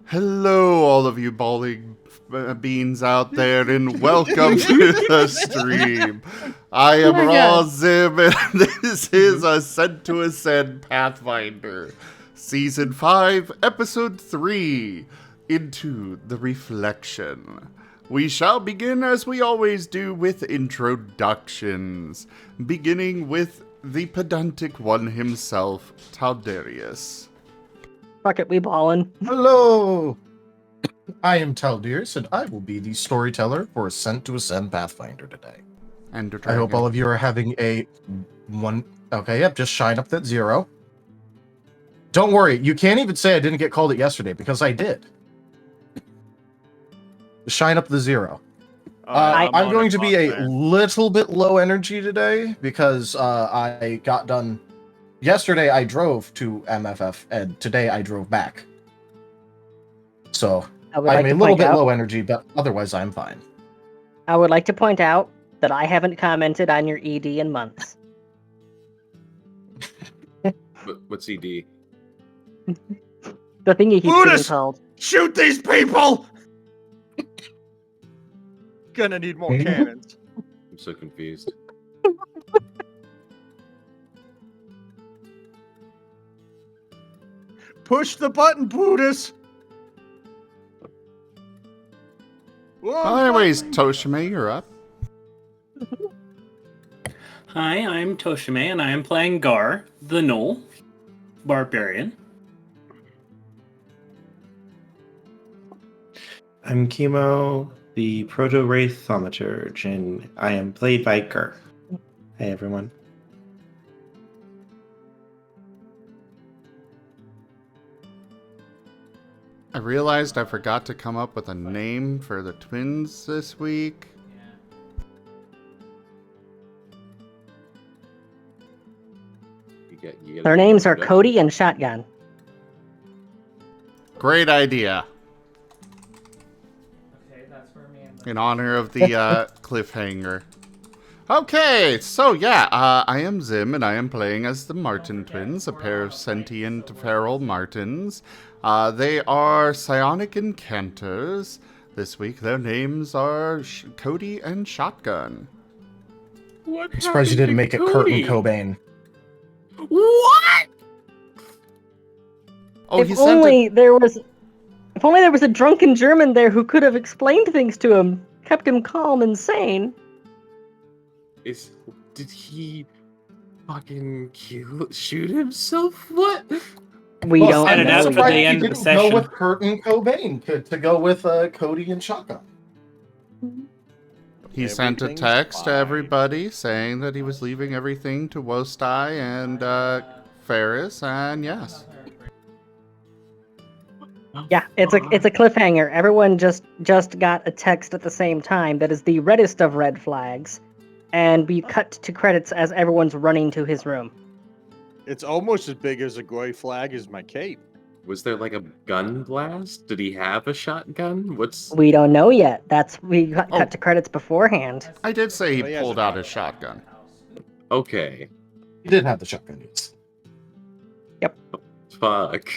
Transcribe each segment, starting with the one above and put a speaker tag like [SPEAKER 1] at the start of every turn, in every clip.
[SPEAKER 1] Hello, all of you bowling beans out there, and welcome to the stream. I am
[SPEAKER 2] my God.
[SPEAKER 1] Rozim, and this is Ascent to Ascend Pathfinder, Season 5, Episode 3, Into the Reflection. We shall begin, as we always do, with introductions, beginning with the pedantic one himself, Taldarius.
[SPEAKER 2] Fuck it, we ballin'.
[SPEAKER 3] Hello! I am Taldiers, and I will be the storyteller for Ascent to Ascend Pathfinder today.
[SPEAKER 1] And
[SPEAKER 3] I hope all of you are having a one. Okay, yep, just shine up that 0. Don't worry, you can't even say I didn't get called it yesterday, because I did. Shine up the 0. I'm going to be a little bit low energy today, because I got done. Yesterday I drove to MFF, and today I drove back. So I'm a little bit low energy, but otherwise I'm fine.
[SPEAKER 2] I would like to point out that I haven't commented on your ED in months.
[SPEAKER 4] What's ED?
[SPEAKER 2] The thing you keep getting called.
[SPEAKER 5] Shoot these people! Gonna need more cannons.
[SPEAKER 4] I'm so confused.
[SPEAKER 5] Push the button, Brutus!
[SPEAKER 1] Well, anyways, Tochemay, you're up.
[SPEAKER 6] Hi, I'm Tochemay, and I am playing Gar, the Gnoll Barbarian.
[SPEAKER 7] I'm Kemo, the Proto-Wraith Thaumaturge, and I am played by Gar. Hey, everyone.
[SPEAKER 1] I realized I forgot to come up with a name for the twins this week.
[SPEAKER 2] Their names are Cody and Shotgun.
[SPEAKER 1] Great idea.
[SPEAKER 6] Okay, that's for me.
[SPEAKER 1] In honor of the cliffhanger. Okay, so yeah, I am Zim, and I am playing as the Marten twins, a pair of sentient feral Martens. They are psionic incanters. This week, their names are Cody and Shotgun.
[SPEAKER 3] I'm surprised you didn't make it Kurt and Cobain.
[SPEAKER 6] What?
[SPEAKER 1] Oh,
[SPEAKER 2] If only there was a drunken German there who could have explained things to him, kept him calm and sane.
[SPEAKER 4] Did he fucking shoot himself? What?
[SPEAKER 2] We don't
[SPEAKER 6] set it
[SPEAKER 2] know.
[SPEAKER 6] up for the end
[SPEAKER 3] you
[SPEAKER 6] of the
[SPEAKER 3] didn't go
[SPEAKER 6] session.
[SPEAKER 3] with Kurt and Cobain to go with Cody and Shotgun.
[SPEAKER 1] He sent a text to everybody saying that he was leaving everything to Wostai and Ferris, and yes.
[SPEAKER 2] Yeah, it's a cliffhanger. Everyone just got a text at the same time that is the reddest of red flags, and we cut to credits as everyone's running to his room.
[SPEAKER 5] It's almost as big as a gray flag as my cape.
[SPEAKER 4] Was there like a gun blast? Did he have a shotgun?
[SPEAKER 2] We don't know yet. We cut to credits beforehand.
[SPEAKER 1] I did say he
[SPEAKER 5] Oh, he has
[SPEAKER 1] pulled
[SPEAKER 5] a
[SPEAKER 1] out his shotgun.
[SPEAKER 4] Okay.
[SPEAKER 3] He did have the shotgun, yes.
[SPEAKER 2] Yep.
[SPEAKER 4] Fuck.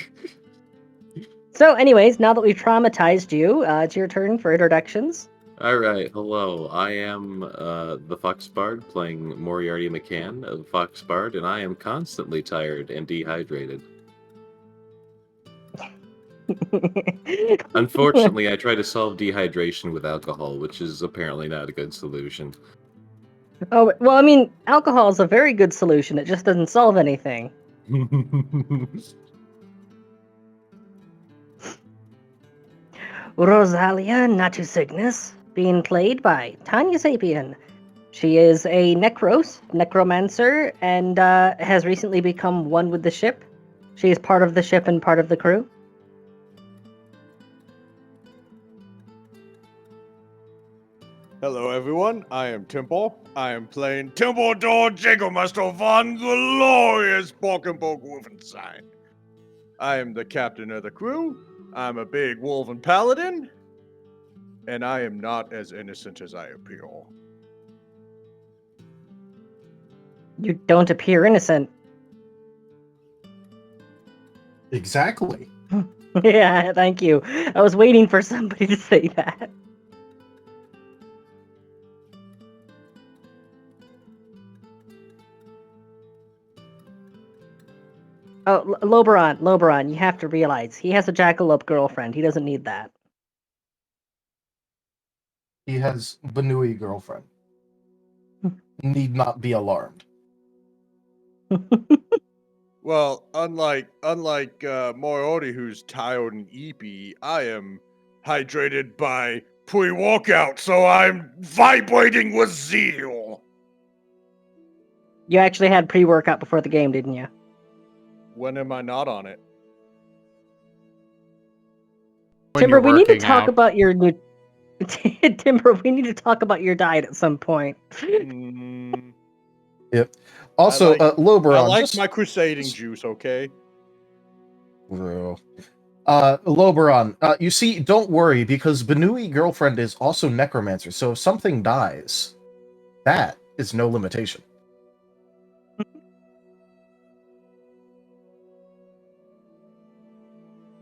[SPEAKER 2] So anyways, now that we've traumatized you, it's your turn for introductions.
[SPEAKER 4] Alright, hello. I am the Fox Bard playing Moriarty McCann of the Fox Bard, and I am constantly tired and dehydrated. Unfortunately, I try to solve dehydration with alcohol, which is apparently not a good solution.
[SPEAKER 2] Oh, well, I mean, alcohol is a very good solution. It just doesn't solve anything. Rosalia Natu Cygnus, being played by Tanya Sapien. She is a necromancer, and has recently become one with the ship. She is part of the ship and part of the crew.
[SPEAKER 5] Hello, everyone. I am Temple. I am playing Templedor Jägermeister von Glorious Borkenborg Wolfenstein. I am the captain of the crew. I'm a big wolven paladin. And I am not as innocent as I appear.
[SPEAKER 2] You don't appear innocent.
[SPEAKER 3] Exactly.
[SPEAKER 2] Yeah, thank you. I was waiting for somebody to say that. Oh, Loberon, you have to realize he has a jackalope girlfriend. He doesn't need that.
[SPEAKER 3] He has Banui girlfriend. Need not be alarmed.
[SPEAKER 5] Well, unlike Moriarty, who's tired and eepy, I am hydrated by pre-workout, so I'm vibrating with zeal.
[SPEAKER 2] You actually had pre-workout before the game, didn't you?
[SPEAKER 5] When am I not on it?
[SPEAKER 1] When
[SPEAKER 2] Timber,
[SPEAKER 1] you're
[SPEAKER 2] we need to
[SPEAKER 1] working
[SPEAKER 2] talk
[SPEAKER 1] out.
[SPEAKER 2] about your new. Timber, we need to talk about your diet at some point.
[SPEAKER 5] Mm,
[SPEAKER 3] Also,
[SPEAKER 5] I
[SPEAKER 3] Loberon,
[SPEAKER 5] like
[SPEAKER 3] just
[SPEAKER 5] my crusading juice, okay?
[SPEAKER 3] Bro. Loberon, you see, don't worry, because Banui girlfriend is also necromancer, so if something dies, that is no limitation.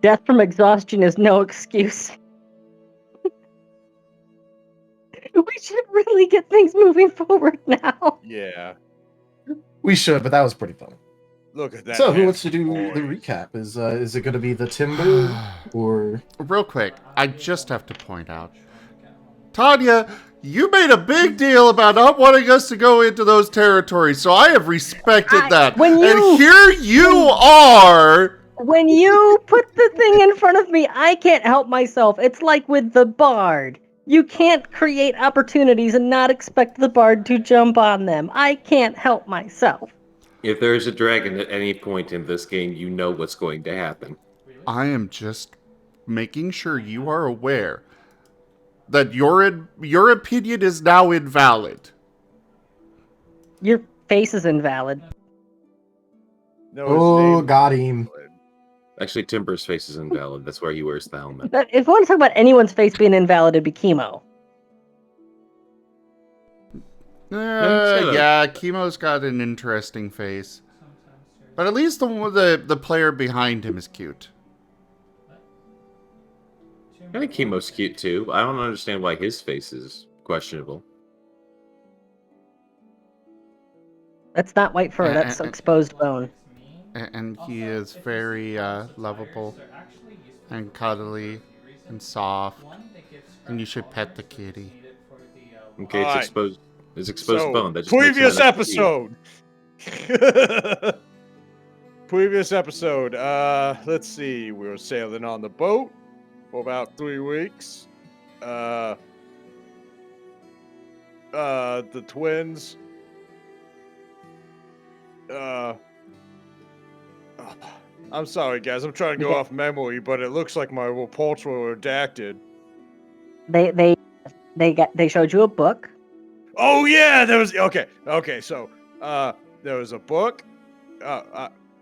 [SPEAKER 2] Death from exhaustion is no excuse. We should really get things moving forward now.
[SPEAKER 5] Yeah.
[SPEAKER 3] We should, but that was pretty funny.
[SPEAKER 5] Look at that.
[SPEAKER 3] So, who wants to do
[SPEAKER 5] boy.
[SPEAKER 3] the recap? Is it going to be the Timber, or...
[SPEAKER 1] Real quick, I just have to point out, Tanya, you made a big deal about not wanting us to go into those territories, so I have respected that. And here you are.
[SPEAKER 2] When you put the thing in front of me, I can't help myself. It's like with the bard. You can't create opportunities and not expect the bard to jump on them. I can't help myself.
[SPEAKER 4] If there's a dragon at any point in this game, you know what's going to happen.
[SPEAKER 1] I am just making sure you are aware that your opinion is now invalid.
[SPEAKER 2] Your face is invalid.
[SPEAKER 5] No,
[SPEAKER 3] Oh, got him.
[SPEAKER 4] Actually, Timber's face is invalid. That's where he wears the helmet.
[SPEAKER 2] But if we want to talk about anyone's face being invalid, it'd be Kemo.
[SPEAKER 1] Yeah, Chemo's got an interesting face. But at least the player behind him is cute.
[SPEAKER 4] I think Chemo's cute too. I don't understand why his face is questionable.
[SPEAKER 2] That's not white fur, that's exposed bone.
[SPEAKER 1] And he is very lovable and cuddly and soft. And you should pet the kitty.
[SPEAKER 4] Okay, it's
[SPEAKER 5] Alright.
[SPEAKER 4] exposed. It's exposed
[SPEAKER 5] So,
[SPEAKER 4] bone. That just makes
[SPEAKER 5] previous
[SPEAKER 4] him an
[SPEAKER 5] episode. Previous episode. Let's see. We were sailing on the boat for about 3 weeks. The twins. I'm sorry, guys. I'm trying to go off memory, but it looks like my reports were redacted.
[SPEAKER 2] They showed you a book.
[SPEAKER 5] Oh yeah, there was okay. So there was a book,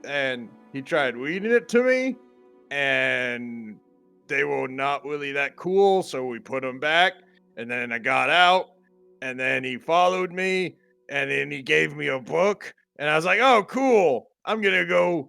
[SPEAKER 5] and he tried reading it to me, and they were not really that cool. So we put them back, and then I got out, and then he followed me, and then he gave me a book, and I was like, "Oh, cool! I'm gonna go.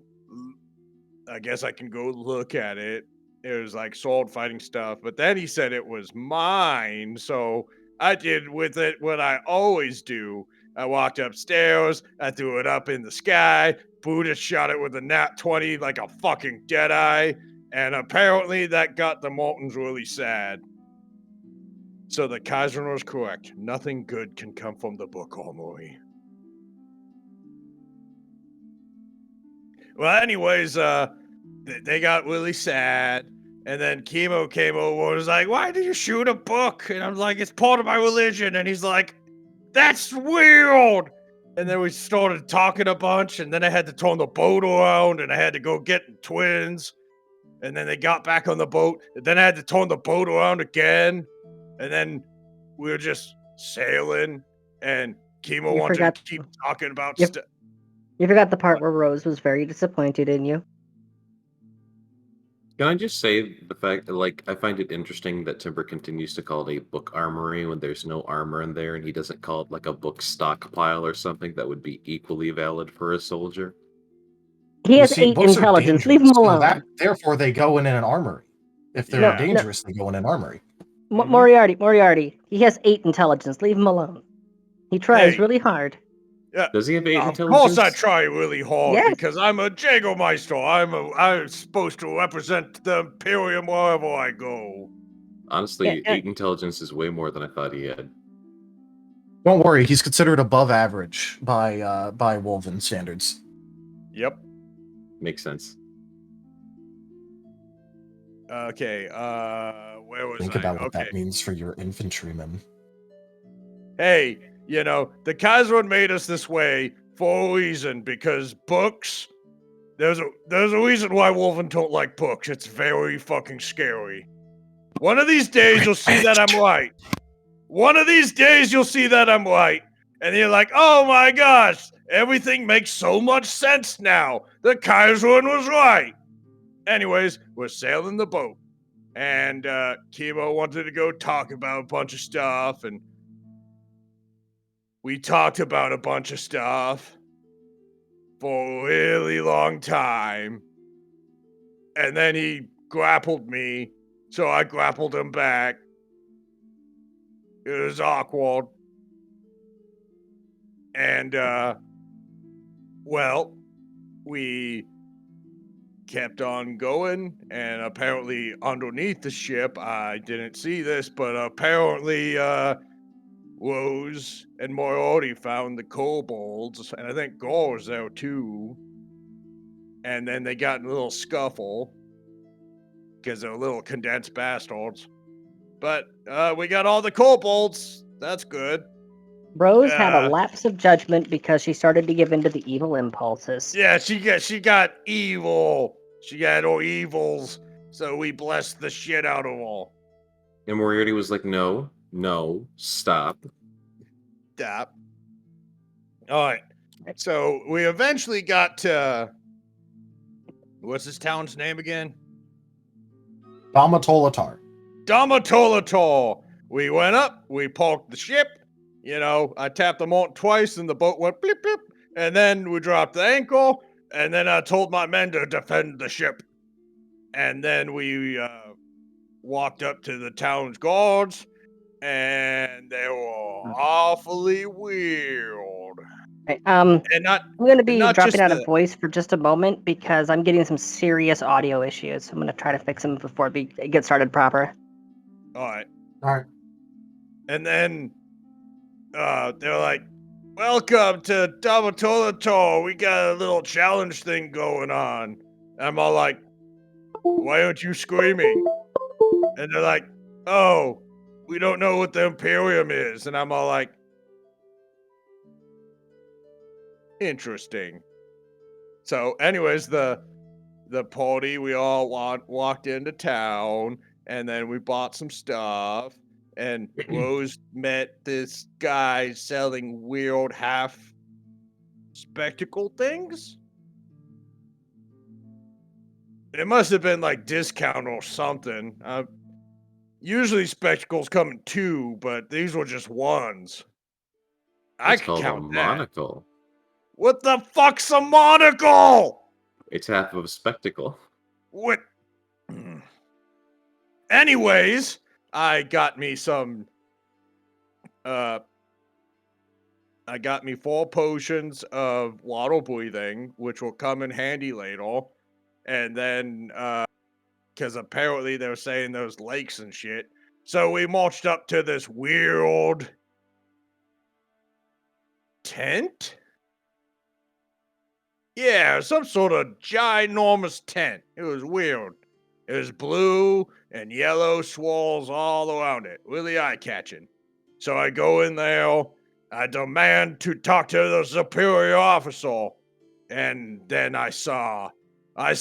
[SPEAKER 5] I guess I can go look at it." It was like sword fighting stuff, but then he said it was mine, so I did with it what I always do. I walked upstairs, I threw it up in the sky, Buddha shot it with a nat 20 like a fucking deadeye, and apparently that got the Martens really sad. So the Kaiser was correct. Nothing good can come from the book armory. Well, anyways, they got really sad. And then Kemo came over and was like, "Why did you shoot a book?" And I'm like, "It's part of my religion." And he's like, "That's weird." And then we started talking a bunch, and then I had to turn the boat around, and I had to go get the twins. And then they got back on the boat, and then I had to turn the boat around again. And then we were just sailing, and Kemo wanted to keep talking about stuff.
[SPEAKER 2] You forgot the part where Rose was very disappointed in you.
[SPEAKER 4] Can I just say the fact that, like, I find it interesting that Timber continues to call it a book armory when there's no armor in there, and he doesn't call it like a book stockpile or something that would be equally valid for a soldier.
[SPEAKER 2] He
[SPEAKER 3] You
[SPEAKER 2] has
[SPEAKER 3] see,
[SPEAKER 2] 8
[SPEAKER 3] books are
[SPEAKER 2] intelligence. Leave him
[SPEAKER 3] dangerous, so
[SPEAKER 2] alone.
[SPEAKER 3] therefore they go in an armory. If they're
[SPEAKER 5] Yeah.
[SPEAKER 3] dangerous, they go in an armory.
[SPEAKER 5] Mhm.
[SPEAKER 2] Moriarty. He has 8 intelligence. Leave him alone. He tries
[SPEAKER 5] Hey.
[SPEAKER 2] really hard.
[SPEAKER 5] Yeah.
[SPEAKER 4] Does he have 8
[SPEAKER 5] Of
[SPEAKER 4] intelligence?
[SPEAKER 5] course I try really hard
[SPEAKER 2] Yes.
[SPEAKER 5] because I'm a Jägermeister. I'm supposed to represent the Imperium wherever I go.
[SPEAKER 4] Honestly,
[SPEAKER 2] Yeah,
[SPEAKER 4] 8 intelligence is way more than I thought he had.
[SPEAKER 3] Don't worry, he's considered above average by Wolven standards.
[SPEAKER 5] Yep.
[SPEAKER 4] Makes sense.
[SPEAKER 5] Okay, where was
[SPEAKER 3] Think
[SPEAKER 5] I?
[SPEAKER 3] about what
[SPEAKER 5] Okay.
[SPEAKER 3] that means for your infantrymen.
[SPEAKER 5] Hey, the Kaiser made us this way for a reason because books. There's a reason why Wolven don't like books. It's very fucking scary. One of these days you'll see that I'm right. One of these days you'll see that I'm right. And you're like, oh my gosh, everything makes so much sense now. The Kaiserun was right. Anyways, we're sailing the boat. And Kemo wanted to go talk about a bunch of stuff. And we talked about a bunch of stuff for a really long time. And then he grappled me. So I grappled him back. It was awkward. And, well, we kept on going, and apparently underneath the ship, I didn't see this, but apparently, Rose and Moriarty found the kobolds, and I think Gore was there too. And then they got in a little scuffle, because they're little condensed bastards. But, we got all the kobolds. That's good.
[SPEAKER 2] Rose had a lapse of judgment because she started to give in to the evil impulses.
[SPEAKER 5] Yeah, she got evil. She got all evils. So we blessed the shit out of all.
[SPEAKER 4] And Moriarty was like, no, stop.
[SPEAKER 5] Stop. All right. So we eventually got to. What's this town's name again?
[SPEAKER 3] Damatolatar.
[SPEAKER 5] Damatolatar. We went up. We parked the ship. I tapped the Marten twice, and the boat went blip blip. And then we dropped the anchor. And then I told my men to defend the ship. And then we walked up to the town's guards, and they were awfully weird.
[SPEAKER 2] Right,
[SPEAKER 5] And not
[SPEAKER 2] I'm going to be
[SPEAKER 5] not
[SPEAKER 2] dropping
[SPEAKER 5] just
[SPEAKER 2] out of voice for just a moment because I'm getting some serious audio issues. I'm going to try to fix them before it gets started proper.
[SPEAKER 5] All right.
[SPEAKER 3] And
[SPEAKER 5] then they're like, welcome to Damatolator. We got a little challenge thing going on. And I'm all like, why aren't you screaming? And they're like, oh, we don't know what the Imperium is. And I'm all like, interesting. So, anyways, the party, we all walked into town, and then we bought some stuff, and Rose met this guy selling weird half spectacle things. It must have been like discount or something. Usually spectacles come in 2, but these were just 1s. I
[SPEAKER 4] It's
[SPEAKER 5] could
[SPEAKER 4] called a
[SPEAKER 5] count that.
[SPEAKER 4] monocle.
[SPEAKER 5] What the fuck's a monocle?
[SPEAKER 4] It's half of a spectacle.
[SPEAKER 5] What? Anyways, I got me 4 potions of water breathing, which will come in handy later. And then, because apparently they're saying there's lakes and shit. So we marched up to this weird tent? Yeah, some sort of ginormous tent. It was weird. It was blue and yellow swirls all around it. Really eye-catching. So I go in there. I demand to talk to the superior officer. And then I saw a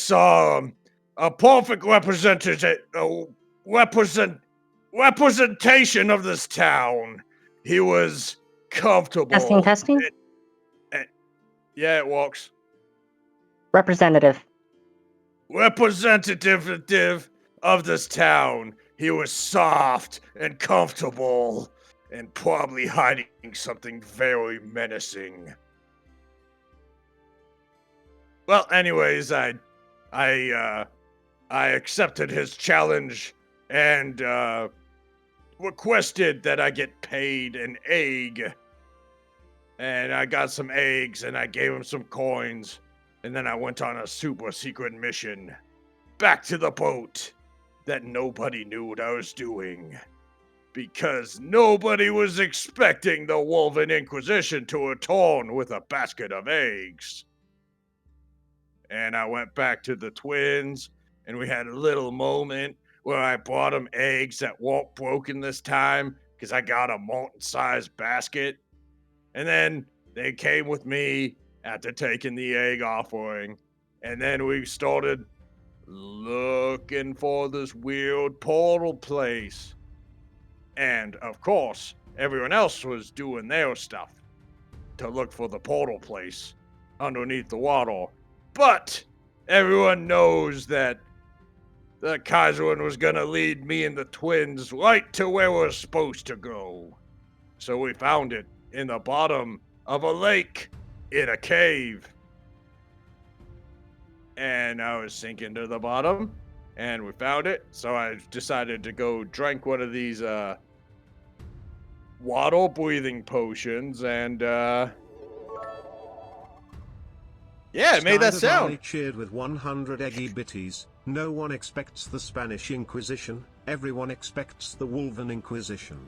[SPEAKER 5] perfect representation of this town. He was comfortable.
[SPEAKER 2] Testing.
[SPEAKER 5] Yeah, it works.
[SPEAKER 2] Representative
[SPEAKER 5] of this town. He was soft and comfortable and probably hiding something very menacing. Well, anyways, I accepted his challenge and requested that I get paid an egg. And I got some eggs, and I gave him some coins, and then I went on a super secret mission back to the boat that nobody knew what I was doing. Because nobody was expecting the Wolven Inquisition to return with a basket of eggs. And I went back to the twins, and we had a little moment where I brought them eggs that weren't broken this time, because I got a molten-sized basket. And then they came with me after taking the egg offering. And then we started looking for this weird portal place. And, of course, everyone else was doing their stuff to look for the portal place underneath the water. But everyone knows that the Kaiserman was going to lead me and the twins right to where we're supposed to go. So we found it in the bottom of a lake in a cave. And I was sinking to the bottom, and we found it. So I decided to go drink one of these water breathing potions, and yeah, it made that sound.
[SPEAKER 8] Cheered with 100 eggy bitties. No one expects the Spanish Inquisition, everyone expects the Wolven Inquisition.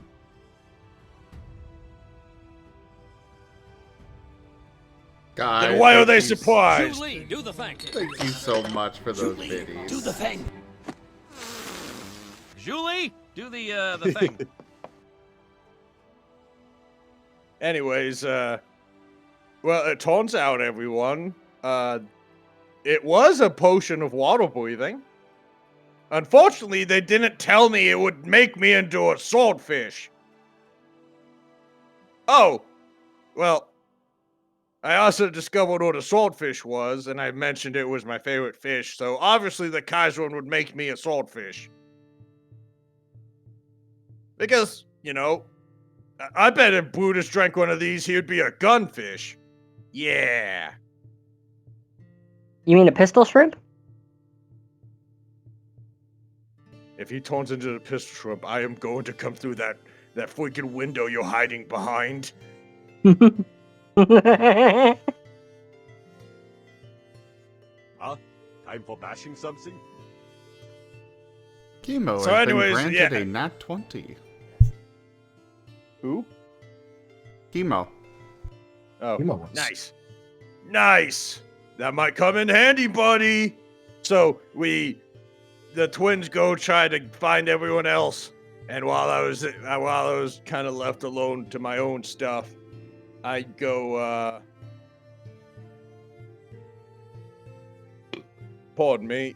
[SPEAKER 1] Guys,
[SPEAKER 5] Then why are they surprised?
[SPEAKER 9] Julie, do the thing.
[SPEAKER 1] Thank you so much for those
[SPEAKER 9] Julie,
[SPEAKER 1] biddies.
[SPEAKER 9] do the thing. Julie, do the thing.
[SPEAKER 5] Anyways, well, it turns out, everyone, it was a potion of water breathing. Unfortunately, they didn't tell me it would make me into a swordfish. Oh, well, I also discovered what a swordfish was, and I mentioned it was my favorite fish, so obviously the Kaiserman would make me a swordfish. Because, you know, I bet if Brutus drank one of these, he would be a gunfish. Yeah.
[SPEAKER 2] You mean a pistol shrimp?
[SPEAKER 5] If he turns into the pistol shrimp, I am going to come through that freaking window you're hiding behind.
[SPEAKER 10] Time for bashing something?
[SPEAKER 1] Kemo
[SPEAKER 5] So
[SPEAKER 1] has
[SPEAKER 5] anyways,
[SPEAKER 1] been granted
[SPEAKER 5] yeah.
[SPEAKER 1] a nat 20.
[SPEAKER 5] Who?
[SPEAKER 1] Kemo.
[SPEAKER 5] Oh,
[SPEAKER 3] Kemo was.
[SPEAKER 5] nice. Nice! That might come in handy, buddy! So, the twins go try to find everyone else, and while I was kind of left alone to my own stuff, I go, pardon me.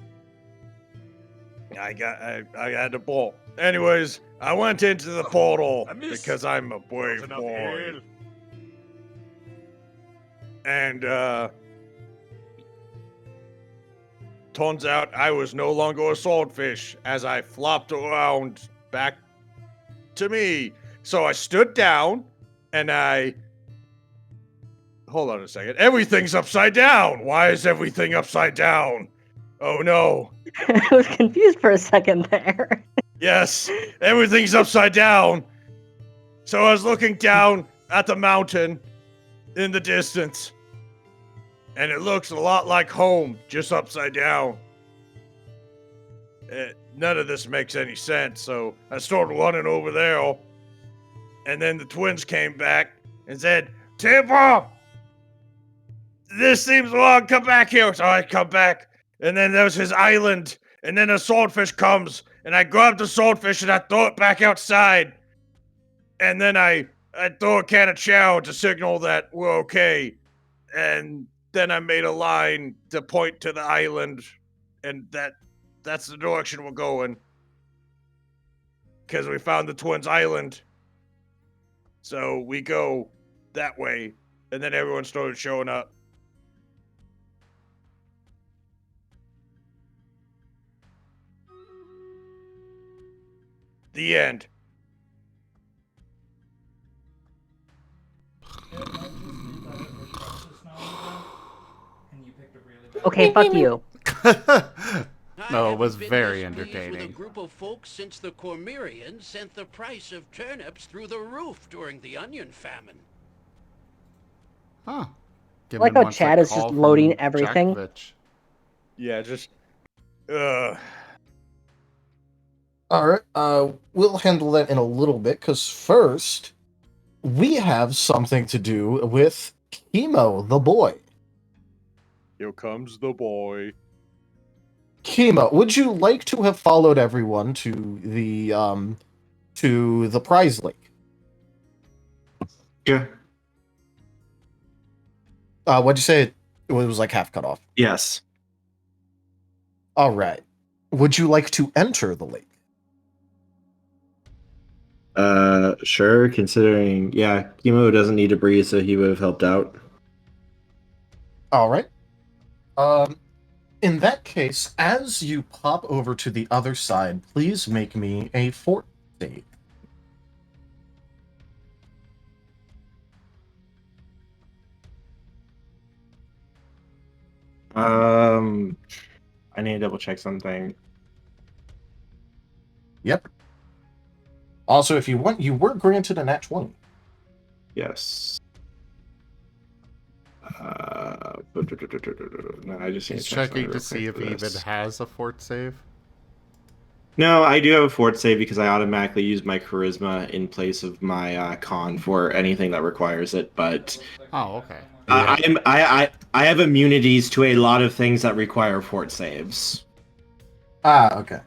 [SPEAKER 5] I had to ball. Anyways, I went into the portal
[SPEAKER 10] I missed.
[SPEAKER 5] because I'm a brave
[SPEAKER 10] Enough
[SPEAKER 5] boy.
[SPEAKER 10] ale.
[SPEAKER 5] And, turns out I was no longer a swordfish as I flopped around back to me. So I stood down and hold on a second. Everything's upside down. Why is everything upside down? Oh no.
[SPEAKER 2] I was confused for a second there.
[SPEAKER 5] Yes, everything's upside down. So I was looking down at the mountain in the distance. And it looks a lot like home, just upside down. None of this makes any sense, so I started running over there. And then the twins came back and said, Timber! This seems wrong, come back here. So I come back, and then there's his island, and then a swordfish comes, and I grab the swordfish and I throw it back outside. And then I throw a can of chow to signal that we're okay. And then I made a line to point to the island, and that's the direction we're going. Because we found the twins' island. So we go that way, and then everyone started showing up. The end.
[SPEAKER 2] Okay, fuck you.
[SPEAKER 1] No, it was
[SPEAKER 11] I haven't been
[SPEAKER 1] very
[SPEAKER 11] this pleased
[SPEAKER 1] entertaining.
[SPEAKER 11] With a group of folks since the Cormyreans sent the price of turnips through the roof during the onion famine.
[SPEAKER 1] Huh.
[SPEAKER 2] I like how Chad is just loading everything.
[SPEAKER 5] Yeah, just.
[SPEAKER 3] Alright, we'll handle that in a little bit, because first, we have something to do with Kemo, the boy.
[SPEAKER 5] Here comes the boy.
[SPEAKER 3] Kemo, would you like to have followed everyone to the prize lake?
[SPEAKER 7] Yeah.
[SPEAKER 3] What'd you say? It was like half cut off.
[SPEAKER 7] Yes.
[SPEAKER 3] Alright. Would you like to enter the lake?
[SPEAKER 7] Sure, considering, yeah, Kemo doesn't need to breathe, so he would have helped out.
[SPEAKER 3] Alright. In that case, as you pop over to the other side, please make me a fort save.
[SPEAKER 7] I need to double check something.
[SPEAKER 3] Yep. Also, if you want, you were granted a nat 20.
[SPEAKER 7] Yes. No, I just
[SPEAKER 1] He's checking to see if he even has a fort save.
[SPEAKER 7] No, I do have a fort save because I automatically use my charisma in place of my con for anything that requires it. But
[SPEAKER 1] okay.
[SPEAKER 7] I have immunities to a lot of things that require fort saves.
[SPEAKER 3] Okay.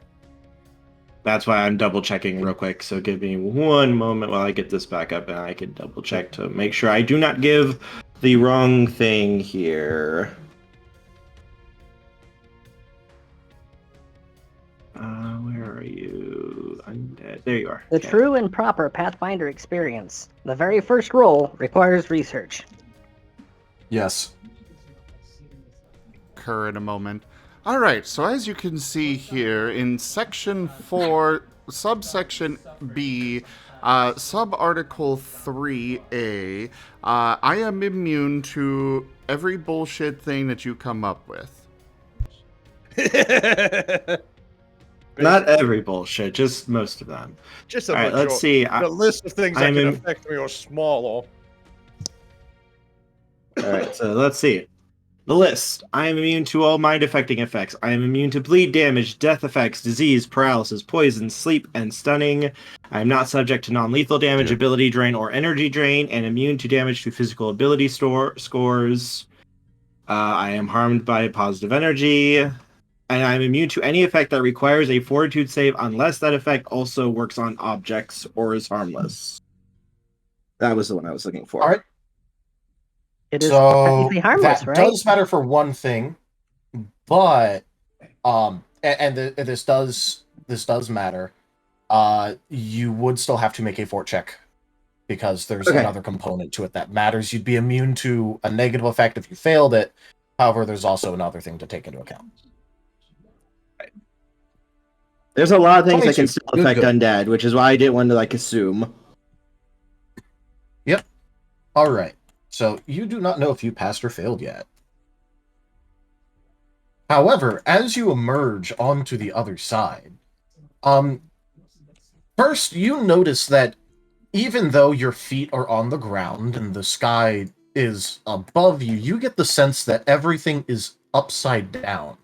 [SPEAKER 7] That's why I'm double checking real quick. So give me one moment while I get this back up, and I can double check to make sure I do not give the wrong thing here. Where are you? Undead. There you are.
[SPEAKER 2] The true and proper Pathfinder experience. The very first roll requires research.
[SPEAKER 3] Yes.
[SPEAKER 1] Occur in a moment. All right, so as you can see here in section 4, subsection B, subarticle 3A, I am immune to every bullshit thing that you come up with.
[SPEAKER 7] Not every bullshit, just most of them.
[SPEAKER 5] Just
[SPEAKER 7] all right, let's see.
[SPEAKER 5] The list of things that can affect me are smaller.
[SPEAKER 7] All right, so let's see. The list. I am immune to all mind-affecting effects. I am immune to bleed damage, death effects, disease, paralysis, poison, sleep, and stunning. I am not subject to non-lethal damage, ability drain, or energy drain, and immune to damage to physical ability scores. I am harmed by positive energy, and I am immune to any effect that requires a fortitude save unless that effect also works on objects or is harmless. That was the one I was looking for.
[SPEAKER 3] All right.
[SPEAKER 2] It is technically harmless,
[SPEAKER 3] that
[SPEAKER 2] right?
[SPEAKER 3] does matter for one thing, but this does matter. You would still have to make a fort check because there's another component to it that matters. You'd be immune to a negative effect if you failed it. However, there's also another thing to take into account.
[SPEAKER 7] There's a lot of things that can still affect undead, which is why I didn't want to assume.
[SPEAKER 3] Yep. All right. So you do not know if you passed or failed yet. However, as you emerge onto the other side, first you notice that even though your feet are on the ground and the sky is above you, you get the sense that everything is upside down.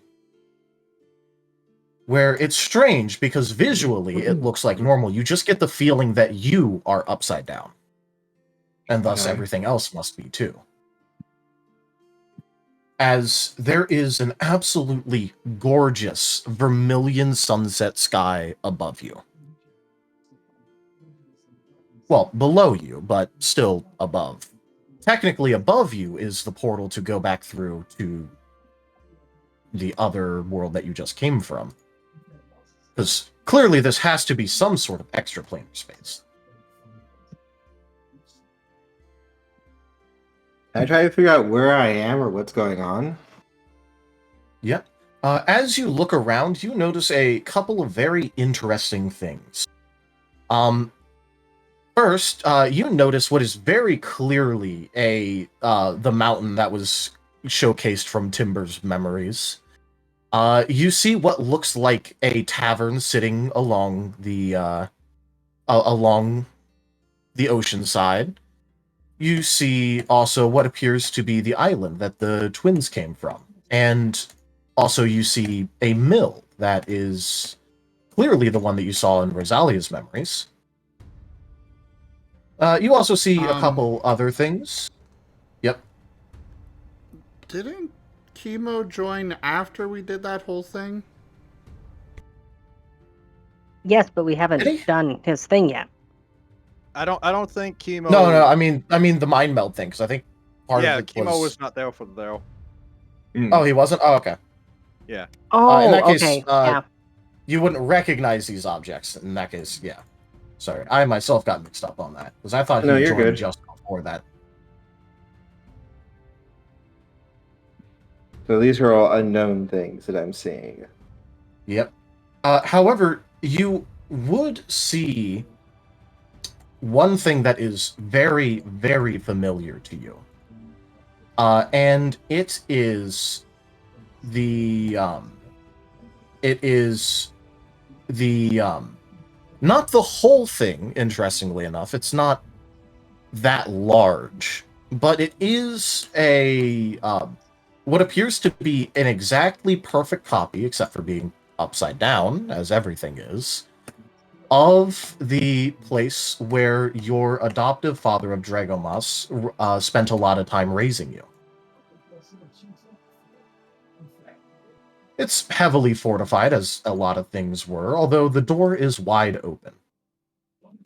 [SPEAKER 3] Where it's strange because visually it looks like normal. You just get the feeling that you are upside down. And thus everything else must be too. As there is an absolutely gorgeous vermilion sunset sky above you. Well, below you, but still above. Technically above you is the portal to go back through to the other world that you just came from. Because clearly this has to be some sort of extraplanar space.
[SPEAKER 7] I try to figure out where I am or what's going on.
[SPEAKER 3] Yep. As you look around, you notice a couple of very interesting things. First, you notice what is very clearly the mountain that was showcased from Timber's memories. You see what looks like a tavern sitting along the ocean side. You see also what appears to be the island that the twins came from. And also you see a mill that is clearly the one that you saw in Rosalia's memories. You also see a couple other things. Yep.
[SPEAKER 1] Didn't Kemo join after we did that whole thing?
[SPEAKER 2] Yes, but we haven't done his thing yet.
[SPEAKER 5] I don't think Kemo.
[SPEAKER 3] No, I mean the mind meld thing, because I think part of it
[SPEAKER 5] Kemo was not there for the.
[SPEAKER 3] Oh, he wasn't? Oh, okay.
[SPEAKER 5] Yeah.
[SPEAKER 2] Oh,
[SPEAKER 3] in that case,
[SPEAKER 2] okay. Yeah.
[SPEAKER 3] you wouldn't recognize these objects. In that case, yeah. Sorry, I myself got mixed up on that because I thought he joined
[SPEAKER 7] good.
[SPEAKER 3] just before that.
[SPEAKER 7] So these are all unknown things that I'm seeing.
[SPEAKER 3] Yep. However, you would see one thing that is very, very familiar to you. And it is the not the whole thing, interestingly enough. It's not that large, but it is a what appears to be an exactly perfect copy, except for being upside down, as everything is, of the place where your adoptive father of Dragomos spent a lot of time raising you. It's heavily fortified, as a lot of things were, although the door is wide open.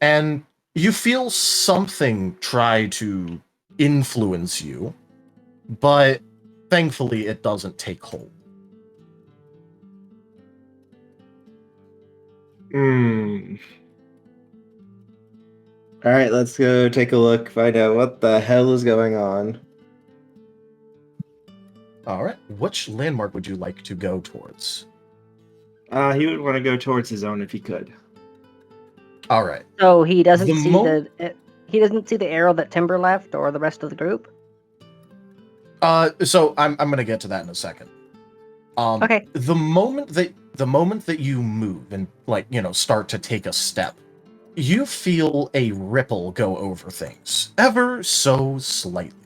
[SPEAKER 3] And you feel something try to influence you, but thankfully it doesn't take hold.
[SPEAKER 7] Alright, let's go take a look, find out what the hell is going on.
[SPEAKER 3] Alright, which landmark would you like to go towards?
[SPEAKER 7] He would want to go towards his own if he could.
[SPEAKER 3] Alright.
[SPEAKER 2] So he doesn't he doesn't see the arrow that Timber left, or the rest of the group?
[SPEAKER 3] So I'm gonna get to that in a second.
[SPEAKER 2] Okay.
[SPEAKER 3] The moment that you move and start to take a step, you feel a ripple go over things, ever so slightly.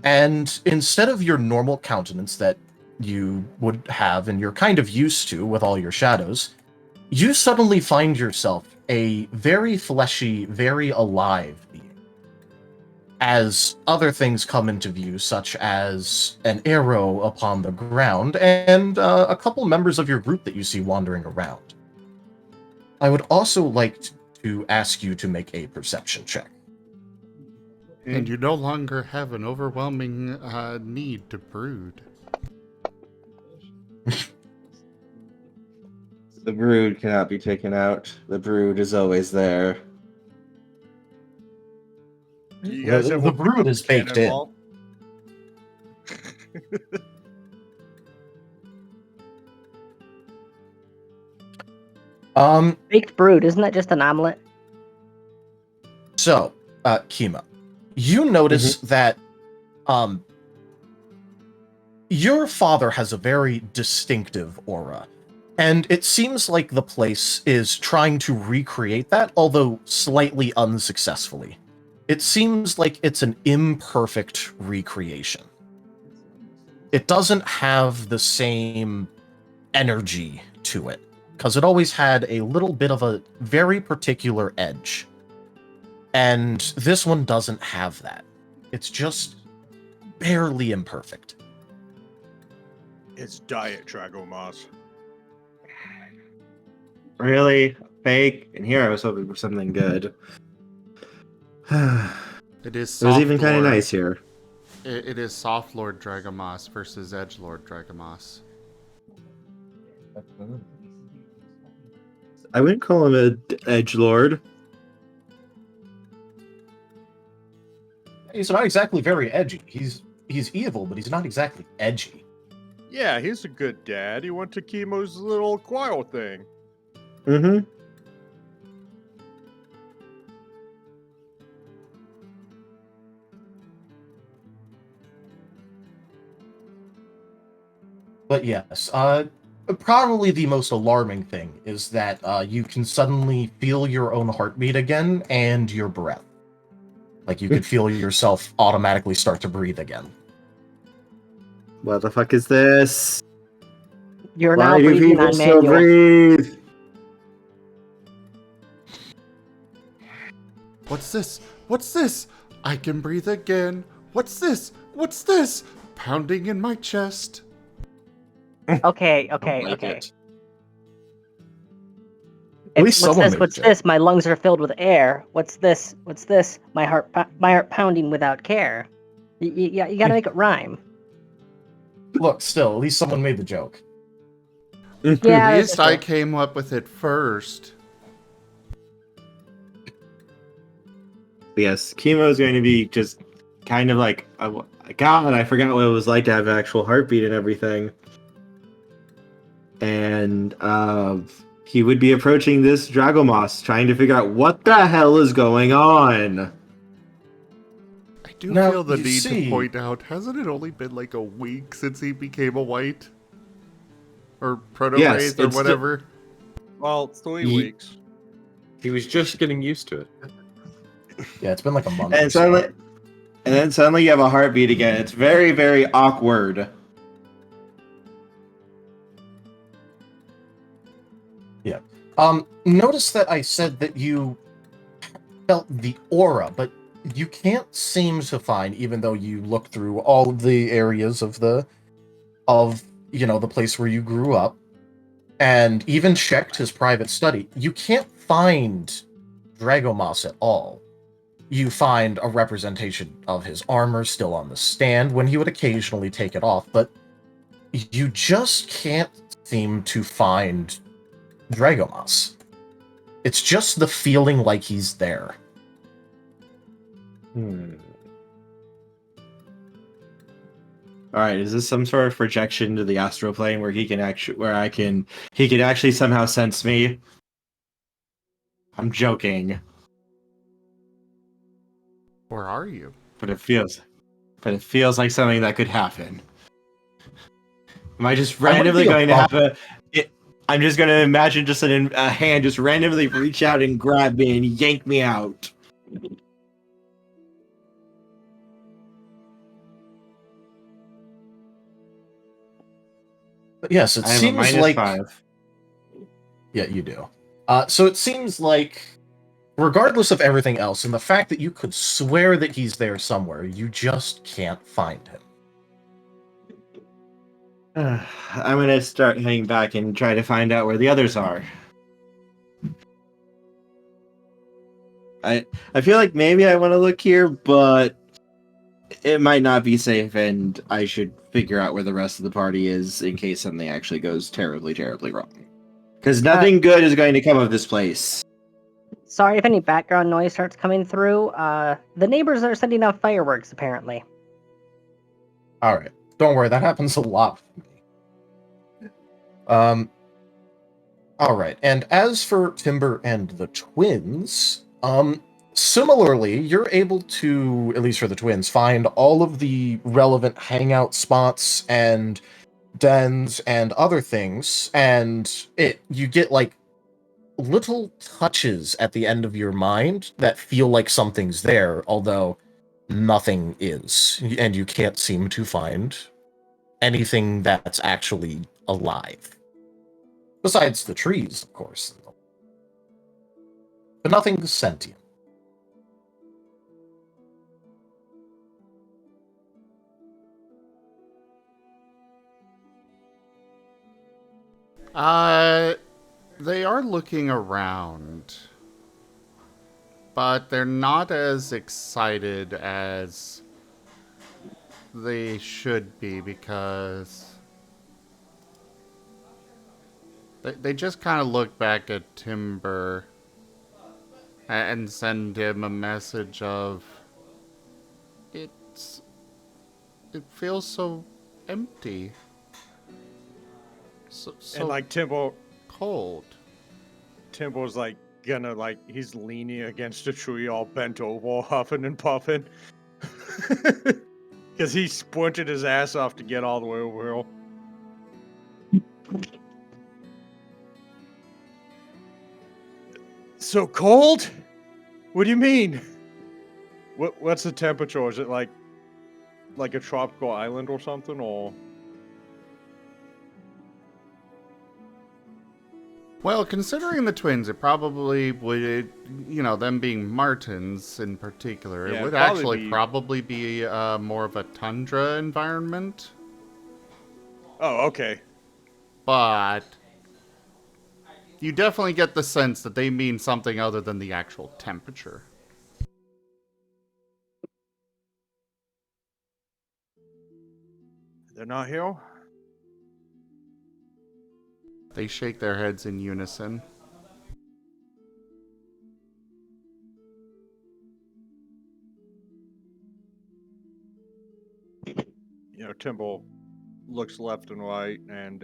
[SPEAKER 3] And instead of your normal countenance that you would have and you're kind of used to with all your shadows, you suddenly find yourself a very fleshy, very alive being. As other things come into view, such as an arrow upon the ground and a couple members of your group that you see wandering around. I would also like to ask you to make a perception check.
[SPEAKER 1] And you no longer have an overwhelming need to brood.
[SPEAKER 7] The brood cannot be taken out. The brood is always there.
[SPEAKER 5] You guys
[SPEAKER 3] The brood is baked in.
[SPEAKER 2] Baked brood, isn't that just an omelet?
[SPEAKER 3] So, Kemo, you notice that your father has a very distinctive aura, and it seems like the place is trying to recreate that, although slightly unsuccessfully. It seems like it's an imperfect recreation. It doesn't have the same energy to it, because it always had a little bit of a very particular edge. And this one doesn't have that. It's just barely imperfect.
[SPEAKER 5] It's Diet Dragomos.
[SPEAKER 7] Really? Fake? And here I was hoping for something good.
[SPEAKER 1] It is.
[SPEAKER 7] It was even kind of nice here.
[SPEAKER 1] It is Soft Lord Dragomos versus Edge Lord Dragomos.
[SPEAKER 7] I wouldn't call him an edgelord.
[SPEAKER 3] He's not exactly very edgy. He's evil, but he's not exactly edgy.
[SPEAKER 5] Yeah, he's a good dad. He went to Kemo's little choir thing.
[SPEAKER 7] Mm-hmm.
[SPEAKER 3] But yes, probably the most alarming thing is that you can suddenly feel your own heartbeat again and your breath. Like you could feel yourself automatically start to breathe again.
[SPEAKER 7] What the fuck is this?
[SPEAKER 2] You're
[SPEAKER 7] Why
[SPEAKER 2] now
[SPEAKER 7] do
[SPEAKER 2] breathing
[SPEAKER 7] people
[SPEAKER 2] on
[SPEAKER 7] still
[SPEAKER 2] manual.
[SPEAKER 7] breathe?
[SPEAKER 1] What's this? What's this? I can breathe again. What's this? What's this? Pounding in my chest.
[SPEAKER 2] Okay.
[SPEAKER 3] It. At least
[SPEAKER 2] What's
[SPEAKER 3] someone
[SPEAKER 2] this?
[SPEAKER 3] made
[SPEAKER 2] What's
[SPEAKER 3] a
[SPEAKER 2] this? My lungs are filled with air. What's this? What's this? My heart pounding without care. You gotta make it rhyme.
[SPEAKER 3] Look, still, at least someone made the joke.
[SPEAKER 2] Yeah,
[SPEAKER 1] At
[SPEAKER 2] this
[SPEAKER 1] least
[SPEAKER 2] is
[SPEAKER 1] I
[SPEAKER 2] true.
[SPEAKER 1] came up with it first.
[SPEAKER 7] Yes, Kemo is going to be just kind of like, God, I forgot what it was like to have an actual heartbeat and everything. And he would be approaching this Dragomos, trying to figure out what the hell is going on.
[SPEAKER 1] I do
[SPEAKER 3] Now,
[SPEAKER 1] feel the
[SPEAKER 3] you
[SPEAKER 1] need
[SPEAKER 3] see-
[SPEAKER 1] to point out, hasn't it only been like a week since he became a white? Or proto-wraith or
[SPEAKER 7] it's
[SPEAKER 1] whatever?
[SPEAKER 5] Well, 3
[SPEAKER 4] Ye-
[SPEAKER 5] weeks.
[SPEAKER 4] He was just getting used to it.
[SPEAKER 3] Yeah, it's been like a month.
[SPEAKER 7] And
[SPEAKER 3] or so.
[SPEAKER 7] then suddenly you have a heartbeat again. It's very, very awkward.
[SPEAKER 3] Yeah. Notice that I said that you felt the aura, but you can't seem to find, even though you look through all of the areas of the place where you grew up, and even checked his private study, you can't find Dragomos at all. You find a representation of his armor still on the stand when he would occasionally take it off, but you just can't seem to find Dragomos. It's just the feeling like he's there.
[SPEAKER 7] Alright, is this some sort of projection to the astral plane where he can actually somehow sense me? I'm joking.
[SPEAKER 1] Where are you?
[SPEAKER 7] But it feels like something that could happen. Am I just randomly going to have I'm just going to imagine just a hand just randomly reach out and grab me and yank me out.
[SPEAKER 3] But yes, it
[SPEAKER 7] I have a
[SPEAKER 3] seems like
[SPEAKER 7] -5.
[SPEAKER 3] Yeah, you do. So it seems like, regardless of everything else, and the fact that you could swear that he's there somewhere, you just can't find him.
[SPEAKER 7] I'm going to start heading back and try to find out where the others are. I feel like maybe I want to look here, but it might not be safe, and I should figure out where the rest of the party is in case something actually goes terribly, terribly wrong. Because nothing good is going to come of this place.
[SPEAKER 2] Sorry if any background noise starts coming through. The neighbors are sending off fireworks, apparently.
[SPEAKER 3] Alright. Don't worry, that happens a lot for me. Alright, and as for Timber and the twins, similarly, you're able to, at least for the twins, find all of the relevant hangout spots and dens and other things, and you get like little touches at the end of your mind that feel like something's there, although nothing is, and you can't seem to find anything that's actually alive. Besides the trees, of course. But nothing sentient.
[SPEAKER 1] They are looking around, but they're not as excited as they should be because they just kind of look back at Timber and send him a message of it feels so empty. So
[SPEAKER 5] And like Timbo
[SPEAKER 1] cold.
[SPEAKER 5] Timbo's like gonna he's leaning against a tree all bent over, huffing and puffing. Cause he sprinted his ass off to get all the way over here. So cold? What do you mean? What's the temperature? Is it like a tropical island or something, or?
[SPEAKER 1] Well, considering the twins, it probably would, them being Martens in particular,
[SPEAKER 5] Yeah,
[SPEAKER 1] it would
[SPEAKER 5] it'd
[SPEAKER 1] probably be more of a tundra environment.
[SPEAKER 5] Oh, okay.
[SPEAKER 1] But you definitely get the sense that they mean something other than the actual temperature.
[SPEAKER 5] They're not here?
[SPEAKER 1] They shake their heads in unison.
[SPEAKER 5] Timble looks left and right, and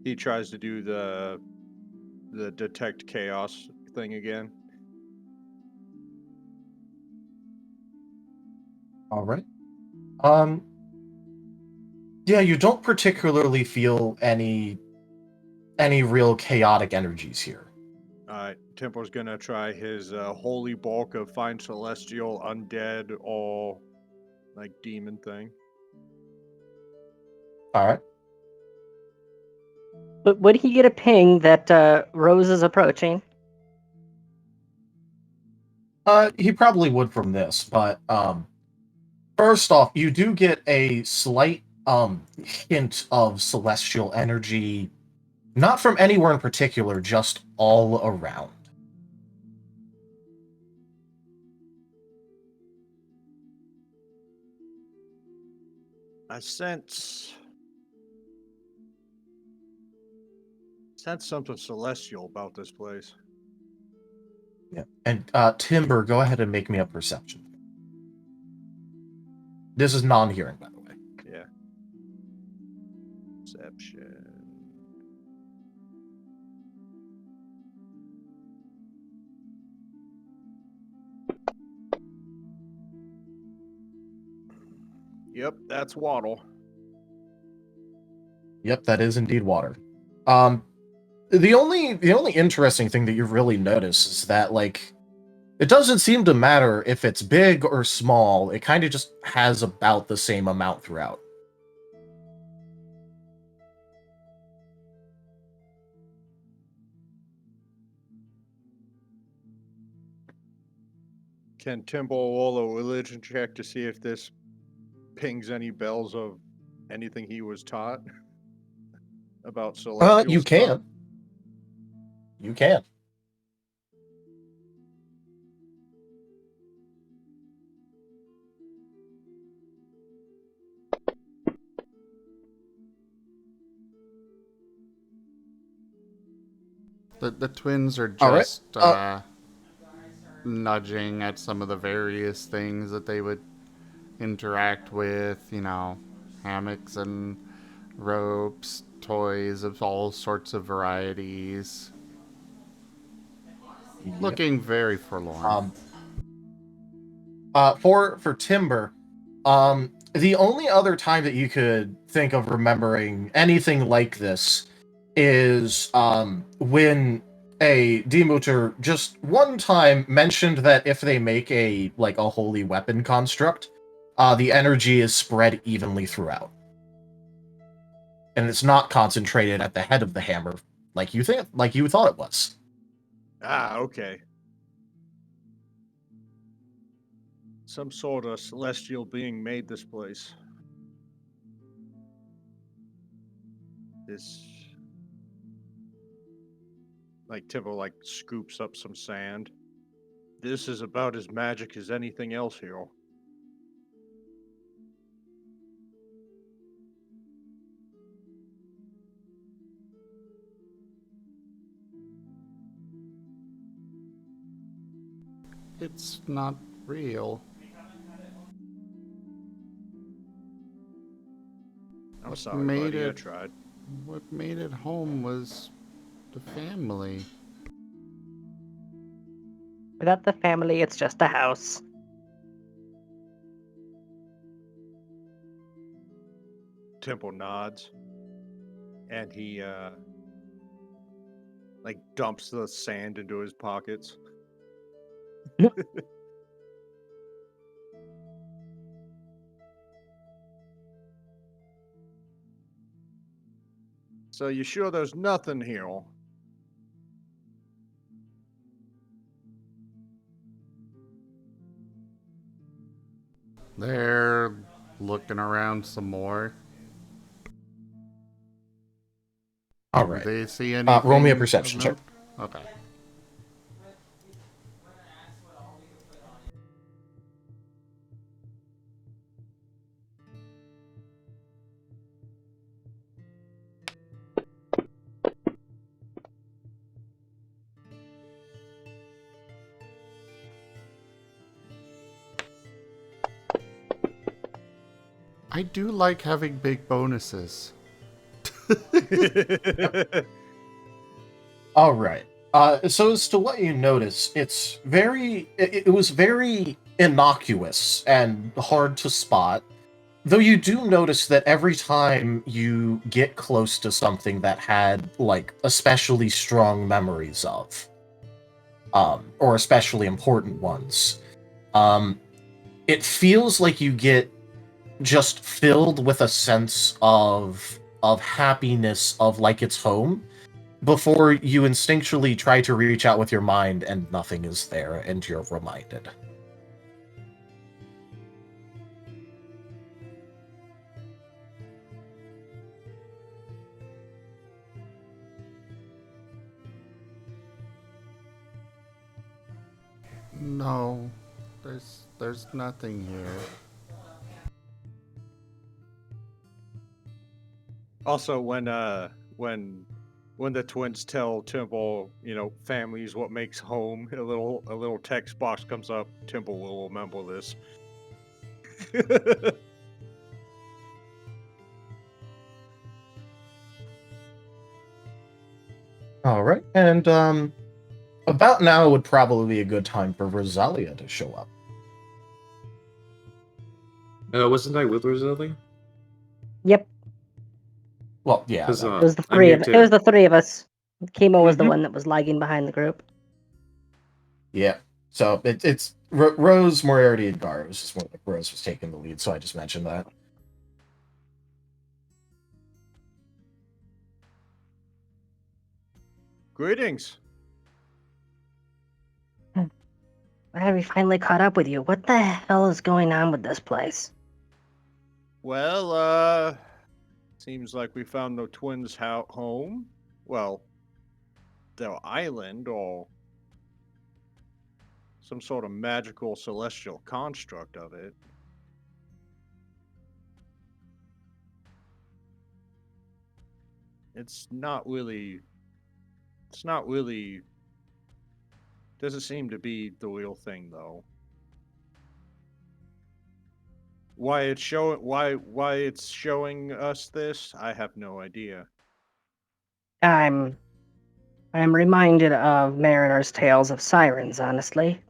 [SPEAKER 5] he tries to do the detect chaos thing again.
[SPEAKER 3] All right. Yeah, you don't particularly feel any real chaotic energies here.
[SPEAKER 5] Alright, Temple's gonna try his holy bulk of find celestial, undead, or like demon thing.
[SPEAKER 3] All right.
[SPEAKER 2] But would he get a ping that Rose is approaching?
[SPEAKER 3] He probably would from this, but first off, you do get a slight hint of celestial energy, not from anywhere in particular, just all around.
[SPEAKER 5] I sense something celestial about this place.
[SPEAKER 3] Yeah. And Timber, go ahead and make me a perception. This is non-hearing, by the way.
[SPEAKER 5] Yeah. Perception. Yep, that's Waddle.
[SPEAKER 3] Yep, that is indeed water. The only interesting thing that you really notice is that, like, it doesn't seem to matter if it's big or small. It kind of just has about the same amount throughout.
[SPEAKER 5] Can Timble roll a religion check to see if this pings any bells of anything he was taught about celestial
[SPEAKER 3] You
[SPEAKER 5] stuff?
[SPEAKER 3] can. You can.
[SPEAKER 1] The twins are just nudging at some of the various things that they would interact with, hammocks and ropes, toys of all sorts of varieties.
[SPEAKER 3] Yep.
[SPEAKER 1] Looking very forlorn.
[SPEAKER 3] For Timber, the only other time that you could think of remembering anything like this is when a Demuter just one time mentioned that if they make a holy weapon construct, the energy is spread evenly throughout. And it's not concentrated at the head of the hammer like you thought it was.
[SPEAKER 5] Ah, okay. Some sort of celestial being made this place. This, Timble scoops up some sand. This is about as magic as anything else here.
[SPEAKER 1] It's not real.
[SPEAKER 5] I'm sorry, buddy. I tried.
[SPEAKER 1] What made it home was the family.
[SPEAKER 2] Without the family, it's just a house.
[SPEAKER 5] Temple nods, and he like dumps the sand into his pockets. So you sure there's nothing here?
[SPEAKER 1] They're looking around some more.
[SPEAKER 3] All right.
[SPEAKER 1] Do they see anything?
[SPEAKER 3] Roll me a perception check.
[SPEAKER 1] Okay. I do like having big bonuses.
[SPEAKER 3] All right. So as to what you notice, it was very innocuous and hard to spot. Though you do notice that every time you get close to something that had, like, especially strong memories of, or especially important ones, it feels like you get just filled with a sense of happiness, of like it's home, before you instinctually try to reach out with your mind and nothing is there and you're reminded.
[SPEAKER 1] No, there's nothing here.
[SPEAKER 5] Also, when the twins tell Temple, family is what makes home, a little text box comes up. Temple will remember this.
[SPEAKER 3] All right, and about now would probably be a good time for Rosalia to show up.
[SPEAKER 4] Wasn't I with Rosalia?
[SPEAKER 2] Yep.
[SPEAKER 3] Well, yeah.
[SPEAKER 2] It was the three of it. It was the three of us. Kemo was the one that was lagging behind the group.
[SPEAKER 3] Yeah. So it's Rose, Moriarty, and Gar. It was just more like Rose was taking the lead, so I just mentioned that.
[SPEAKER 5] Greetings.
[SPEAKER 2] Glad we finally caught up with you. What the hell is going on with this place?
[SPEAKER 5] Well, seems like we found the twins' home. Well, their island, or some sort of magical celestial construct of it. It's not really doesn't seem to be the real thing, though. Why it's showing us this, I have no idea.
[SPEAKER 2] I'm reminded of Mariner's tales of sirens, honestly.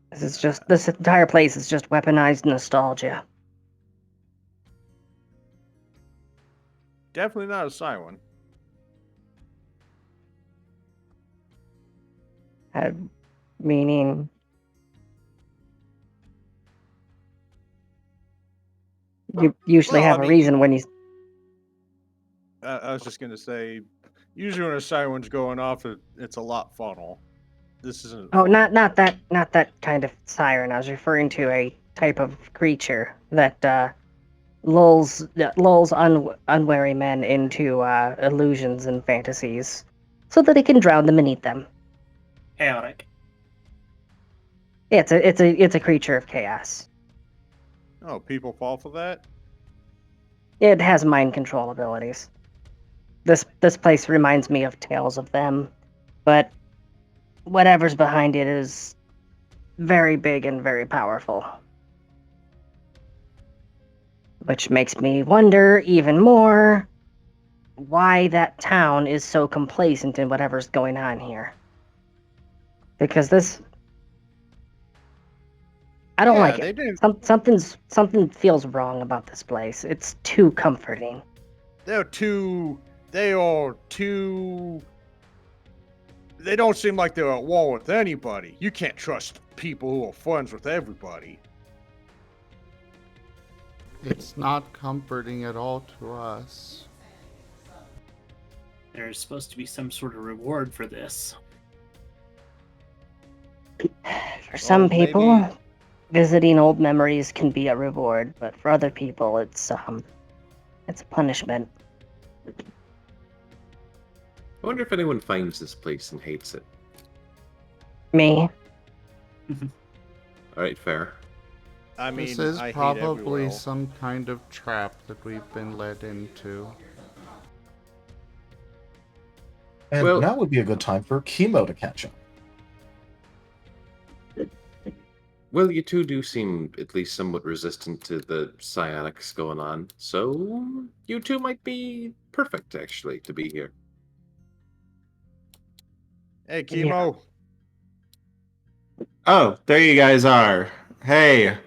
[SPEAKER 2] This entire place is just weaponized nostalgia.
[SPEAKER 5] Definitely not a siren.
[SPEAKER 2] Meaning, you usually have a reason when you...
[SPEAKER 5] I was just going to say, usually when a siren's going off, it's a lot funner. This isn't...
[SPEAKER 2] Oh, not that kind of siren. I was referring to a type of creature that lulls unwary men into illusions and fantasies so that it can drown them and eat them.
[SPEAKER 6] Chaotic.
[SPEAKER 2] It's a creature of chaos.
[SPEAKER 5] Oh, people fall for that?
[SPEAKER 2] It has mind control abilities. This place reminds me of tales of them, but whatever's behind it is very big and very powerful. Which makes me wonder even more why that town is so complacent in whatever's going on here. Because I don't
[SPEAKER 5] Yeah,
[SPEAKER 2] like
[SPEAKER 5] they
[SPEAKER 2] it.
[SPEAKER 5] didn't.
[SPEAKER 2] Something feels wrong about this place. It's too comforting.
[SPEAKER 5] They are too. They don't seem like they're at war with anybody. You can't trust people who are friends with everybody.
[SPEAKER 1] It's not comforting at all to us.
[SPEAKER 6] There's supposed to be some sort of reward for this.
[SPEAKER 2] For some
[SPEAKER 5] maybe-
[SPEAKER 2] people, visiting old memories can be a reward, but for other people, it's a punishment.
[SPEAKER 4] I wonder if anyone finds this place and hates it.
[SPEAKER 2] Me.
[SPEAKER 4] Alright, fair.
[SPEAKER 5] I mean,
[SPEAKER 1] This is
[SPEAKER 5] I hate
[SPEAKER 1] probably
[SPEAKER 5] everywhere.
[SPEAKER 1] some kind of trap that we've been led into.
[SPEAKER 3] And
[SPEAKER 4] Well-
[SPEAKER 3] now would be a good time for Kemo to catch up.
[SPEAKER 4] Well, you two do seem at least somewhat resistant to the psionics going on, so you two might be perfect, actually, to be here.
[SPEAKER 5] Hey, Kemo.
[SPEAKER 7] Oh, there you guys are. Hey.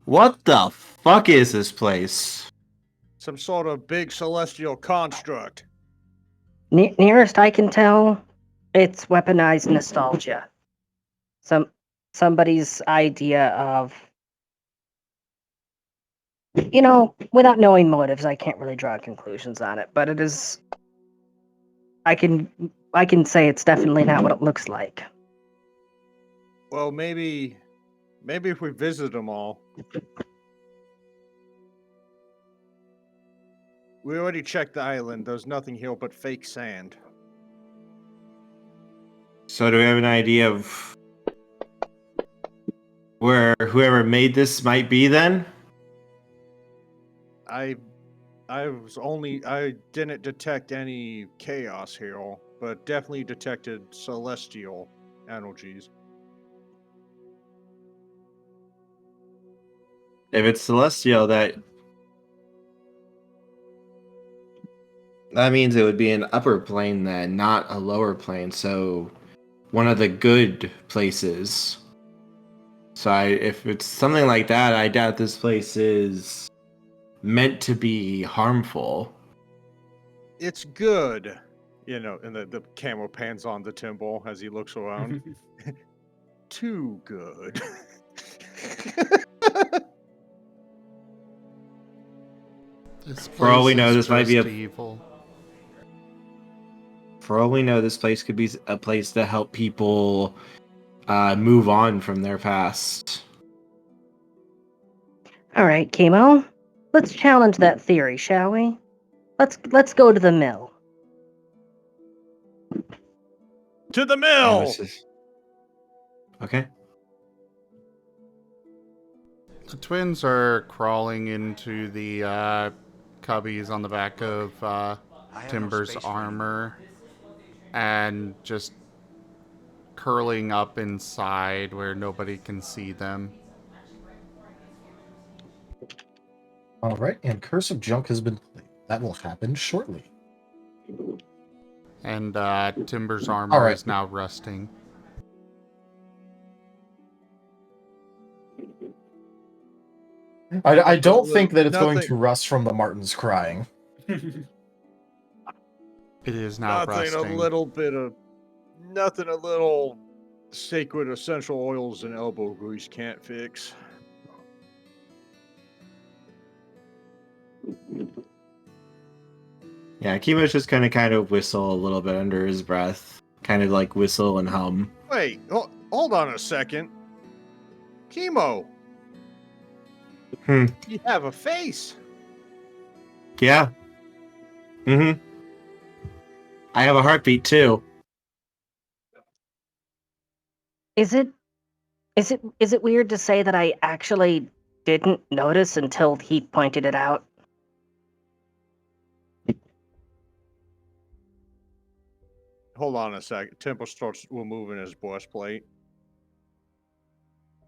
[SPEAKER 7] What the fuck is this place?
[SPEAKER 5] Some sort of big celestial construct.
[SPEAKER 2] Nearest I can tell, it's weaponized nostalgia. Somebody's idea of, without knowing motives, I can't really draw conclusions on it. But it is. I can say it's definitely not what it looks like.
[SPEAKER 5] Well, maybe if we visit them all. We already checked the island. There's nothing here but fake sand.
[SPEAKER 7] So do we have an idea of where whoever made this might be then?
[SPEAKER 5] I didn't detect any chaos here, but definitely detected celestial energies.
[SPEAKER 7] If it's celestial, that means it would be an upper plane then, not a lower plane. So one of the good places. So if it's something like that, I doubt this place is meant to be harmful.
[SPEAKER 5] It's good, and the camera pans on the Timble as he looks around. Too good.
[SPEAKER 7] For all we
[SPEAKER 1] place
[SPEAKER 7] know,
[SPEAKER 1] is
[SPEAKER 7] this might be
[SPEAKER 1] just
[SPEAKER 7] a-
[SPEAKER 1] evil.
[SPEAKER 7] For all we know, this place could be a place to help people move on from their past.
[SPEAKER 2] All right, Kemo. Let's challenge that theory, shall we? Let's go to the mill.
[SPEAKER 5] To the mill!
[SPEAKER 7] Okay.
[SPEAKER 1] The twins are crawling into the cubbies on the back of Timber's armor and just curling up inside where nobody can see them.
[SPEAKER 3] All right, and Curse of Junk has been played. That will happen shortly.
[SPEAKER 1] And Timber's armor
[SPEAKER 3] right.
[SPEAKER 1] is now rusting.
[SPEAKER 3] I don't think that it's going
[SPEAKER 5] Nothing-
[SPEAKER 3] to rust from the Martens crying.
[SPEAKER 1] It is now
[SPEAKER 5] Nothing
[SPEAKER 1] rusting.
[SPEAKER 5] nothing a little sacred essential oils and elbow grease can't fix.
[SPEAKER 7] Yeah, Kemo's just kind of whistle a little bit under his breath. Kind of like whistle and hum.
[SPEAKER 5] Wait, hold on a second. Kemo,
[SPEAKER 7] Hmm.
[SPEAKER 5] you have a face.
[SPEAKER 7] Yeah. Mm-hmm. I have a heartbeat too.
[SPEAKER 2] Is it weird to say that I actually didn't notice until he pointed it out?
[SPEAKER 5] Hold on a second. Temple starts removing his breastplate.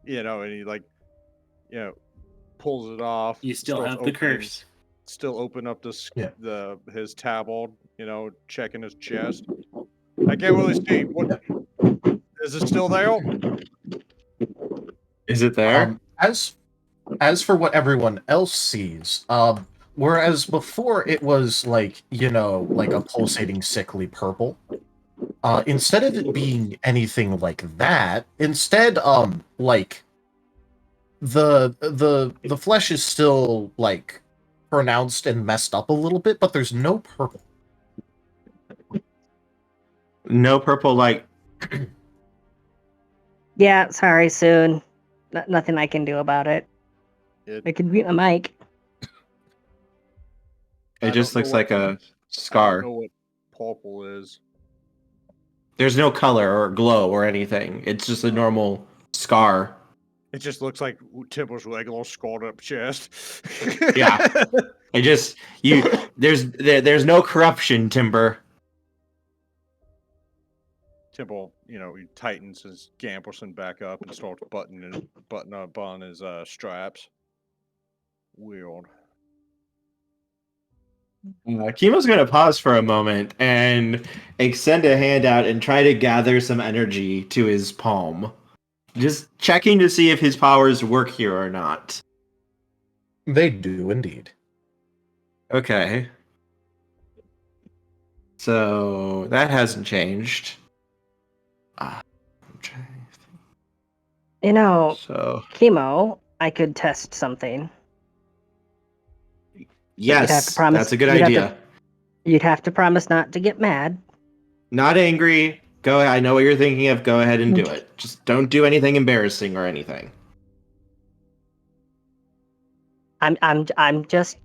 [SPEAKER 5] And he pulls it off.
[SPEAKER 6] You still
[SPEAKER 5] starts
[SPEAKER 6] have the curse.
[SPEAKER 5] Still open up his tabard, checking his chest. I can't really see. What is it still there?
[SPEAKER 7] Is it there?
[SPEAKER 3] As for what everyone else sees, whereas before it was like, like a pulsating sickly purple, instead of it being anything like that, instead, like the flesh is still like pronounced and messed up a little bit, but there's no purple.
[SPEAKER 7] No purple, like.
[SPEAKER 2] Yeah, sorry, soon. Nothing I can do about it. I can mute a mic.
[SPEAKER 7] It just looks like a
[SPEAKER 5] I don't
[SPEAKER 7] scar.
[SPEAKER 5] know what purple is.
[SPEAKER 7] There's no color or glow or anything. It's just a normal scar.
[SPEAKER 5] It just looks like Temple's like a little scarred up chest.
[SPEAKER 7] Yeah. It just there's no corruption, Timber.
[SPEAKER 5] Temple, he tightens his gamberson back up and starts button up on his straps. Weird.
[SPEAKER 7] Kemo's gonna pause for a moment and extend a hand out and try to gather some energy to his palm. Just checking to see if his powers work here or not.
[SPEAKER 3] They do indeed.
[SPEAKER 7] Okay. So that hasn't changed. I'm trying to think. So
[SPEAKER 2] Kemo, I could test something.
[SPEAKER 7] yes, that's a good idea.
[SPEAKER 2] You'd have to promise not to get mad.
[SPEAKER 7] Not angry. Go ahead. I know what you're thinking of. Go ahead and do it. Just don't do anything embarrassing or anything.
[SPEAKER 2] I'm just,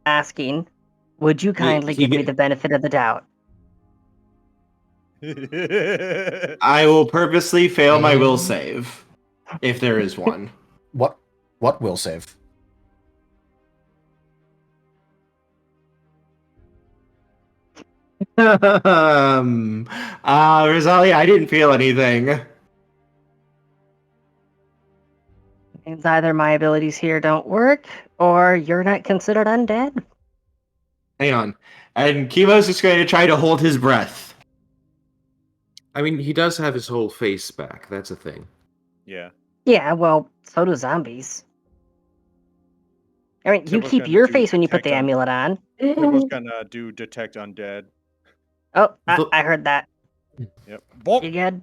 [SPEAKER 2] asking. Would you kindly give me the benefit of the doubt?
[SPEAKER 7] I will purposely fail my will save, if there is one.
[SPEAKER 3] What will save?
[SPEAKER 7] Rosalia, I didn't feel anything.
[SPEAKER 2] Means either my abilities here don't work, or you're not considered undead.
[SPEAKER 7] Hang on. And Kemo's just going to try to hold his breath.
[SPEAKER 4] I mean, he does have his whole face back. That's a thing.
[SPEAKER 5] Yeah.
[SPEAKER 2] Yeah, well, so do zombies. I mean, you keep your face when you put the amulet on.
[SPEAKER 5] Temple's gonna do detect undead.
[SPEAKER 2] Oh, I heard that.
[SPEAKER 5] Yep.
[SPEAKER 2] You good?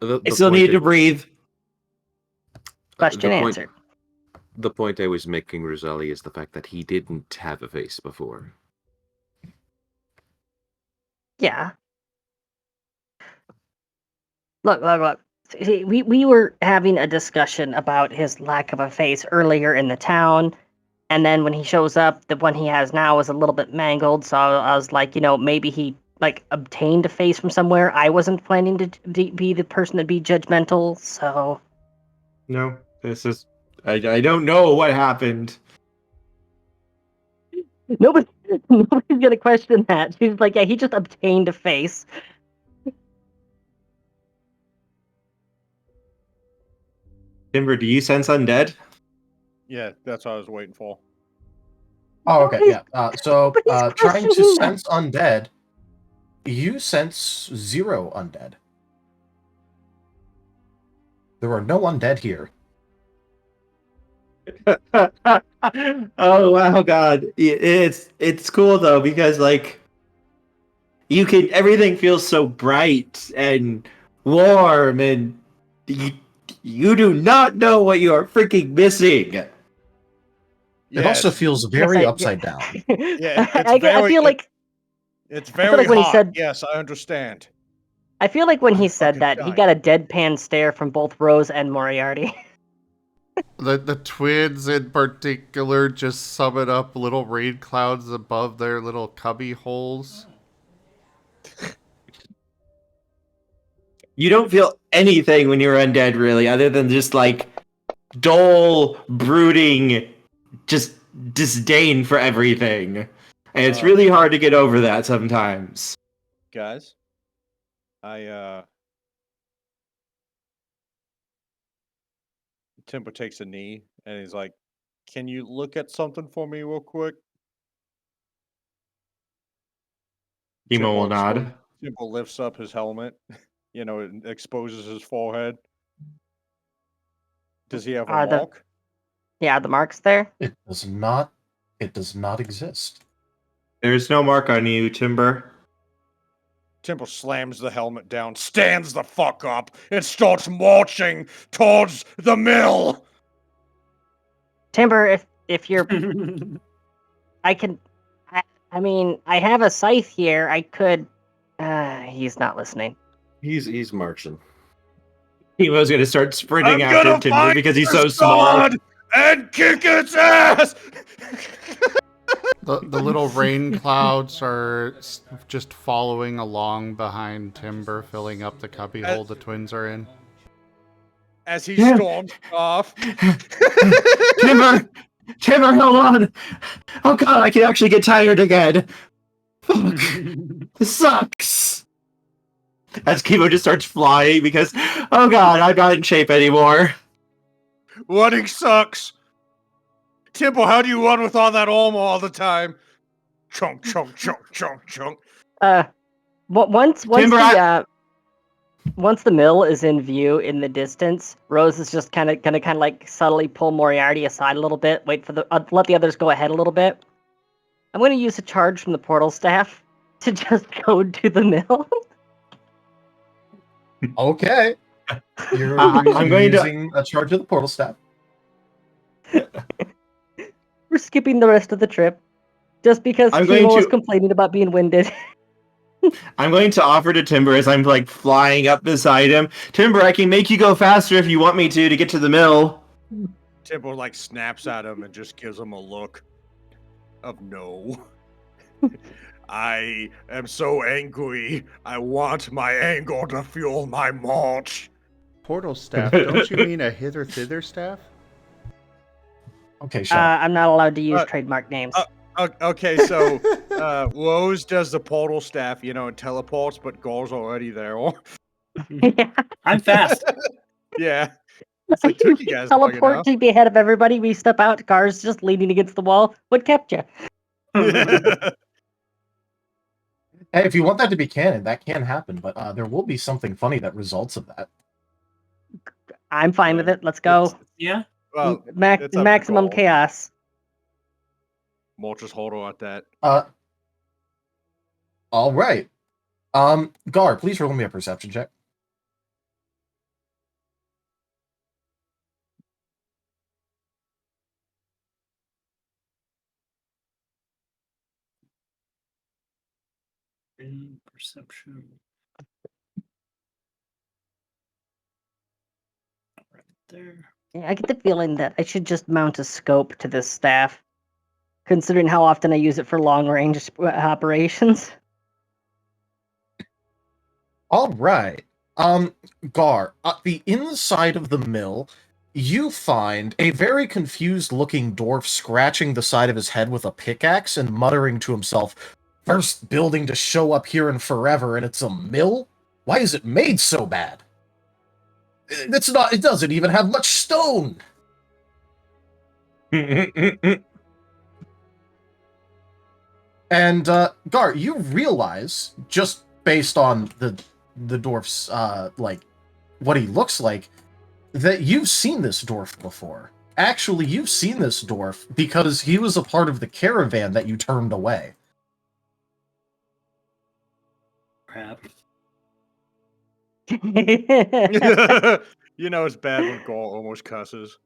[SPEAKER 7] I still need to breathe.
[SPEAKER 2] Question answered.
[SPEAKER 4] The point I was making, Rosalia, is the fact that he didn't have a face before.
[SPEAKER 2] Yeah. Look. See, we were having a discussion about his lack of a face earlier in the town, and then when he shows up, the one he has now is a little bit mangled, so I was like, maybe he obtained a face from somewhere. I wasn't planning to be the person to be judgmental, so...
[SPEAKER 7] No, this is... I don't know what happened.
[SPEAKER 2] Nobody's gonna question that. She's like, yeah, he just obtained a face.
[SPEAKER 7] Timber, do you sense undead?
[SPEAKER 5] Yeah, that's what I was waiting for.
[SPEAKER 3] Oh, okay, yeah. Trying to sense undead, you sense 0 undead. There are no undead here.
[SPEAKER 7] Oh wow, God! It's cool though because everything feels so bright and warm, and you do not know what you are freaking missing.
[SPEAKER 3] It also feels very upside down.
[SPEAKER 5] Yeah,
[SPEAKER 2] I feel like
[SPEAKER 5] it's very
[SPEAKER 2] when
[SPEAKER 5] hot.
[SPEAKER 2] he said,
[SPEAKER 5] yes, I understand.
[SPEAKER 2] I feel like when he said that, he got a deadpan stare from both Rose and Moriarty.
[SPEAKER 1] The twins in particular just summon up little rain clouds above their little cubby holes.
[SPEAKER 7] You don't feel anything when you're undead, really, other than just dull, brooding, just disdain for everything. And it's really hard to get over that sometimes.
[SPEAKER 5] Guys, Tempo takes a knee and he's like, "Can you look at something for me real quick?"
[SPEAKER 7] Kemo will nod.
[SPEAKER 5] Tempo lifts up his helmet it exposes his forehead. Does he have a
[SPEAKER 2] Are the
[SPEAKER 5] mark?
[SPEAKER 2] Yeah, the marks there?
[SPEAKER 3] It does not. It does not exist.
[SPEAKER 7] There's no mark on you, Timber.
[SPEAKER 5] Temple slams the helmet down, stands the fuck up, and starts marching towards the mill.
[SPEAKER 2] Timber, if you're I can I mean, I have a scythe here. I could he's not listening.
[SPEAKER 4] He's marching.
[SPEAKER 7] Kemo's gonna start sprinting
[SPEAKER 5] I'm
[SPEAKER 7] after
[SPEAKER 5] gonna
[SPEAKER 7] Timber
[SPEAKER 5] find
[SPEAKER 7] because he's
[SPEAKER 5] the
[SPEAKER 7] so small.
[SPEAKER 5] sword and kick its ass.
[SPEAKER 1] The little rain clouds are just following along behind Timber, filling up the cubbyhole the twins are in.
[SPEAKER 5] As he storms off.
[SPEAKER 7] Timber, hold on. Oh god, I can actually get tired again. Fuck, this sucks. As Kemo just starts flying because, oh god, I'm not in shape anymore.
[SPEAKER 5] Running sucks. Temple, how do you run with all that armor all the time? Chunk, chunk, chunk, chunk, chunk.
[SPEAKER 2] Once
[SPEAKER 7] Timber,
[SPEAKER 2] once the mill is in view in the distance, Rose is just gonna like subtly pull Moriarty aside a little bit. Wait for let the others go ahead a little bit. I'm gonna use a charge from the portal staff to just go to the mill.
[SPEAKER 3] Okay. You're
[SPEAKER 7] I'm going
[SPEAKER 3] using a charge of the portal staff.
[SPEAKER 2] We're skipping the rest of the trip just because Kemo was complaining about being winded.
[SPEAKER 7] I'm going to offer to Timber as I'm like flying up beside him. Timber, I can make you go faster if you want me to get to the mill.
[SPEAKER 5] Timber like snaps at him and just gives him a look of no. I am so angry. I want my anger to fuel my march.
[SPEAKER 1] Portal staff? Don't you mean a hither thither staff?
[SPEAKER 3] Okay, sure.
[SPEAKER 2] I'm not allowed to use trademark names.
[SPEAKER 5] Okay, so Rose does the portal staff, and teleports, but Gar's already there.
[SPEAKER 2] Yeah.
[SPEAKER 6] I'm fast.
[SPEAKER 5] Yeah. It's like, took you guys long enough.
[SPEAKER 2] Teleport to be ahead of everybody. We step out. Gar's just leaning against the wall. What kept you?
[SPEAKER 3] Hey, if you want that to be canon, that can happen, but there will be something funny that results of that.
[SPEAKER 2] I'm fine with it. Let's go.
[SPEAKER 6] Yeah.
[SPEAKER 5] Well,
[SPEAKER 2] maximum chaos.
[SPEAKER 5] Moltres Holdo at that.
[SPEAKER 3] All right. Gar, please roll me a perception check.
[SPEAKER 6] Perception. Right there.
[SPEAKER 2] Yeah, I get the feeling that I should just mount a scope to this staff, considering how often I use it for long-range operations.
[SPEAKER 3] All right. Gar, at the inside of the mill, you find a very confused-looking dwarf scratching the side of his head with a pickaxe and muttering to himself, "First building to show up here in forever, and it's a mill? Why is it made so bad? It doesn't even have much stone." And, Gar, you realize, just based on the dwarf's, what he looks like, that you've seen this dwarf before. Actually, you've seen this dwarf because he was a part of the caravan that you turned away.
[SPEAKER 6] Crap.
[SPEAKER 5] It's bad when Gar almost cusses.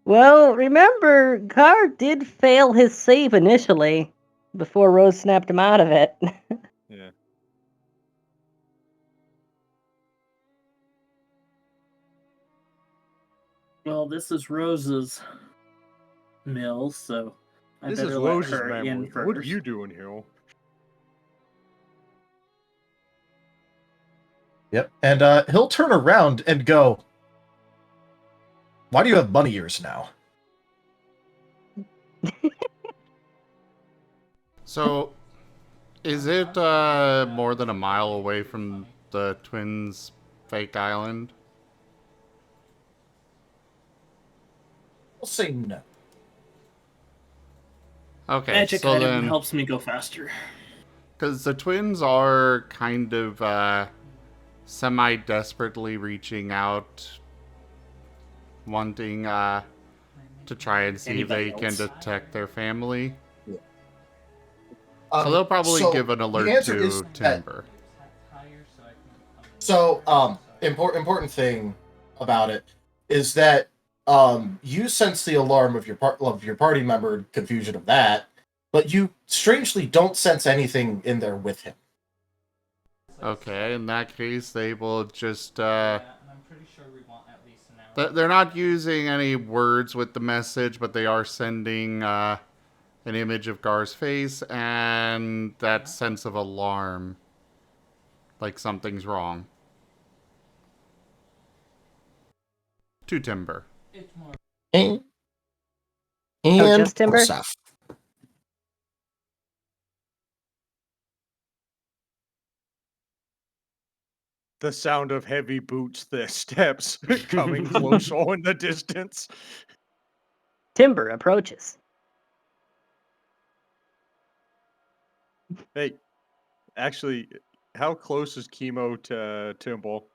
[SPEAKER 2] Well, remember, Gar did fail his save initially, before Rose snapped him out of it.
[SPEAKER 5] Yeah.
[SPEAKER 6] Well, this is Rose's mill, so I
[SPEAKER 5] This
[SPEAKER 6] better
[SPEAKER 5] is
[SPEAKER 6] let
[SPEAKER 5] Rose's
[SPEAKER 6] her in
[SPEAKER 5] memory.
[SPEAKER 6] first.
[SPEAKER 5] What are you doing here?
[SPEAKER 3] Yep. And, he'll turn around and go, "Why do you have bunny ears now?"
[SPEAKER 1] So, is it more than a mile away from the twins' fake island?
[SPEAKER 3] I'll say no.
[SPEAKER 1] Okay,
[SPEAKER 6] Magic
[SPEAKER 1] so
[SPEAKER 6] item
[SPEAKER 1] then,
[SPEAKER 6] helps me go faster.
[SPEAKER 1] because the twins are kind of semi-desperately reaching out, wanting to try and see if they can detect their family. So they'll probably give an alert to Timber.
[SPEAKER 3] So, important thing about it is that you sense the alarm of your party member, confusion of that, but you strangely don't sense anything in there with him.
[SPEAKER 1] Okay, in that case, they will just, they're not using any words with the message, but they are sending, an image of Gar's face and that sense of alarm. Like something's wrong. To Timber.
[SPEAKER 3] And
[SPEAKER 2] just Timber?
[SPEAKER 3] Olsef.
[SPEAKER 5] The sound of heavy boots, their steps coming closer in the distance.
[SPEAKER 2] Timber approaches.
[SPEAKER 5] Hey, actually, how close is Kemo to Timble?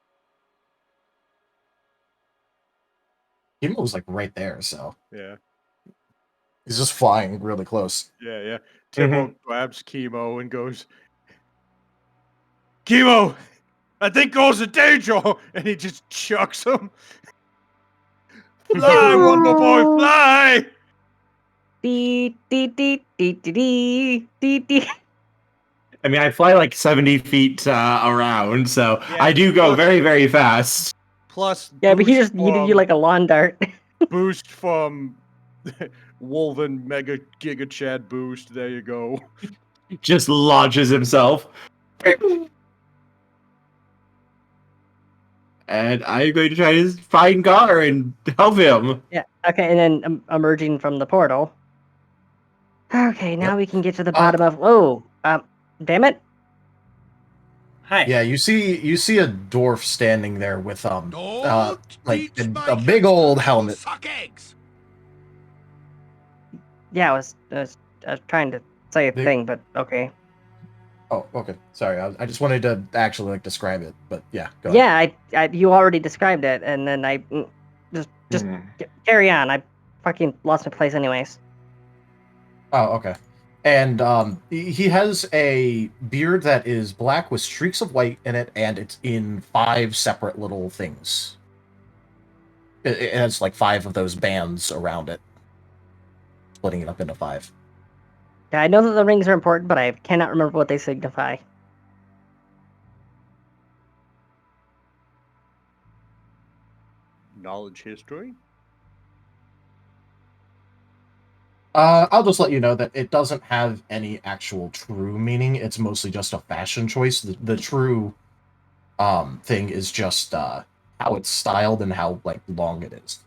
[SPEAKER 3] Kemo's like right there, so
[SPEAKER 5] Yeah.
[SPEAKER 3] he's just flying really close.
[SPEAKER 5] Yeah. Timbo grabs Kemo and goes, Kemo, I think Gar's in danger! And he just chucks him. Fly, Wonder Boy, fly!
[SPEAKER 2] Dee, dee, dee, dee, dee, dee, dee, dee.
[SPEAKER 7] I mean, I fly like 70 feet around, so
[SPEAKER 5] Yeah,
[SPEAKER 7] I do go very, very fast.
[SPEAKER 5] Plus,
[SPEAKER 2] Yeah, but he
[SPEAKER 5] boost
[SPEAKER 2] just yeeted you like a lawn dart.
[SPEAKER 5] boost from Wolven Mega Giga Chad boost. There you go.
[SPEAKER 7] Just launches himself. And I'm going to try to find Gar and help him.
[SPEAKER 2] Yeah, okay, and then emerging from the portal. Okay, now we can get to the bottom of... Oh, damn it.
[SPEAKER 6] Hi.
[SPEAKER 3] Yeah, you see a dwarf standing there with like a big old helmet.
[SPEAKER 11] Suck eggs.
[SPEAKER 2] Yeah, I was trying to say a thing, but okay.
[SPEAKER 3] Oh, okay. Sorry, I just wanted to actually like describe it, but yeah, go ahead.
[SPEAKER 2] Yeah, you already described it, and then I just carry on. I fucking lost my place, anyways.
[SPEAKER 3] Oh, okay. And he has a beard that is black with streaks of white in it, and it's in 5 separate little things. It has like 5 of those bands around it, splitting it up into 5.
[SPEAKER 2] Yeah, I know that the rings are important, but I cannot remember what they signify.
[SPEAKER 5] Knowledge history?
[SPEAKER 3] I'll just let you know that it doesn't have any actual true meaning. It's mostly just a fashion choice. The true thing is just how it's styled and how like long it is.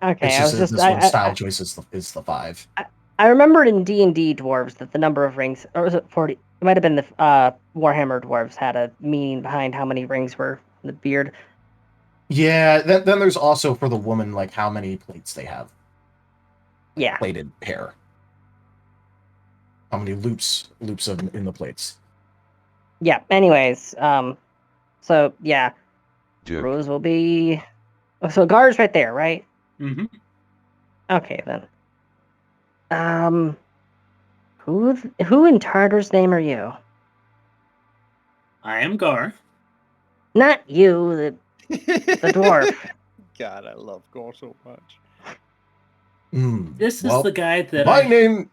[SPEAKER 2] Okay,
[SPEAKER 3] it's
[SPEAKER 2] I was just
[SPEAKER 3] this one style choice is the 5.
[SPEAKER 2] I remembered in D&D dwarves that the number of rings, or was it 40? It might have been the Warhammer dwarves had a meaning behind how many rings were in the beard.
[SPEAKER 3] Yeah, then there's also for the woman like how many plates they have.
[SPEAKER 2] Yeah,
[SPEAKER 3] plated hair. How many loops in the plates?
[SPEAKER 2] Yeah. Anyways, so yeah, Rose will be. So Gar's right there, right?
[SPEAKER 6] Mm-hmm.
[SPEAKER 2] Okay then. Who in Tartar's name are you?
[SPEAKER 6] I am Gar.
[SPEAKER 2] Not you, the dwarf.
[SPEAKER 5] God, I love Gar so much.
[SPEAKER 6] This is the guy that
[SPEAKER 3] my name.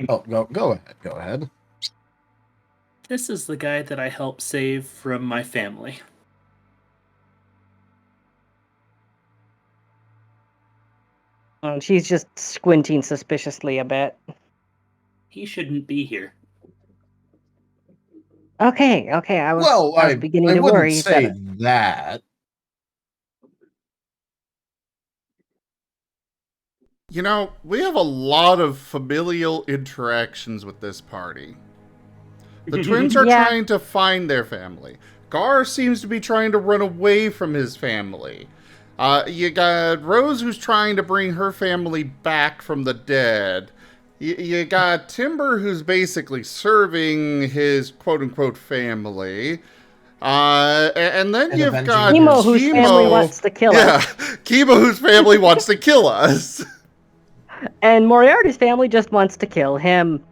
[SPEAKER 3] Oh, go ahead.
[SPEAKER 6] This is the guy that I helped save from my family.
[SPEAKER 2] She's just squinting suspiciously a bit.
[SPEAKER 6] He shouldn't be here.
[SPEAKER 2] Okay. I was beginning to worry.
[SPEAKER 3] I wouldn't say that.
[SPEAKER 1] You know, we have a lot of familial interactions with this party. The twins are trying to find their family. Gar seems to be trying to run away from his family. You got Rose who's trying to bring her family back from the dead. you got Timber, who's basically serving his quote-unquote family. And then you've got
[SPEAKER 2] Kemo, whose family wants to kill us.
[SPEAKER 1] Kemo, whose family wants to kill us.
[SPEAKER 2] And Moriarty's family just wants to kill him.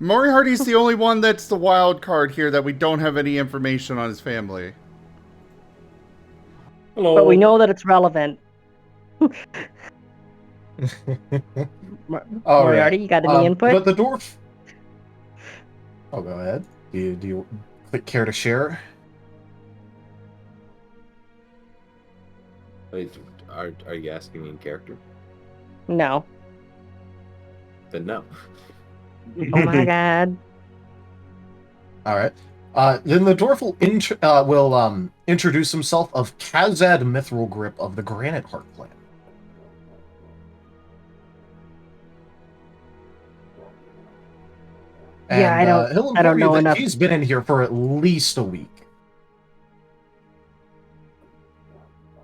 [SPEAKER 1] Moriarty's the only one that's the wild card here that we don't have any information on his family.
[SPEAKER 6] Hello.
[SPEAKER 2] But we know that it's relevant. Moriarty, you got any input?
[SPEAKER 3] But the dwarf... Oh, go ahead. Do you care to share?
[SPEAKER 4] Wait, are you asking me in character?
[SPEAKER 2] No.
[SPEAKER 4] Then no.
[SPEAKER 2] Oh my god.
[SPEAKER 3] All right. Then the dwarf will introduce himself of Kazad Mithril Grip of the Granite Heart Clan. And,
[SPEAKER 2] Yeah,
[SPEAKER 3] he'll
[SPEAKER 2] I don't
[SPEAKER 3] inform
[SPEAKER 2] know
[SPEAKER 3] you that
[SPEAKER 2] enough.
[SPEAKER 3] he's been in here for at least a week.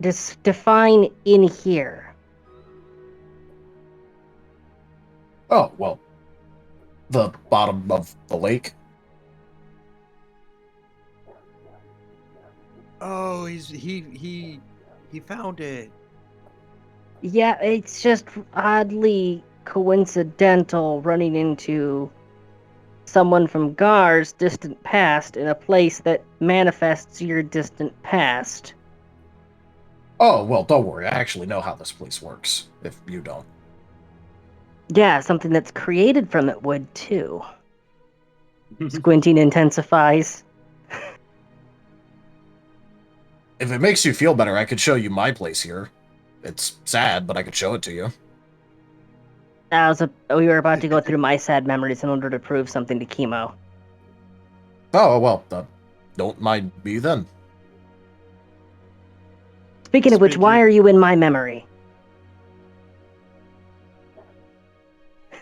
[SPEAKER 2] Just define in here.
[SPEAKER 3] Oh, well, the bottom of the lake.
[SPEAKER 5] Oh, he found it.
[SPEAKER 2] Yeah, it's just oddly coincidental running into someone from Gar's distant past in a place that manifests your distant past.
[SPEAKER 3] Oh, well, don't worry. I actually know how this place works, if you don't.
[SPEAKER 2] Yeah, something that's created from it would too. Squinting intensifies.
[SPEAKER 3] If it makes you feel better, I could show you my place here. It's sad, but I could show it to you.
[SPEAKER 2] We were about to go through my sad memories in order to prove something to Kemo.
[SPEAKER 3] Oh, well, don't mind me then.
[SPEAKER 2] Speaking of which, why are you in my memory?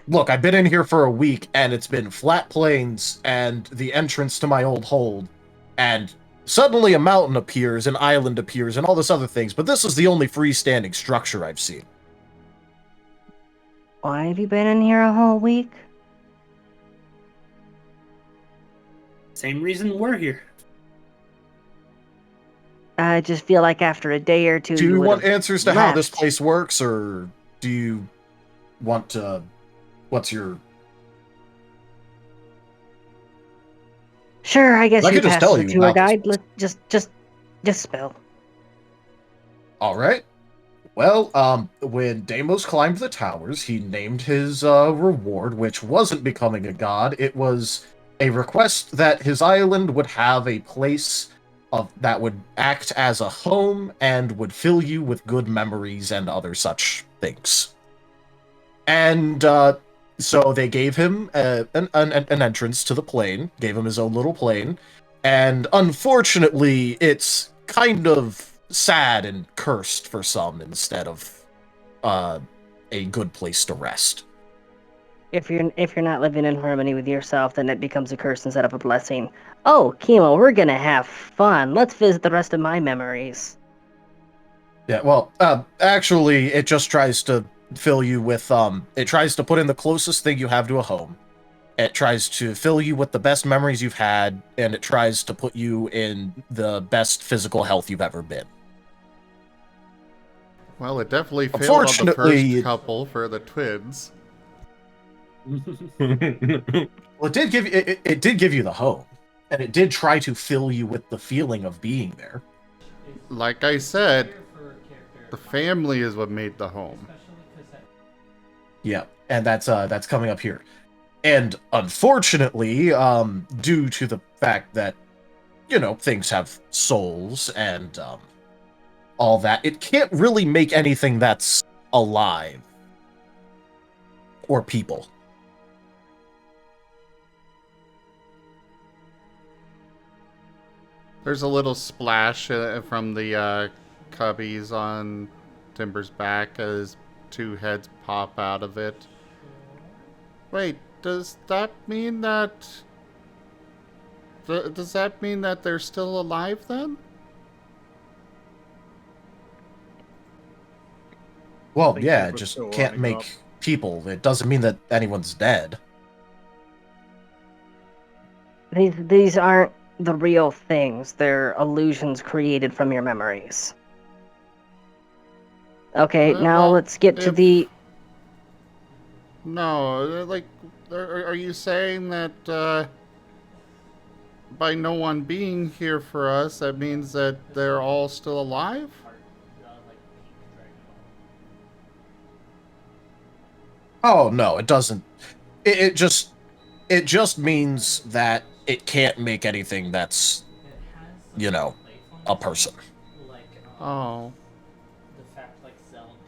[SPEAKER 3] Look, I've been in here for a week, and it's been flat plains and the entrance to my old hold, and suddenly a mountain appears, an island appears, and all this other things, but this is the only freestanding structure I've seen.
[SPEAKER 2] Why have you been in here a whole week?
[SPEAKER 6] Same reason we're here.
[SPEAKER 2] I just feel like after a day or two,
[SPEAKER 3] Do you want
[SPEAKER 2] would've
[SPEAKER 3] answers to how this
[SPEAKER 2] left.
[SPEAKER 3] place works, or do you want to... What's your...
[SPEAKER 2] Sure, I guess
[SPEAKER 3] I
[SPEAKER 2] you
[SPEAKER 3] could just
[SPEAKER 2] passed
[SPEAKER 3] tell
[SPEAKER 2] the
[SPEAKER 3] you
[SPEAKER 2] tour
[SPEAKER 3] about this
[SPEAKER 2] guide. Just spill.
[SPEAKER 3] All right. Well, when Deimos climbed the towers, he named his reward, which wasn't becoming a god. It was a request that his island would have a place that would act as a home and would fill you with good memories and other such things. And so they gave him an entrance to the plane, gave him his own little plane, and unfortunately, it's kind of sad and cursed for some instead of a good place to rest.
[SPEAKER 2] If you're not living in harmony with yourself, then it becomes a curse instead of a blessing. Oh, Kemo, we're gonna have fun. Let's visit the rest of my memories.
[SPEAKER 3] Yeah, well, actually, it just tries to fill you with, it tries to put in the closest thing you have to a home. It tries to fill you with the best memories you've had, and it tries to put you in the best physical health you've ever been.
[SPEAKER 1] Well, it definitely failed on the
[SPEAKER 3] Unfortunately,
[SPEAKER 1] first couple for the twins.
[SPEAKER 3] Well, it did give you the home, and it did try to fill you with the feeling of being there.
[SPEAKER 1] Like I said, the family is what made the home.
[SPEAKER 3] Yeah, and that's coming up here. And unfortunately, due to the fact that, you know, things have souls and all that, it can't really make anything that's alive or people.
[SPEAKER 1] There's a little splash from the cubbies on Timber's back as two heads pop out of it. Wait, does that mean that... does that mean that they're still alive then?
[SPEAKER 3] Well,
[SPEAKER 5] Thank
[SPEAKER 3] yeah,
[SPEAKER 5] you for
[SPEAKER 3] just
[SPEAKER 5] still
[SPEAKER 3] can't
[SPEAKER 5] lining
[SPEAKER 3] make people. It doesn't mean that anyone's dead.
[SPEAKER 2] These aren't the real things. They're illusions created from your memories. Okay, now
[SPEAKER 1] well,
[SPEAKER 2] let's get to the...
[SPEAKER 1] No, like, are you saying that by no one being here for us, that means that they're all still alive?
[SPEAKER 3] Oh no, it doesn't. It just means that it can't make anything that's, a person.
[SPEAKER 1] Oh.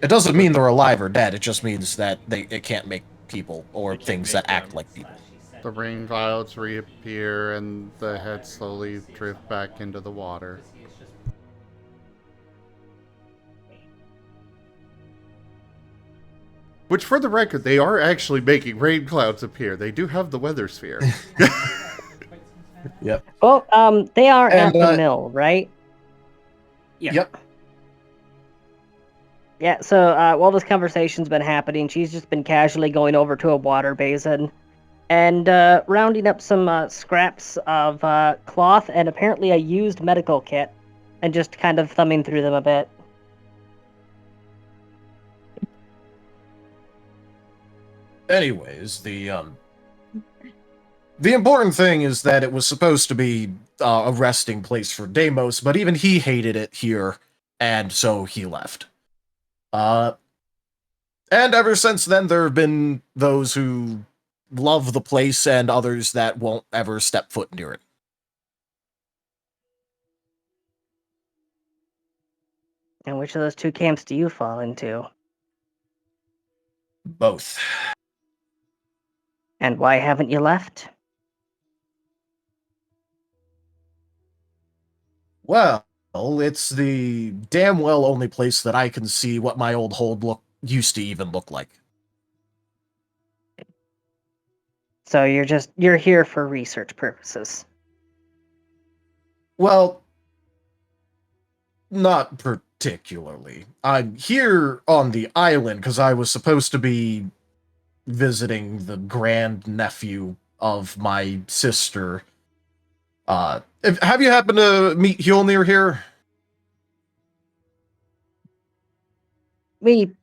[SPEAKER 3] It doesn't mean they're alive or dead. It just means that it can't make people or things that act like people.
[SPEAKER 1] The rain clouds reappear and the head slowly drift back into the water. Which, for the record, they are actually making rain clouds appear. They do have the weather sphere.
[SPEAKER 3] Yep.
[SPEAKER 2] Well, they are at the mill, right?
[SPEAKER 6] Yeah.
[SPEAKER 3] Yep.
[SPEAKER 2] Yeah, so while this conversation's been happening, she's just been casually going over to a water basin and rounding up some scraps of cloth and apparently a used medical kit and just kind of thumbing through them a bit.
[SPEAKER 3] Anyways, the important thing is that it was supposed to be a resting place for Deimos, but even he hated it here, and so he left. And ever since then, there have been those who love the place and others that won't ever step foot near it.
[SPEAKER 2] And which of those two camps do you fall into?
[SPEAKER 3] Both.
[SPEAKER 2] And why haven't you left?
[SPEAKER 3] Well, it's the damn well only place that I can see what my old hold used to even look like.
[SPEAKER 2] So you're here for research purposes.
[SPEAKER 3] Well, not particularly. I'm here on the island because I was supposed to be visiting the grandnephew of my sister. Have you happened to meet Hjolnir here?
[SPEAKER 2] We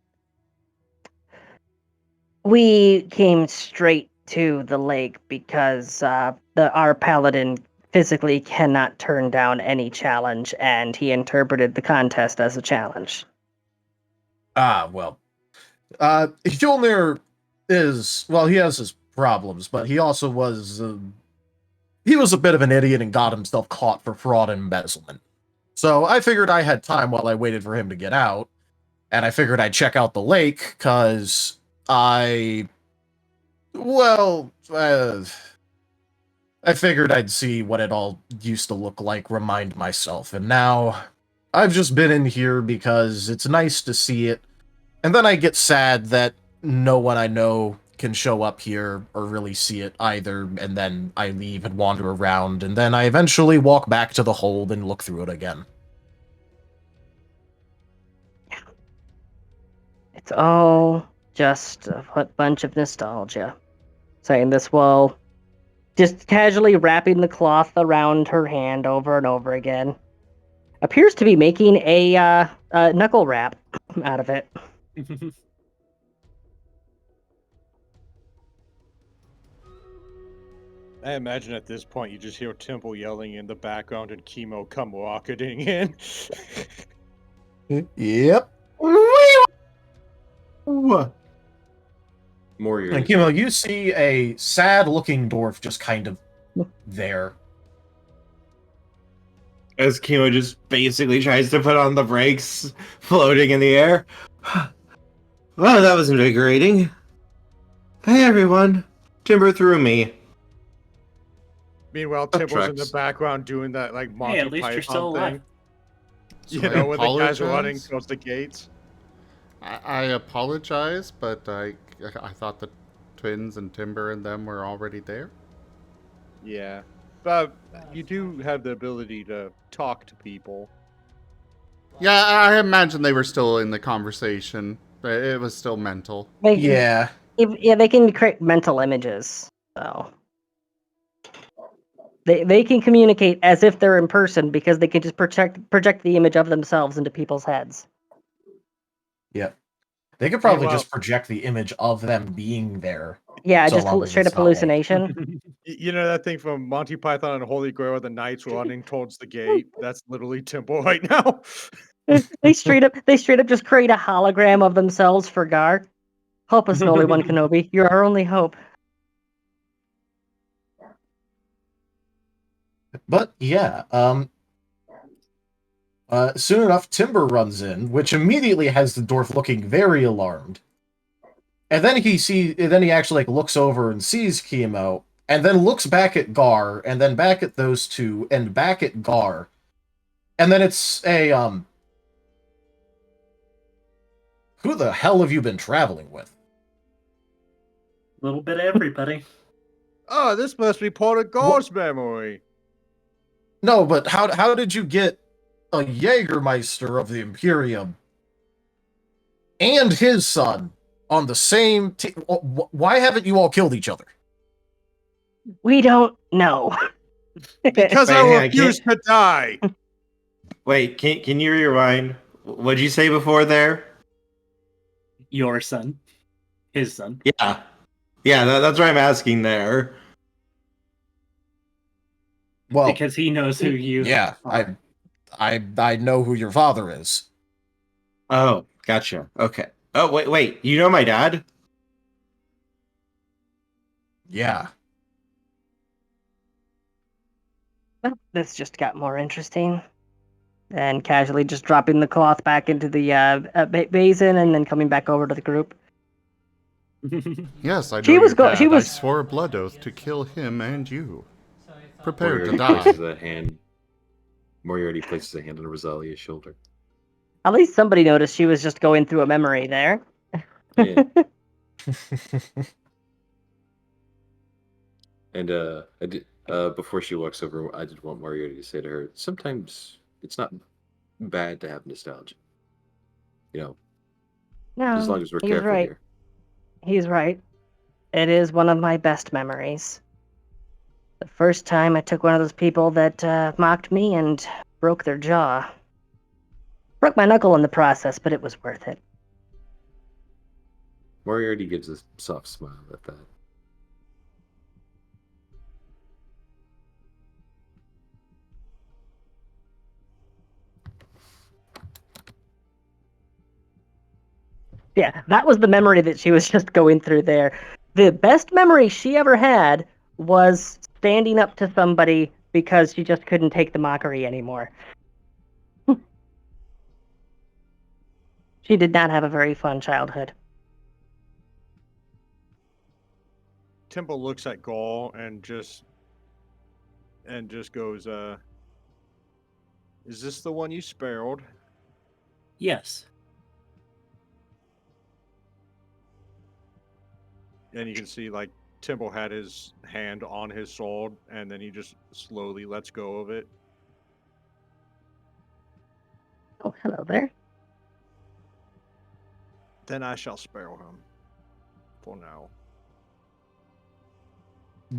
[SPEAKER 2] came straight to the lake because our paladin physically cannot turn down any challenge, and he interpreted the contest as a challenge.
[SPEAKER 3] Well. Hjolnir he has his problems, but he also was... he was a bit of an idiot and got himself caught for fraud and embezzlement. So I figured I had time while I waited for him to get out, and I figured I'd check out the lake, because I figured I'd see what it all used to look like, remind myself, and now I've just been in here because it's nice to see it, and then I get sad that no one I know can show up here or really see it either, and then I leave and wander around, and then I eventually walk back to the hold and look through it again.
[SPEAKER 2] It's all just a bunch of nostalgia. Saying this while just casually wrapping the cloth around her hand over and over again. Appears to be making a knuckle wrap out of it.
[SPEAKER 5] I imagine at this point you just hear Temple yelling in the background and Kemo come rocketing in.
[SPEAKER 3] Yep.
[SPEAKER 4] Moriarty.
[SPEAKER 3] And Kemo, you see a sad-looking dwarf just kind of there.
[SPEAKER 7] As Kemo just basically tries to put on the brakes, floating in the air. Well, that was invigorating. Hey everyone, Timber threw me.
[SPEAKER 5] Meanwhile, Temple's in the background doing that like Monty
[SPEAKER 6] At least you're still
[SPEAKER 5] Python
[SPEAKER 6] alive.
[SPEAKER 5] thing.
[SPEAKER 1] So
[SPEAKER 5] You know, when the guys
[SPEAKER 1] apologize.
[SPEAKER 5] are running towards the gates.
[SPEAKER 1] I apologize, but I thought the twins and Timber and them were already there.
[SPEAKER 5] Yeah. But you do have the ability to talk to people.
[SPEAKER 1] Yeah, I imagine they were still in the conversation. It was still mental.
[SPEAKER 3] Yeah.
[SPEAKER 2] Yeah, they can create mental images. So they can communicate as if they're in person because they can just project the image of themselves into people's heads.
[SPEAKER 3] Yep. They could probably
[SPEAKER 5] Meanwhile-
[SPEAKER 3] just project the image of them being there.
[SPEAKER 2] Yeah,
[SPEAKER 3] So
[SPEAKER 2] just
[SPEAKER 3] long as
[SPEAKER 2] straight
[SPEAKER 3] it's
[SPEAKER 2] up
[SPEAKER 3] not like-
[SPEAKER 2] hallucination.
[SPEAKER 5] You know that thing from Monty Python and Holy Grail, the knights running towards the gate? That's literally Temple right now.
[SPEAKER 2] they straight up just create a hologram of themselves for Gar. Help us, Holy One Kenobi. You're our only hope.
[SPEAKER 3] But yeah, soon enough, Timber runs in, which immediately has the dwarf looking very alarmed. And then he actually looks over and sees Kemo, and then looks back at Gar, and then back at those two, and back at Gar. And then it's a who the hell have you been traveling with?
[SPEAKER 6] A little bit of everybody.
[SPEAKER 5] Oh, this must be part of Gar's memory.
[SPEAKER 3] No, but how did you get a Jägermeister of the Imperium and his son on the same team? Why haven't you all killed each other?
[SPEAKER 2] We don't know.
[SPEAKER 5] Because
[SPEAKER 7] Wait,
[SPEAKER 5] I
[SPEAKER 7] hang on,
[SPEAKER 5] refuse to die.
[SPEAKER 7] Wait, can you rewind? What'd you say before there?
[SPEAKER 6] Your son. His son.
[SPEAKER 7] Yeah. Yeah, that's what I'm asking there.
[SPEAKER 3] Well,
[SPEAKER 6] Because he knows who you
[SPEAKER 3] yeah,
[SPEAKER 6] are.
[SPEAKER 3] I know who your father is.
[SPEAKER 7] Oh, gotcha. Okay. Oh, wait. You know my dad?
[SPEAKER 3] Yeah.
[SPEAKER 2] Well, this just got more interesting. And casually just dropping the cloth back into the basin and then coming back over to the group.
[SPEAKER 1] Yes, I know
[SPEAKER 2] She was
[SPEAKER 1] your dad.
[SPEAKER 2] she was-
[SPEAKER 1] I swore a blood oath to kill him and you. Prepare to
[SPEAKER 4] Moriarty
[SPEAKER 1] die.
[SPEAKER 4] places a hand. Moriarty places a hand on Rosalia's shoulder.
[SPEAKER 2] At least somebody noticed she was just going through a memory there.
[SPEAKER 4] Yeah. And I did before she walks over, I did want Moriarty to say to her, sometimes it's not bad to have nostalgia. You know,
[SPEAKER 2] No,
[SPEAKER 4] as long as we're
[SPEAKER 2] he's
[SPEAKER 4] careful
[SPEAKER 2] right.
[SPEAKER 4] here.
[SPEAKER 2] He's right. It is one of my best memories. The first time I took one of those people that mocked me and broke their jaw. Broke my knuckle in the process, but it was worth it.
[SPEAKER 4] Moriarty gives a soft smile at that.
[SPEAKER 2] Yeah, that was the memory that she was just going through there. The best memory she ever had was standing up to somebody because she just couldn't take the mockery anymore. She did not have a very fun childhood.
[SPEAKER 5] Temple looks at Gaul and just goes, is this the one you spared?
[SPEAKER 6] Yes.
[SPEAKER 5] And you can see Temple had his hand on his sword, and then he just slowly lets go of it.
[SPEAKER 2] Oh, hello there.
[SPEAKER 5] Then I shall spare him. For now.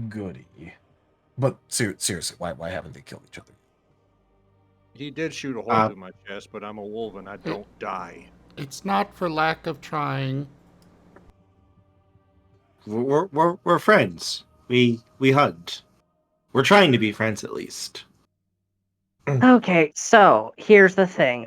[SPEAKER 3] Goody. But seriously, why haven't they killed each other?
[SPEAKER 5] He did shoot a hole through my chest, but I'm a wolf and I don't die.
[SPEAKER 1] It's not for lack of trying.
[SPEAKER 7] We're friends. We hugged. We're trying to be friends at least.
[SPEAKER 2] Okay, so here's the thing.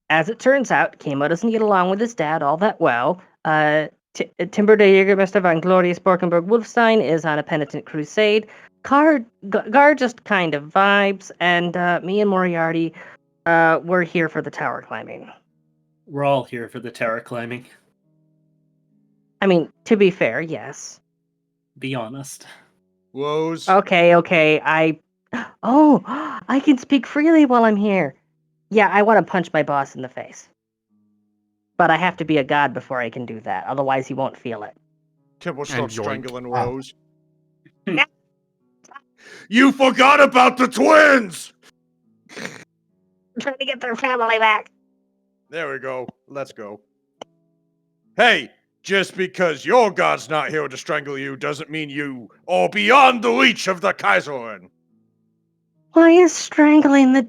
[SPEAKER 2] As it turns out, Kemo doesn't get along with his dad all that well. Timber de Jägermeister von Glorious Borkenberg Wolfstein is on a penitent crusade. Gar just kind of vibes, and me and Moriarty, we're here for the tower climbing.
[SPEAKER 6] We're all here for the tower climbing.
[SPEAKER 2] I mean, to be fair, yes.
[SPEAKER 6] Be honest.
[SPEAKER 5] Woes.
[SPEAKER 2] Okay, Oh, I can speak freely while I'm here. Yeah, I want to punch my boss in the face. But I have to be a god before I can do that, otherwise he won't feel it.
[SPEAKER 5] Temple starts
[SPEAKER 1] yoink.
[SPEAKER 5] strangling Rose. You forgot about the twins!
[SPEAKER 2] I'm trying to get their family back.
[SPEAKER 5] There we go. Let's go. Hey, just because your god's not here to strangle you doesn't mean you are beyond the reach of the Kaiserin.
[SPEAKER 2] Why is strangling the...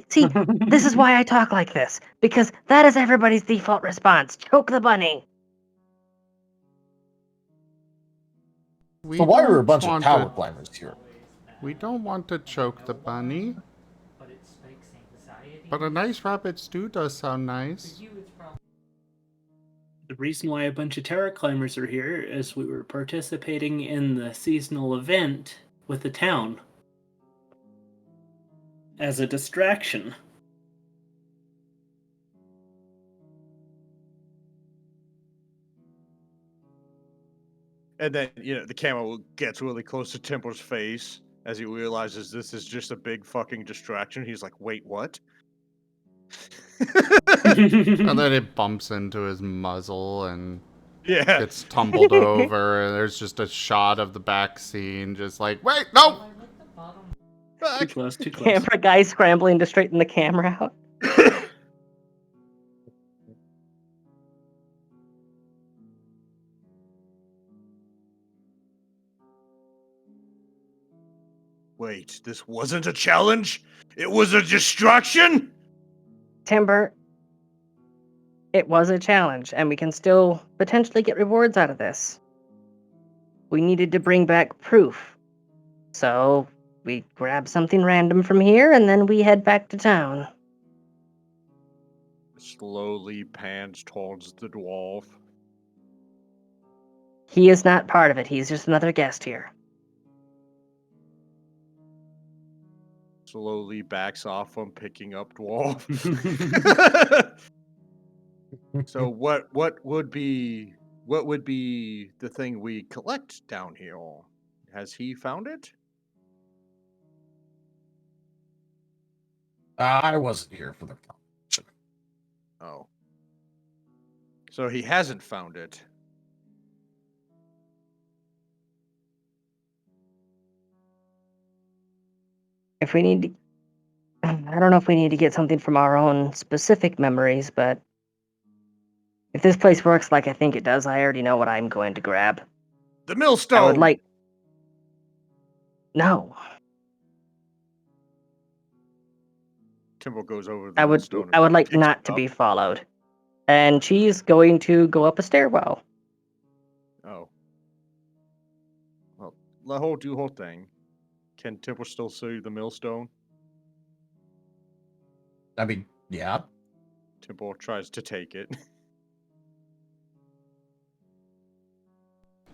[SPEAKER 2] see, this is why I talk like this. Because that is everybody's default response. Choke the bunny.
[SPEAKER 3] So why are a bunch of tower climbers here?
[SPEAKER 1] We don't want to choke the bunny. But a nice rabbit stew does sound nice.
[SPEAKER 6] The reason why a bunch of tower climbers are here is we were participating in the seasonal event with the town. As a distraction.
[SPEAKER 5] And then, the camera gets really close to Temple's face as he realizes this is just a big fucking distraction. He's like, wait, what?
[SPEAKER 1] And then it bumps into his muzzle and gets tumbled over, and there's just a shot of the back scene, just like, wait, no!
[SPEAKER 6] Too close, too close.
[SPEAKER 2] Camera guy scrambling to straighten the camera out.
[SPEAKER 5] Wait, this wasn't a challenge? It was a distraction?
[SPEAKER 2] Timber, it was a challenge, and we can still potentially get rewards out of this. We needed to bring back proof. So, we grab something random from here, and then we head back to town.
[SPEAKER 5] Slowly pans towards the dwarf.
[SPEAKER 2] He is not part of it. He's just another guest here.
[SPEAKER 5] Slowly backs off from picking up dwarf. So what would be the thing we collect down here? Has he found it?
[SPEAKER 3] I wasn't here for the conversation.
[SPEAKER 5] Oh. So he hasn't found it.
[SPEAKER 2] If we need to... I don't know if we need to get something from our own specific memories, but... if this place works like I think it does, I already know what I'm going to grab.
[SPEAKER 5] The millstone!
[SPEAKER 2] I would like... No.
[SPEAKER 5] Timbo goes over the millstone.
[SPEAKER 2] I would like not to be followed. And she's going to go up a stairwell.
[SPEAKER 5] Oh. Well, let her do her thing. Can Timbo still see the millstone?
[SPEAKER 3] I mean, yeah.
[SPEAKER 5] Timbo tries to take it.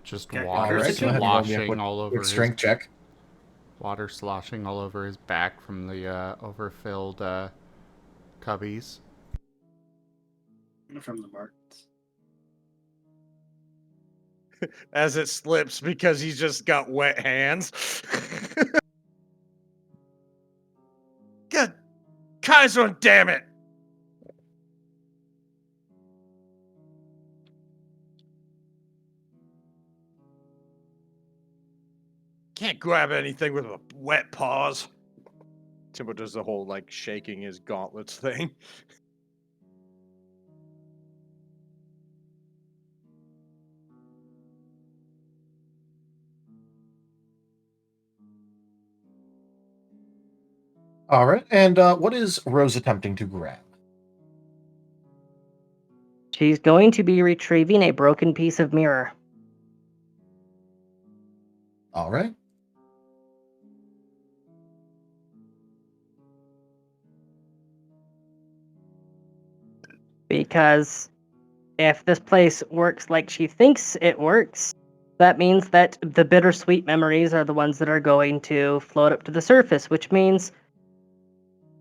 [SPEAKER 1] Just
[SPEAKER 6] Okay,
[SPEAKER 1] water
[SPEAKER 3] right, go ahead and roll me a
[SPEAKER 1] sloshing all over
[SPEAKER 3] quick
[SPEAKER 1] his...
[SPEAKER 3] strength check.
[SPEAKER 1] Water sloshing all over his back from the overfilled cubbies.
[SPEAKER 6] From the Martens.
[SPEAKER 5] As it slips because he's just got wet hands. God, Kaiser, damn it! Can't grab anything with a wet paws. Timbo does the whole, shaking his gauntlets thing.
[SPEAKER 3] All right, and what is Rose attempting to grab?
[SPEAKER 2] She's going to be retrieving a broken piece of mirror.
[SPEAKER 3] All right.
[SPEAKER 2] Because if this place works like she thinks it works, that means that the bittersweet memories are the ones that are going to float up to the surface, which means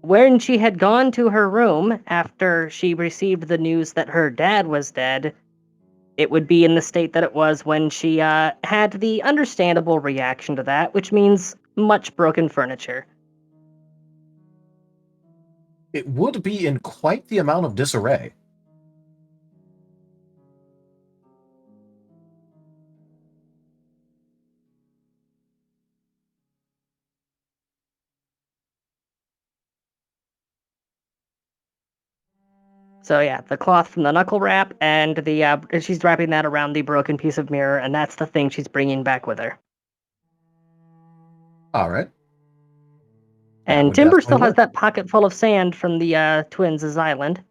[SPEAKER 2] when she had gone to her room after she received the news that her dad was dead, it would be in the state that it was when she had the understandable reaction to that, which means much broken furniture.
[SPEAKER 3] It would be in quite the amount of disarray.
[SPEAKER 2] So yeah, the cloth from the knuckle wrap, and she's wrapping that around the broken piece of mirror, and that's the thing she's bringing back with her.
[SPEAKER 3] All right.
[SPEAKER 2] And Timber still has that pocket full of sand from the twins' island.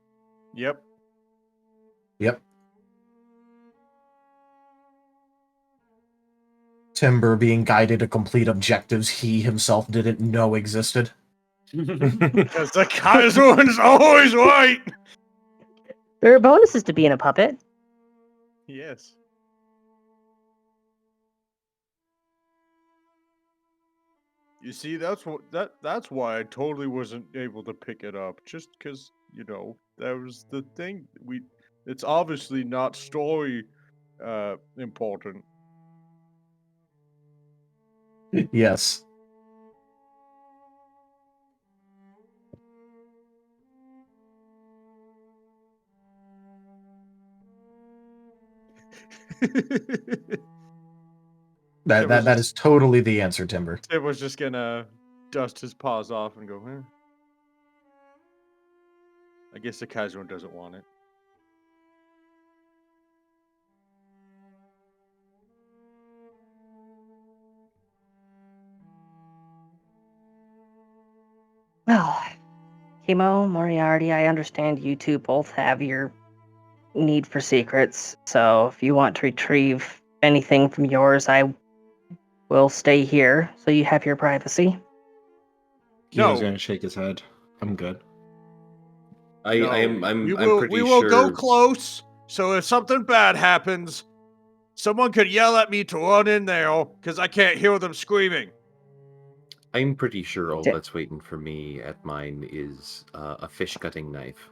[SPEAKER 5] Yep.
[SPEAKER 3] Timber being guided to complete objectives he himself didn't know existed.
[SPEAKER 5] Because the Kaiser's always right!
[SPEAKER 2] There are bonuses to being a puppet.
[SPEAKER 5] Yes. You see, that's why I totally wasn't able to pick it up. Just because, that was the thing. It's obviously not story important.
[SPEAKER 3] Yes. That is totally the answer, Timber.
[SPEAKER 5] Tim was just gonna dust his paws off and go, I guess the Kaiser doesn't want it.
[SPEAKER 2] Well, Kemo, Moriarty, I understand you two both have your need for secrets, so if you want to retrieve anything from yours, I will stay here, so you have your privacy.
[SPEAKER 7] Kemo's gonna shake his head. I'm good.
[SPEAKER 5] We will go close, so if something bad happens, someone could yell at me to run in there, because I can't hear them screaming.
[SPEAKER 4] I'm pretty sure all that's waiting for me at mine is a fish cutting knife.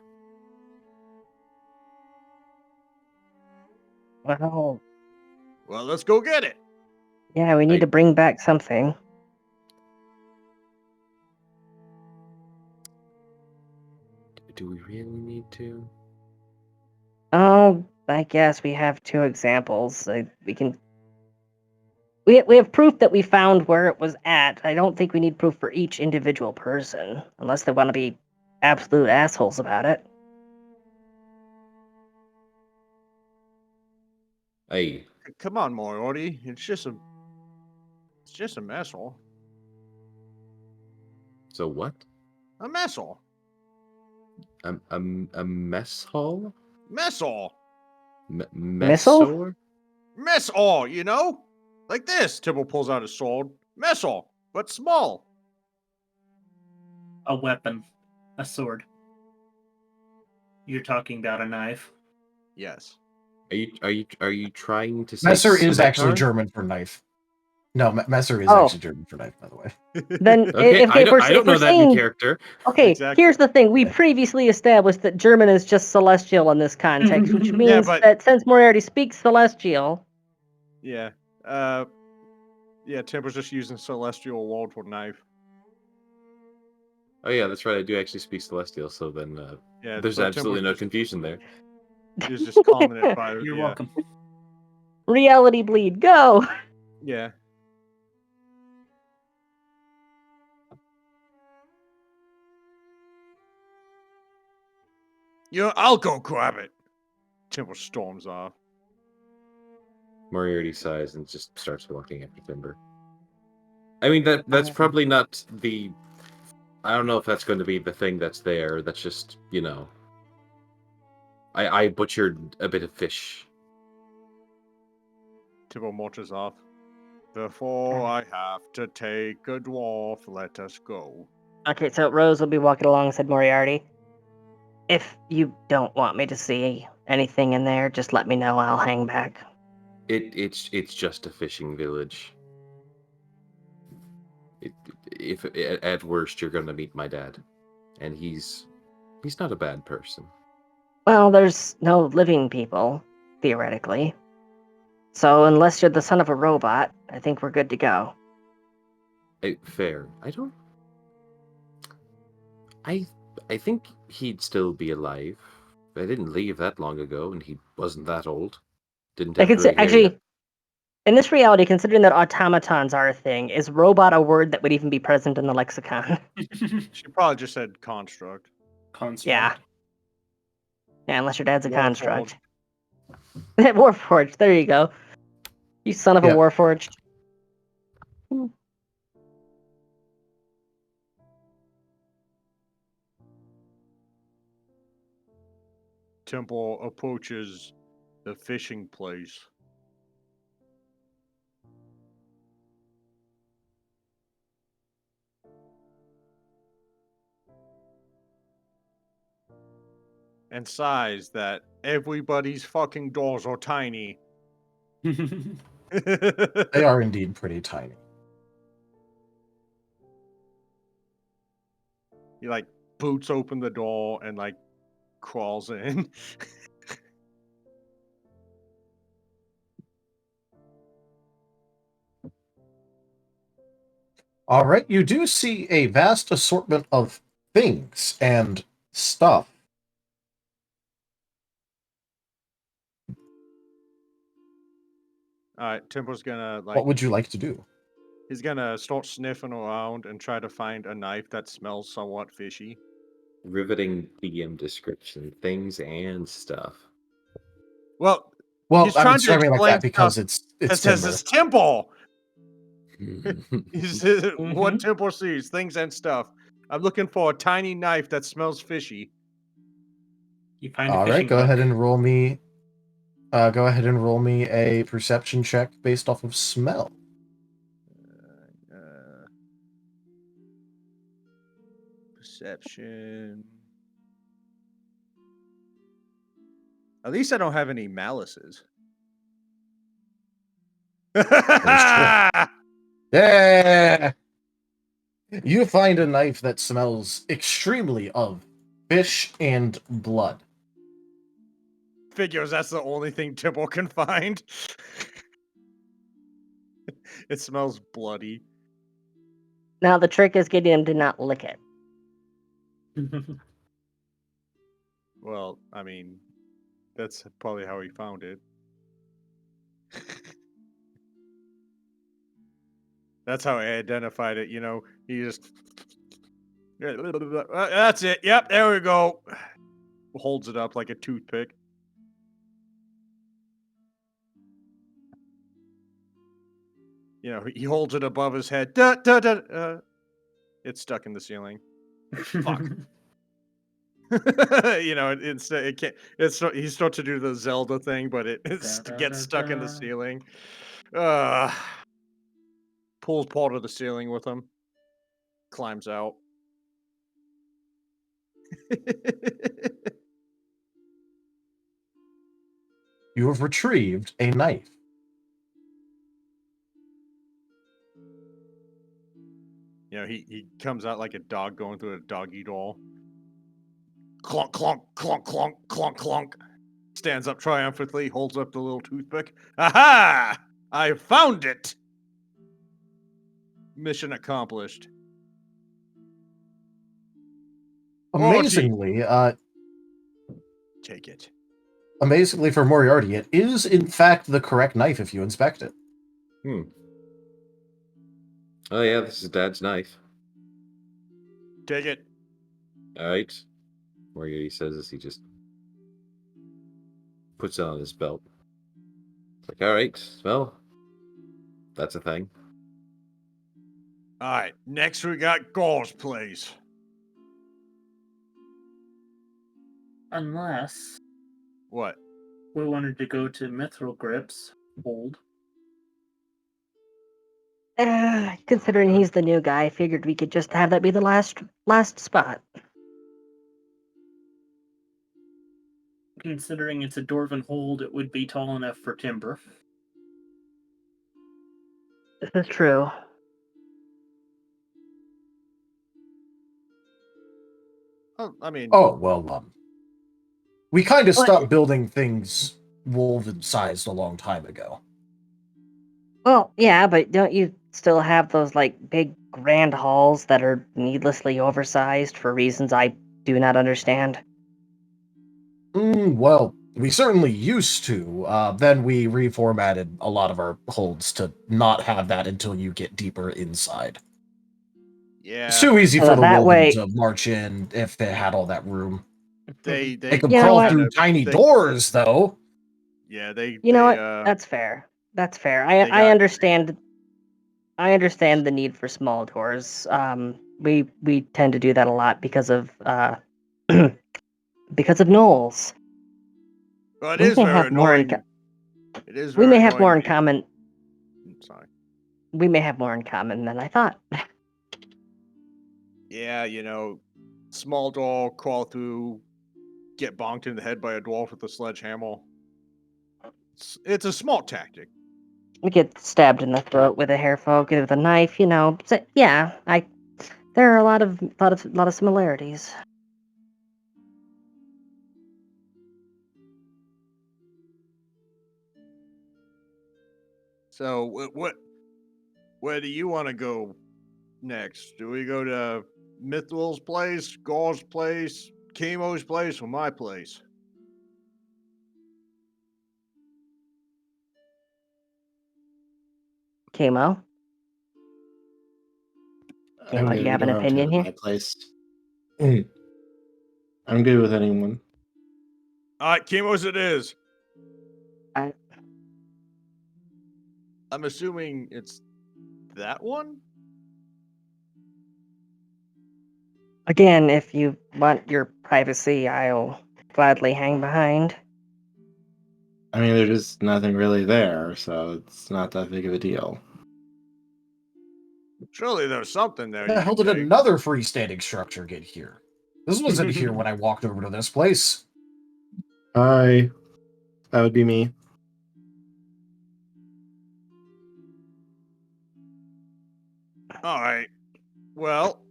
[SPEAKER 2] Well,
[SPEAKER 5] let's go get it.
[SPEAKER 2] Yeah, we need to bring back something.
[SPEAKER 4] Do we really need to?
[SPEAKER 2] Oh, I guess we have two examples. We have proof that we found where it was at. I don't think we need proof for each individual person, unless they want to be absolute assholes about it.
[SPEAKER 4] Hey.
[SPEAKER 5] Come on, Moriarty. It's just a mess hall.
[SPEAKER 4] So what?
[SPEAKER 5] A mess hall.
[SPEAKER 4] A mess hall?
[SPEAKER 5] Mess hall.
[SPEAKER 4] Mess hall?
[SPEAKER 5] Mess hall, Like this. Tibble pulls out his sword. Mess hall, but small.
[SPEAKER 6] A weapon. A sword. You're talking about a knife.
[SPEAKER 5] Yes.
[SPEAKER 4] Are you trying to say
[SPEAKER 3] Messer is
[SPEAKER 4] scimitar?
[SPEAKER 3] actually German for knife. No, Messer is actually German for knife, by the way.
[SPEAKER 2] Then,
[SPEAKER 4] okay, I don't know that
[SPEAKER 2] saying,
[SPEAKER 4] in character.
[SPEAKER 2] Okay,
[SPEAKER 5] exactly.
[SPEAKER 2] Here's the thing. We previously established that German is just celestial in this context, which means that since Moriarty speaks celestial...
[SPEAKER 5] Yeah. Tim was just using celestial word for knife.
[SPEAKER 4] Oh yeah, that's right. I do actually speak celestial, so then there's absolutely no confusion there.
[SPEAKER 5] He's just calling it by...
[SPEAKER 6] You're welcome.
[SPEAKER 2] Reality bleed, go!
[SPEAKER 5] Yeah. I'll go grab it. Timber storms off.
[SPEAKER 4] Moriarty sighs and just starts walking after Timber. I mean, that's probably not the... I don't know if that's going to be the thing that's there. That's just, I butchered a bit of fish.
[SPEAKER 5] Timber marches off. Before I have to take a dwarf, let us go.
[SPEAKER 2] Okay, so Rose will be walking alongside Moriarty. If you don't want me to see anything in there, just let me know. I'll hang back.
[SPEAKER 4] It's just a fishing village. If at worst you're gonna meet my dad, and he's not a bad person.
[SPEAKER 2] Well, there's no living people, theoretically. So unless you're the son of a robot, I think we're good to go.
[SPEAKER 4] Fair. I think he'd still be alive. I didn't leave that long ago, and he wasn't that old. Didn't have gray hair
[SPEAKER 2] actually,
[SPEAKER 4] yet.
[SPEAKER 2] In this reality, considering that automatons are a thing, is robot a word that would even be present in the lexicon?
[SPEAKER 5] She probably just said construct.
[SPEAKER 6] Construct.
[SPEAKER 2] Yeah. Yeah, unless your dad's a
[SPEAKER 5] Warforged.
[SPEAKER 2] construct. Warforged, there you go. You son of a
[SPEAKER 3] Yeah.
[SPEAKER 2] Warforged.
[SPEAKER 5] Temple approaches the fishing place. And sighs that everybody's fucking doors are tiny.
[SPEAKER 3] They are indeed pretty tiny.
[SPEAKER 5] He like boots open the door and like crawls in.
[SPEAKER 3] All right, you do see a vast assortment of things and stuff.
[SPEAKER 5] Alright, Temple's gonna like
[SPEAKER 3] What would you like to do?
[SPEAKER 5] he's gonna start sniffing around and try to find a knife that smells somewhat fishy.
[SPEAKER 4] Riveting DM description, things and stuff.
[SPEAKER 5] Well,
[SPEAKER 3] Well,
[SPEAKER 5] he's
[SPEAKER 3] I'm
[SPEAKER 5] trying to
[SPEAKER 3] describing like
[SPEAKER 5] explain
[SPEAKER 3] that because
[SPEAKER 5] stuff
[SPEAKER 3] it's
[SPEAKER 5] that says
[SPEAKER 3] timber.
[SPEAKER 5] it's Temple.
[SPEAKER 6] Mm-hmm.
[SPEAKER 5] What Temple sees, things and stuff. I'm looking for a tiny knife that smells fishy.
[SPEAKER 6] You find a
[SPEAKER 3] All
[SPEAKER 6] fishing
[SPEAKER 3] right, go
[SPEAKER 6] hook.
[SPEAKER 3] ahead and roll me. Go ahead and roll me a perception check based off of smell.
[SPEAKER 5] Perception. At least I don't have any malices.
[SPEAKER 3] Yeah. You find a knife that smells extremely of fish and blood.
[SPEAKER 5] Figures that's the only thing Temple can find. It smells bloody.
[SPEAKER 2] Now the trick is getting him to not lick it.
[SPEAKER 5] Well, I mean, that's probably how he found it. That's how I identified it, you know. He just that's it. Yep, there we go. Holds it up like a toothpick. You know, he holds it above his head. It's stuck in the ceiling. Fuck. You know, it can't. He starts to do the Zelda thing, but it gets stuck in the ceiling. Pulls part of the ceiling with him. Climbs out.
[SPEAKER 3] You have retrieved a knife.
[SPEAKER 5] You know, he comes out like a dog going through a doggy door. Clunk, clunk, clunk, clunk, clunk, clunk. Stands up triumphantly, holds up the little toothpick. Aha! I found it! Mission accomplished.
[SPEAKER 3] Amazingly,
[SPEAKER 5] Take it.
[SPEAKER 3] Amazingly for Moriarty, it is in fact the correct knife if you inspect it.
[SPEAKER 4] Oh yeah, this is Dad's knife.
[SPEAKER 5] Take it.
[SPEAKER 4] Alright. Moriarty says as he just puts it on his belt. Like, alright, well, that's a thing.
[SPEAKER 5] Alright, next we got Gauls, please.
[SPEAKER 6] Unless
[SPEAKER 5] What?
[SPEAKER 6] we wanted to go to Mithril Grip's hold.
[SPEAKER 2] Considering he's the new guy, I figured we could just have that be the last spot.
[SPEAKER 6] Considering it's a dwarven hold, it would be tall enough for timber.
[SPEAKER 2] This is true.
[SPEAKER 5] Oh, I mean...
[SPEAKER 3] Oh, well, we kind of stopped building things wolven-sized a long time ago.
[SPEAKER 2] Well, yeah, but don't you still have those, like, big grand halls that are needlessly oversized for reasons I do not understand?
[SPEAKER 3] Well, we certainly used to. Then we reformatted a lot of our holds to not have that until you get deeper inside.
[SPEAKER 5] Yeah.
[SPEAKER 3] It's too easy for the
[SPEAKER 2] that
[SPEAKER 3] Wolven
[SPEAKER 2] way-
[SPEAKER 3] to march in if they had all that room.
[SPEAKER 5] They
[SPEAKER 3] can
[SPEAKER 2] You know
[SPEAKER 3] crawl
[SPEAKER 2] what?
[SPEAKER 3] through tiny doors, though.
[SPEAKER 5] Yeah, they.
[SPEAKER 2] You know
[SPEAKER 5] they,
[SPEAKER 2] what? That's fair. That's fair.
[SPEAKER 5] they
[SPEAKER 2] I
[SPEAKER 5] got-
[SPEAKER 2] understand. I understand the need for small doors. We tend to do that a lot because of because of gnolls.
[SPEAKER 5] Well, it
[SPEAKER 2] We
[SPEAKER 5] is
[SPEAKER 2] may
[SPEAKER 5] very
[SPEAKER 2] have more in
[SPEAKER 5] annoying. It is.
[SPEAKER 2] we
[SPEAKER 5] Very
[SPEAKER 2] may have more in
[SPEAKER 5] annoying.
[SPEAKER 2] common.
[SPEAKER 5] Sorry.
[SPEAKER 2] We may have more in common than I thought.
[SPEAKER 5] Yeah, small door, crawl through, get bonked in the head by a dwarf with a sledgehammer. It's a small tactic.
[SPEAKER 2] We get stabbed in the throat with a hair folk, with a knife. So, yeah, there are a lot of similarities.
[SPEAKER 5] So, where do you want to go next? Do we go to Mithril's place, Gore's place, Kemo's place, or my place?
[SPEAKER 2] Kemo,
[SPEAKER 7] I'm
[SPEAKER 2] you
[SPEAKER 7] good.
[SPEAKER 2] have
[SPEAKER 7] We
[SPEAKER 2] an
[SPEAKER 7] don't have to go
[SPEAKER 2] opinion
[SPEAKER 7] to
[SPEAKER 2] here?
[SPEAKER 7] my place. I'm good with anyone.
[SPEAKER 5] All right, Kemo's it is.
[SPEAKER 2] I-
[SPEAKER 5] I'm assuming it's that one?
[SPEAKER 2] Again, if you want your privacy, I'll gladly hang behind.
[SPEAKER 7] I mean, there's just nothing really there, so it's not that big of a deal.
[SPEAKER 5] Surely there's something there.
[SPEAKER 3] The
[SPEAKER 5] you
[SPEAKER 3] hell
[SPEAKER 5] can
[SPEAKER 3] did
[SPEAKER 5] take.
[SPEAKER 3] another freestanding structure get here? This wasn't here when I walked over to this place.
[SPEAKER 7] Hi. That would be me.
[SPEAKER 5] All right. Well,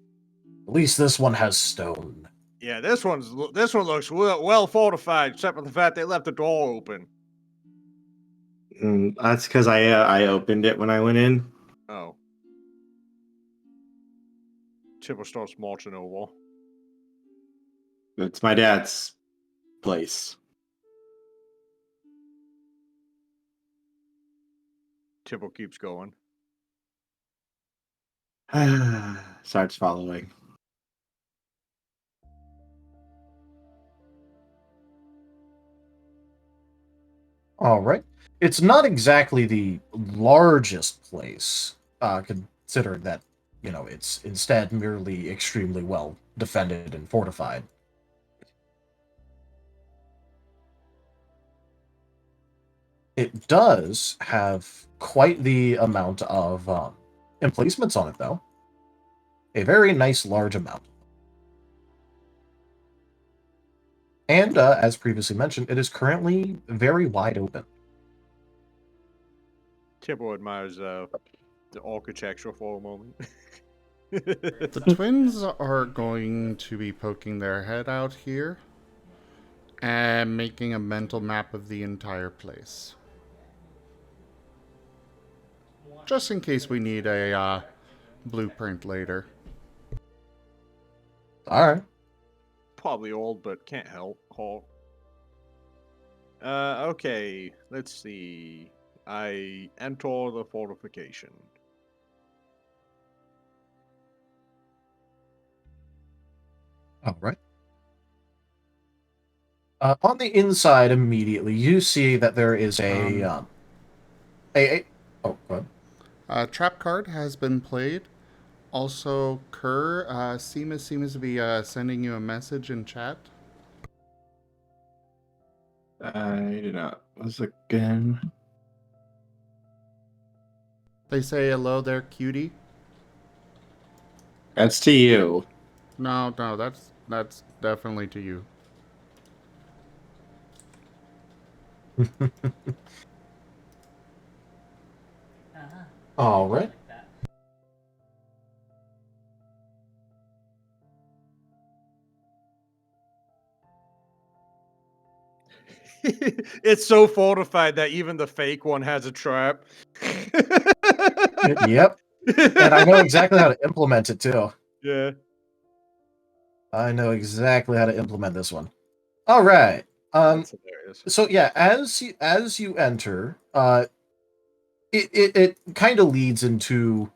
[SPEAKER 3] At least this one has stone.
[SPEAKER 5] yeah, this one looks well fortified, except for the fact they left the door open.
[SPEAKER 7] That's because I opened it when I went in.
[SPEAKER 5] Oh. Tipper starts marching over.
[SPEAKER 7] It's my dad's place.
[SPEAKER 5] Tipper keeps going.
[SPEAKER 7] Starts following.
[SPEAKER 3] All right. It's not exactly the largest place, considering that, it's instead merely extremely well defended and fortified. It does have quite the amount of emplacements on it, though. A very nice large amount. And, as previously mentioned, it is currently very wide open.
[SPEAKER 5] Tipper admires the architecture for a moment.
[SPEAKER 1] The twins are going to be poking their head out here and making a mental map of the entire place. Just in case we need a blueprint later.
[SPEAKER 3] All right.
[SPEAKER 5] Probably old, but can't help. Okay, let's see. I enter the fortification.
[SPEAKER 3] All right. On the inside, immediately, you see that there is oh, go ahead.
[SPEAKER 1] Trap card has been played. Also, Kerr, seems to be sending you a message in chat.
[SPEAKER 7] I do not. Once again.
[SPEAKER 1] They say hello there, cutie.
[SPEAKER 7] That's to you.
[SPEAKER 1] No, that's definitely to you.
[SPEAKER 3] All right.
[SPEAKER 5] It's so fortified that even the fake one has a trap.
[SPEAKER 3] Yep. And I know exactly how to implement it, too.
[SPEAKER 5] Yeah.
[SPEAKER 3] I know exactly how to implement this one. All right.
[SPEAKER 5] That's hilarious.
[SPEAKER 3] So yeah, as you enter, it kind of leads into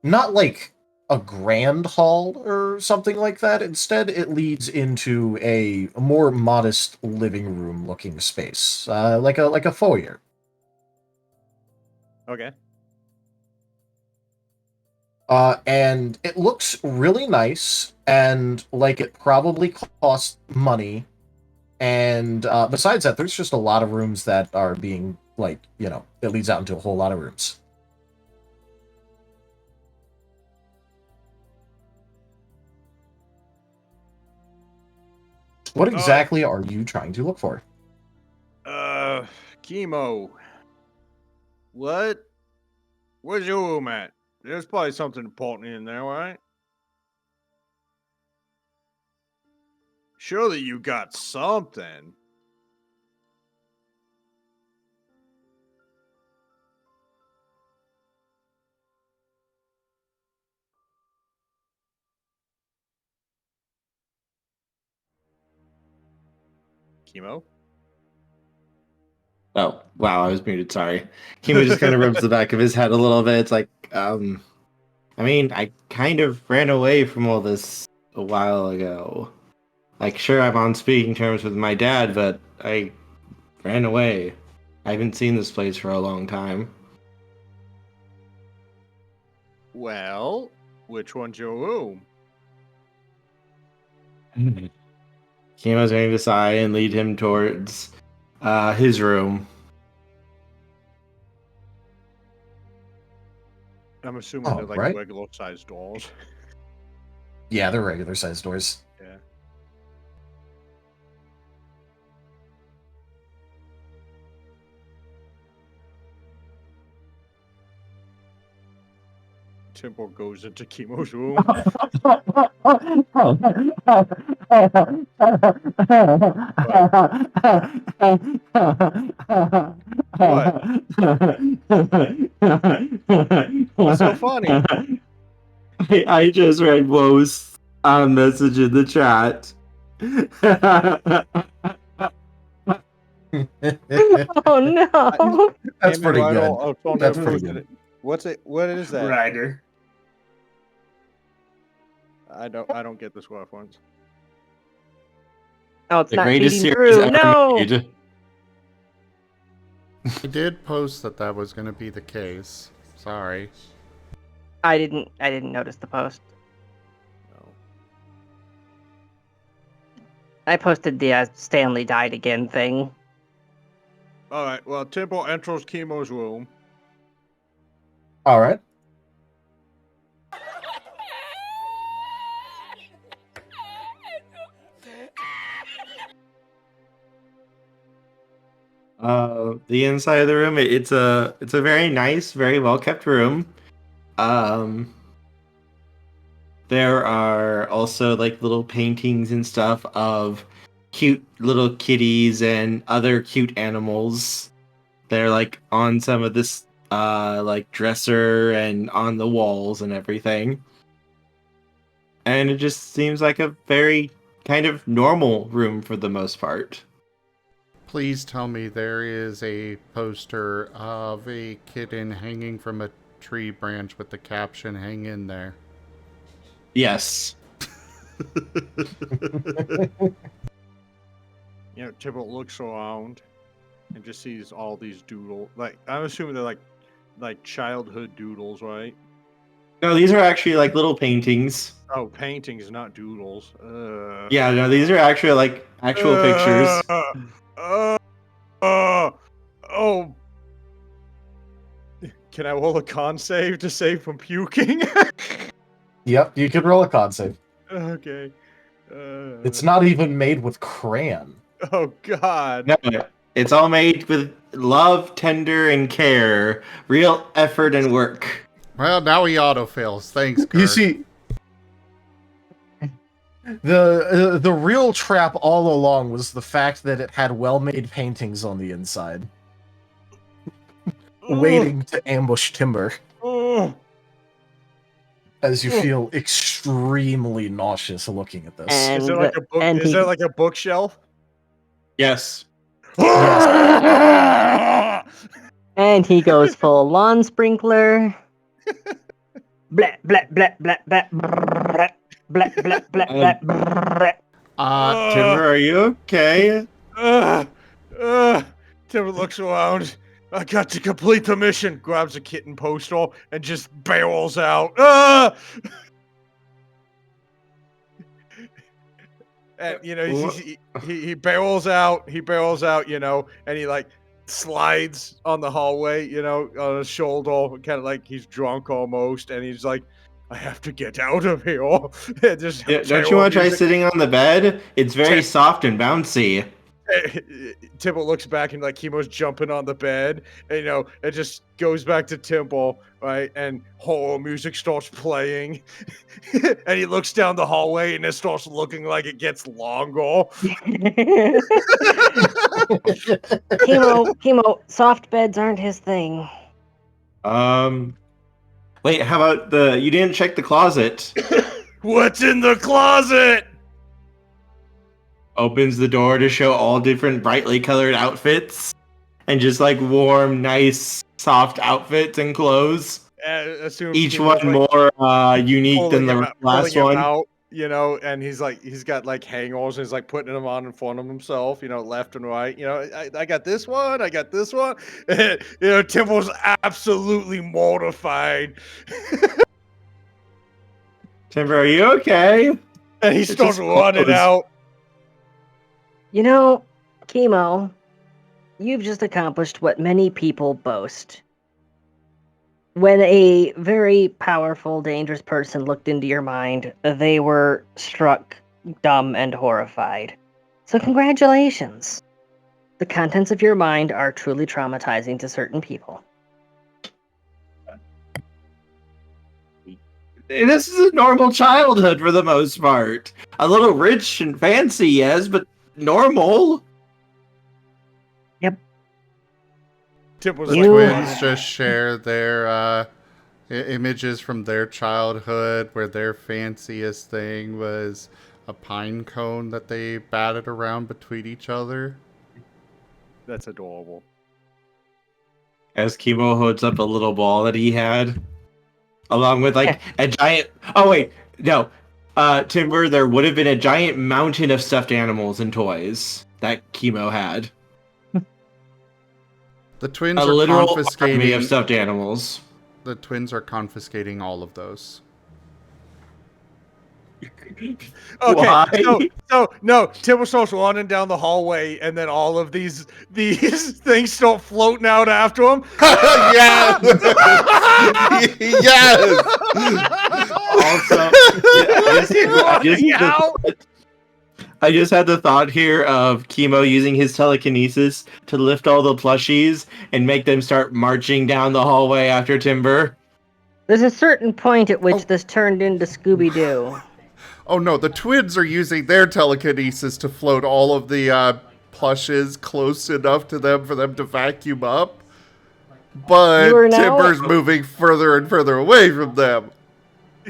[SPEAKER 3] not like a grand hall or something like that. Instead, it leads into a more modest living room looking space, like a foyer.
[SPEAKER 5] Okay.
[SPEAKER 3] And it looks really nice, and like it probably costs money. And besides that, there's just a lot of rooms that are being, like, it leads out into a whole lot of rooms. What exactly are you trying to look for?
[SPEAKER 5] Kemo. Where's your room at? There's probably something important in there, right? Surely you got something. Kemo?
[SPEAKER 7] Oh, wow, I was muted, sorry. Kimo just kind of rubs the back of his head a little bit. It's like, I mean, I kind of ran away from all this a while ago. Like, sure, I'm on speaking terms with my dad, but I ran away. I haven't seen this place for a long time.
[SPEAKER 5] Well, which one's your room?
[SPEAKER 7] Kimo's going to sigh and lead him towards his room.
[SPEAKER 5] I'm assuming they're like regular sized doors.
[SPEAKER 3] Yeah, they're regular sized doors.
[SPEAKER 5] Yeah. Temple goes into Kemo's room. What? What's so funny?
[SPEAKER 7] I just read Woe's message in the chat.
[SPEAKER 2] Oh no!
[SPEAKER 3] That's pretty good. That's pretty good.
[SPEAKER 5] What's it? What is that?
[SPEAKER 6] Ryder.
[SPEAKER 5] I don't get this reference.
[SPEAKER 2] Oh, it's
[SPEAKER 7] The
[SPEAKER 2] not
[SPEAKER 7] greatest
[SPEAKER 2] feeding
[SPEAKER 7] series
[SPEAKER 2] through.
[SPEAKER 7] ever
[SPEAKER 2] No.
[SPEAKER 7] made.
[SPEAKER 1] I did post that was going to be the case. Sorry.
[SPEAKER 2] I didn't notice the post.
[SPEAKER 5] No.
[SPEAKER 2] I posted the Stanley died again thing.
[SPEAKER 5] All right. Well, Temple enters Kemo's room.
[SPEAKER 3] All right.
[SPEAKER 7] The inside of the room, it's a very nice, very well kept room. There are also like little paintings and stuff of cute little kitties and other cute animals. They're like on some of this like dresser and on the walls and everything. And it just seems like a very kind of normal room for the most part.
[SPEAKER 1] Please tell me there is a poster of a kitten hanging from a tree branch with the caption, "Hang in there."
[SPEAKER 7] Yes.
[SPEAKER 5] Temple looks around and just sees all these doodles. Like, I'm assuming they're like childhood doodles, right?
[SPEAKER 7] No, these are actually like little paintings.
[SPEAKER 5] Oh, paintings, not doodles.
[SPEAKER 7] Yeah, no, these are actually like actual pictures.
[SPEAKER 5] Oh. Can I roll a con save to save from puking?
[SPEAKER 3] Yep, you can roll a con save.
[SPEAKER 5] Okay.
[SPEAKER 3] It's not even made with crayon.
[SPEAKER 5] Oh, God.
[SPEAKER 7] No, it's all made with love, tender, and care. Real effort and work.
[SPEAKER 1] Well, now he autofills. Thanks, Kurt.
[SPEAKER 3] You see, the real trap all along was the fact that it had well-made paintings on the inside, waiting to ambush Timber. As you feel extremely nauseous looking at this.
[SPEAKER 2] And,
[SPEAKER 5] Is there like a book? Is there like a bookshelf?
[SPEAKER 7] Yes.
[SPEAKER 2] And he goes full lawn sprinkler. blah blah blah blah blah blah blah blah blah blah.
[SPEAKER 7] Timber, are you okay?
[SPEAKER 5] Timber looks around. I got to complete the mission. Grabs a kitten postal and just barrels out. And he barrels out. He barrels out. And he like slides on the hallway. On his shoulder, kind of like he's drunk almost. And he's like, I have to get out of here. Just
[SPEAKER 7] don't you want to try sitting on the bed? It's very soft and bouncy.
[SPEAKER 5] Timble looks back and like Kemo's jumping on the bed, and it just goes back to Timble, right? And horror music starts playing, and he looks down the hallway, and it starts looking like it gets longer.
[SPEAKER 2] Kemo, soft beds aren't his thing.
[SPEAKER 7] Wait, how about you didn't check the closet?
[SPEAKER 5] What's in the closet?
[SPEAKER 7] Opens the door to show all different brightly colored outfits and just like warm, nice, soft outfits and clothes. Each one more unique than the last one.
[SPEAKER 5] Out, and he's got like hangers and he's like putting them on in front of himself, left and right. I got this one, I got this one. Timble's absolutely mortified.
[SPEAKER 7] Timber, are you okay?
[SPEAKER 5] And he starts running out.
[SPEAKER 2] Kemo, you've just accomplished what many people boast. When a very powerful, dangerous person looked into your mind, they were struck dumb and horrified. So congratulations. The contents of your mind are truly traumatizing to certain people.
[SPEAKER 7] This is a normal childhood for the most part. A little rich and fancy, yes, but normal.
[SPEAKER 2] Yep.
[SPEAKER 1] The twins just share their images from their childhood where their fanciest thing was a pine cone that they batted around between each other.
[SPEAKER 5] That's adorable.
[SPEAKER 7] As Kemo holds up a little ball that he had, along with like a giant... Oh, wait. No. Timber, there would have been a giant mountain of stuffed animals and toys that Kemo had.
[SPEAKER 1] The twins
[SPEAKER 7] a
[SPEAKER 1] are
[SPEAKER 7] literal
[SPEAKER 1] confiscating
[SPEAKER 7] army of stuffed animals.
[SPEAKER 1] The twins are confiscating all of those.
[SPEAKER 5] Okay,
[SPEAKER 7] Why?
[SPEAKER 5] so no, Timber starts running down the hallway, and then all of these things start floating out after him.
[SPEAKER 1] Yes! Yes!
[SPEAKER 7] Also, I just had the thought here of Kemo using his telekinesis to lift all the plushies and make them start marching down the hallway after Timber.
[SPEAKER 2] There's a certain point at which this turned into Scooby-Doo.
[SPEAKER 1] Oh no, the twins are using their telekinesis to float all of the plushes close enough to them for them to vacuum up. But Timber's moving further and further away from them.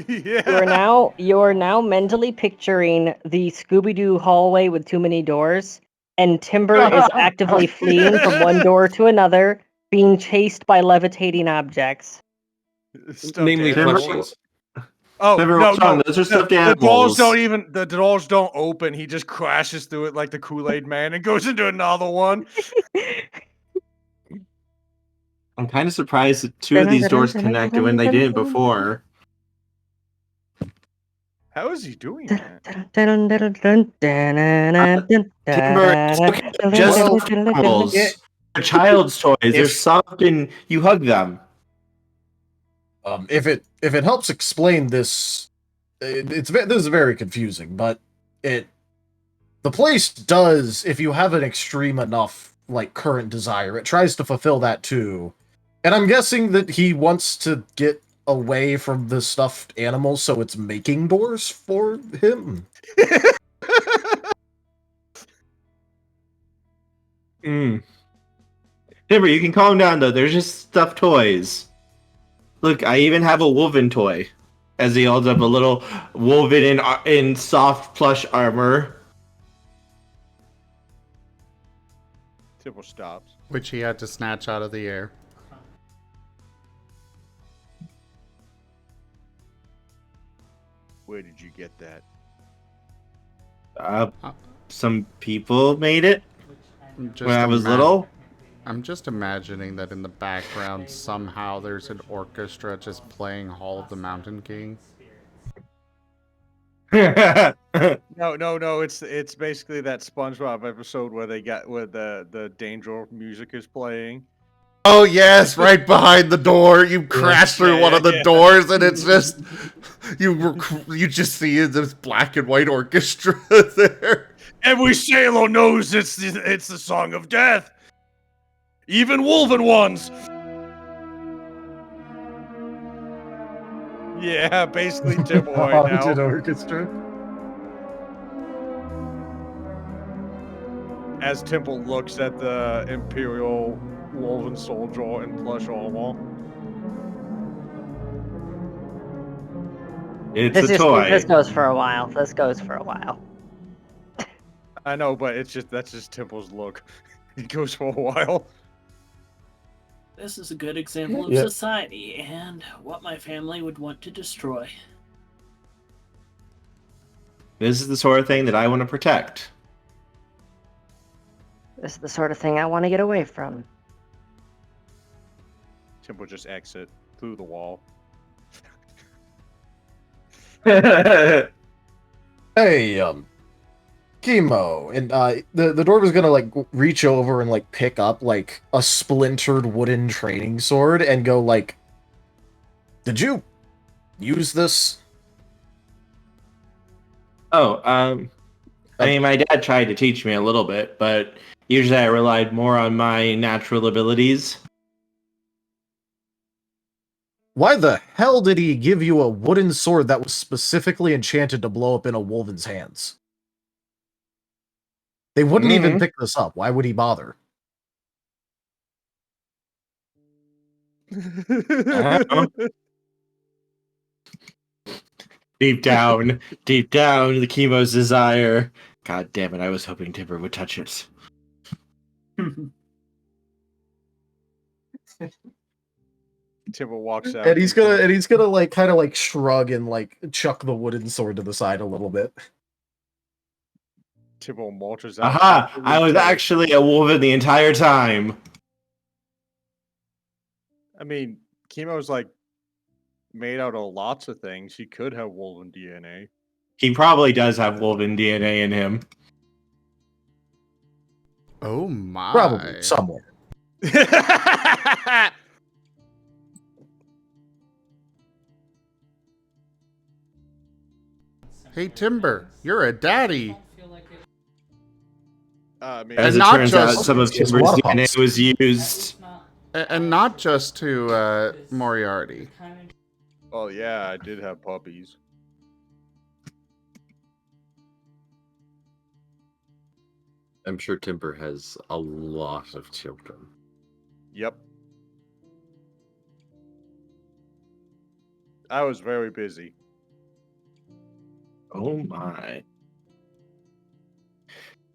[SPEAKER 5] Yeah.
[SPEAKER 2] You're now mentally picturing the Scooby-Doo hallway with too many doors, and Timber is actively fleeing from one door to another, being chased by levitating objects.
[SPEAKER 7] Namely plushies.
[SPEAKER 5] Oh, no,
[SPEAKER 7] those are stuffed animals.
[SPEAKER 5] The doors don't open. He just crashes through it like the Kool-Aid Man and goes into another one.
[SPEAKER 7] I'm kind of surprised that two of these doors connected when they didn't before.
[SPEAKER 5] How is he doing that?
[SPEAKER 7] Timber, just animals. They're child's toys. They're soft and you hug them.
[SPEAKER 3] If it helps explain this, this is very confusing. But the place does, if you have an extreme enough like current desire, it tries to fulfill that too. And I'm guessing that he wants to get away from the stuffed animals, so it's making doors for him.
[SPEAKER 7] Timber, you can calm down though. They're just stuffed toys. Look, I even have a woven toy. As he holds up a little woven in soft plush armor.
[SPEAKER 5] Timber stops.
[SPEAKER 1] Which he had to snatch out of the air.
[SPEAKER 5] Where did you get that?
[SPEAKER 7] Some people made it
[SPEAKER 1] Just
[SPEAKER 7] when I was little.
[SPEAKER 1] I'm just imagining that in the background somehow there's an orchestra just playing Hall of the Mountain King.
[SPEAKER 5] No. It's basically that SpongeBob episode where the danger music is playing.
[SPEAKER 1] Oh yes, right behind the door. You crash through one of the doors, and it's just you just see this black and white orchestra there.
[SPEAKER 5] Every sailor knows it's the song of death. Even wolven ones. Yeah, basically Temple right now.
[SPEAKER 3] Haunted orchestra.
[SPEAKER 5] As Temple looks at the Imperial woven soldier in plush armor.
[SPEAKER 7] It's a toy.
[SPEAKER 2] This goes for a while. This goes for a while.
[SPEAKER 5] I know, but that's just Temple's look. It goes for a while.
[SPEAKER 6] This is a good example of society and what my family would want to destroy.
[SPEAKER 7] This is the sort of thing that I want to protect.
[SPEAKER 2] This is the sort of thing I want to get away from.
[SPEAKER 5] Temple just exit through the wall.
[SPEAKER 3] Hey, Kemo, and the dwarf was gonna like reach over and like pick up like a splintered wooden training sword and go like, "Did you use this?"
[SPEAKER 7] Oh, I mean, my dad tried to teach me a little bit, but usually I relied more on my natural abilities.
[SPEAKER 3] Why the hell did he give you a wooden sword that was specifically enchanted to blow up in a wolven's hands? They wouldn't even pick this up. Why would he bother?
[SPEAKER 7] Deep down, the Chemo's desire. God damn it, I was hoping Timber would touch it.
[SPEAKER 5] Timber walks out.
[SPEAKER 3] And he's gonna like kind of like shrug and like chuck the wooden sword to the side a little bit.
[SPEAKER 5] Timber marches out.
[SPEAKER 7] Aha! I was actually a wolven the entire time.
[SPEAKER 5] I mean, Chemo's like made out of lots of things. He could have wolven DNA.
[SPEAKER 7] He probably does have wolven DNA in him.
[SPEAKER 1] Oh my.
[SPEAKER 3] Probably somewhere.
[SPEAKER 1] Hey Timber, you're a daddy.
[SPEAKER 7] As it turns out, some of Timber's DNA was used.
[SPEAKER 1] And not just to Moriarty.
[SPEAKER 5] Oh yeah, I did have puppies.
[SPEAKER 4] I'm sure Timber has a lot of children.
[SPEAKER 5] Yep. I was very busy.
[SPEAKER 7] Oh my.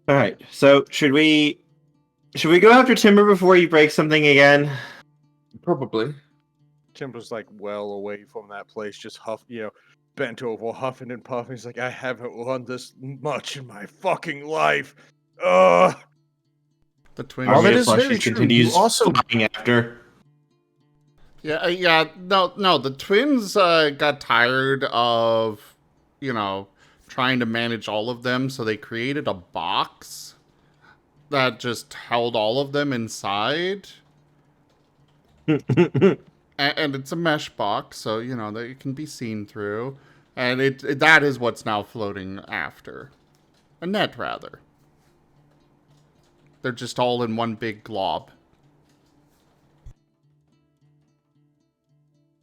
[SPEAKER 7] Alright, so should we go after Timber before he breaks something again?
[SPEAKER 4] Probably.
[SPEAKER 5] Timber's like well away from that place, just bent over, huffing and puffing. He's like, I haven't run this much in my fucking life. Ugh.
[SPEAKER 1] The twins.
[SPEAKER 3] Well, that is very true.
[SPEAKER 7] Continues
[SPEAKER 3] You also
[SPEAKER 7] flying after.
[SPEAKER 1] Yeah. No. The twins got tired of, trying to manage all of them, so they created a box that just held all of them inside. And it's a mesh box, so that it can be seen through, and that is what's now floating after a net, rather. They're just all in one big glob.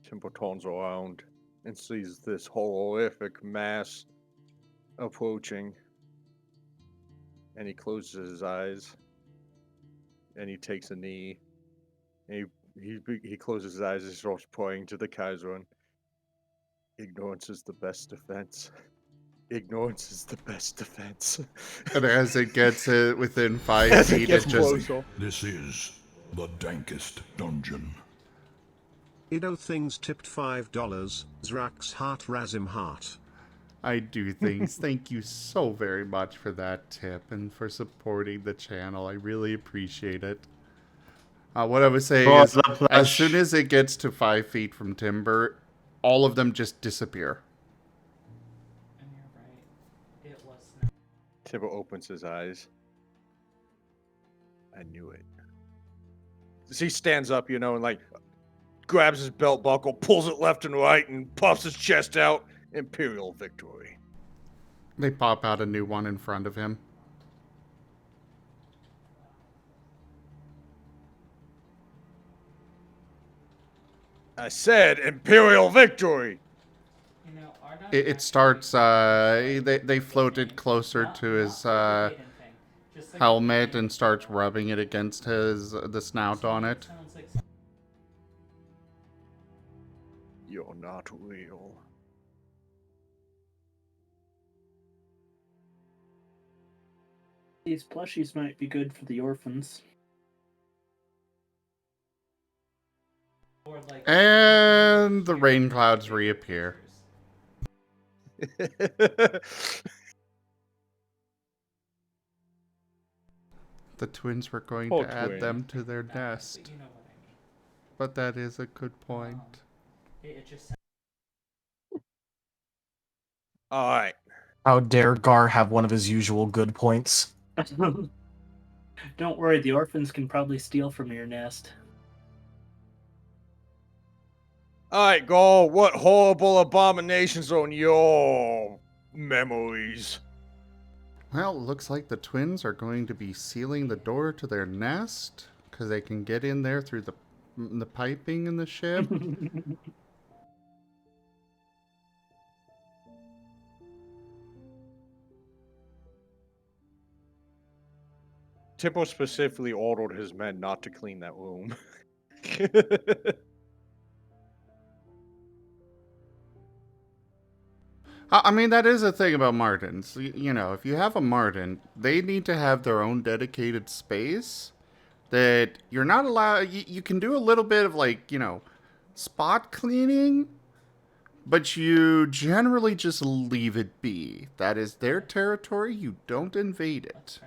[SPEAKER 5] Timber turns around and sees this horrific mass approaching, and he closes his eyes, and he takes a knee, and he closes his eyes and starts praying to the Kaiser. Ignorance is the best defense. Ignorance is the best defense.
[SPEAKER 1] And as it gets within 5 feet, it just...
[SPEAKER 10] This is the dankest dungeon.
[SPEAKER 8] Things tipped $5. Zrax Heart Razim Heart.
[SPEAKER 1] I do things. Thank you so very much for that tip and for supporting the channel. I really appreciate it. What I was saying is, as soon as it gets to 5 feet from timber, all of them just disappear.
[SPEAKER 6] And you're right. It was not.
[SPEAKER 5] Tibble opens his eyes. I knew it. He stands up, and like grabs his belt buckle, pulls it left and right, and puffs his chest out. Imperial victory.
[SPEAKER 1] They pop out a new one in front of him.
[SPEAKER 5] I said Imperial victory!
[SPEAKER 1] It starts, they floated closer to his helmet and starts rubbing it against the snout on it.
[SPEAKER 5] You're not real.
[SPEAKER 6] These plushies might be good for the orphans.
[SPEAKER 1] And the rain clouds reappear. The twins were going to add them to their nest. But that is a good point.
[SPEAKER 5] Alright.
[SPEAKER 3] How dare Gar have one of his usual good points?
[SPEAKER 6] Don't worry, the orphans can probably steal from your nest.
[SPEAKER 5] Alright, Gaul, what horrible abominations on your memories?
[SPEAKER 1] Well, it looks like the twins are going to be sealing the door to their nest, because they can get in there through the piping in the ship.
[SPEAKER 5] Tippo specifically ordered his men not to clean that room.
[SPEAKER 1] I mean, that is a thing about Martens. If you have a Marten, they need to have their own dedicated space that you're not allowed... You can do a little bit of, spot cleaning, but you generally just leave it be. That is their territory. You don't invade it.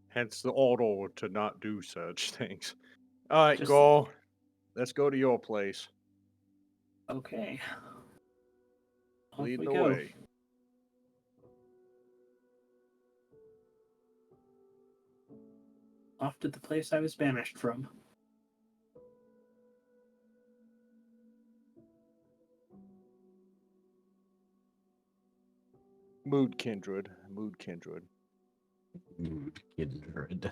[SPEAKER 5] Hence the order to not do such things. Alright, Gaul, let's go to your place.
[SPEAKER 6] Okay.
[SPEAKER 5] Lead the way.
[SPEAKER 6] Off to the place I was banished from.
[SPEAKER 5] Mood kindred. Mood kindred.
[SPEAKER 3] Mood kindred.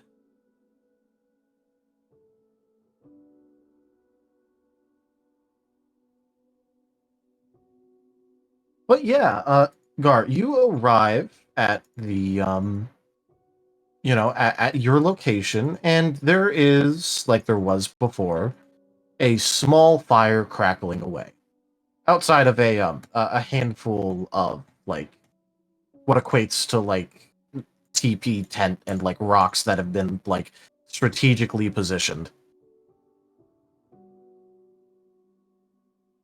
[SPEAKER 3] But yeah, Gar, you arrive at the at your location, and there is, like there was before, a small fire crackling away outside of a handful of what equates to TP tent and rocks that have been strategically positioned.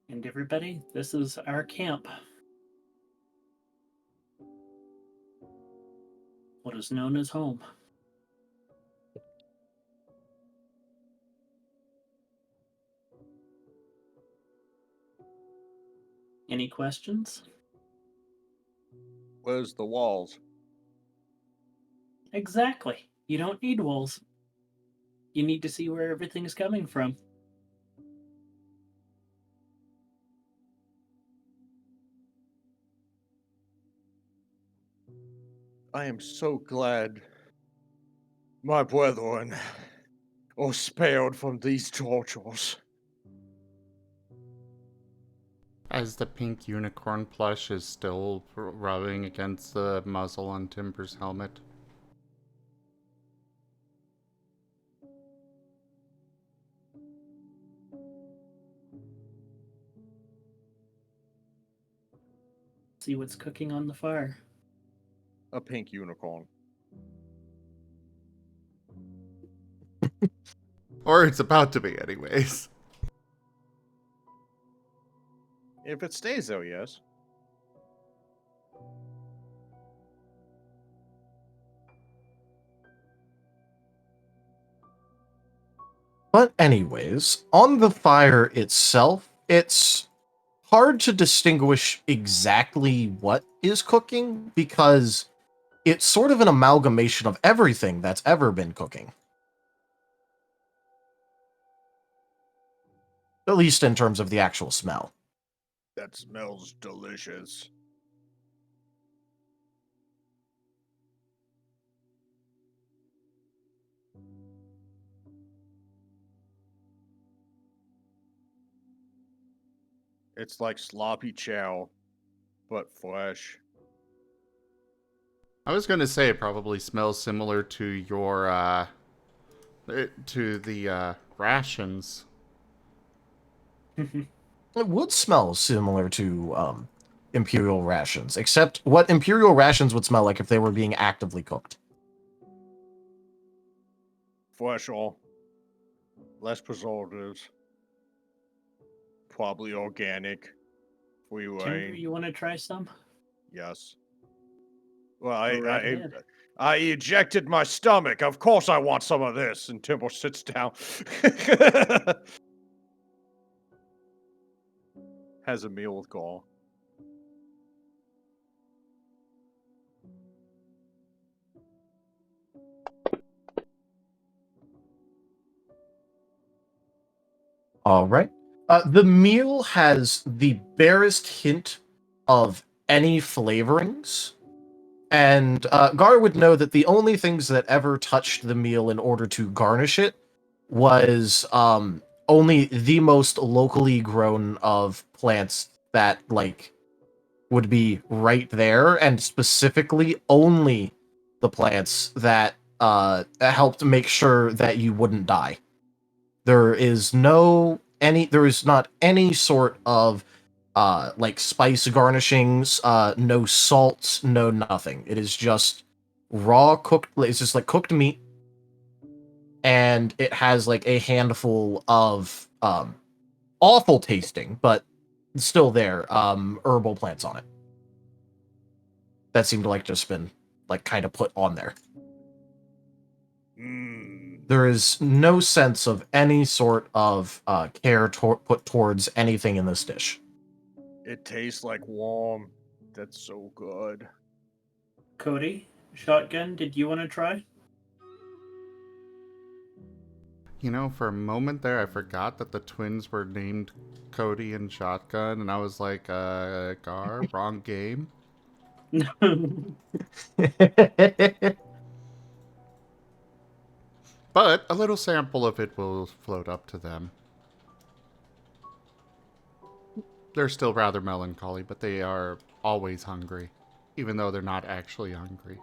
[SPEAKER 6] And everybody, this is our camp. What is known as home. Any questions?
[SPEAKER 5] Where's the walls?
[SPEAKER 6] Exactly. You don't need walls. You need to see where everything's coming from.
[SPEAKER 5] I am so glad my brethren are spared from these tortures.
[SPEAKER 1] As the pink unicorn plush is still rubbing against the muzzle on Timber's helmet.
[SPEAKER 6] See what's cooking on the fire.
[SPEAKER 5] A pink unicorn.
[SPEAKER 1] Or it's about to be, anyways.
[SPEAKER 5] If it stays though, yes.
[SPEAKER 3] But anyways, on the fire itself, it's hard to distinguish exactly what is cooking because it's sort of an amalgamation of everything that's ever been cooking. At least in terms of the actual smell.
[SPEAKER 5] That smells delicious. It's like sloppy chow, but fresh.
[SPEAKER 1] I was going to say it probably smells similar to your, to the rations.
[SPEAKER 3] It would smell similar to Imperial rations, except what Imperial rations would smell like if they were being actively cooked.
[SPEAKER 5] Fresh all. Less preservatives. Probably organic. Free
[SPEAKER 6] Timber,
[SPEAKER 5] reign.
[SPEAKER 6] you want to try some?
[SPEAKER 5] Yes. Well,
[SPEAKER 6] Go right ahead.
[SPEAKER 5] I ejected my stomach. Of course I want some of this. And Timber sits down. Has a meal with Gaul.
[SPEAKER 3] All right. The meal has the barest hint of any flavorings. And Gar would know that the only things that ever touched the meal in order to garnish it was only the most locally grown of plants that, like, would be right there, and specifically only the plants that helped make sure that you wouldn't die. There is not any sort of like spice garnishings, no salt, no nothing. It is just raw cooked. It's just like cooked meat, and it has like a handful of awful tasting, but still there, herbal plants on it that seem to like just been like kind of put on there. There is no sense of any sort of care put towards anything in this dish.
[SPEAKER 5] It tastes like warm. That's so good.
[SPEAKER 6] Cody, shotgun, did you want to try?
[SPEAKER 1] You know, for a moment there, I forgot that the twins were named Cody and Shotgun, and I was like, Gar, wrong game. But a little sample of it will float up to them. They're still rather melancholy, but they are always hungry, even though they're not actually hungry.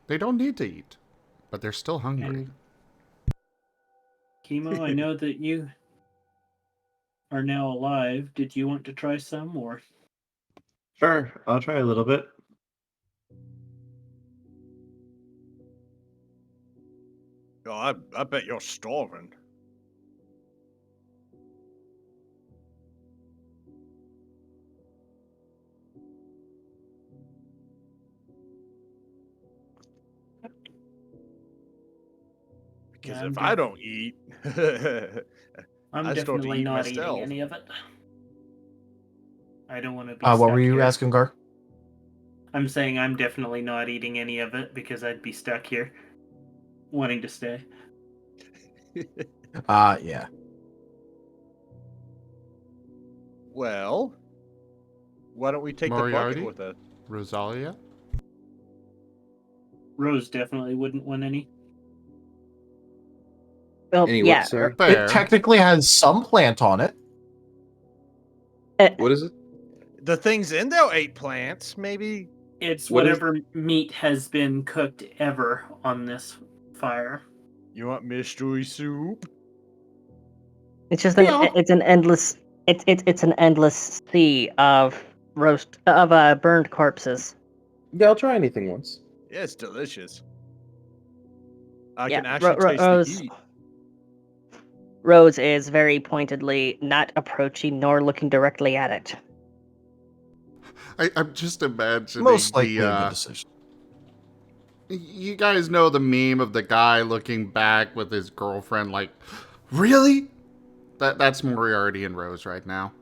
[SPEAKER 1] They don't need to eat, but they're still hungry.
[SPEAKER 6] Kemo, I know that you are now alive. Did you want to try some, or?
[SPEAKER 7] Sure, I'll try a little bit.
[SPEAKER 5] Oh, I bet you're starving. Because if I don't eat,
[SPEAKER 6] I'm definitely not eating any of it. I don't want to be
[SPEAKER 3] what
[SPEAKER 6] stuck
[SPEAKER 3] were you
[SPEAKER 6] here.
[SPEAKER 3] asking, Gar?
[SPEAKER 6] I'm saying I'm definitely not eating any of it because I'd be stuck here, wanting to stay.
[SPEAKER 3] Yeah.
[SPEAKER 5] Well, why don't we take
[SPEAKER 1] Moriarty?
[SPEAKER 5] the bucket with us?
[SPEAKER 1] Rosalia?
[SPEAKER 6] Rose definitely wouldn't want any.
[SPEAKER 2] Well, yeah.
[SPEAKER 3] It technically has some plant on it.
[SPEAKER 4] What is it?
[SPEAKER 5] The things in there ate plants, maybe.
[SPEAKER 6] It's whatever meat has been cooked ever on this fire.
[SPEAKER 5] You want mystery soup?
[SPEAKER 2] It's just it's an endless it's an endless sea of burned corpses.
[SPEAKER 4] Yeah, I'll try anything once.
[SPEAKER 5] Yeah, it's delicious. I
[SPEAKER 2] Yeah,
[SPEAKER 5] can actually taste the heat.
[SPEAKER 2] Rose is very pointedly not approaching nor looking directly at it.
[SPEAKER 1] I'm just imagining
[SPEAKER 3] Most likely a good decision.
[SPEAKER 1] You guys know the meme of the guy looking back with his girlfriend like, really? That's Moriarty and Rose right now.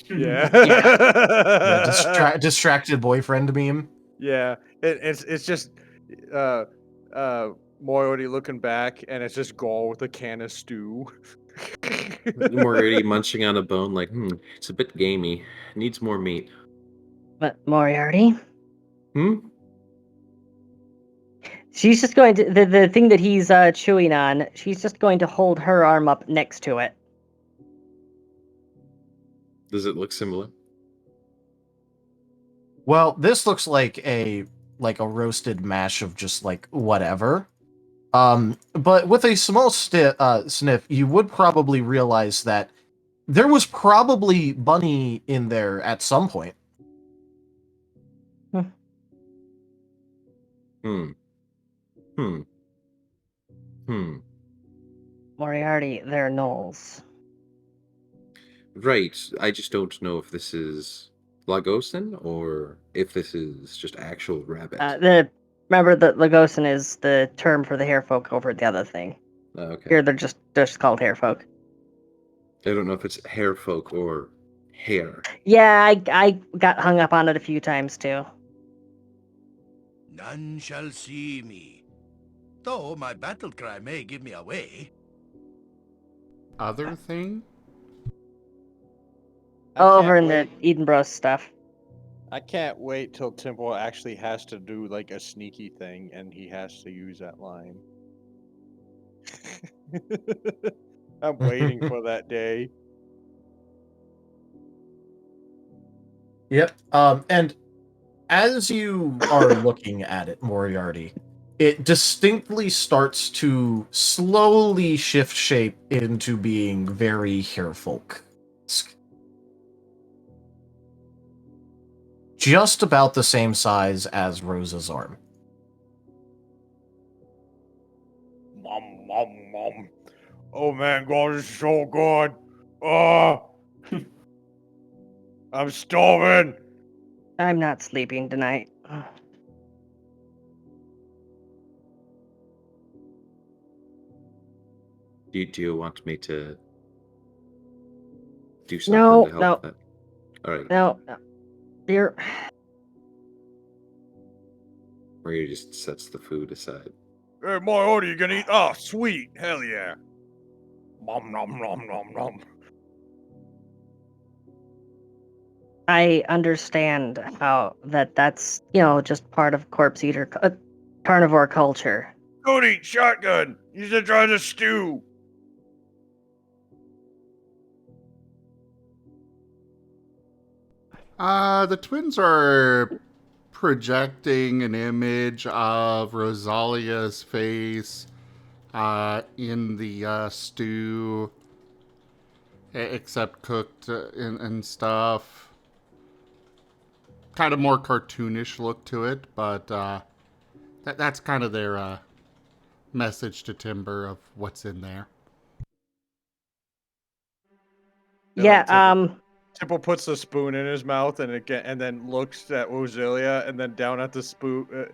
[SPEAKER 5] Yeah.
[SPEAKER 3] Yeah, distracted boyfriend meme.
[SPEAKER 5] Yeah. It's just Moriarty looking back, and it's just Gaul with a can of stew.
[SPEAKER 4] Moriarty munching on a bone like, it's a bit gamey. Needs more meat.
[SPEAKER 2] But Moriarty?
[SPEAKER 4] Hmm?
[SPEAKER 2] She's just going to the thing that he's chewing on. She's just going to hold her arm up next to it.
[SPEAKER 4] Does it look similar?
[SPEAKER 3] Well, this looks like a roasted mash of just like whatever. But with a small sniff, you would probably realize that there was probably bunny in there at some point.
[SPEAKER 2] Moriarty, they're gnolls.
[SPEAKER 4] Right. I just don't know if this is Lagosan or if this is just actual rabbit.
[SPEAKER 2] Remember that Lagosan is the term for the hair folk over the other thing.
[SPEAKER 4] Okay.
[SPEAKER 2] Here they're just called hair folk.
[SPEAKER 4] I don't know if it's hair folk or hair.
[SPEAKER 2] Yeah, I got hung up on it a few times too.
[SPEAKER 11] None shall see me, though my battle cry may give me away.
[SPEAKER 1] Other thing?
[SPEAKER 2] Over in the Edinburgh stuff.
[SPEAKER 5] I can't wait till Temple actually has to do like a sneaky thing, and he has to use that line. I'm waiting for that day.
[SPEAKER 3] Yep. And as you are looking at it, Moriarty, it distinctly starts to slowly shift shape into being very hairfolk. Just about the same size as Rosa's arm.
[SPEAKER 5] Mom, mom, mom. Oh man, God is so good. Oh, I'm starving.
[SPEAKER 2] I'm not sleeping tonight.
[SPEAKER 4] Do you want me to do something to help that? All right.
[SPEAKER 2] No. You're...
[SPEAKER 4] Or he just sets the food aside.
[SPEAKER 5] Hey, Moriarty, you gonna eat? Oh, sweet. Hell yeah. Nom, nom, nom, nom, nom.
[SPEAKER 2] I understand how that's, just part of corpse eater, carnivore culture.
[SPEAKER 5] Don't eat shotgun. You should try the stew.
[SPEAKER 1] The twins are projecting an image of Rosalia's face in the stew, except cooked and stuff. Kind of more cartoonish look to it, but that's kind of their message to Timber of what's in there.
[SPEAKER 2] Yeah,
[SPEAKER 5] Temple puts the spoon in his mouth and then looks at Rosalia and then down at the spoon,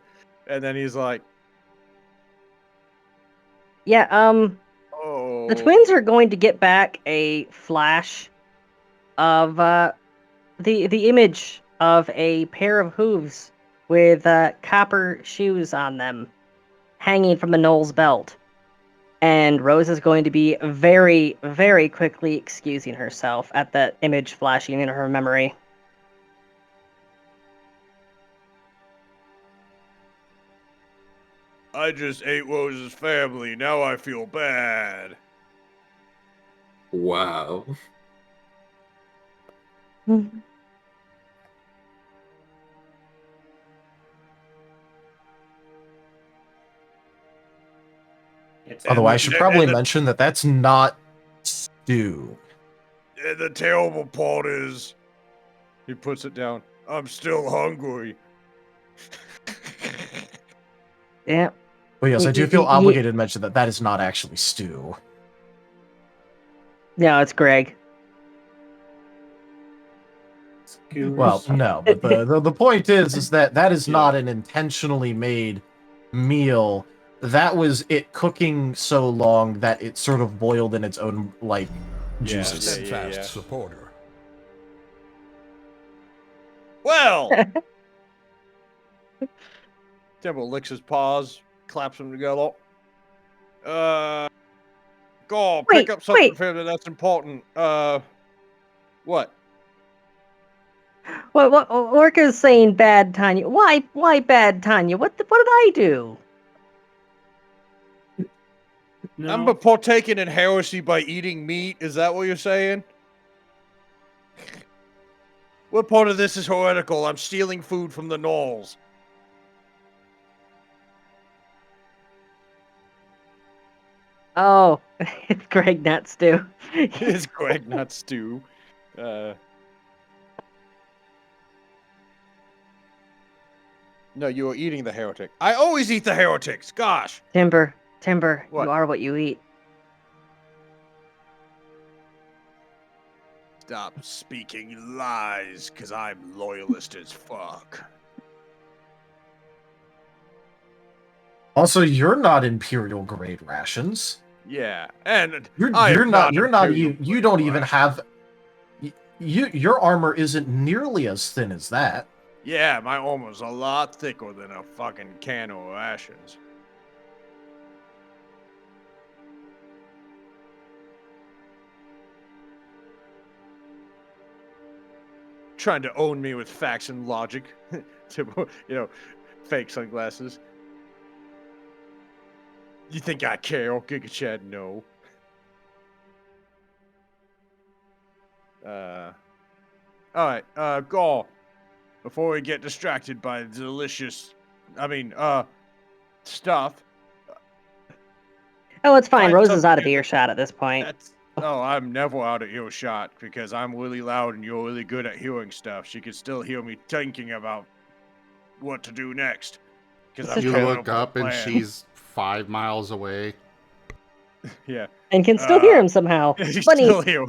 [SPEAKER 5] and then he's like,
[SPEAKER 2] yeah,
[SPEAKER 5] "Oh."
[SPEAKER 2] The twins are going to get back a flash of the image of a pair of hooves with copper shoes on them, hanging from a gnoll's belt. And Rose is going to be very, very quickly excusing herself at that image flashing in her memory.
[SPEAKER 5] I just ate Rose's family. Now I feel bad.
[SPEAKER 4] Wow.
[SPEAKER 3] Although I should probably mention that that's not stew.
[SPEAKER 5] And the terrible part is, he puts it down. I'm still hungry.
[SPEAKER 2] Yeah.
[SPEAKER 3] But yes, I do feel obligated to mention that that is not actually stew.
[SPEAKER 2] No, it's Greg.
[SPEAKER 3] Well, no, but the point is that is not an intentionally made meal. That was it cooking so long that it sort of boiled in its own juices.
[SPEAKER 10] Steadfast supporter.
[SPEAKER 5] Well, Temple licks his paws, claps them together. Go pick up something for him that's important. What?
[SPEAKER 2] What Orca's saying bad Tanya. Why bad Tanya? What did I do?
[SPEAKER 6] No.
[SPEAKER 5] I'm partaking in heresy by eating meat. Is that what you're saying? What part of this is heretical? I'm stealing food from the gnolls.
[SPEAKER 2] Oh, it's Greg, not Stu.
[SPEAKER 5] It's Greg, not Stu. No, you are eating the heretic. I always eat the heretics. Gosh.
[SPEAKER 2] Timber,
[SPEAKER 5] What?
[SPEAKER 2] you are what you eat.
[SPEAKER 5] Stop speaking lies, because I'm loyalist as fuck.
[SPEAKER 3] Also, you're not Imperial grade rations.
[SPEAKER 5] Yeah, and
[SPEAKER 3] You don't even have. Your armor isn't nearly as thin as that.
[SPEAKER 5] Yeah, my armor's a lot thicker than a fucking can of rations. Trying to own me with facts and logic. Fake sunglasses. You think I care, Giga Chad? No. Alright, go. Before we get distracted by the delicious, stuff.
[SPEAKER 2] Oh, it's fine.
[SPEAKER 5] Find
[SPEAKER 2] Rose is
[SPEAKER 5] something
[SPEAKER 2] out of
[SPEAKER 5] in-
[SPEAKER 2] earshot at this point.
[SPEAKER 5] I'm never out of earshot because I'm really loud and you're really good at hearing stuff. She can still hear me thinking about what to do next. Because
[SPEAKER 1] You look up and she's 5 miles away.
[SPEAKER 5] Yeah.
[SPEAKER 2] And can still hear him somehow.
[SPEAKER 5] She
[SPEAKER 2] Funny.
[SPEAKER 5] still hear.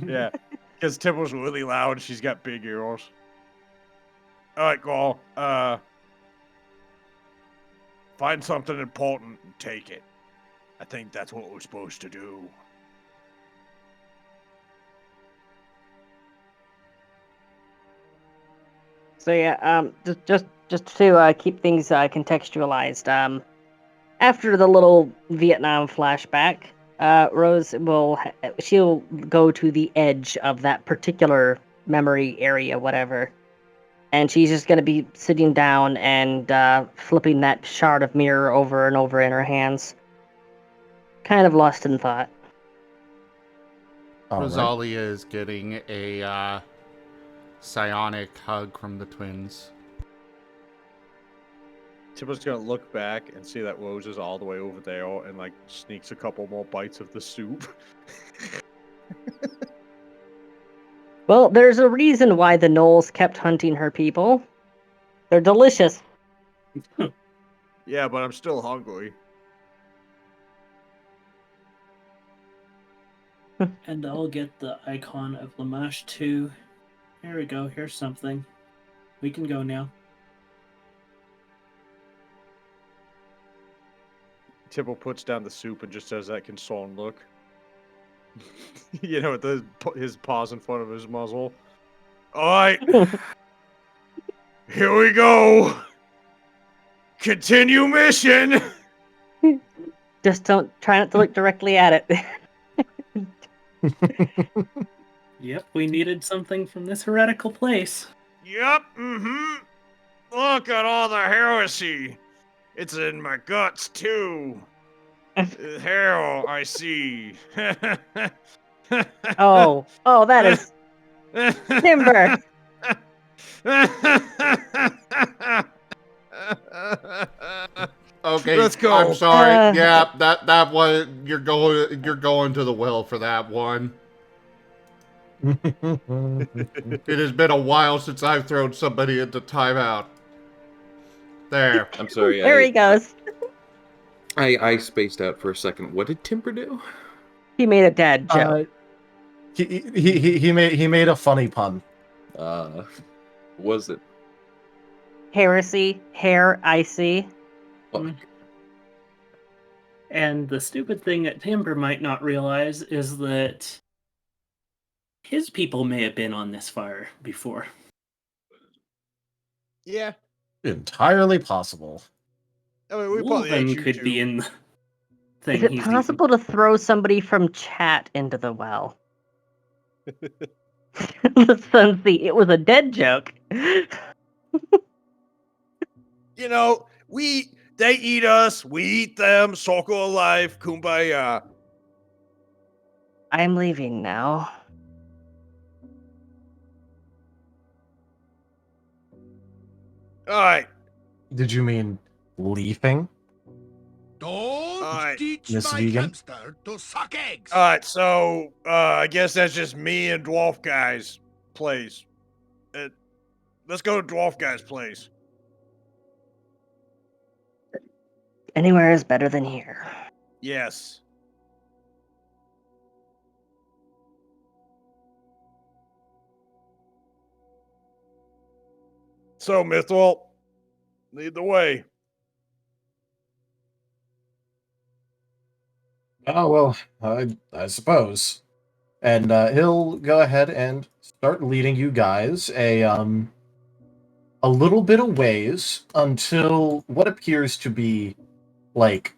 [SPEAKER 5] Yeah. Because Tibble's really loud. She's got big ears. All right, go. Find something important and take it. I think that's what we're supposed to do.
[SPEAKER 2] So yeah, just to keep things contextualized, after the little Vietnam flashback, Rose she'll go to the edge of that particular memory area, whatever, and she's just gonna be sitting down and flipping that shard of mirror over and over in her hands, kind of lost in thought.
[SPEAKER 1] Rosalia is getting a psionic hug from the twins.
[SPEAKER 5] Tibble's gonna look back and see that Rose is all the way over there and sneaks a couple more bites of the soup.
[SPEAKER 2] Well, there's a reason why the gnolls kept hunting her people. They're delicious.
[SPEAKER 5] Yeah, but I'm still hungry.
[SPEAKER 6] And I'll get the icon of Lamash too. Here we go. Here's something. We can go now.
[SPEAKER 5] Tibble puts down the soup and just does that concerned look. With his paws in front of his muzzle. Alright. Here we go. Continue mission.
[SPEAKER 2] Just try not to look directly at it.
[SPEAKER 6] Yep, we needed something from this heretical place.
[SPEAKER 5] Yep, Look at all the heresy. It's in my guts, too. Hell, I see.
[SPEAKER 2] Oh, that is timber.
[SPEAKER 1] Okay,
[SPEAKER 5] let's go.
[SPEAKER 1] I'm sorry. Yeah, that one you're going to the well for that one. It has been a while since I've thrown somebody into timeout. There.
[SPEAKER 4] I'm sorry.
[SPEAKER 2] There he goes.
[SPEAKER 4] I spaced out for a second. What did Timber do?
[SPEAKER 2] He made a dad joke.
[SPEAKER 3] He made a funny pun.
[SPEAKER 4] Was it?
[SPEAKER 2] Heresy, hair, icy.
[SPEAKER 4] Fuck.
[SPEAKER 6] And the stupid thing that Timber might not realize is that his people may have been on this fire before.
[SPEAKER 5] Yeah.
[SPEAKER 3] Entirely possible.
[SPEAKER 5] I mean, we probably ate
[SPEAKER 6] Wolven
[SPEAKER 5] you
[SPEAKER 6] could
[SPEAKER 5] too.
[SPEAKER 6] be in the thing
[SPEAKER 2] Is it
[SPEAKER 6] he's
[SPEAKER 2] possible to throw somebody from chat into the well? The Sunseat, it was a dead joke.
[SPEAKER 5] You know, they eat us, we eat them, circle of life, kumbaya.
[SPEAKER 2] I'm leaving now.
[SPEAKER 5] Alright.
[SPEAKER 3] Did you mean leafing?
[SPEAKER 10] Don't teach
[SPEAKER 3] Miss
[SPEAKER 10] my
[SPEAKER 3] Vegan?
[SPEAKER 10] hamster to suck eggs.
[SPEAKER 5] Alright, so I guess that's just me and Dwarf Guy's place. Let's go to Dwarf Guy's place.
[SPEAKER 2] Anywhere is better than here.
[SPEAKER 5] Yes. So, Mythwalt, lead the way.
[SPEAKER 3] Oh, well, I suppose. And he'll go ahead and start leading you guys a little bit of ways until what appears to be, like,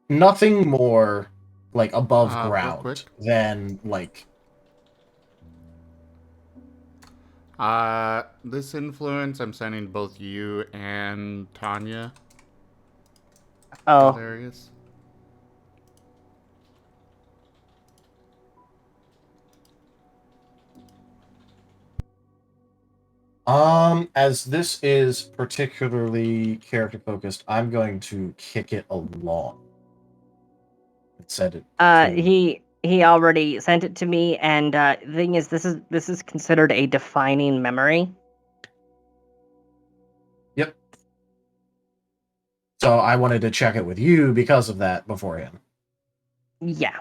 [SPEAKER 3] nothing more, like, above
[SPEAKER 1] Real
[SPEAKER 3] ground
[SPEAKER 1] quick.
[SPEAKER 3] than, like...
[SPEAKER 1] This influence, I'm sending both you and Tanya.
[SPEAKER 2] Oh.
[SPEAKER 1] There he is.
[SPEAKER 3] As this is particularly character focused, I'm going to kick it along. It said it.
[SPEAKER 2] He already sent it to me, and the thing is, this is considered a defining memory.
[SPEAKER 3] Yep. So I wanted to check it with you because of that beforehand.
[SPEAKER 2] Yeah.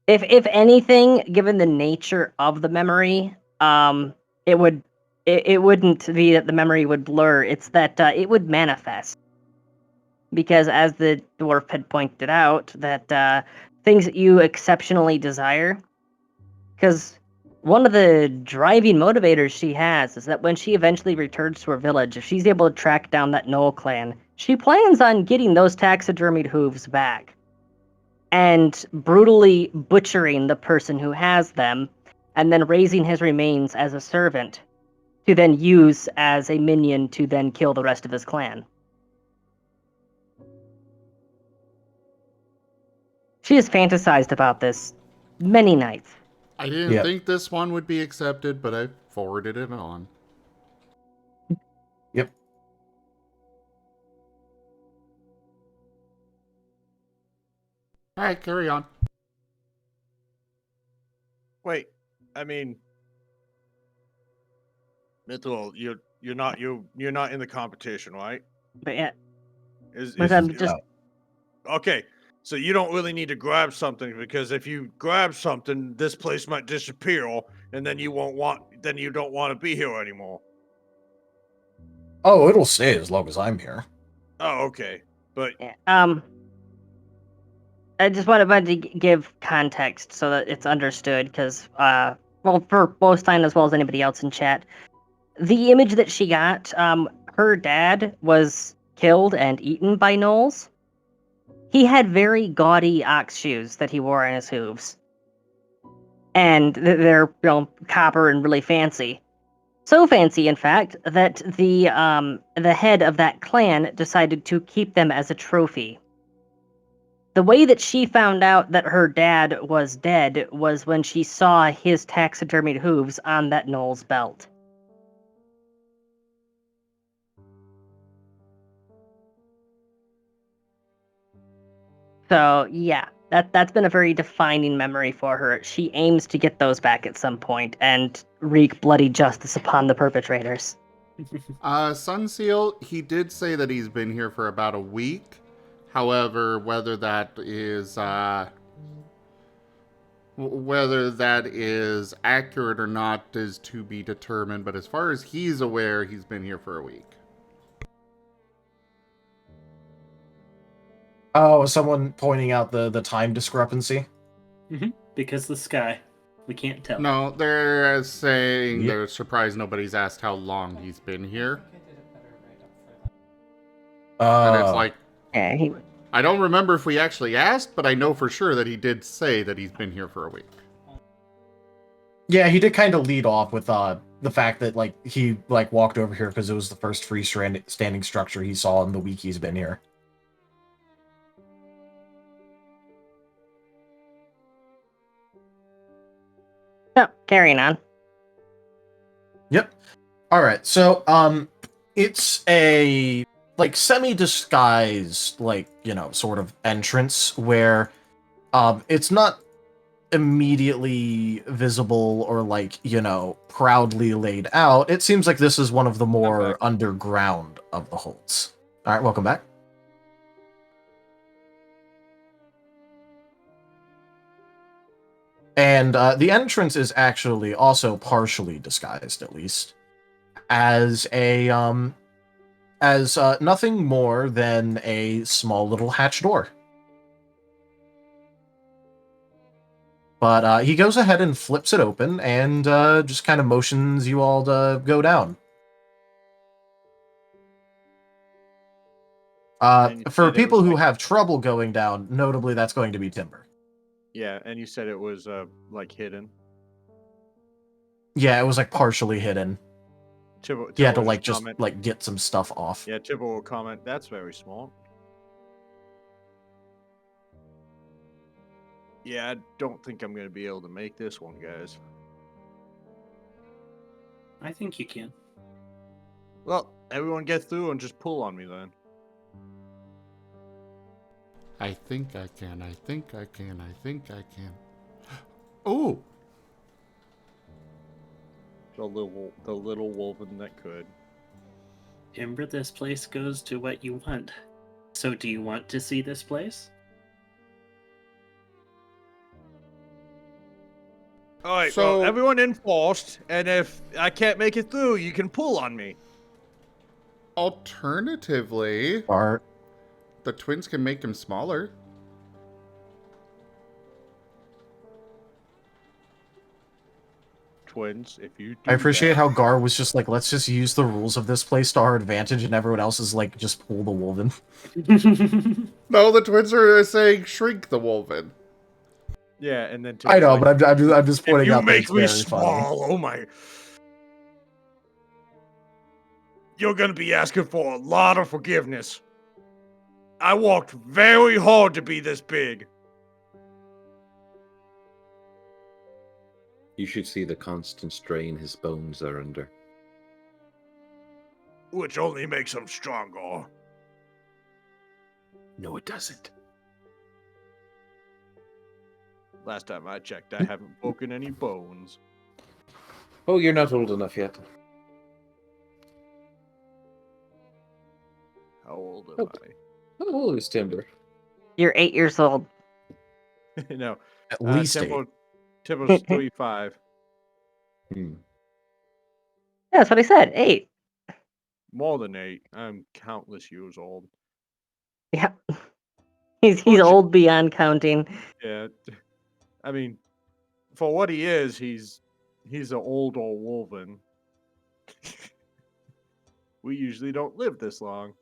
[SPEAKER 2] If anything, given the nature of the memory, it wouldn't be that the memory would blur. It's that it would manifest. Because as the dwarf had pointed out, that things that you exceptionally desire. Because one of the driving motivators she has is that when she eventually returns to her village, if she's able to track down that Knoll clan, she plans on getting those taxidermied hooves back. And brutally butchering the person who has them, and then raising his remains as a servant, to then use as a minion to then kill the rest of his clan. She has fantasized about this many nights.
[SPEAKER 1] I didn't think this one would be accepted, but I forwarded it on.
[SPEAKER 3] Yep.
[SPEAKER 1] Alright, carry on.
[SPEAKER 5] Wait, I mean, Mythwalt, you're not in the competition, right?
[SPEAKER 2] But yeah.
[SPEAKER 5] Is okay. So you don't really need to grab something, because if you grab something, this place might disappear, and then you don't want to be here anymore.
[SPEAKER 3] Oh, it'll stay as long as I'm here.
[SPEAKER 5] Oh, okay. But
[SPEAKER 2] I just wanted to give context so that it's understood, because well, for both Stein as well as anybody else in chat, the image that she got, her dad was killed and eaten by gnolls. He had very gaudy ox shoes that he wore on his hooves. And they're, copper and really fancy. So fancy, in fact, that the head of that clan decided to keep them as a trophy. The way that she found out that her dad was dead was when she saw his taxidermied hooves on that gnoll's belt. So, yeah, that's been a very defining memory for her. She aims to get those back at some point and wreak bloody justice upon the perpetrators.
[SPEAKER 1] Sunseal, he did say that he's been here for about a week. However, whether that is Whether that is accurate or not is to be determined, but as far as he's aware, he's been here for a week.
[SPEAKER 3] Oh, someone pointing out the time discrepancy?
[SPEAKER 6] Because the sky. We can't tell.
[SPEAKER 1] No, they're saying
[SPEAKER 3] Yep.
[SPEAKER 1] they're surprised nobody's asked how long he's been here. And it's like,
[SPEAKER 2] Yeah,
[SPEAKER 1] I don't remember if we actually asked, but I know for sure that he did say that he's been here for a week.
[SPEAKER 3] Yeah, he did kind of lead off with the fact that like he like walked over here because it was the first standing structure he saw in the week he's been here.
[SPEAKER 2] So, carrying on.
[SPEAKER 3] Yep. All right. So, it's a like semi-disguised, like, you know, sort of entrance where, it's not immediately visible or like, you know, proudly laid out. It seems like this is one of the more underground of the holds. All right. Welcome back. And the entrance is actually also partially disguised, at least, as a nothing more than a small little hatch door. But he goes ahead and flips it open and just kind of motions you all to go down. For people who have trouble going down, notably that's going to be Timber.
[SPEAKER 5] Yeah, and you said it was like hidden.
[SPEAKER 3] Yeah, it was like partially hidden.
[SPEAKER 5] Tibble
[SPEAKER 3] You had to
[SPEAKER 5] will
[SPEAKER 3] like just
[SPEAKER 5] comment.
[SPEAKER 3] like get some stuff off.
[SPEAKER 5] Yeah, Tibble will comment. That's very small. Yeah, I don't think I'm gonna be able to make this one, guys.
[SPEAKER 6] I think you can.
[SPEAKER 5] Well, everyone get through and just pull on me then.
[SPEAKER 1] I think I can, I think I can, I think I can. Oh!
[SPEAKER 5] The little woven that could.
[SPEAKER 6] Timber, this place goes to what you want. So do you want to see this place?
[SPEAKER 5] Alright,
[SPEAKER 1] So-
[SPEAKER 5] well, everyone enforced, and if I can't make it through, you can pull on me.
[SPEAKER 1] Alternatively,
[SPEAKER 3] Art.
[SPEAKER 1] the twins can make him smaller.
[SPEAKER 5] Twins, if you do
[SPEAKER 3] I appreciate
[SPEAKER 5] that.
[SPEAKER 3] how Gar was just like, let's just use the rules of this place to our advantage, and everyone else is like, just pull the woven.
[SPEAKER 1] No, the twins are saying shrink the woven.
[SPEAKER 5] Yeah, and then
[SPEAKER 3] I know,
[SPEAKER 5] Tibble's
[SPEAKER 3] but I'm just
[SPEAKER 5] if
[SPEAKER 3] pointing
[SPEAKER 5] you
[SPEAKER 3] out that
[SPEAKER 5] make
[SPEAKER 3] it's
[SPEAKER 5] me
[SPEAKER 3] very funny.
[SPEAKER 5] small, oh my. You're gonna be asking for a lot of forgiveness. I walked very hard to be this big.
[SPEAKER 4] You should see the constant strain his bones are under.
[SPEAKER 5] Which only makes him stronger.
[SPEAKER 4] No, it doesn't.
[SPEAKER 5] Last time I checked, I haven't broken any bones.
[SPEAKER 4] Oh, you're not old enough yet.
[SPEAKER 5] How old am
[SPEAKER 4] Oh. How old is Timber?
[SPEAKER 2] You're 8 years old.
[SPEAKER 5] I? No.
[SPEAKER 3] At least
[SPEAKER 5] Tibble's 35.
[SPEAKER 2] Yeah, that's what I said. 8.
[SPEAKER 5] More than 8. I'm countless years old.
[SPEAKER 2] Yeah. He's old beyond counting.
[SPEAKER 5] Yeah. I mean, for what he is, he's an old woven. We usually don't live this long.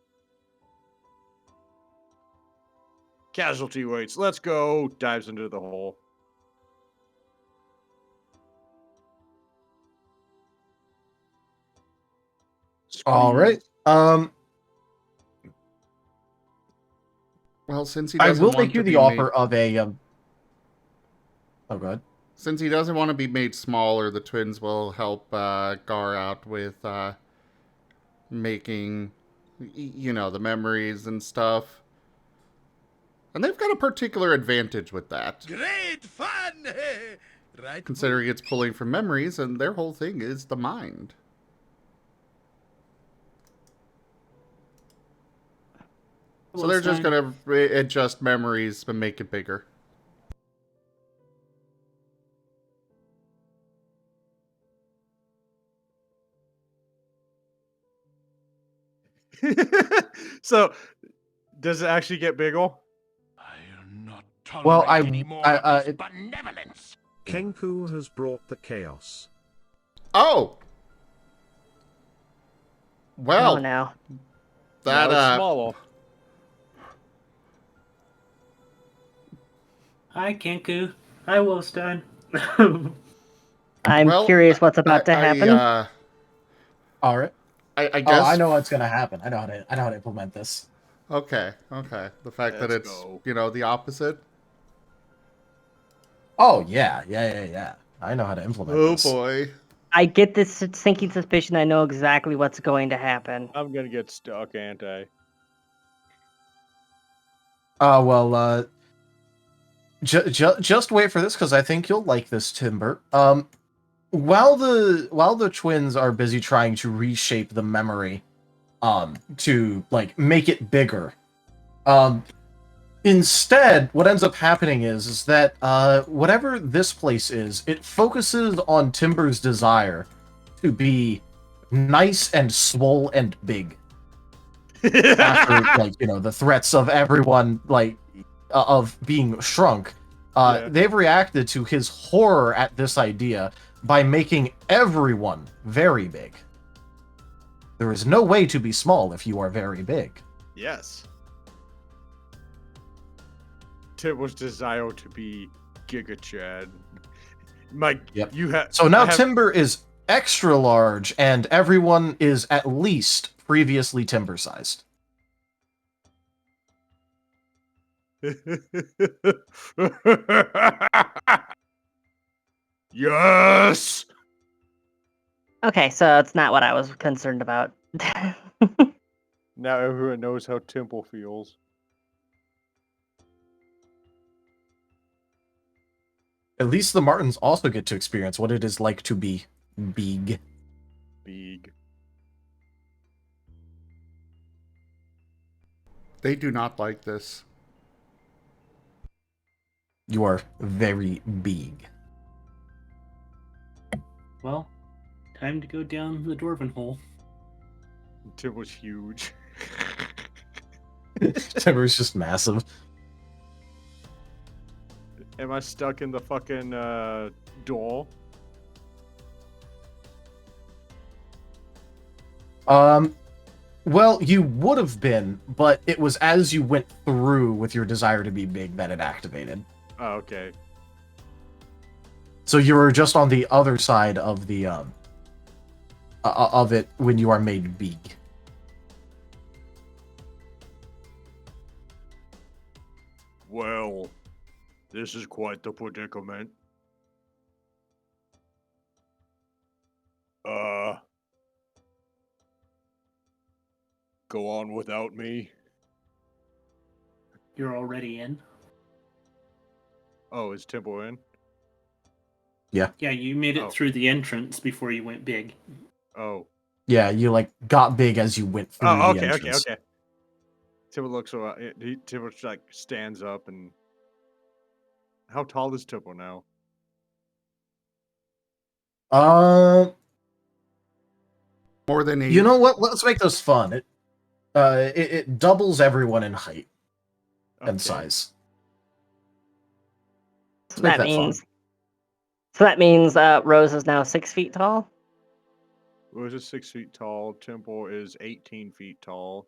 [SPEAKER 5] Casualty rates. Let's go. Dives into the hole.
[SPEAKER 3] All right.
[SPEAKER 1] Well, since he
[SPEAKER 3] I
[SPEAKER 1] doesn't
[SPEAKER 3] will
[SPEAKER 1] want
[SPEAKER 3] make you
[SPEAKER 1] to
[SPEAKER 3] the
[SPEAKER 1] be
[SPEAKER 3] offer
[SPEAKER 1] made,
[SPEAKER 3] of a. Oh, God.
[SPEAKER 1] since he doesn't want to be made smaller, the twins will help Gar out with making, you know, the memories and stuff. And they've got a particular advantage with that,
[SPEAKER 11] Great fun! Right?
[SPEAKER 1] considering it's pulling from memories, and their whole thing is the mind. So
[SPEAKER 6] Well,
[SPEAKER 1] they're
[SPEAKER 6] it's
[SPEAKER 1] just
[SPEAKER 6] time.
[SPEAKER 1] going to adjust memories and make it bigger.
[SPEAKER 5] So, does it actually get bigger?
[SPEAKER 10] I'll not
[SPEAKER 3] Well,
[SPEAKER 10] tolerate any more of this benevolence.
[SPEAKER 8] Kenku has brought the chaos.
[SPEAKER 1] Oh! Well,
[SPEAKER 2] Oh no.
[SPEAKER 1] that,
[SPEAKER 5] Now it's smaller.
[SPEAKER 6] Hi, Kenku. Hi, Wolfstein.
[SPEAKER 2] I'm curious what's about to happen.
[SPEAKER 3] All right.
[SPEAKER 1] I
[SPEAKER 3] Oh, I
[SPEAKER 1] guess.
[SPEAKER 3] know what's gonna happen. I know how to implement this.
[SPEAKER 1] Okay. The fact that
[SPEAKER 5] Let's
[SPEAKER 1] it's,
[SPEAKER 5] go.
[SPEAKER 1] the opposite.
[SPEAKER 3] Oh yeah. I know how to implement
[SPEAKER 1] Oh,
[SPEAKER 3] this.
[SPEAKER 1] boy.
[SPEAKER 2] I get this sinking suspicion. I know exactly what's going to happen.
[SPEAKER 5] I'm gonna get stuck, ain't I?
[SPEAKER 3] Just wait for this because I think you'll like this, Timber. While the twins are busy trying to reshape the memory, to like make it bigger, instead, what ends up happening is that whatever this place is, it focuses on Timber's desire to be nice and swole and big. After the threats of everyone of being shrunk, they've reacted to his horror at this idea by making everyone very big. There is no way to be small if you are very big.
[SPEAKER 5] Yes. Timber's desire to be Giga Chad. Mike, you have.
[SPEAKER 3] So now Timber is extra large, and everyone is at least previously Timber sized.
[SPEAKER 5] Yes.
[SPEAKER 2] Okay, so it's not what I was concerned about.
[SPEAKER 5] Now everyone knows how Temple feels.
[SPEAKER 3] At least the Martens also get to experience what it is like to be big.
[SPEAKER 5] Big.
[SPEAKER 1] They do not like this.
[SPEAKER 3] You are very big.
[SPEAKER 6] Well, time to go down the dwarven hole.
[SPEAKER 5] Timble's huge.
[SPEAKER 3] Timber's just massive.
[SPEAKER 5] Am I stuck in the fucking door?
[SPEAKER 3] Well, you would have been, but it was as you went through with your desire to be big that it activated.
[SPEAKER 5] Oh, okay.
[SPEAKER 3] So you were just on the other side of the of it when you are made big.
[SPEAKER 5] Well, this is quite the predicament. Go on without me.
[SPEAKER 6] You're already in?
[SPEAKER 5] Oh, is Temple in?
[SPEAKER 3] Yeah.
[SPEAKER 6] Yeah, you made it through the entrance before you went big.
[SPEAKER 5] Oh.
[SPEAKER 3] Yeah, you got big as you went through the entrance.
[SPEAKER 5] Okay. Temple looks around. Temple stands up and. How tall is Temple now?
[SPEAKER 1] More than 8.
[SPEAKER 3] You know what? Let's make this fun. It doubles everyone in height and size.
[SPEAKER 2] So that means Rose is now 6 feet tall.
[SPEAKER 5] Rose is 6 feet tall. Temple is 18 feet tall.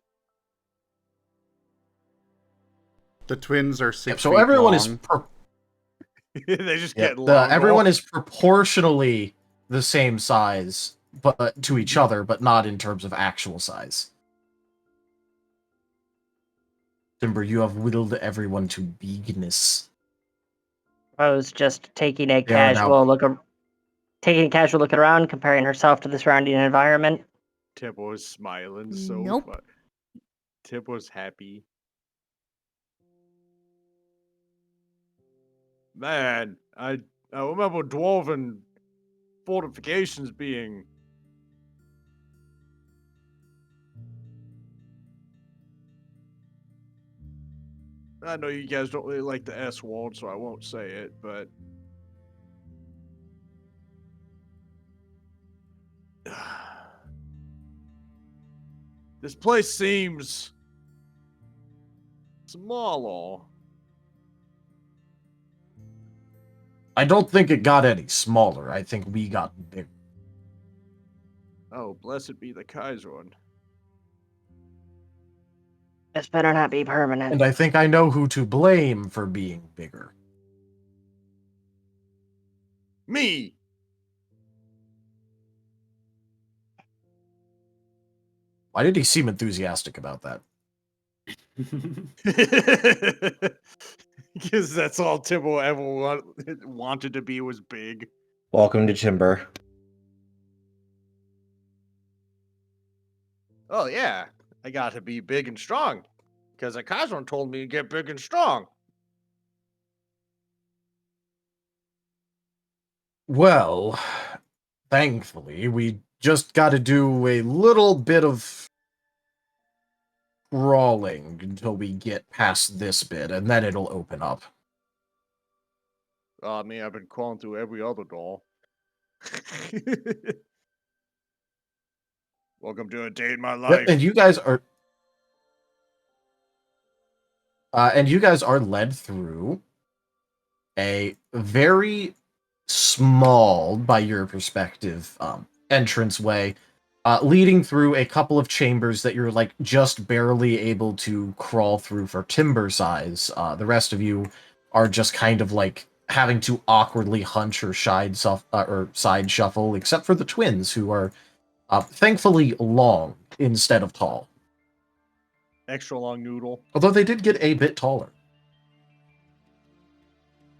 [SPEAKER 1] The twins are 6
[SPEAKER 3] so
[SPEAKER 1] feet
[SPEAKER 3] everyone
[SPEAKER 1] long.
[SPEAKER 5] They just get long.
[SPEAKER 3] Everyone is proportionally the same size, but to each other, but not in terms of actual size. Timber, you have whittled everyone to bigness.
[SPEAKER 2] Rose just taking a casual look around, comparing herself to the surrounding environment.
[SPEAKER 5] Temple is smiling so
[SPEAKER 12] Nope.
[SPEAKER 5] Temple's happy. Man, I remember dwarven fortifications being. I know you guys don't really like the S word, so I won't say it, but. This place seems Smaller.
[SPEAKER 3] I don't think it got any smaller. I think we got bigger.
[SPEAKER 5] Oh, blessed be the Kaiserin.
[SPEAKER 2] This better not be permanent.
[SPEAKER 3] And I think I know who to blame for being bigger.
[SPEAKER 5] Me!
[SPEAKER 3] Why did he seem enthusiastic about that?
[SPEAKER 5] Because that's all Timbo ever wanted to be was big.
[SPEAKER 7] Welcome to Timber.
[SPEAKER 5] Oh, yeah. I got to be big and strong. Because the Kaiserin told me to get big and strong.
[SPEAKER 3] Well, thankfully, we just got to do a little bit of crawling until we get past this bit, and then it'll open up.
[SPEAKER 5] Oh, man, I've been crawling through every other door. Welcome to a day in my life.
[SPEAKER 3] Yep, and you guys are led through a very small, by your perspective, entranceway, leading through a couple of chambers that you're like just barely able to crawl through for timber size. The rest of you are just kind of like having to awkwardly hunch or side shuffle, except for the twins, who are thankfully long instead of tall.
[SPEAKER 5] Extra long noodle.
[SPEAKER 3] Although they did get a bit taller.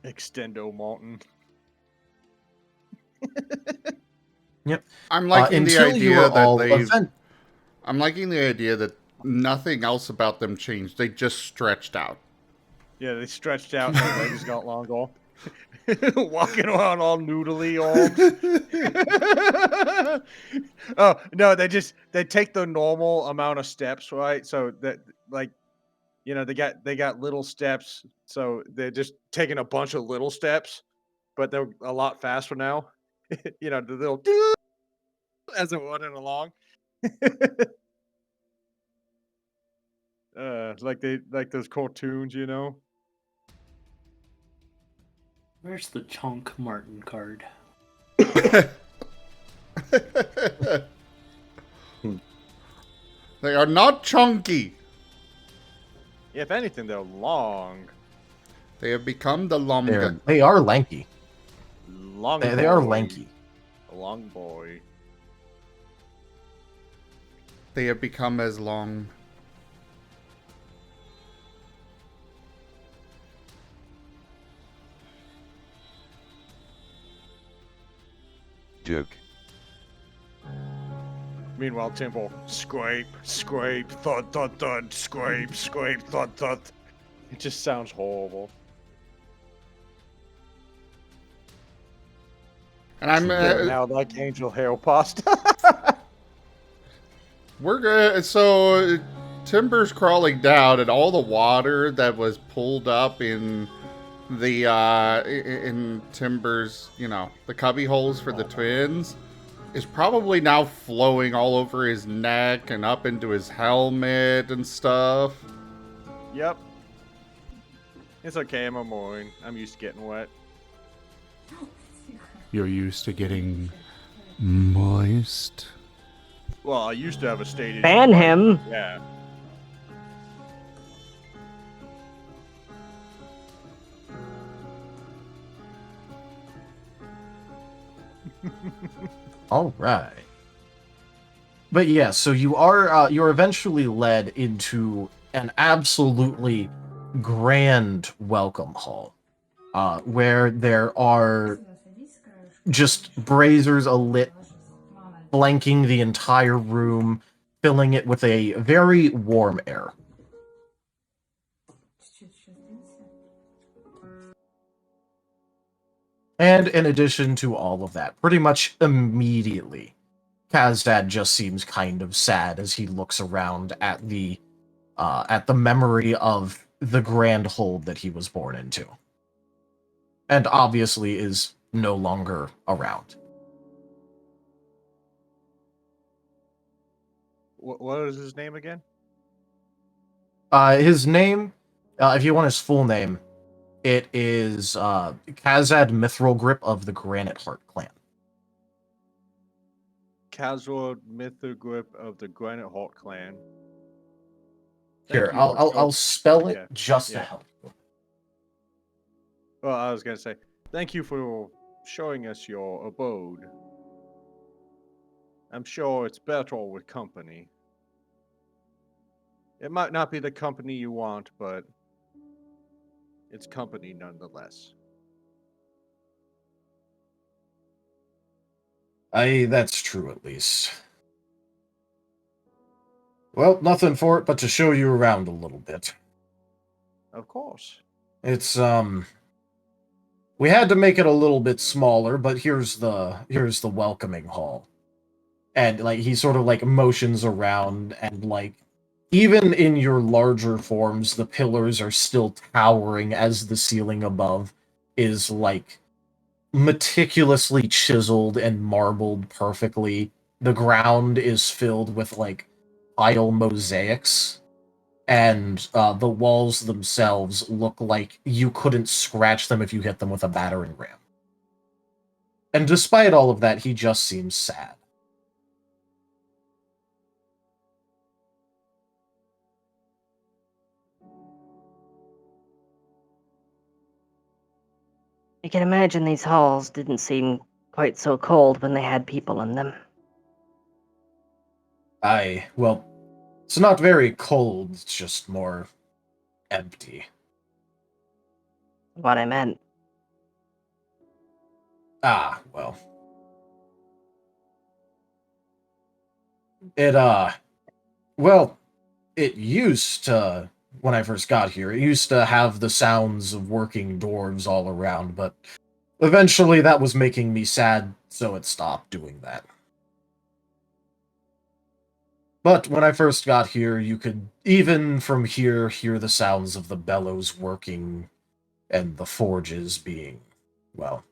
[SPEAKER 5] Extendo Marten.
[SPEAKER 3] Yep.
[SPEAKER 1] I'm liking the
[SPEAKER 3] until you
[SPEAKER 1] idea
[SPEAKER 3] are
[SPEAKER 1] that
[SPEAKER 3] all
[SPEAKER 1] they. I'm liking the idea that nothing else about them changed. They just stretched out.
[SPEAKER 5] Yeah, they stretched out and their legs got longer. Walking around all noodly arms. Oh, no, they take the normal amount of steps, right? So that, like, you know, they got little steps, so they're just taking a bunch of little steps, but they're a lot faster now. You know, the little as they're running along. Like those cartoons, you know.
[SPEAKER 6] Where's the chunk Marten card?
[SPEAKER 1] They are not chunky.
[SPEAKER 5] If anything, they're long.
[SPEAKER 1] They have become the longer.
[SPEAKER 3] They are lanky.
[SPEAKER 5] Long.
[SPEAKER 3] They are lanky.
[SPEAKER 5] A long boy.
[SPEAKER 1] They have become as long.
[SPEAKER 12] Joke.
[SPEAKER 5] Meanwhile, Temple, scrape, thud, thud, thud, scrape, thud, thud. It just sounds horrible.
[SPEAKER 1] And I'm
[SPEAKER 5] now like angel hair pasta.
[SPEAKER 1] We're good. So Timber's crawling down, and all the water that was pulled up in the in Timber's, you know, the cubby holes for the twins, is probably now flowing all over his neck and up into his helmet and stuff.
[SPEAKER 5] Yep. It's okay, I'm a Moin. I'm used to getting wet.
[SPEAKER 1] You're used to getting moist.
[SPEAKER 5] Well, I used to have a state.
[SPEAKER 2] Ban him.
[SPEAKER 5] Yeah.
[SPEAKER 3] All right. But yeah, so you're eventually led into an absolutely grand welcome hall, where there are just braziers alit, flanking the entire room, filling it with a very warm air. And in addition to all of that, pretty much immediately, Kazdad just seems kind of sad as he looks around at the memory of the grand hold that he was born into. And obviously is no longer around.
[SPEAKER 5] What is his name again?
[SPEAKER 3] His name If you want his full name, it is Kazad Mithril Grip of the Granite Heart clan.
[SPEAKER 5] Casual Mythogrip of the Granite Hawk clan.
[SPEAKER 3] Here, I'll spell it just to
[SPEAKER 5] yeah.
[SPEAKER 3] help you.
[SPEAKER 5] Well, I was gonna say, thank you for showing us your abode. I'm sure it's better with company. It might not be the company you want, but it's company nonetheless.
[SPEAKER 3] That's true at least. Well, nothing for it but to show you around a little bit.
[SPEAKER 5] Of course.
[SPEAKER 3] It's we had to make it a little bit smaller, but here's the welcoming hall. And like he sort of like motions around, and like even in your larger forms, the pillars are still towering as the ceiling above is like meticulously chiseled and marbled perfectly. The ground is filled with like tile mosaics, and the walls themselves look like you couldn't scratch them if you hit them with a battering ram. And despite all of that, he just seems sad.
[SPEAKER 2] You can imagine these halls didn't seem quite so cold when they had people in them.
[SPEAKER 3] Well, it's not very cold, it's just more empty.
[SPEAKER 2] What I meant.
[SPEAKER 3] Well. It used to, when I first got here, it used to have the sounds of working dwarves all around, but eventually that was making me sad, so it stopped doing that. But when I first got here, you could, even from here, hear the sounds of the bellows working and the forges being, well.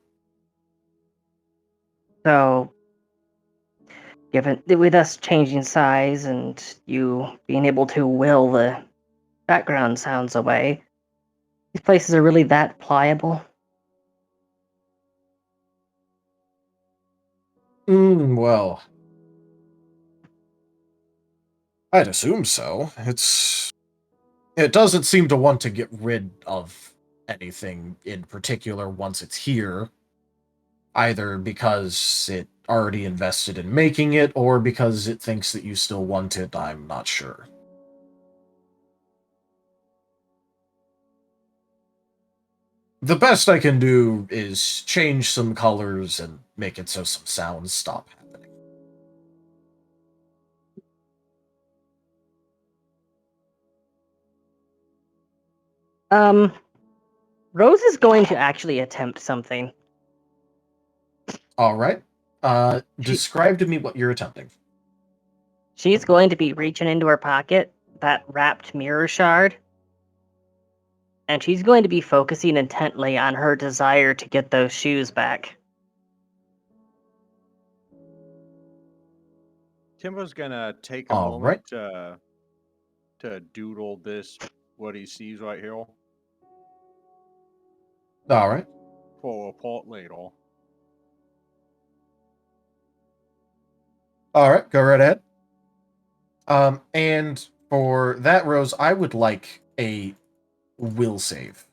[SPEAKER 2] So, given with us changing size and you being able to will the background sounds away, these places are really that pliable?
[SPEAKER 3] Well, I'd assume so. It doesn't seem to want to get rid of anything in particular once it's here, either because it already invested in making it, or because it thinks that you still want it. I'm not sure. The best I can do is change some colors and make it so some sounds stop happening.
[SPEAKER 2] Rose is going to actually attempt something.
[SPEAKER 3] All right. Describe to me what you're attempting.
[SPEAKER 2] She's going to be reaching into her pocket, that wrapped mirror shard, and she's going to be focusing intently on her desire to get those shoes back.
[SPEAKER 5] Timbo's gonna take a moment to doodle this, what he sees right here.
[SPEAKER 3] All right.
[SPEAKER 5] For a report later.
[SPEAKER 3] All right, go right ahead. And for that, Rose, I would like a will save.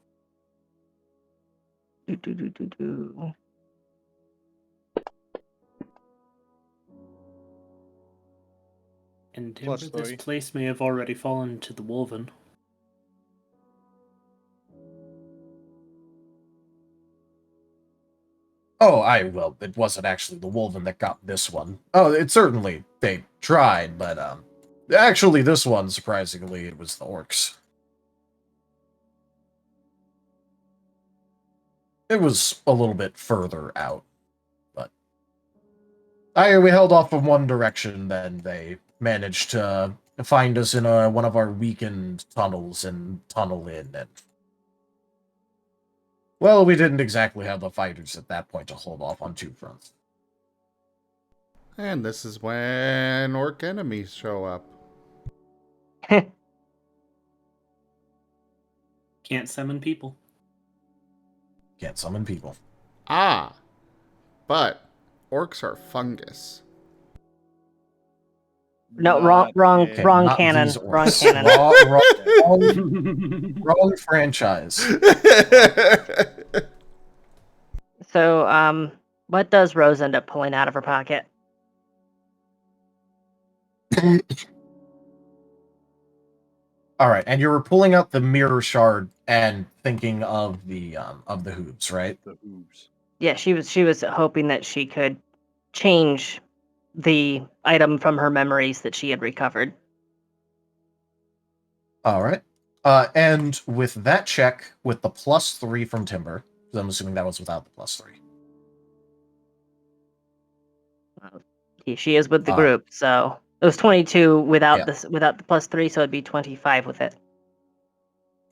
[SPEAKER 6] And Timber, this place may have already fallen to the Wolven.
[SPEAKER 3] Oh, well, it wasn't actually the Wolven that got this one. Oh, it certainly, they tried, but, actually this one, surprisingly, it was the Orcs. It was a little bit further out, but we held off from one direction, then they managed to find us in one of our weakened tunnels and tunnel in, and well, we didn't exactly have the fighters at that point to hold off on two fronts.
[SPEAKER 1] And this is when orc enemies show up.
[SPEAKER 6] Can't summon people.
[SPEAKER 3] Can't summon people.
[SPEAKER 1] Ah, but orcs are fungus.
[SPEAKER 2] No,
[SPEAKER 5] Not
[SPEAKER 2] wrong
[SPEAKER 5] in-
[SPEAKER 2] wrong
[SPEAKER 3] Not
[SPEAKER 2] canon.
[SPEAKER 3] these
[SPEAKER 2] Wrong
[SPEAKER 3] orcs.
[SPEAKER 2] canon.
[SPEAKER 3] Wrong franchise.
[SPEAKER 2] So, what does Rose end up pulling out of her pocket?
[SPEAKER 3] All right, and you were pulling out the mirror shard and thinking of the hooves, right?
[SPEAKER 5] The hooves.
[SPEAKER 2] Yeah, she was hoping that she could change the item from her memories that she had recovered.
[SPEAKER 3] All right. And with that check, with the +3 from Timber, I'm assuming that was without the +3.
[SPEAKER 2] She is with the group, so it was 22 without
[SPEAKER 3] Yeah.
[SPEAKER 2] without the +3, so it'd be 25 with it.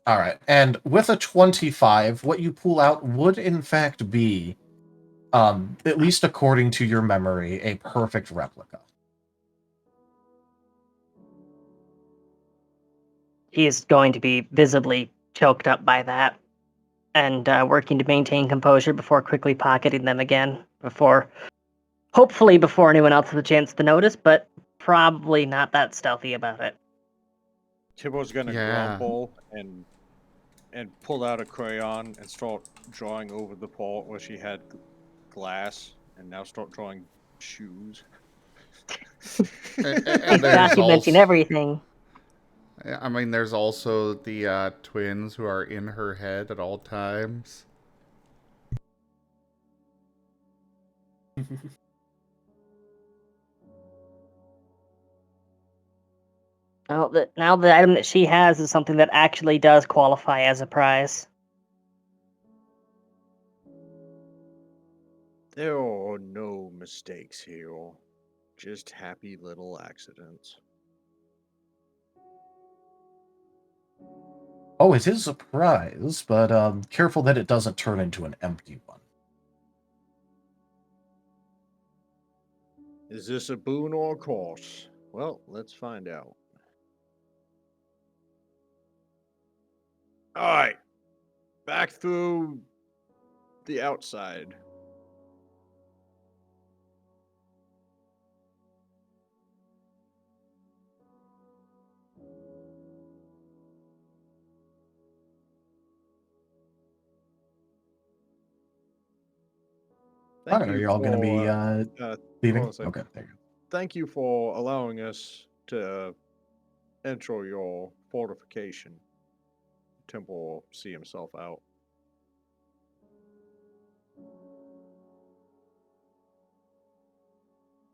[SPEAKER 3] All right, and with a 25, what you pull out would in fact be, at least according to your memory, a perfect replica.
[SPEAKER 2] He is going to be visibly choked up by that, and working to maintain composure before quickly pocketing them again. Hopefully before anyone else has a chance to notice, but probably not that stealthy about it.
[SPEAKER 5] Timbo's gonna grumble and pull out a crayon and start drawing over the part where she had glass, and now start drawing shoes.
[SPEAKER 1] and
[SPEAKER 2] He's documenting everything.
[SPEAKER 1] I mean, there's also the twins who are in her head at all times.
[SPEAKER 2] Now the item that she has is something that actually does qualify as a prize.
[SPEAKER 5] There are no mistakes here, just happy little accidents.
[SPEAKER 3] Oh, it is a prize, but careful that it doesn't turn into an empty one.
[SPEAKER 5] Is this a boon or a curse? Well, let's find out. Alright. Back through the outside.
[SPEAKER 3] Are you all going to be leaving?
[SPEAKER 5] hold on a
[SPEAKER 3] Okay,
[SPEAKER 5] second.
[SPEAKER 3] there you go.
[SPEAKER 5] Thank you for allowing us to enter your fortification. Temple will see himself out.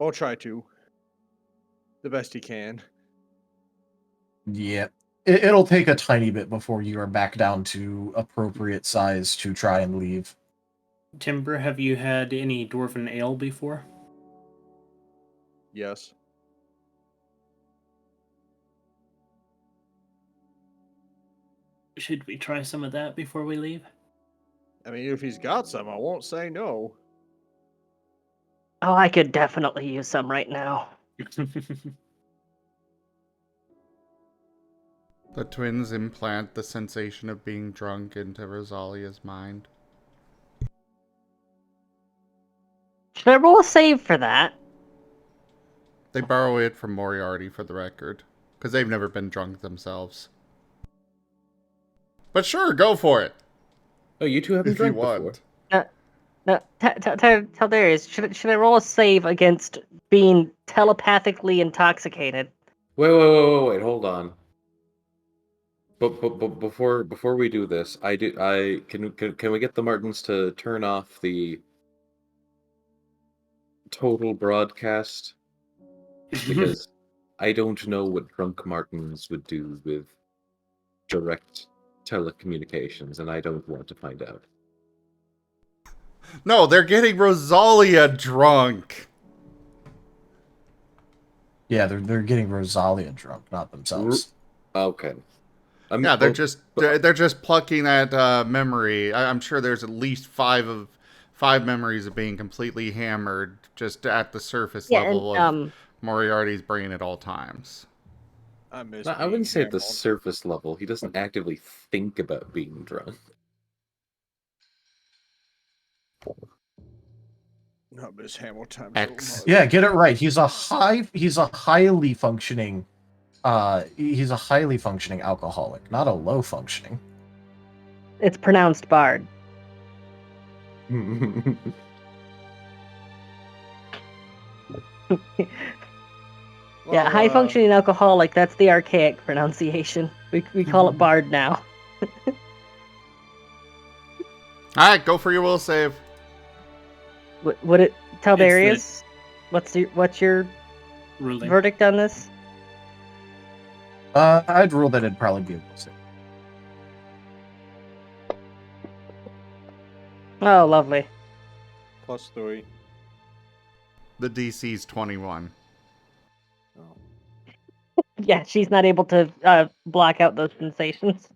[SPEAKER 5] I'll try to. The best he can.
[SPEAKER 3] Yeah. It'll take a tiny bit before you are back down to appropriate size to try and leave.
[SPEAKER 6] Timber, have you had any dwarven ale before?
[SPEAKER 5] Yes.
[SPEAKER 6] Should we try some of that before we leave?
[SPEAKER 5] I mean, if he's got some, I won't say no.
[SPEAKER 2] Oh, I could definitely use some right now.
[SPEAKER 1] The twins implant the sensation of being drunk into Rosalia's mind.
[SPEAKER 2] Should I roll a save for that?
[SPEAKER 1] They borrow it from Moriarty, for the record, because they've never been drunk themselves. But sure, go for it.
[SPEAKER 4] Oh, you two haven't
[SPEAKER 1] If you
[SPEAKER 4] drank before.
[SPEAKER 1] want.
[SPEAKER 2] No, tell Darius, should I roll a save against being telepathically intoxicated?
[SPEAKER 4] Wait, hold on. But before we do this, can we get the Martens to turn off the total broadcast? Because I don't know what drunk Martens would do with direct telecommunications, and I don't want to find out.
[SPEAKER 1] No, they're getting Rosalia drunk.
[SPEAKER 3] Yeah, they're getting Rosalia drunk, not themselves.
[SPEAKER 4] Okay.
[SPEAKER 1] Yeah, they're just plucking at memory. I'm sure there's at least five memories of being completely hammered just at the surface level of Moriarty's brain at all times.
[SPEAKER 5] I miss.
[SPEAKER 4] No, I wouldn't say at the
[SPEAKER 5] hammered.
[SPEAKER 4] surface level. He doesn't actively think about being drunk.
[SPEAKER 5] I miss Hammer time
[SPEAKER 1] X.
[SPEAKER 5] so much.
[SPEAKER 3] Yeah, get it right. He's a highly functioning alcoholic, not a low functioning.
[SPEAKER 2] It's pronounced bard.
[SPEAKER 5] Well,
[SPEAKER 2] Yeah, high functioning alcoholic, that's the archaic pronunciation. We call it bard now.
[SPEAKER 1] Alright, go for your will save.
[SPEAKER 2] Would it tell
[SPEAKER 6] It's the-
[SPEAKER 2] Darius? What's your
[SPEAKER 6] Ruling.
[SPEAKER 2] verdict on this?
[SPEAKER 3] I'd rule that it'd probably be a will save.
[SPEAKER 2] Oh, lovely.
[SPEAKER 5] +3.
[SPEAKER 1] The DC's 21.
[SPEAKER 2] Yeah, she's not able to block out those sensations.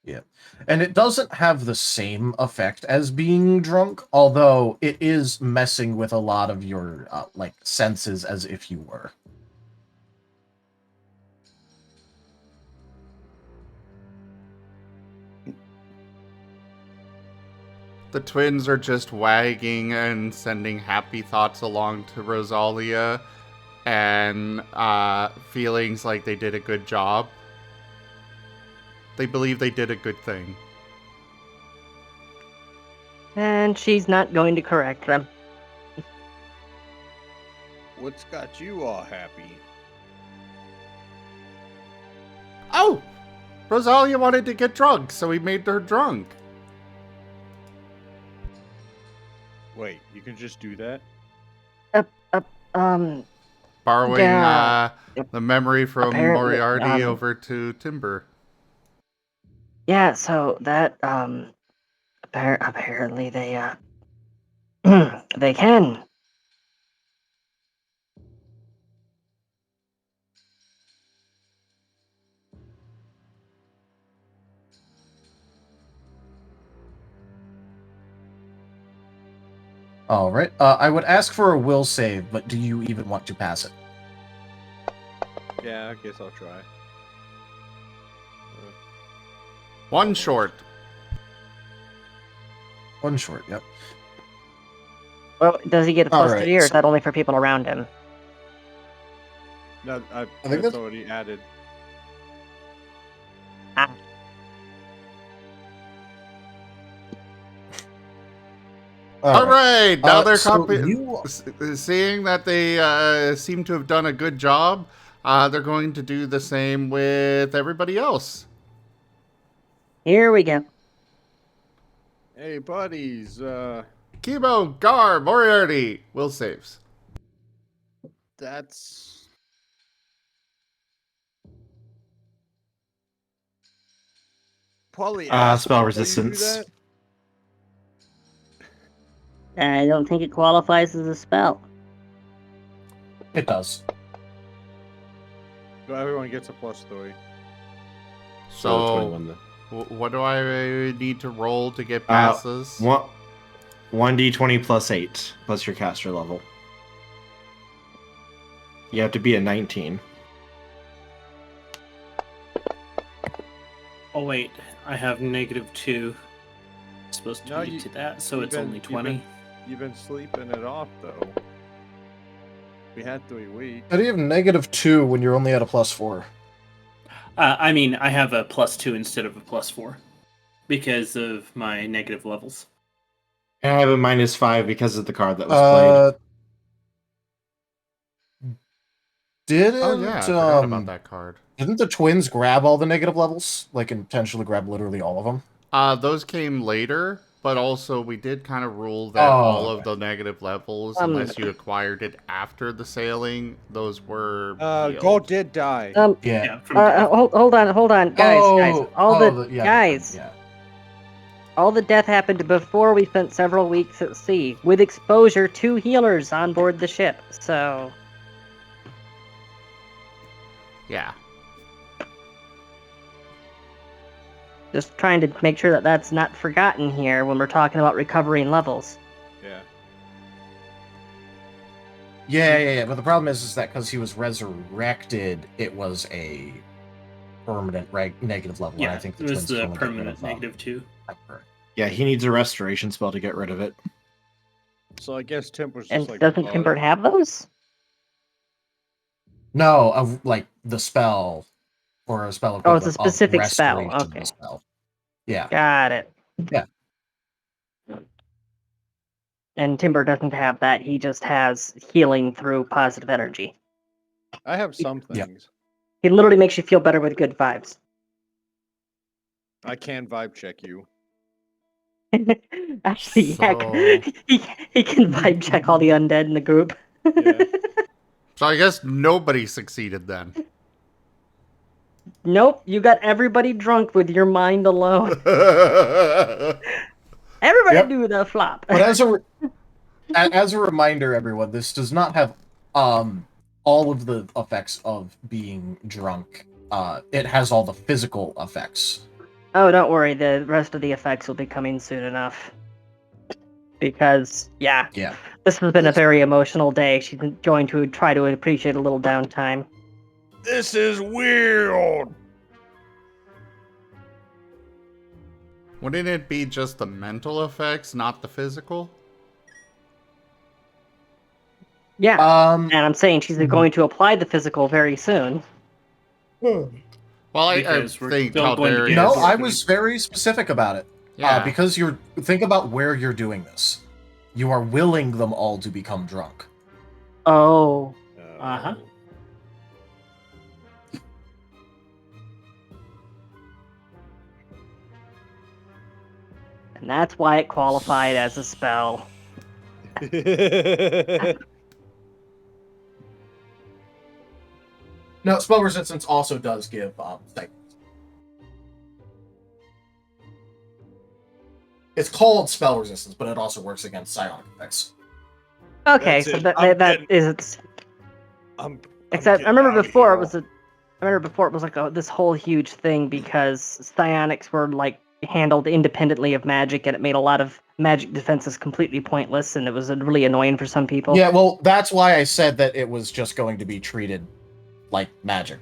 [SPEAKER 3] Yeah. And it doesn't have the same effect as being drunk, although it is messing with a lot of your senses as if you were.
[SPEAKER 1] The twins are just wagging and sending happy thoughts along to Rosalia and feelings like they did a good job. They believe they did a good thing.
[SPEAKER 2] And she's not going to correct them.
[SPEAKER 5] What's got you all happy?
[SPEAKER 1] Oh! Rosalia wanted to get drunk, so we made her drunk.
[SPEAKER 5] Wait, you can just do that?
[SPEAKER 1] Borrowing
[SPEAKER 2] Yeah.
[SPEAKER 1] the memory from
[SPEAKER 2] Apparently,
[SPEAKER 1] Moriarty over to Timber.
[SPEAKER 2] Yeah, so that apparently they they can.
[SPEAKER 3] All right. I would ask for a will save, but do you even want to pass it?
[SPEAKER 5] Yeah, I guess I'll try.
[SPEAKER 1] One short.
[SPEAKER 3] One short, yep.
[SPEAKER 2] Well, does he get a plus
[SPEAKER 3] Alright,
[SPEAKER 2] 3, or is
[SPEAKER 3] so-
[SPEAKER 2] that only for people around him?
[SPEAKER 5] No, I
[SPEAKER 3] think
[SPEAKER 5] that's
[SPEAKER 3] that's-
[SPEAKER 5] already added.
[SPEAKER 1] All right, now they're
[SPEAKER 3] so you-
[SPEAKER 1] seeing that they seem to have done a good job. They're going to do the same with everybody else.
[SPEAKER 2] Here we go.
[SPEAKER 5] Hey, buddies.
[SPEAKER 1] Kemo, Gar, Moriarty, will saves.
[SPEAKER 5] That's probably
[SPEAKER 7] Spell
[SPEAKER 5] asshole that you do
[SPEAKER 7] resistance.
[SPEAKER 5] that.
[SPEAKER 2] I don't think it qualifies as a spell.
[SPEAKER 3] It does.
[SPEAKER 5] So everyone gets a +3.
[SPEAKER 1] So,
[SPEAKER 4] 21 then.
[SPEAKER 1] what do I need to roll to get passes?
[SPEAKER 7] 1d20 plus 8, plus your caster level. You have to be a 19.
[SPEAKER 6] Oh wait, I have -2. Supposed to
[SPEAKER 5] No,
[SPEAKER 6] be
[SPEAKER 5] you-
[SPEAKER 6] to that, so
[SPEAKER 5] you've
[SPEAKER 6] it's
[SPEAKER 5] been-
[SPEAKER 6] only
[SPEAKER 5] you've
[SPEAKER 6] 20.
[SPEAKER 5] You've been sleeping it off, though. We had 3 weeks.
[SPEAKER 3] How do you have -2 when you're only at a +4?
[SPEAKER 6] I mean, I have a +2 instead of a +4 because of my negative levels.
[SPEAKER 7] And I have a -5 because of the card that was played.
[SPEAKER 3] Didn't
[SPEAKER 1] Oh yeah, I forgot about that card.
[SPEAKER 3] Didn't the twins grab all the negative levels? Like intentionally grab literally all of them?
[SPEAKER 1] Those came later, but also we did kind of rule that
[SPEAKER 3] Oh,
[SPEAKER 1] all of
[SPEAKER 3] okay.
[SPEAKER 1] the negative levels, unless you acquired it after the sailing, those were healed.
[SPEAKER 5] Gold did die.
[SPEAKER 3] Yeah.
[SPEAKER 2] Hold on, guys.
[SPEAKER 3] Yeah,
[SPEAKER 2] Guys.
[SPEAKER 3] Yeah.
[SPEAKER 2] All the death happened before we spent several weeks at sea, with exposure to healers on board the ship. So,
[SPEAKER 1] Yeah.
[SPEAKER 2] just trying to make sure that that's not forgotten here when we're talking about recovering levels.
[SPEAKER 5] Yeah.
[SPEAKER 3] Yeah. But the problem is that because he was resurrected, it was a permanent negative level.
[SPEAKER 6] Yeah,
[SPEAKER 3] and I think
[SPEAKER 6] it was the permanent negative 2.
[SPEAKER 7] Yeah, he needs a restoration spell to get rid of it.
[SPEAKER 5] So I guess Timber's just
[SPEAKER 2] And
[SPEAKER 5] like.
[SPEAKER 2] doesn't Timber have those?
[SPEAKER 3] No, of like the spell or a spell.
[SPEAKER 2] Oh, it's a specific spell.
[SPEAKER 3] Restoration
[SPEAKER 2] Okay.
[SPEAKER 3] Spell. Yeah.
[SPEAKER 2] Got it.
[SPEAKER 3] Yeah.
[SPEAKER 2] And Timber doesn't have that. He just has healing through positive energy.
[SPEAKER 5] I have some things.
[SPEAKER 2] He literally makes you feel better with good vibes.
[SPEAKER 5] I can vibe check you.
[SPEAKER 2] Actually, yeah, he can vibe check all the undead in the group.
[SPEAKER 5] Yeah.
[SPEAKER 1] So I guess nobody succeeded then.
[SPEAKER 2] Nope, you got everybody drunk with your mind alone. Everybody do the flop.
[SPEAKER 3] But as a reminder, everyone, this does not have all of the effects of being drunk. It has all the physical effects.
[SPEAKER 2] Oh, don't worry. The rest of the effects will be coming soon enough. Because, yeah, this has been a very emotional day. She's going to try to appreciate a little downtime.
[SPEAKER 5] This is weird.
[SPEAKER 1] Wouldn't it be just the mental effects, not the physical?
[SPEAKER 2] Yeah, and I'm saying she's going to apply the physical very soon.
[SPEAKER 1] Well, I think how dare you.
[SPEAKER 3] No, I was very specific about it.
[SPEAKER 1] Yeah.
[SPEAKER 3] Because think about where you're doing this. You are willing them all to become drunk.
[SPEAKER 2] Oh.
[SPEAKER 6] Uh-huh.
[SPEAKER 2] And that's why it qualified as a spell.
[SPEAKER 3] No, spell resistance also does give sight. It's called spell resistance, but it also works against psionic effects.
[SPEAKER 2] Okay, so that is. Except I remember before it was like this whole huge thing because psionics were like handled independently of magic, and it made a lot of magic defenses completely pointless, and it was really annoying for some people.
[SPEAKER 3] Yeah, well, that's why I said that it was just going to be treated like magic.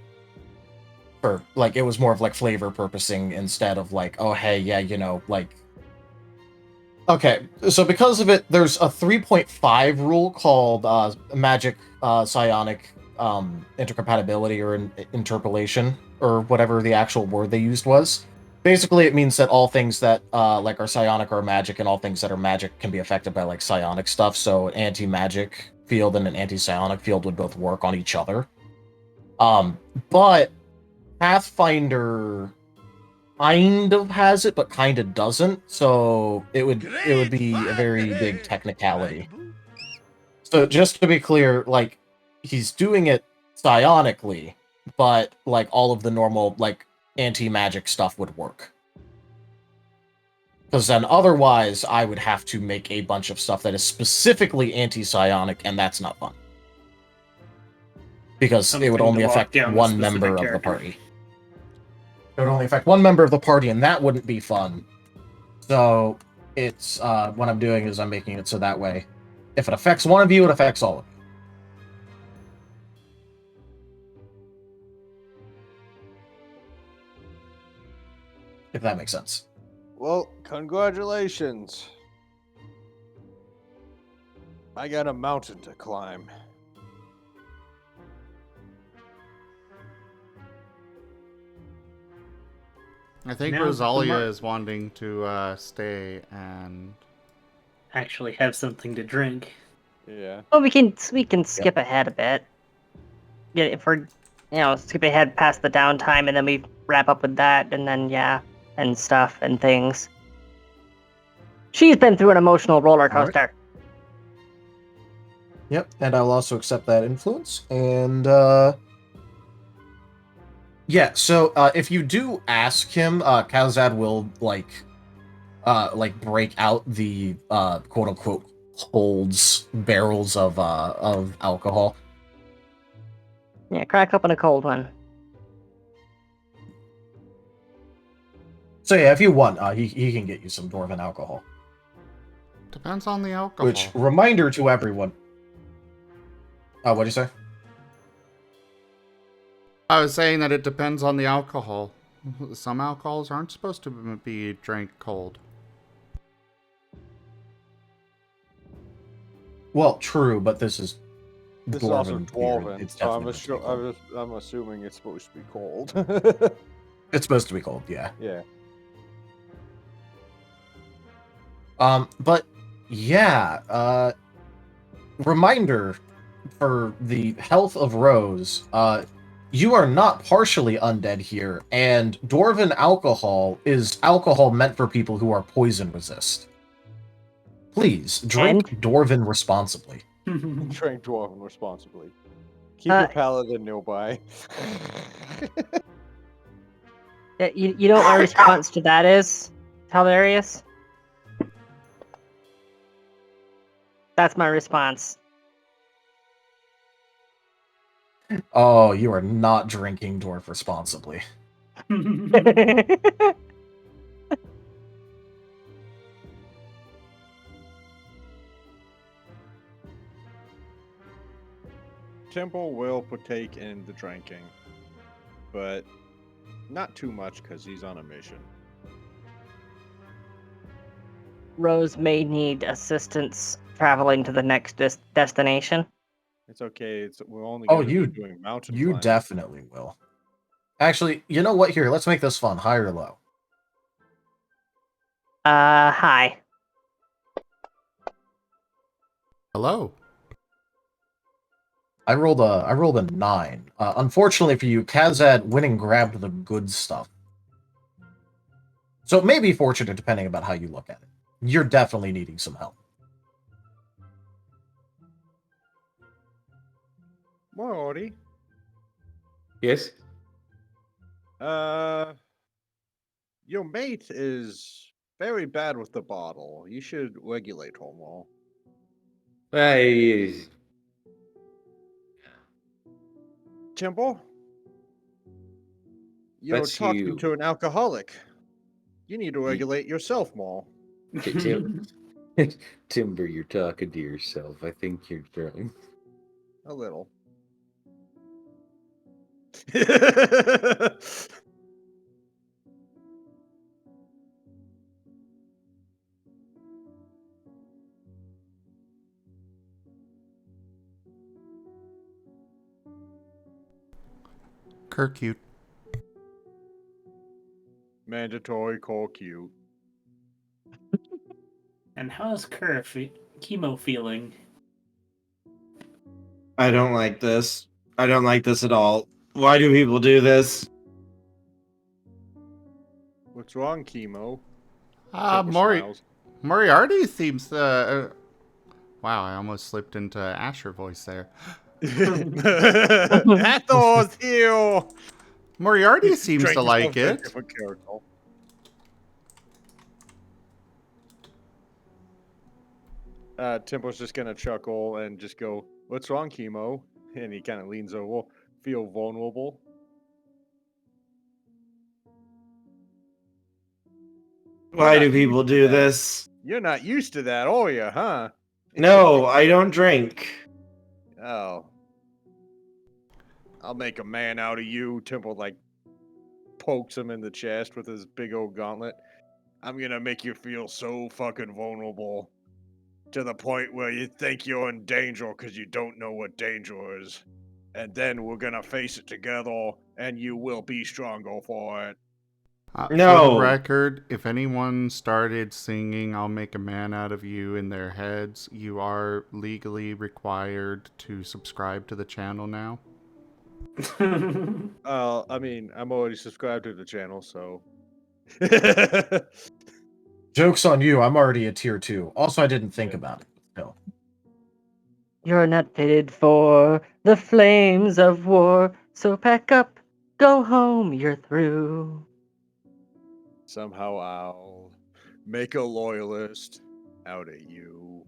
[SPEAKER 3] Or like it was more of like flavor purposing instead of like, oh hey, yeah, like. Okay, so because of it, there's a 3.5 rule called magic psionic intercompatibility or interpolation, or whatever the actual word they used was. Basically, it means that all things that like are psionic are magic, and all things that are magic can be affected by like psionic stuff. So an anti-magic field and an anti-psionic field would both work on each other. But Pathfinder kind of has it, but kind of doesn't. So it would be a very big technicality. So just to be clear, like he's doing it psionically, but like all of the normal like anti-magic stuff would work. Because then otherwise I would have to make a bunch of stuff that is specifically anti-psionic, and that's not fun. Because it would only affect one member of the party. It would only affect one member of the party, and that wouldn't be fun. So it's what I'm doing is I'm making it so that way, if it affects one of you, it affects all of you. If that makes sense.
[SPEAKER 5] Well, congratulations. I got a mountain to climb.
[SPEAKER 1] I think
[SPEAKER 6] Now,
[SPEAKER 1] Rosalia is wanting to stay and
[SPEAKER 6] actually have something to drink.
[SPEAKER 5] Yeah.
[SPEAKER 2] Well, we can skip ahead a bit. Yeah, if we're skip ahead past the downtime, and then we wrap up with that, and then and stuff and things. She's been through an emotional roller coaster.
[SPEAKER 3] Right. Yep, and I'll also accept that influence. And yeah, so if you do ask him, Kazad will like break out the quote unquote holds barrels of alcohol.
[SPEAKER 2] Yeah, crack open a cold one.
[SPEAKER 3] So yeah, if you want, he can get you some dwarven alcohol.
[SPEAKER 1] Depends on the alcohol.
[SPEAKER 3] Which, reminder to everyone, What'd you say?
[SPEAKER 1] I was saying that it depends on the alcohol. Some alcohols aren't supposed to be drank cold.
[SPEAKER 3] Well, true, but this is
[SPEAKER 5] This is also
[SPEAKER 3] dwarven beer.
[SPEAKER 5] dwarven,
[SPEAKER 3] It's
[SPEAKER 5] so
[SPEAKER 3] definitely supposed to be cold.
[SPEAKER 5] I'm assuming it's supposed to be cold.
[SPEAKER 3] It's supposed to be cold, yeah.
[SPEAKER 5] Yeah.
[SPEAKER 3] But yeah, reminder for the health of Rose, you are not partially undead here, and dwarven alcohol is alcohol meant for people who are poison resist. Please drink dwarven responsibly.
[SPEAKER 5] Drink dwarven responsibly. Keep your paladin nearby.
[SPEAKER 2] You know what my response to that is, Hilarious? That's my response.
[SPEAKER 3] Oh, you are not drinking dwarf responsibly.
[SPEAKER 5] Temple will partake in the drinking, but not too much because he's on a mission.
[SPEAKER 2] Rose may need assistance traveling to the next destination.
[SPEAKER 5] It's okay. We're only
[SPEAKER 3] Oh,
[SPEAKER 5] going to be doing mountain
[SPEAKER 3] you
[SPEAKER 5] climbing.
[SPEAKER 3] definitely will. Actually, you know what? Here, let's make this fun. High or low?
[SPEAKER 2] High.
[SPEAKER 1] Hello.
[SPEAKER 3] I rolled a 9. Unfortunately for you, Kazad went and grabbed the good stuff. So it may be fortunate depending about how you look at it. You're definitely needing some help.
[SPEAKER 5] Moriarty.
[SPEAKER 4] Yes?
[SPEAKER 5] Your mate is very bad with the bottle. You should regulate her more. Temple? You're
[SPEAKER 4] That's
[SPEAKER 5] talking
[SPEAKER 4] you.
[SPEAKER 5] to an alcoholic. You need to regulate yourself more.
[SPEAKER 4] Timber, you're talking to yourself. I think you're drunk.
[SPEAKER 5] A little.
[SPEAKER 1] Kirkute.
[SPEAKER 5] Mandatory core cute.
[SPEAKER 6] And how's Kemo feeling?
[SPEAKER 7] I don't like this. I don't like this at all. Why do people do this?
[SPEAKER 5] What's wrong, Kemo?
[SPEAKER 1] Moriarty seems wow, I almost slipped into Asher voice there.
[SPEAKER 5] Athos here.
[SPEAKER 1] Moriarty seems to like it.
[SPEAKER 5] Temple's just gonna chuckle and just go, "What's wrong, Kemo?" And he kind of leans over, feel vulnerable.
[SPEAKER 7] Why do people do this?
[SPEAKER 5] You're not used to that, are you, huh?
[SPEAKER 7] No, I don't drink.
[SPEAKER 5] Oh. I'll make a man out of you. Temple, pokes him in the chest with his big old gauntlet. I'm gonna make you feel so fucking vulnerable. To the point where you think you're in danger because you don't know what danger is. And then we're gonna face it together, and you will be stronger for it.
[SPEAKER 1] No. For the record, if anyone started singing "I'll make a man out of you" in their heads, you are legally required to subscribe to the channel now.
[SPEAKER 5] I mean, I'm already subscribed to the channel, so.
[SPEAKER 3] Joke's on you, I'm already a tier 2. Also, I didn't think about it. No.
[SPEAKER 2] You're not fitted for the flames of war, so pack up, go home, you're through.
[SPEAKER 5] Somehow I'll make a loyalist out of you.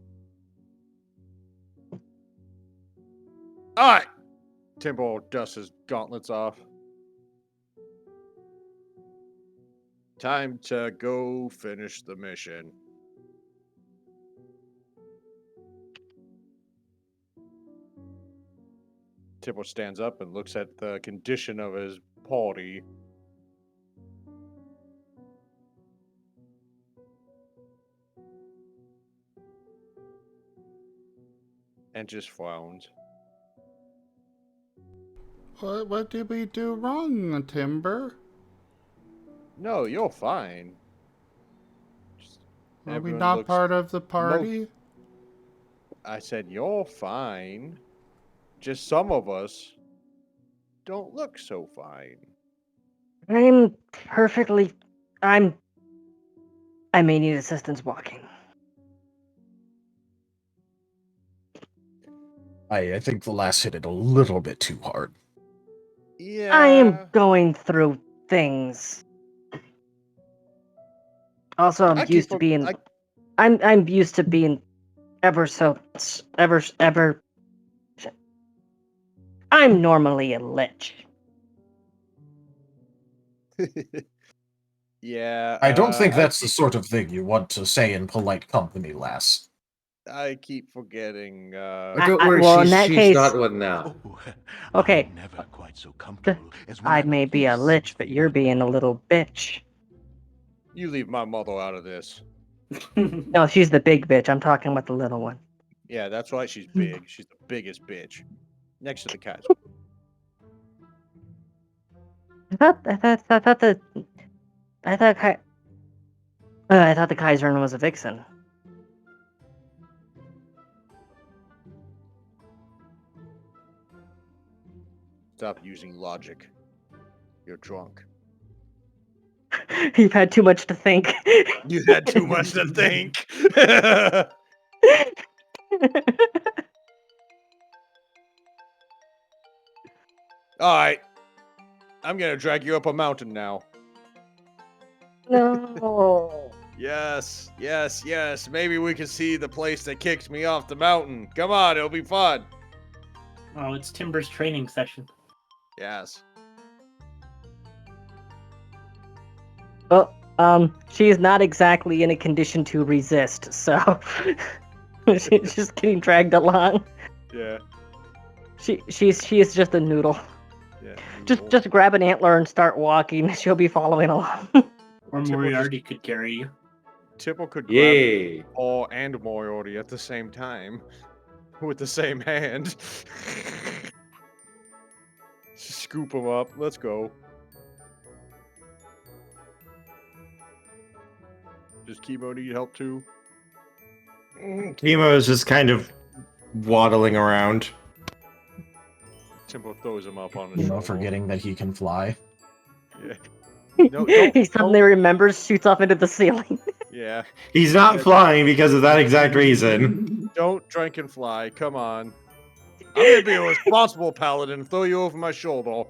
[SPEAKER 5] Alright! Timbo dusts his gauntlets off. Time to go finish the mission. Tipple stands up and looks at the condition of his party. And just frowns.
[SPEAKER 1] What did we do wrong, Timber?
[SPEAKER 5] No, you're fine.
[SPEAKER 1] Are we not part of the party?
[SPEAKER 5] I said you're fine. Just some of us don't look so fine.
[SPEAKER 2] I'm perfectly. I may need assistance walking.
[SPEAKER 3] I think the last hit it a little bit too hard.
[SPEAKER 5] Yeah.
[SPEAKER 2] I am going through things. Also, I'm used to being ever. I'm normally a lich.
[SPEAKER 5] Yeah.
[SPEAKER 3] I don't think that's the sort of thing you want to say in polite company, lass.
[SPEAKER 5] I keep forgetting.
[SPEAKER 4] Don't worry,
[SPEAKER 2] well, in
[SPEAKER 4] she's
[SPEAKER 2] that case,
[SPEAKER 4] not one now.
[SPEAKER 2] Okay.
[SPEAKER 8] Never quite so comfortable as when
[SPEAKER 2] I
[SPEAKER 8] I'm
[SPEAKER 2] may be a
[SPEAKER 8] peace.
[SPEAKER 2] lich, but you're being a little bitch.
[SPEAKER 5] You leave my mother out of this.
[SPEAKER 2] No, she's the big bitch. I'm talking about the little one.
[SPEAKER 5] Yeah, that's right. She's big. She's the biggest bitch. Next to the cat.
[SPEAKER 2] I thought the Kaiser was a vixen.
[SPEAKER 5] Stop using logic. You're drunk.
[SPEAKER 2] You've had too much to think.
[SPEAKER 5] You had too much to think. All right. I'm going to drag you up a mountain now.
[SPEAKER 2] No.
[SPEAKER 5] Yes, yes, yes. Maybe we can see the place that kicked me off the mountain. Come on, it'll be fun.
[SPEAKER 6] Oh, it's Timber's training session.
[SPEAKER 5] Yes.
[SPEAKER 2] Well, she is not exactly in a condition to resist, so she's just getting dragged along.
[SPEAKER 5] Yeah.
[SPEAKER 2] She is just a noodle.
[SPEAKER 5] Yeah.
[SPEAKER 2] Just grab an antler and start walking. She'll be following along.
[SPEAKER 6] Or Moriarty could carry you.
[SPEAKER 5] Tipple could grab
[SPEAKER 4] Yay!
[SPEAKER 5] Paul and Moriarty at the same time. With the same hand. Scoop them up. Let's go. Does Kemo need help too?
[SPEAKER 7] Kemo is just kind of waddling around.
[SPEAKER 5] Timbo throws him up on his
[SPEAKER 3] You know,
[SPEAKER 5] shoulder.
[SPEAKER 3] forgetting that he can fly.
[SPEAKER 5] Yeah. No,
[SPEAKER 2] He suddenly remembers, shoots off into the ceiling.
[SPEAKER 5] Yeah.
[SPEAKER 7] He's not flying because of that exact reason.
[SPEAKER 5] Don't drink and fly. Come on. I'm gonna be a responsible paladin and throw you over my shoulder.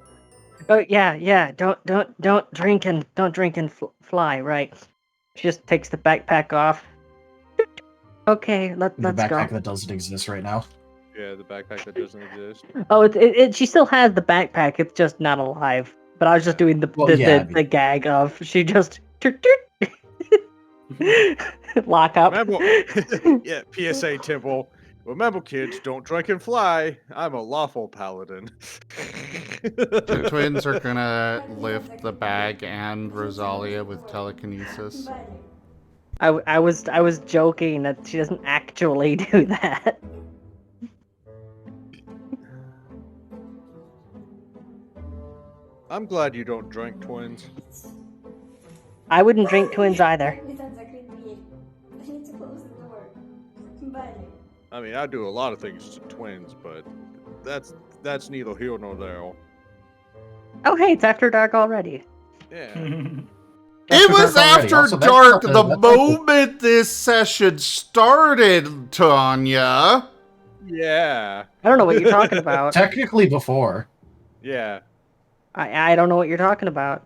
[SPEAKER 2] Oh yeah. Don't drink and fly. Right. She just takes the backpack off. Okay, let's
[SPEAKER 3] The backpack
[SPEAKER 2] go.
[SPEAKER 3] that doesn't exist right now.
[SPEAKER 5] Yeah, the backpack that doesn't exist.
[SPEAKER 2] Oh, it. She still has the backpack. It's just not alive. But I was just doing the gag of she just lock up.
[SPEAKER 5] Remember, yeah, PSA Temple. Remember, kids, don't drink and fly. I'm a lawful paladin.
[SPEAKER 1] The twins are gonna lift the bag and Rosalia with telekinesis.
[SPEAKER 2] I was joking that she doesn't actually do that.
[SPEAKER 5] I'm glad you don't drink, twins.
[SPEAKER 2] I wouldn't drink twins either.
[SPEAKER 5] I mean, I do a lot of things to twins, but that's neither here nor there.
[SPEAKER 2] Oh hey, it's after dark already.
[SPEAKER 5] Yeah.
[SPEAKER 1] It was after
[SPEAKER 3] Also, that's
[SPEAKER 1] dark
[SPEAKER 3] not
[SPEAKER 1] the
[SPEAKER 3] that's
[SPEAKER 1] moment this session started, Tanya.
[SPEAKER 5] Yeah.
[SPEAKER 2] I don't know what you're talking about.
[SPEAKER 3] Technically before.
[SPEAKER 5] Yeah.
[SPEAKER 2] I don't know what you're talking about.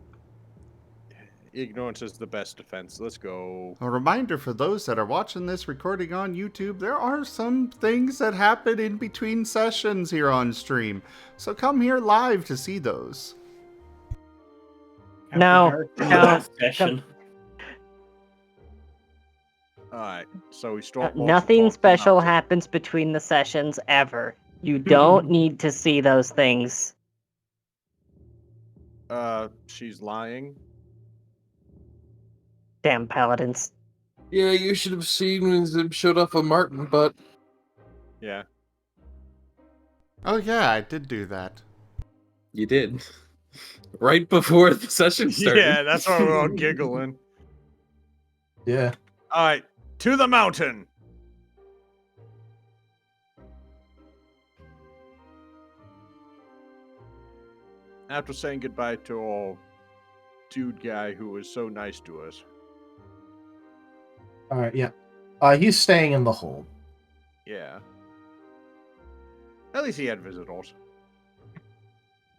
[SPEAKER 5] Ignorance is the best defense. Let's go.
[SPEAKER 1] A reminder for those that are watching this recording on YouTube, there are some things that happen in between sessions here on stream. So come here live to see those.
[SPEAKER 2] No.
[SPEAKER 6] Session.
[SPEAKER 5] Alright, so we start.
[SPEAKER 2] Nothing special happens between the sessions ever. You don't need to see those things.
[SPEAKER 5] She's lying.
[SPEAKER 2] Damn paladins.
[SPEAKER 4] Yeah, you should have seen when Zim showed up on Marten, but
[SPEAKER 5] Yeah.
[SPEAKER 1] Oh yeah, I did do that.
[SPEAKER 4] you did. Right before the session started.
[SPEAKER 5] Yeah, that's why we're all giggling.
[SPEAKER 3] Yeah.
[SPEAKER 5] All right, to the mountain. After saying goodbye to old dude guy who was so nice to us.
[SPEAKER 3] All right. Yeah. He's staying in the hold.
[SPEAKER 5] Yeah. At least he had visitors.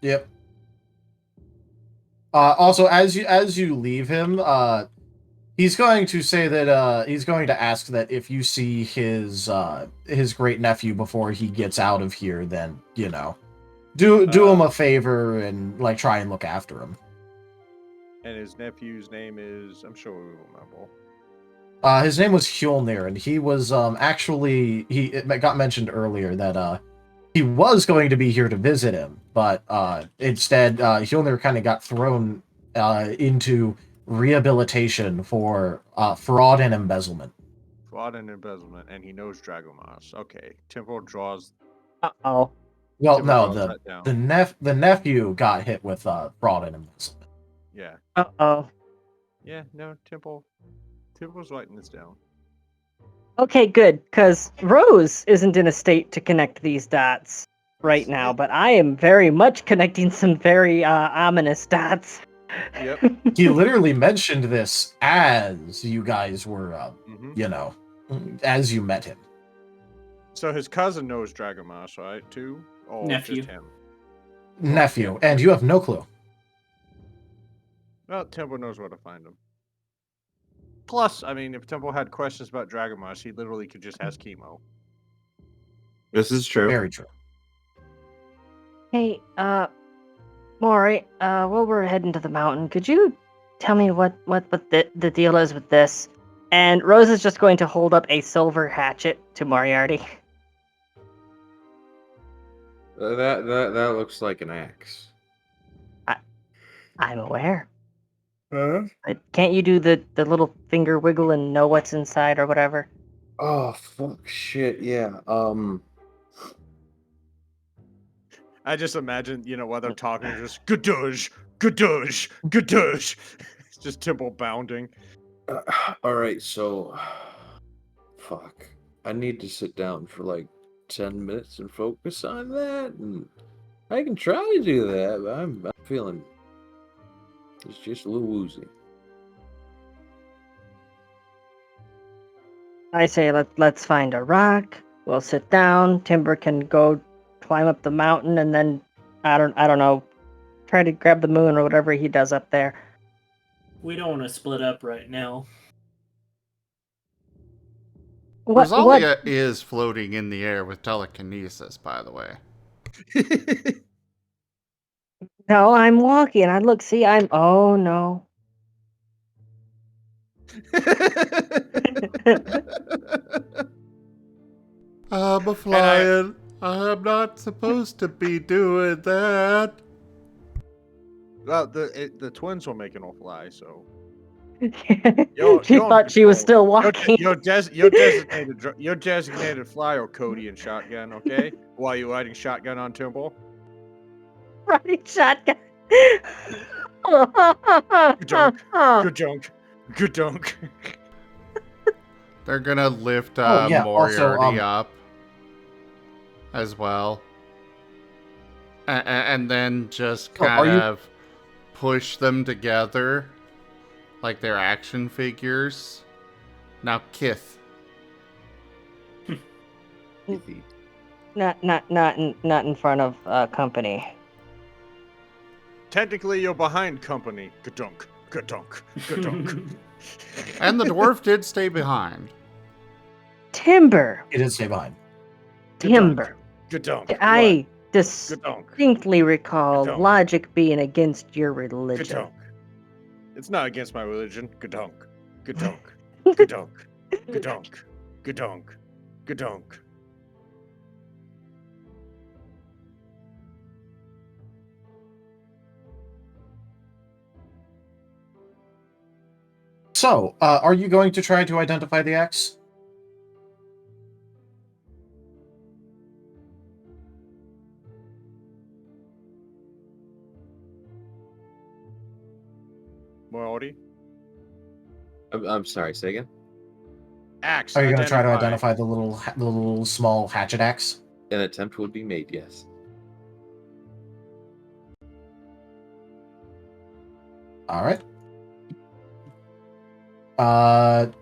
[SPEAKER 3] Yep. Also, as you leave him, he's going to say that he's going to ask that if you see his great nephew before he gets out of here, then do him a favor and like try and look after him.
[SPEAKER 5] And his nephew's name is, I'm sure we will remember.
[SPEAKER 3] His name was Hjolnir, and he was it got mentioned earlier that he was going to be here to visit him, but instead Hjolnir kind of got thrown into rehabilitation for fraud and embezzlement.
[SPEAKER 5] Fraud and embezzlement, and he knows Dragomars. Okay, Temple draws.
[SPEAKER 2] Uh-oh.
[SPEAKER 3] Well,
[SPEAKER 5] Timber
[SPEAKER 3] no,
[SPEAKER 5] draws that down.
[SPEAKER 3] the nephew got hit with fraud and embezzlement.
[SPEAKER 5] Yeah.
[SPEAKER 2] Uh-oh.
[SPEAKER 5] Yeah, no, Temple's writing this down.
[SPEAKER 2] Okay, good, because Rose isn't in a state to connect these dots right now, but I am very much connecting some very ominous dots.
[SPEAKER 5] Yep.
[SPEAKER 3] He literally mentioned this as you guys were, as you met him.
[SPEAKER 5] So his cousin knows Dragomars, right, too? Or
[SPEAKER 6] Nephew.
[SPEAKER 5] just him?
[SPEAKER 3] Nephew, and you have no clue.
[SPEAKER 5] Well, Temple knows where to find him. Plus, I mean, if Temple had questions about Dragomars, he literally could just ask Kemo.
[SPEAKER 7] This is true.
[SPEAKER 3] Very true.
[SPEAKER 2] Hey, Maury, while we're heading to the mountain, could you tell me what the deal is with this? And Rose is just going to hold up a silver hatchet to Moriarty.
[SPEAKER 4] That looks like an axe.
[SPEAKER 2] I'm aware.
[SPEAKER 4] Huh?
[SPEAKER 2] But can't you do the little finger wiggle and know what's inside or whatever?
[SPEAKER 4] Oh fuck shit, yeah.
[SPEAKER 5] I just imagine, while they're talking, just gadoosh, gadoosh, gadoosh. It's just Temple bounding.
[SPEAKER 4] Alright, so fuck. I need to sit down for like 10 minutes and focus on that, and I can try to do that, but I'm feeling it's just a little woozy.
[SPEAKER 2] I say let's find a rock. We'll sit down. Timber can go climb up the mountain, and then I don't know, try to grab the moon or whatever he does up there.
[SPEAKER 6] We don't want to split up right now.
[SPEAKER 1] Rosalia is floating in the air with telekinesis, by the way.
[SPEAKER 2] No, I'm walking. Oh no.
[SPEAKER 1] I'm a flying. I'm not supposed to be doing that.
[SPEAKER 5] Well, the twins were making her fly, so.
[SPEAKER 2] She thought she was still walking.
[SPEAKER 5] Your designated flyer, Cody and shotgun. Okay, why are you riding shotgun on Temple?
[SPEAKER 2] Riding shotgun.
[SPEAKER 5] Good junk. Good junk. Good junk.
[SPEAKER 1] They're gonna lift
[SPEAKER 3] Moriarty
[SPEAKER 1] also, up as well, and then just kind of push them together like they're action figures. Now, Kith.
[SPEAKER 2] Not in front of company.
[SPEAKER 5] Technically, you're behind company. Gadunk. Gadunk. Gadunk.
[SPEAKER 1] And the dwarf did stay behind.
[SPEAKER 2] Timber.
[SPEAKER 3] He did stay behind.
[SPEAKER 2] Timber.
[SPEAKER 5] Gadunk.
[SPEAKER 2] I distinctly recall logic being against your religion.
[SPEAKER 5] Gadunk. It's not against my religion. Gadunk. Gadunk. Gadunk. Gadunk. Gadunk. Gadunk.
[SPEAKER 3] So, are you going to try to identify the axe?
[SPEAKER 5] Moriarty?
[SPEAKER 4] I'm sorry, say again?
[SPEAKER 5] Axe.
[SPEAKER 3] Are you going to try to identify the little small hatchet axe?
[SPEAKER 4] An attempt would be made, yes.
[SPEAKER 3] All right.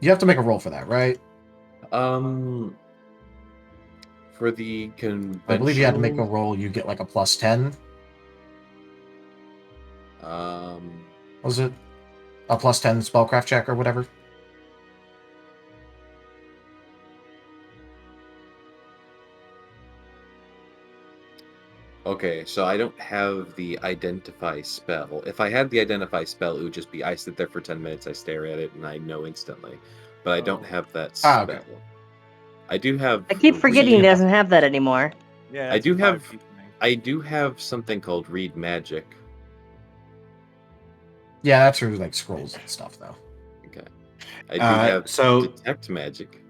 [SPEAKER 3] You have to make a roll for that, right?
[SPEAKER 4] For the conventional...
[SPEAKER 3] I believe you had to make a roll. You get like a +10. Was it a +10 spellcraft check or whatever?
[SPEAKER 4] Okay, so I don't have the identify spell. If I had the identify spell, it would just be I sit there for 10 minutes, I stare at it, and I know instantly. But I don't have that spell.
[SPEAKER 3] Okay.
[SPEAKER 4] I do have...
[SPEAKER 2] I keep forgetting he doesn't have that anymore.
[SPEAKER 5] Yeah,
[SPEAKER 4] I do have something called read magic.
[SPEAKER 3] Yeah, that's through like scrolls and stuff, though.
[SPEAKER 4] Okay. I do have
[SPEAKER 7] so
[SPEAKER 4] detect magic.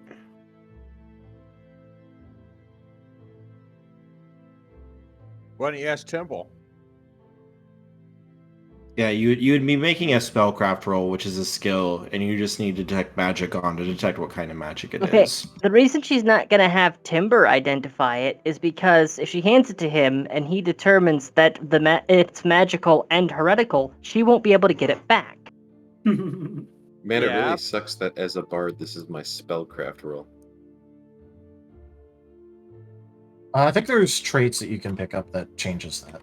[SPEAKER 5] Why don't you ask Temple?
[SPEAKER 7] Yeah, you'd be making a spellcraft roll, which is a skill, and you just need to detect magic on to detect what kind of magic it is.
[SPEAKER 2] The reason she's not going to have Timber identify it is because if she hands it to him and he determines that it's magical and heretical, she won't be able to get it back.
[SPEAKER 4] Man, it really sucks that as a bard, this is my spellcraft roll.
[SPEAKER 3] I think there's traits that you can pick up that changes that.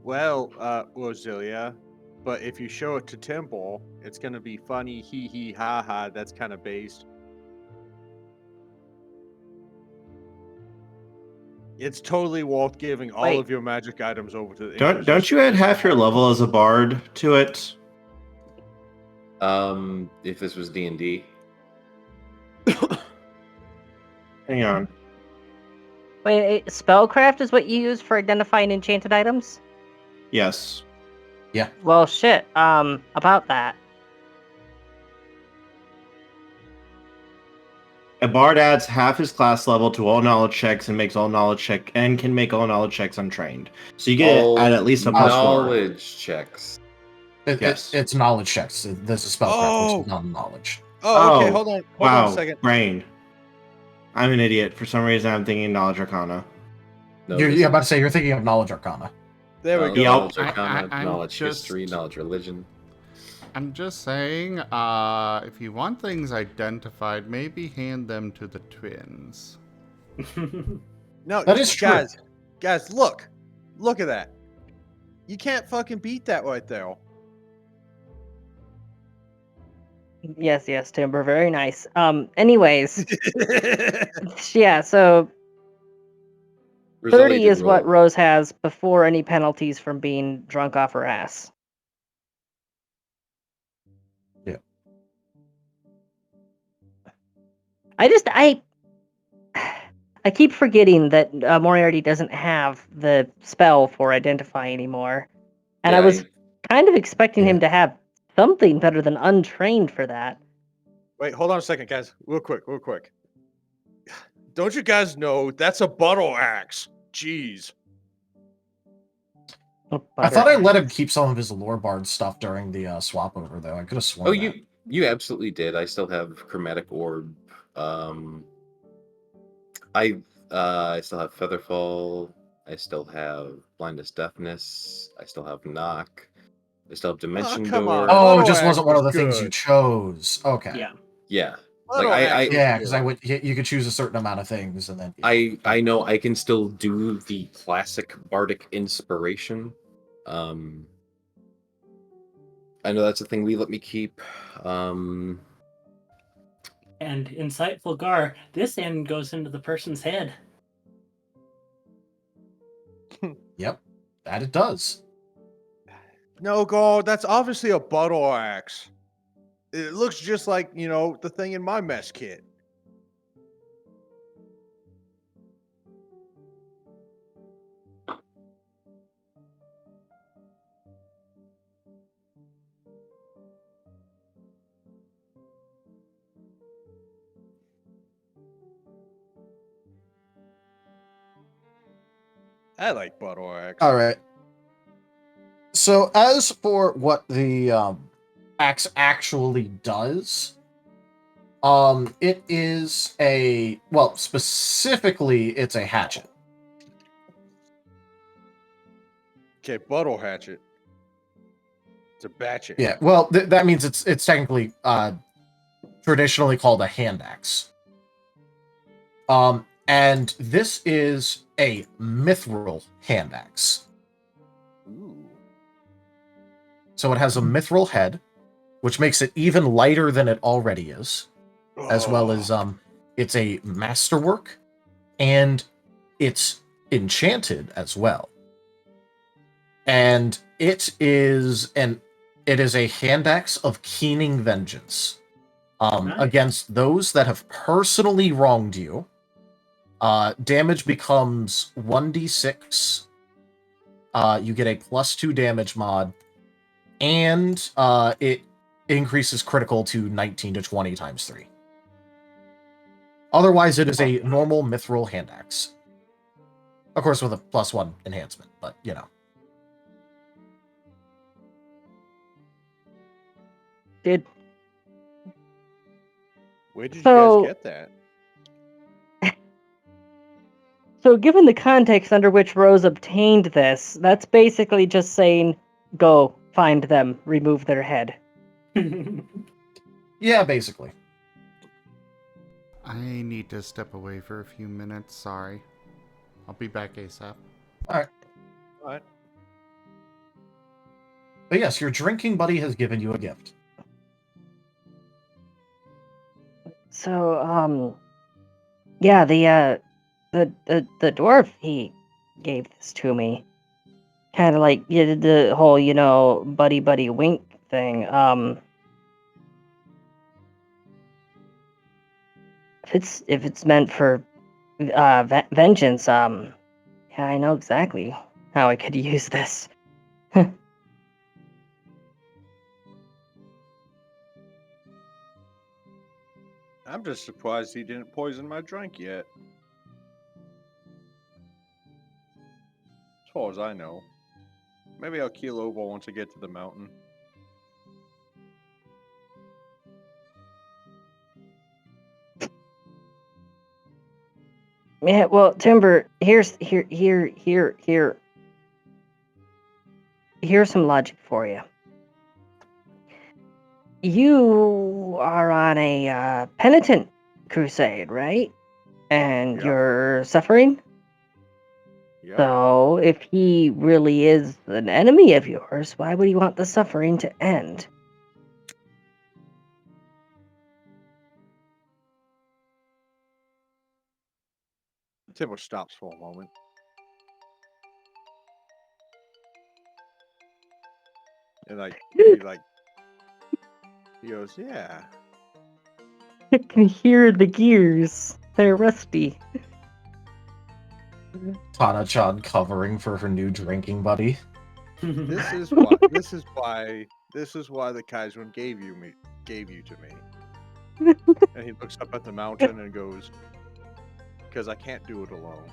[SPEAKER 5] Well, Rosalia, but if you show it to Temple, it's going to be funny, hee hee ha ha. That's kind of based. It's totally worth giving all of your magic items over to the
[SPEAKER 7] Don't you add half your level as a bard to it?
[SPEAKER 4] If this was D&D.
[SPEAKER 7] Hang on.
[SPEAKER 2] Wait, spellcraft is what you use for identifying enchanted items?
[SPEAKER 7] Yes.
[SPEAKER 3] Yeah.
[SPEAKER 2] Well, shit. About that.
[SPEAKER 7] A bard adds half his class level to all knowledge checks and makes all knowledge check and can make all knowledge checks untrained. So you get
[SPEAKER 4] All
[SPEAKER 7] at least a +4.
[SPEAKER 4] knowledge checks.
[SPEAKER 3] It's knowledge checks. There's a spellcraft, which is not knowledge.
[SPEAKER 5] Oh, okay. Hold on a second.
[SPEAKER 7] Brain. I'm an idiot. For some reason, I'm thinking knowledge arcana.
[SPEAKER 4] No,
[SPEAKER 3] You're about to say you're thinking of knowledge arcana.
[SPEAKER 5] There we go.
[SPEAKER 4] Knowledge arcana,
[SPEAKER 1] I'm
[SPEAKER 4] knowledge
[SPEAKER 1] just-
[SPEAKER 4] history, knowledge religion.
[SPEAKER 1] I'm just saying, if you want things identified, maybe hand them to the twins.
[SPEAKER 5] No,
[SPEAKER 3] That is true.
[SPEAKER 5] Guys, look at that. You can't fucking beat that right there.
[SPEAKER 2] Yes, Timber, very nice. Anyways. Yeah, so
[SPEAKER 4] Rosalia
[SPEAKER 2] 30
[SPEAKER 4] did
[SPEAKER 2] is what
[SPEAKER 4] roll.
[SPEAKER 2] Rose has before any penalties from being drunk off her ass.
[SPEAKER 3] Yeah.
[SPEAKER 2] I keep forgetting that Moriarty doesn't have the spell for identify anymore. And
[SPEAKER 4] Yeah,
[SPEAKER 2] I was kind of expecting him to have something better than untrained for that.
[SPEAKER 5] Wait, hold on a second, guys. Real quick. Don't you guys know that's a battle axe? Jeez.
[SPEAKER 3] I thought I let him keep some of his lore bard stuff during the swap over, though. I could have sworn.
[SPEAKER 4] Oh, you absolutely did. I still have chromatic orb. I still have featherfall. I still have blindness, deafness. I still have knock. I still have dimension
[SPEAKER 5] come
[SPEAKER 4] door.
[SPEAKER 5] on.
[SPEAKER 3] Oh, it
[SPEAKER 5] Battle
[SPEAKER 3] just wasn't
[SPEAKER 5] axe
[SPEAKER 3] one of
[SPEAKER 5] was
[SPEAKER 3] the things you
[SPEAKER 5] good.
[SPEAKER 3] chose. Okay.
[SPEAKER 6] Yeah.
[SPEAKER 4] Yeah.
[SPEAKER 5] Battle
[SPEAKER 4] Like
[SPEAKER 5] axe was
[SPEAKER 3] Yeah,
[SPEAKER 5] good.
[SPEAKER 3] because you could choose a certain amount of things, and then
[SPEAKER 4] I know I can still do the classic bardic inspiration. I know that's a thing we let me keep.
[SPEAKER 6] And insightful Gar, this end goes into the person's head.
[SPEAKER 3] Yep, that it does.
[SPEAKER 5] No, God, that's obviously a battle axe. It looks just like, the thing in my mess kit. I like bottle axe.
[SPEAKER 3] All right. So as for what the axe actually does, it is specifically it's a hatchet.
[SPEAKER 5] Okay, bottle hatchet. It's a batchet.
[SPEAKER 3] Yeah, well, that means it's technically traditionally called a hand axe. And this is a mithril hand axe.
[SPEAKER 5] Ooh.
[SPEAKER 3] So it has a mithril head, which makes it even lighter than it already is, as well as it's a masterwork, and it's enchanted as well. And it is a hand axe of keening vengeance against those that have personally wronged you. Damage becomes 1d6. You get a +2 damage mod, and it increases critical to 19 to 20 times 3. Otherwise, it is a normal mithril hand axe. Of course, with a +1 enhancement, but you know.
[SPEAKER 5] Where did you guys get that?
[SPEAKER 2] So, given the context under which Rose obtained this, that's basically just saying, go, find them, remove their head.
[SPEAKER 3] Yeah, basically.
[SPEAKER 1] I need to step away for a few minutes, sorry. I'll be back ASAP.
[SPEAKER 3] Alright. But yes, your drinking buddy has given you a gift.
[SPEAKER 2] So, yeah, the dwarf, he gave this to me. Kind of like you did the whole, buddy wink thing. If it's meant for vengeance, yeah, I know exactly how I could use this.
[SPEAKER 5] I'm just surprised he didn't poison my drink yet. As far as I know. Maybe I'll keel over once I get to the mountain.
[SPEAKER 2] Yeah, well, Timber, here's some logic for you. You are on a penitent crusade, right? And you're suffering?
[SPEAKER 5] Yep.
[SPEAKER 2] So, if he really is an enemy of yours, why would he want the suffering to end?
[SPEAKER 5] Timber stops for a moment. And he goes, yeah.
[SPEAKER 2] I can hear the gears. They're rusty.
[SPEAKER 3] Tana-chan covering for her new drinking buddy.
[SPEAKER 5] This is why the Kaizun gave you to me. And he looks up at the mountain and goes, because I can't do it alone.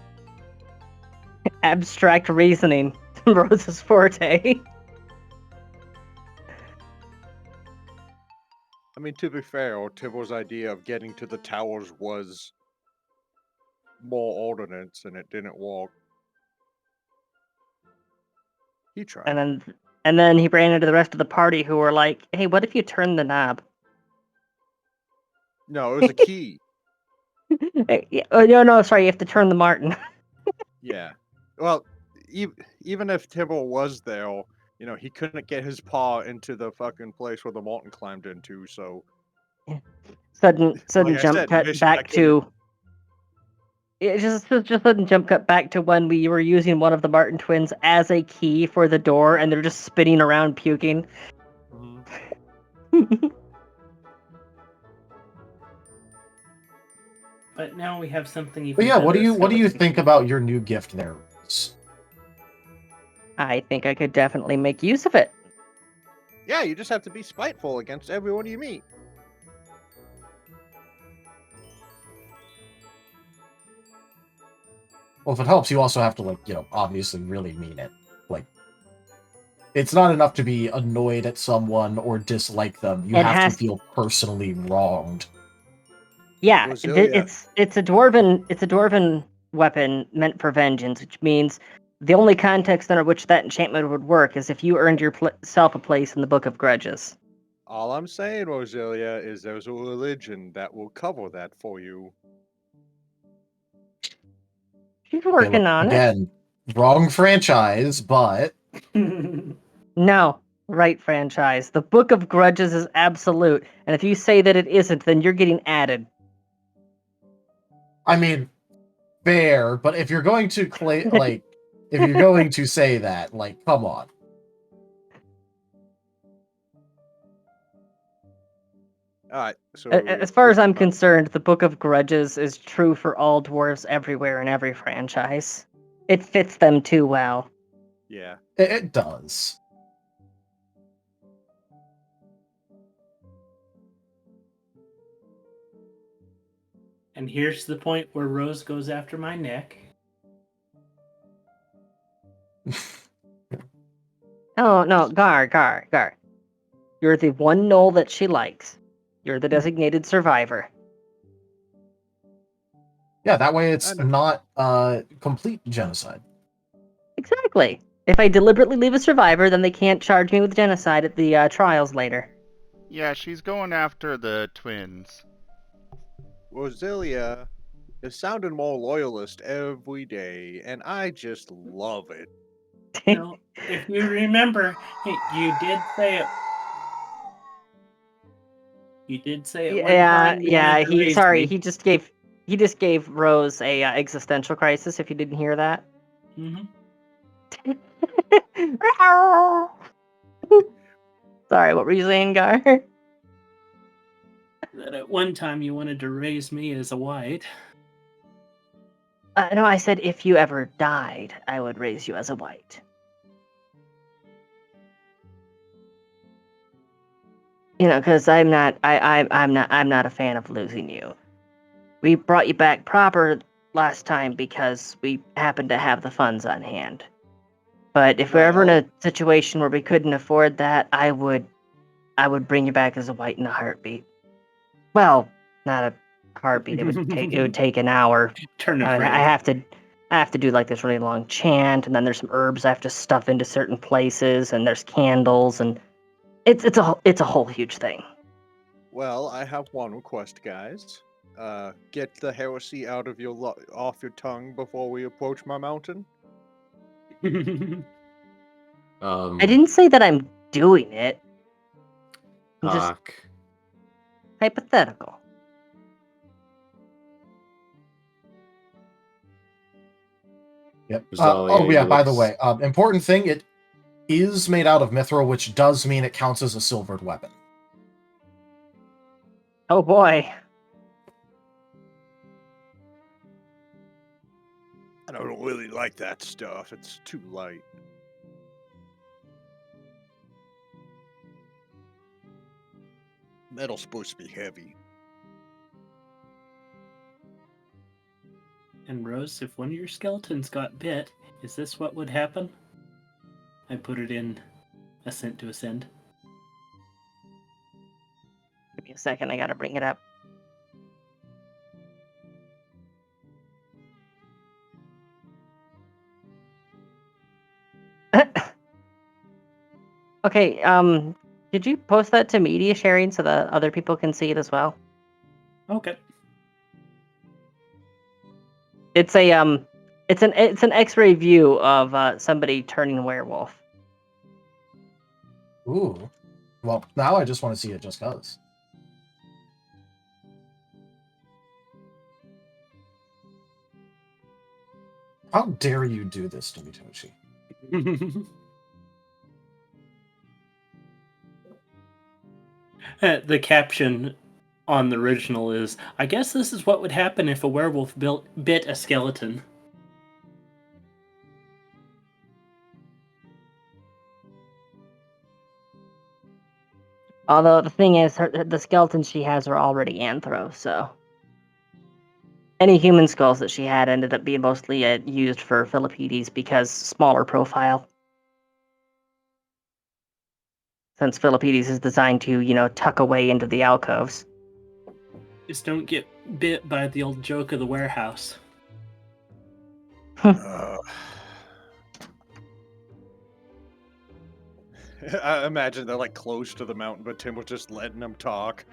[SPEAKER 2] Abstract reasoning. Rose's forte.
[SPEAKER 5] I mean, to be fair, Tibble's idea of getting to the towers was more ordnance, and it didn't work. He tried.
[SPEAKER 2] And then he ran into the rest of the party who were like, "Hey, what if you turn the knob?"
[SPEAKER 5] No, it was a key.
[SPEAKER 2] No, sorry, you have to turn the Marten.
[SPEAKER 5] Yeah. Well, even if Tibble was there, he couldn't get his paw into the fucking place where the Marten climbed into, so...
[SPEAKER 2] Sudden jump cut back to... It just sudden jump cut back to when we were using one of the Marten twins as a key for the door, and they're just spinning around puking.
[SPEAKER 5] Mm-hmm.
[SPEAKER 6] But now we have something even
[SPEAKER 3] But yeah, what do
[SPEAKER 6] better,
[SPEAKER 3] you think about your new gift there?
[SPEAKER 2] I think I could definitely make use of it.
[SPEAKER 5] Yeah, you just have to be spiteful against everyone you meet.
[SPEAKER 3] Well, if it helps, you also have to, obviously really mean it. Like, it's not enough to be annoyed at someone or dislike them. You have to feel personally wronged.
[SPEAKER 2] Yeah,
[SPEAKER 5] Rosalia.
[SPEAKER 2] it's a dwarven weapon meant for vengeance, which means the only context under which that enchantment would work is if you earned yourself a place in the Book of Grudges.
[SPEAKER 5] All I'm saying, Rosalia, is there's a religion that will cover that for you.
[SPEAKER 2] She's working on it.
[SPEAKER 3] Again, wrong franchise, but...
[SPEAKER 2] No, right franchise. The Book of Grudges is absolute, and if you say that it isn't, then you're getting added.
[SPEAKER 3] I mean, fair, but if you're going to if you're going to say that, come on.
[SPEAKER 5] Alright, so...
[SPEAKER 2] As far as I'm concerned, the Book of Grudges is true for all dwarves everywhere in every franchise. It fits them too well.
[SPEAKER 5] Yeah.
[SPEAKER 3] It does.
[SPEAKER 6] And here's the point where Rose goes after my neck.
[SPEAKER 2] Oh, no, Gar. You're the one knoll that she likes. You're the designated survivor.
[SPEAKER 3] Yeah, that way it's not complete genocide.
[SPEAKER 2] Exactly. If I deliberately leave a survivor, then they can't charge me with genocide at the trials later.
[SPEAKER 1] Yeah, she's going after the twins.
[SPEAKER 5] Rosalia is sounding more loyalist every day, and I just love it.
[SPEAKER 6] No, if you remember, you did say it. You did say it one time.
[SPEAKER 2] He just gave Rose a existential crisis. If you didn't hear that.
[SPEAKER 6] Mm-hmm.
[SPEAKER 2] Sorry, what were you saying, Gar?
[SPEAKER 6] That at one time you wanted to raise me as a white.
[SPEAKER 2] No, I said if you ever died, I would raise you as a white. You know, because I'm not a fan of losing you. We brought you back proper last time because we happened to have the funds on hand. But if we're ever in a situation where we couldn't afford that, I would bring you back as a white in a heartbeat. Well, not a heartbeat. It would take an hour. I have to do like this really long chant, and then there's some herbs I have to stuff into certain places, and there's candles, and it's a whole huge thing.
[SPEAKER 5] Well, I have one request, guys. Get the heresy out of off your tongue before we approach my mountain.
[SPEAKER 2] I didn't say that I'm doing it. I'm just hypothetical.
[SPEAKER 3] Yep. By the way, important thing, it is made out of mithril, which does mean it counts as a silvered weapon.
[SPEAKER 2] Oh boy.
[SPEAKER 5] I don't really like that stuff. It's too light. Metal's supposed to be heavy.
[SPEAKER 6] And Rose, if one of your skeletons got bit, is this what would happen? I put it in Ascent to Ascend.
[SPEAKER 2] Give me a second, I gotta bring it up. Okay, did you post that to media sharing so that other people can see it as well?
[SPEAKER 6] Okay.
[SPEAKER 2] It's an X-ray view of somebody turning werewolf.
[SPEAKER 3] Ooh. Well, now I just want to see it just cause. How dare you do this to me, Tochi?
[SPEAKER 6] The caption on the original is, I guess this is what would happen if a werewolf bit a skeleton.
[SPEAKER 2] Although the thing is, the skeletons she has are already anthro, so. Any human skulls that she had ended up being mostly used for Philippides because smaller profile. Since Philippides is designed to, tuck away into the alcoves.
[SPEAKER 6] Just don't get bit by the old joke of the warehouse.
[SPEAKER 5] I imagine they're like close to the mountain, but Tim was just letting them talk.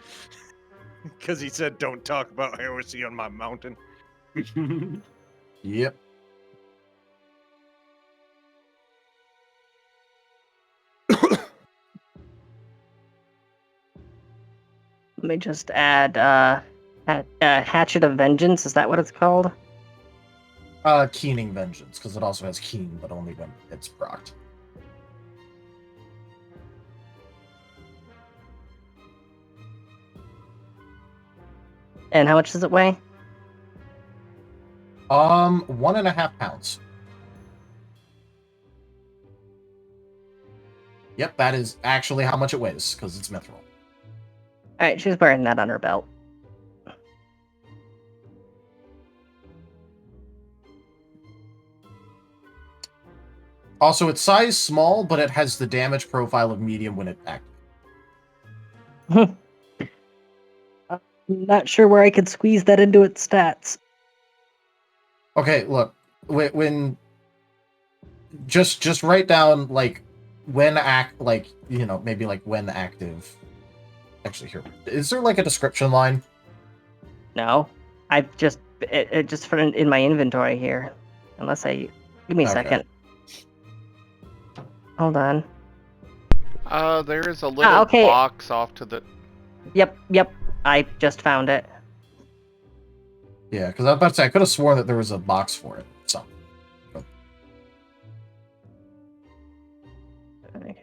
[SPEAKER 5] Because he said, don't talk about heresy on my mountain.
[SPEAKER 3] Yep.
[SPEAKER 2] Let me just add Hatchet of Vengeance. Is that what it's called?
[SPEAKER 3] Keening Vengeance, because it also has Keen, but only when it's procced.
[SPEAKER 2] And how much does it weigh?
[SPEAKER 3] 1.5 pounds. Yep, that is actually how much it weighs, because it's mithril.
[SPEAKER 2] Alright, she's wearing that on her belt.
[SPEAKER 3] Also, it's size small, but it has the damage profile of medium when it activates.
[SPEAKER 2] I'm not sure where I could squeeze that into its stats.
[SPEAKER 3] Okay, look, when just write down like when maybe like when active. Actually, here, is there like a description line?
[SPEAKER 2] No, I've just it just put it in my inventory here. Unless give me a second. Hold on.
[SPEAKER 1] There is a little box off to the...
[SPEAKER 2] Yep. I just found it.
[SPEAKER 3] Yeah, because I was about to say, I could have sworn that there was a box for it. So.
[SPEAKER 2] Okay.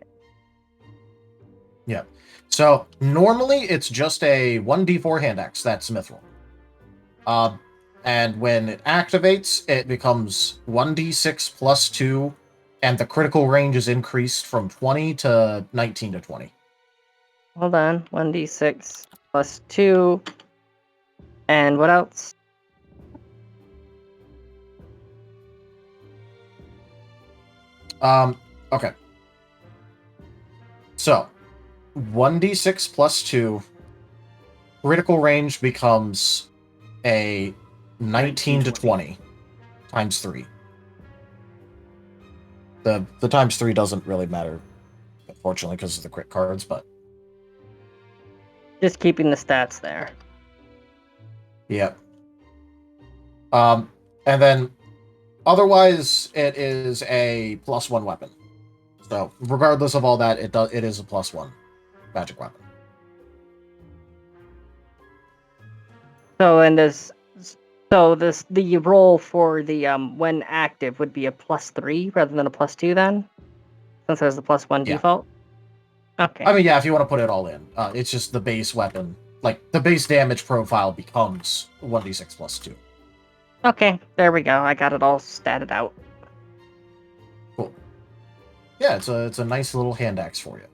[SPEAKER 3] Yeah. So, normally, it's just a 1d4 hand axe. That's mithril. And when it activates, it becomes 1d6 plus 2, and the critical range is increased from 20 to 19 to 20.
[SPEAKER 2] Hold on. 1d6 plus 2. And what else?
[SPEAKER 3] Okay. So, 1d6 plus 2, critical range becomes a 19 to 20 times 3. The times 3 doesn't really matter, unfortunately, because of the crit cards, but...
[SPEAKER 2] Just keeping the stats there.
[SPEAKER 3] Yep. And then, otherwise, it is a +1 weapon. So, regardless of all that, it is a +1 magic weapon.
[SPEAKER 2] So the roll for the when active would be a +3 rather than a +2 then, since there's the +1 default. Okay.
[SPEAKER 3] I mean, yeah, if you want to put it all in, it's just the base weapon, like the base damage profile becomes 1d6 plus 2.
[SPEAKER 2] Okay, there we go. I got it all statted out.
[SPEAKER 3] Cool. Yeah, it's a nice little hand axe for you.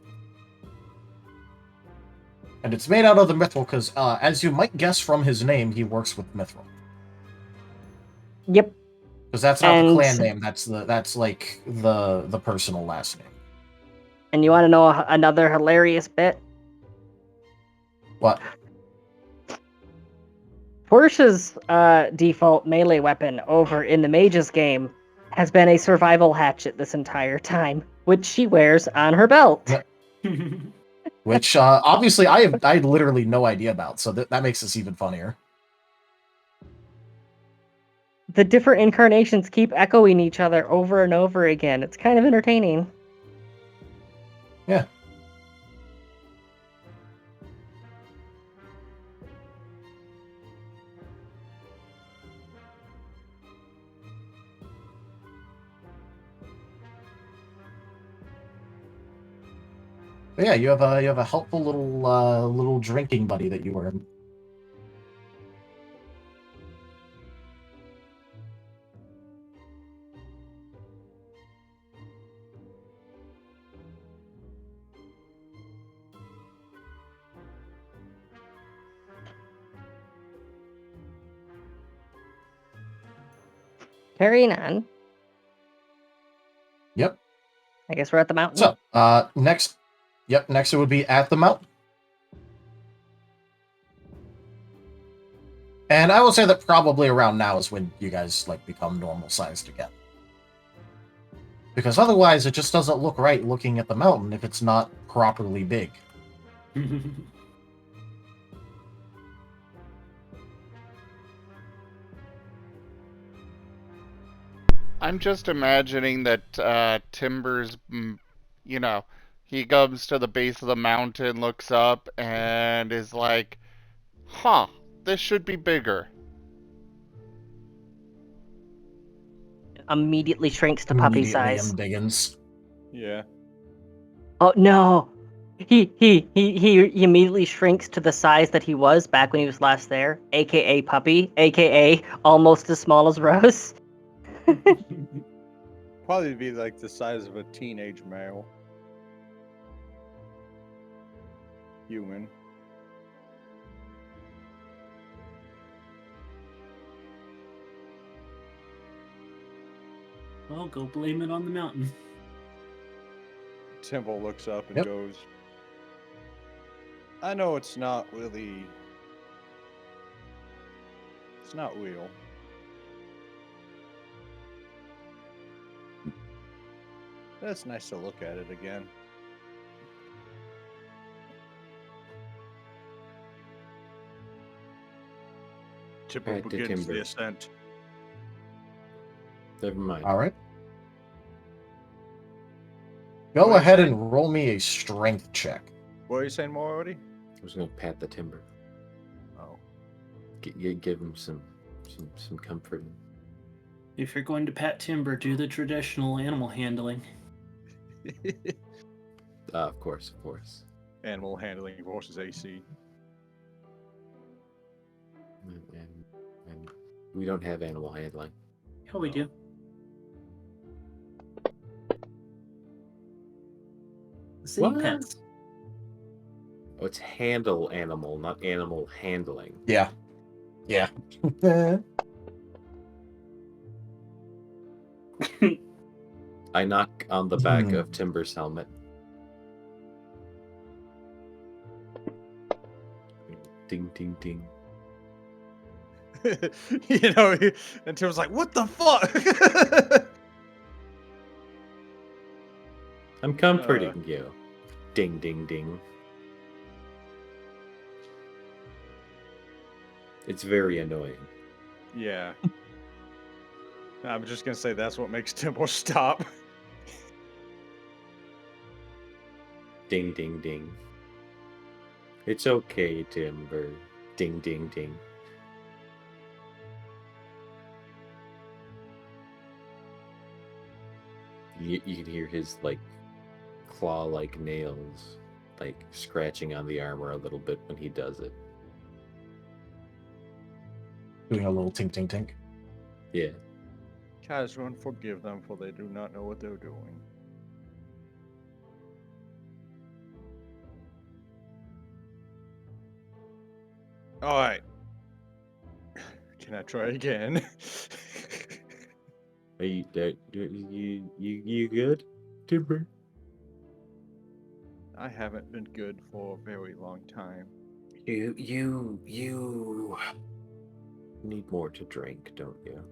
[SPEAKER 3] And it's made out of the mithril because, as you might guess from his name, he works with mithril.
[SPEAKER 2] Yep.
[SPEAKER 3] Because that's not the clan name. That's like the personal last name.
[SPEAKER 2] And you want to know another hilarious bit?
[SPEAKER 3] What?
[SPEAKER 2] Portia's default melee weapon over in the mage's game has been a survival hatchet this entire time, which she wears on her belt.
[SPEAKER 3] Which obviously I had literally no idea about, so that makes this even funnier.
[SPEAKER 2] The different incarnations keep echoing each other over and over again. It's kind of entertaining.
[SPEAKER 3] Yeah. But yeah, you have a helpful little drinking buddy that you were in.
[SPEAKER 2] Carrying on.
[SPEAKER 3] Yep.
[SPEAKER 2] I guess we're at the mountain.
[SPEAKER 3] So, next it would be at the mountain. And I will say that probably around now is when you guys like become normal sized again. Because otherwise it just doesn't look right looking at the mountain if it's not properly big.
[SPEAKER 1] I'm just imagining that Timber's, he comes to the base of the mountain, looks up, and is like, huh, this should be bigger.
[SPEAKER 2] Immediately shrinks to puppy size.
[SPEAKER 3] Embiggens.
[SPEAKER 5] Yeah.
[SPEAKER 2] Oh no! He immediately shrinks to the size that he was back when he was last there, aka puppy, aka almost as small as Rose.
[SPEAKER 5] Probably be like the size of a teenage male. Human.
[SPEAKER 6] Well, go blame it on the mountain.
[SPEAKER 5] Temple looks up and goes, I know it's not really... It's not real. That's nice to look at it again. Temple
[SPEAKER 4] Back to
[SPEAKER 5] begins
[SPEAKER 4] Timber.
[SPEAKER 5] the ascent.
[SPEAKER 4] Never mind.
[SPEAKER 3] All right. Go ahead and roll me a strength check.
[SPEAKER 5] What are you saying, Moriarty?
[SPEAKER 4] I was gonna pat the timber.
[SPEAKER 5] Oh.
[SPEAKER 4] Give him some comfort.
[SPEAKER 6] If you're going to pat timber, do the traditional animal handling.
[SPEAKER 4] Of course.
[SPEAKER 5] Animal handling versus AC.
[SPEAKER 4] And we don't have animal handling.
[SPEAKER 6] Yeah, we do. City
[SPEAKER 4] What?
[SPEAKER 6] pets.
[SPEAKER 4] Oh, it's handle animal, not animal handling.
[SPEAKER 3] Yeah.
[SPEAKER 4] I knock on the back of Timber's helmet. Ding, ding, ding.
[SPEAKER 5] And Tim's like, what the fuck?
[SPEAKER 4] I'm comforting you. Ding, ding, ding. It's very annoying.
[SPEAKER 5] Yeah. I'm just gonna say that's what makes Temple stop.
[SPEAKER 4] Ding, ding, ding. It's okay, Timber. Ding, ding, ding. You can hear his, claw-like nails, scratching on the armor a little bit when he does it.
[SPEAKER 3] Doing a little tink, tink, tink.
[SPEAKER 4] Yeah.
[SPEAKER 5] Kazran, forgive them, for they do not know what they're doing. Alright. Can I try again?
[SPEAKER 4] Are you good, Timber?
[SPEAKER 5] I haven't been good for a very long time.
[SPEAKER 4] You need more to drink, don't you?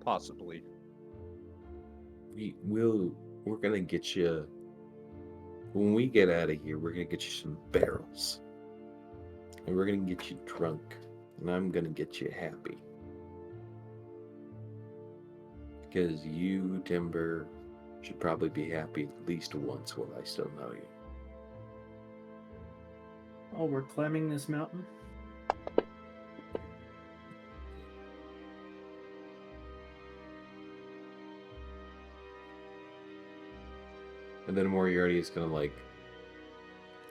[SPEAKER 5] Possibly.
[SPEAKER 4] We're gonna get you, when we get out of here, we're gonna get you some barrels. And we're gonna get you drunk. And I'm gonna get you happy. Because you, Timber, should probably be happy at least once while I still know you.
[SPEAKER 6] Oh, we're climbing this mountain?
[SPEAKER 4] And then Moriarty is gonna,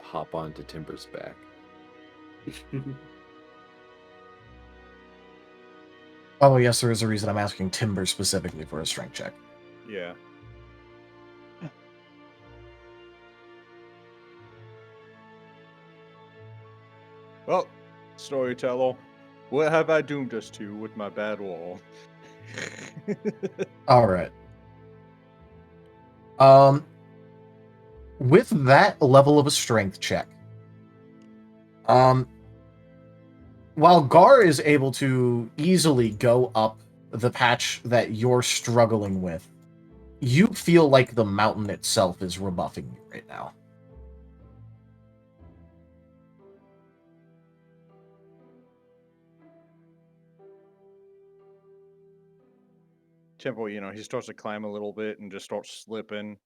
[SPEAKER 4] hop onto Timber's back.
[SPEAKER 3] Oh, yes, there is a reason I'm asking Timber specifically for a strength check.
[SPEAKER 5] Yeah. Well, storyteller, What have I doomed us to with my bad wall?
[SPEAKER 3] All right. With that level of a strength check, while Gar is able to easily go up the patch that you're struggling with, you feel like the mountain itself is rebuffing you right now.
[SPEAKER 5] Temple, he starts to climb a little bit and just starts slipping,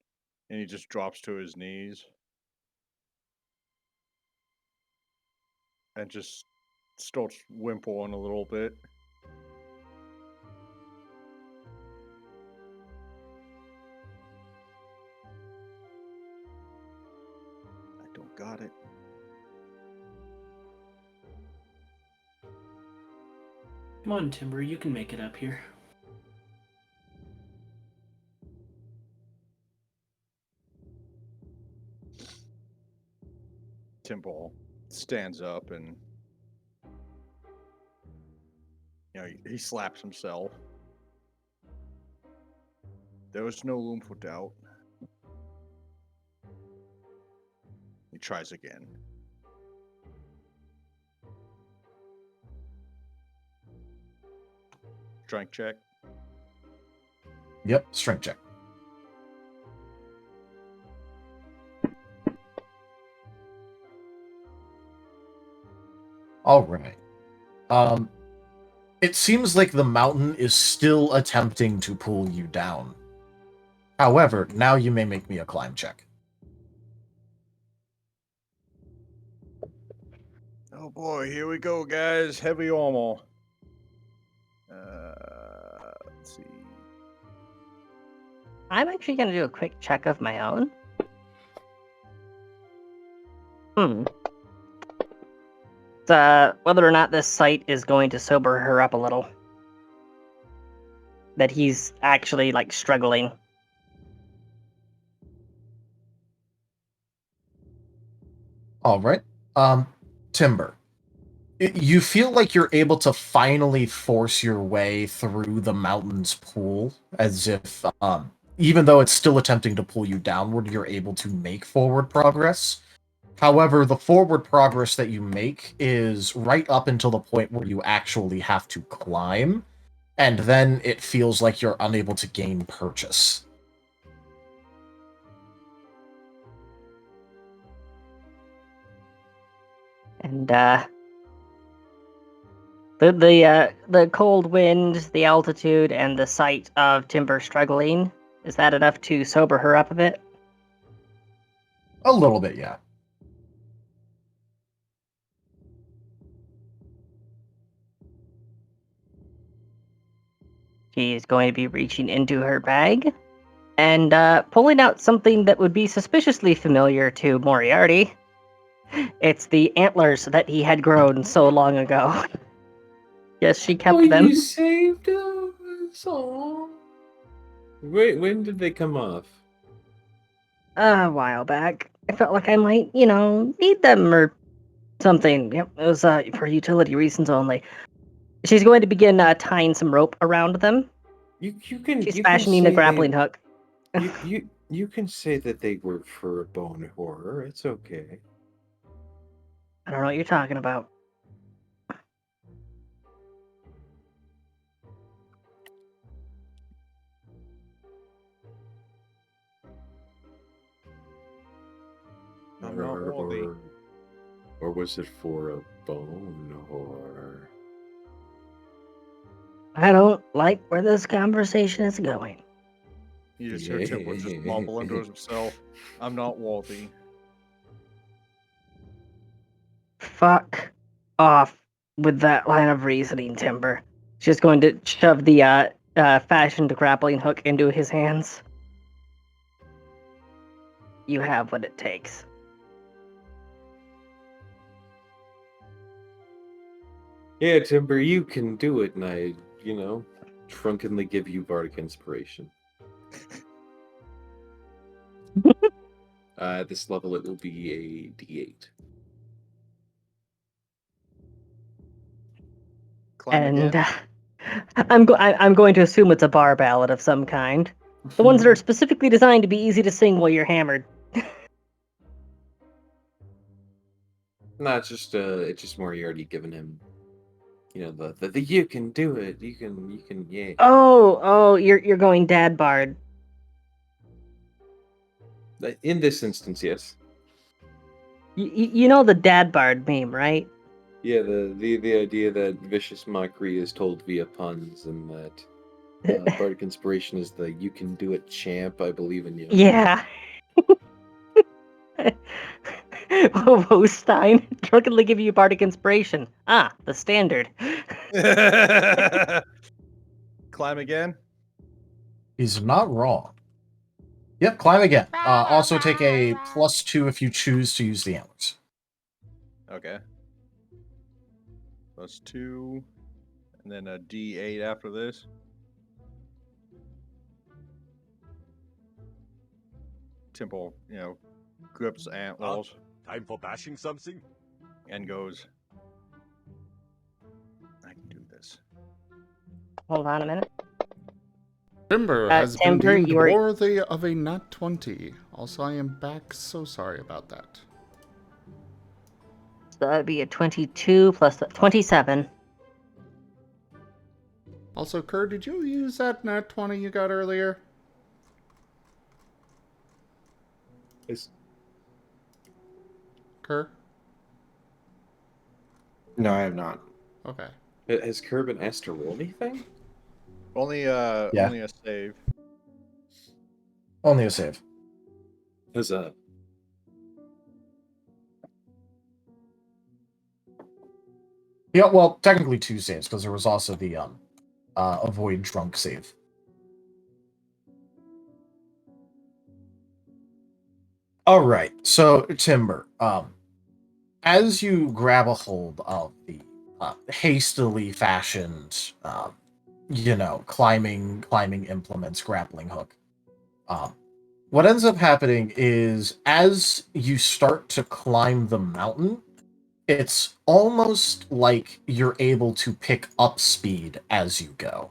[SPEAKER 5] and he just drops to his knees. And just starts whimpering a little bit. I don't got it.
[SPEAKER 6] Come on, Timber, you can make it up here.
[SPEAKER 5] Temple stands up and he slaps himself. There was no room for doubt. He tries again. Strength check.
[SPEAKER 3] Yep, strength check. All right. It seems like the mountain is still attempting to pull you down. However, now you may make me a climb check.
[SPEAKER 5] Oh boy, here we go, guys. Heavy armor. Let's see.
[SPEAKER 2] I'm actually going to do a quick check of my own. Whether or not this sight is going to sober her up a little. That he's actually, struggling.
[SPEAKER 3] All right. Timber. You feel like you're able to finally force your way through the mountain's pool, as if, even though it's still attempting to pull you downward, you're able to make forward progress. However, the forward progress that you make is right up until the point where you actually have to climb, and then it feels like you're unable to gain purchase.
[SPEAKER 2] And, the cold wind, the altitude, and the sight of Timber struggling, is that enough to sober her up a bit?
[SPEAKER 3] A little bit, yeah.
[SPEAKER 2] She's going to be reaching into her bag and pulling out something that would be suspiciously familiar to Moriarty. It's the antlers that he had grown so long ago. Yes, she kept them.
[SPEAKER 4] You saved us. Aww. Wait, when did they come off?
[SPEAKER 2] A while back. I felt like I might, need them or something. Yep, it was for utility reasons only. She's going to begin tying some rope around them. She's fashioning a grappling hook.
[SPEAKER 4] You can say that they were for a bone horror. It's okay.
[SPEAKER 2] I don't know what you're talking about.
[SPEAKER 5] I'm not worthy.
[SPEAKER 4] Or was it for a bone horror?
[SPEAKER 2] I don't like where this conversation is going.
[SPEAKER 5] You just hear Temple just mumble into himself. I'm not worthy.
[SPEAKER 2] Fuck off with that line of reasoning, Timber. She's going to shove the fashioned grappling hook into his hands. You have what it takes.
[SPEAKER 4] Yeah, Timber, you can do it, and I, drunkenly give you bardic inspiration. At this level, it will be a D8.
[SPEAKER 5] Climb
[SPEAKER 2] and
[SPEAKER 5] again.
[SPEAKER 2] I'm going to assume it's a bar ballad of some kind. The ones that are specifically designed to be easy to sing while you're hammered.
[SPEAKER 4] No, it's just Moriarty giving him, the you can do it, you can, yeah.
[SPEAKER 2] Oh, you're going dad bard.
[SPEAKER 4] In this instance, yes.
[SPEAKER 2] You know the dad bard meme, right?
[SPEAKER 4] Yeah, the idea that vicious mockery is told via puns, and that bardic inspiration is the you can do it champ. I believe in you.
[SPEAKER 2] Yeah. Whoa, Stein. Drunkenly give you bardic inspiration. Ah, the standard.
[SPEAKER 5] Climb again.
[SPEAKER 3] He's not wrong. Yep, climb again. Also take a +2 if you choose to use the antlers.
[SPEAKER 5] Okay. +2, and then a D8 after this. Temple, grips antlers.
[SPEAKER 13] Time for bashing something?
[SPEAKER 5] And goes, I can do this.
[SPEAKER 2] Hold on a minute.
[SPEAKER 1] Timber has been
[SPEAKER 2] Timber,
[SPEAKER 1] deemed
[SPEAKER 2] you are...
[SPEAKER 1] worthy of a nat 20. Also, I am back. So sorry about that.
[SPEAKER 2] So that'd be a 22 plus 27.
[SPEAKER 1] Also, Kerr, did you use that nat 20 you got earlier? Kerr?
[SPEAKER 7] No, I have not.
[SPEAKER 1] Okay.
[SPEAKER 4] Has Kerr been asked to roll anything?
[SPEAKER 5] Only a save.
[SPEAKER 3] Only a save.
[SPEAKER 4] Huzzah.
[SPEAKER 3] Yeah, well, technically 2 saves, because there was also the avoid drunk save. Alright, so Timber, as you grab a hold of the hastily fashioned climbing implements grappling hook, what ends up happening is as you start to climb the mountain, it's almost like you're able to pick up speed as you go.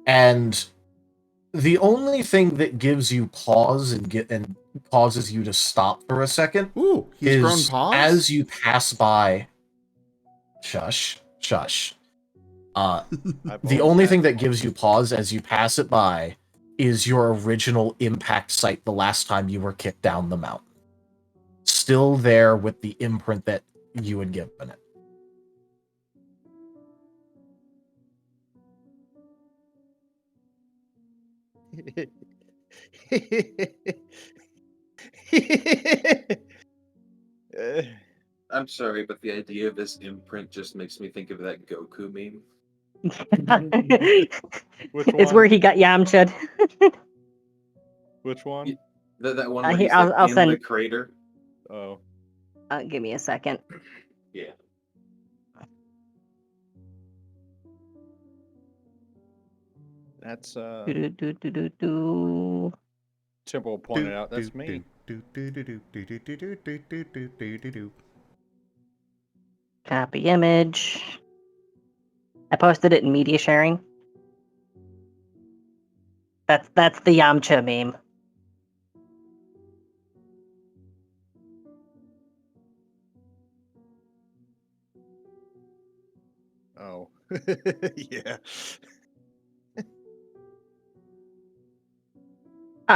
[SPEAKER 3] And the only thing that gives you pause and causes you to stop for a second
[SPEAKER 1] he's grown
[SPEAKER 3] is
[SPEAKER 1] pause?
[SPEAKER 3] as you pass by. Shush. The only thing that gives you pause as you pass it by is your original impact site the last time you were kicked down the mountain. Still there with the imprint that you had given
[SPEAKER 5] it.
[SPEAKER 4] I'm sorry, but the idea of this imprint just makes me think of that Goku meme.
[SPEAKER 5] Which
[SPEAKER 2] It's
[SPEAKER 5] one?
[SPEAKER 2] where he got Yamcha'd.
[SPEAKER 5] Which one?
[SPEAKER 4] That one where
[SPEAKER 2] Here,
[SPEAKER 4] he's like
[SPEAKER 2] I'll
[SPEAKER 4] in
[SPEAKER 2] send...
[SPEAKER 4] the crater.
[SPEAKER 5] Oh.
[SPEAKER 2] Give me a second.
[SPEAKER 4] Yeah.
[SPEAKER 5] That's
[SPEAKER 2] Do.
[SPEAKER 5] Temple pointed out. That's me.
[SPEAKER 2] Copy image. I posted it in media sharing. That's the Yamcha meme.
[SPEAKER 5] Oh. Yeah.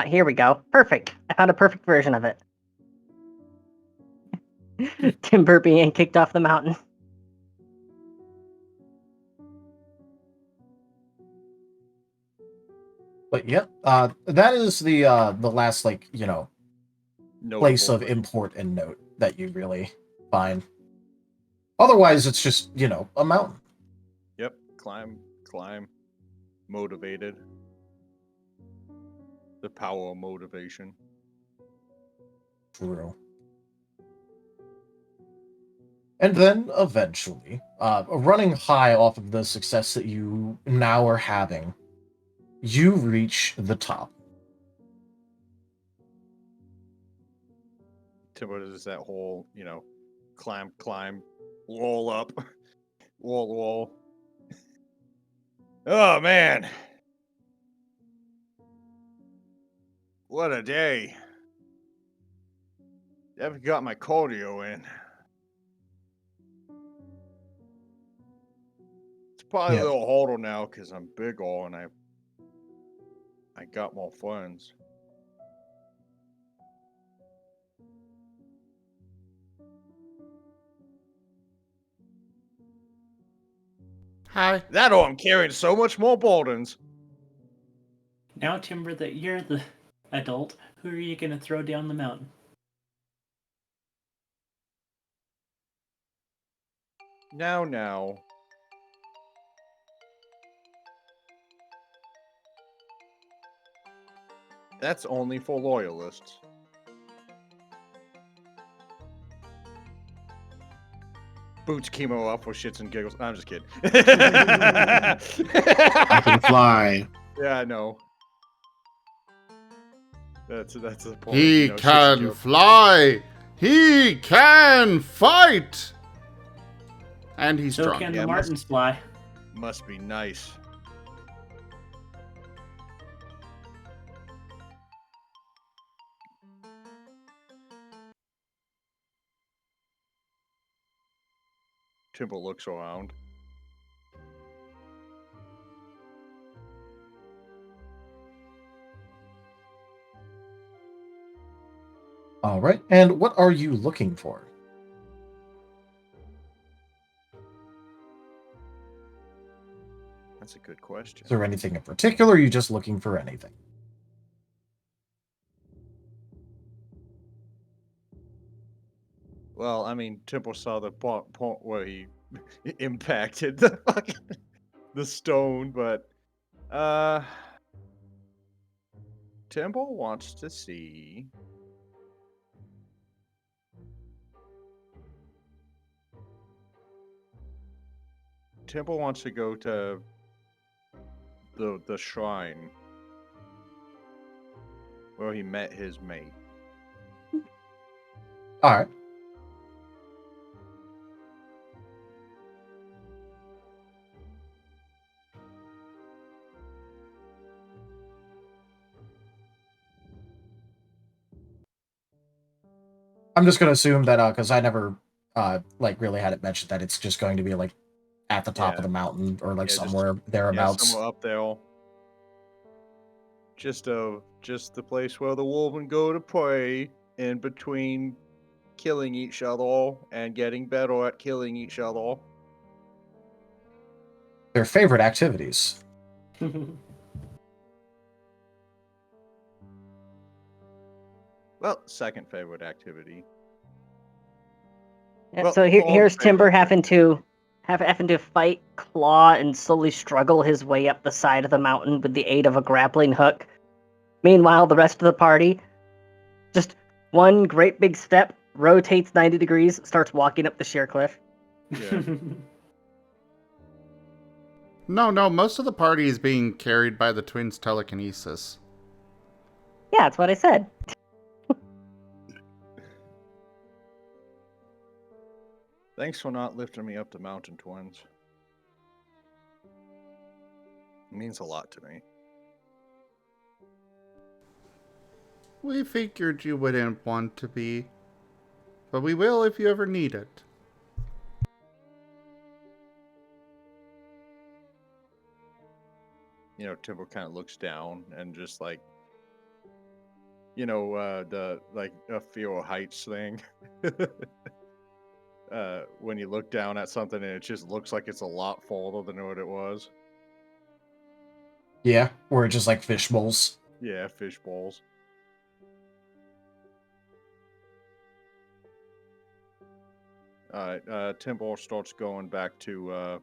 [SPEAKER 2] Here we go. Perfect. I found a perfect version of it. Timber being kicked off the mountain.
[SPEAKER 3] But yeah, that is the last place of import and note that you really find. Otherwise, it's just a mountain.
[SPEAKER 5] Yep. Climb. Motivated. The power of motivation.
[SPEAKER 3] True. And then, eventually, running high off of the success that you now are having, you reach the top.
[SPEAKER 5] Timber is that whole, climb, roll up, wall. Oh, man. What a day. Never got my cardio in. It's probably
[SPEAKER 3] Yeah.
[SPEAKER 5] a little harder now because I'm bigger and I got more friends.
[SPEAKER 1] Hi.
[SPEAKER 5] That or I'm carrying so much more burdens.
[SPEAKER 6] Now, Timber, that you're the adult, who are you going to throw down the mountain?
[SPEAKER 5] Now. That's only for loyalists. Boots Kemo up for shits and giggles. I'm just kidding.
[SPEAKER 7] I can fly.
[SPEAKER 5] Yeah, I know. That's the point.
[SPEAKER 1] He
[SPEAKER 5] shits and
[SPEAKER 1] can
[SPEAKER 5] jokes.
[SPEAKER 1] fly. He can fight. And he's
[SPEAKER 6] So
[SPEAKER 1] drunk.
[SPEAKER 6] can
[SPEAKER 5] Yeah,
[SPEAKER 6] the Martens fly.
[SPEAKER 5] Must be nice. Timber looks around.
[SPEAKER 3] All right. And what are you looking for?
[SPEAKER 5] That's a good question.
[SPEAKER 3] Is there anything in particular? Or are you just looking for anything?
[SPEAKER 5] Well, I mean, Temple saw the point where he impacted the fucking the stone, but Temple wants to see. Temple wants to go to the shrine where he met his mate.
[SPEAKER 3] All right. I'm just going to assume that because I never really had it mentioned that it's just going to be like at the top of the mountain or like somewhere thereabouts.
[SPEAKER 5] Yeah, somewhere up there. Just the place where the wolven go to pray in between killing each other and getting better at killing each other.
[SPEAKER 3] Their favorite activities.
[SPEAKER 5] Well, second favorite activity.
[SPEAKER 2] Yeah,
[SPEAKER 5] Well,
[SPEAKER 2] so
[SPEAKER 5] Paul
[SPEAKER 2] here's Timber
[SPEAKER 5] favorite.
[SPEAKER 2] having to fight, claw, and slowly struggle his way up the side of the mountain with the aid of a grappling hook. Meanwhile, the rest of the party, just one great big step, rotates 90 degrees, starts walking up the sheer cliff.
[SPEAKER 5] Yeah.
[SPEAKER 1] No, most of the party is being carried by the twins' telekinesis.
[SPEAKER 2] Yeah, that's what I said.
[SPEAKER 5] Thanks for not lifting me up the mountain, twins. It means a lot to me.
[SPEAKER 1] We figured you wouldn't want to be, but we will if you ever need it.
[SPEAKER 5] Timber kind of looks down and just like, the a fear of heights thing. When you look down at something and it just looks like it's a lot farther than what it was.
[SPEAKER 3] Yeah, or just like fish bowls.
[SPEAKER 5] Yeah, fish balls. Alright, Timber starts going back to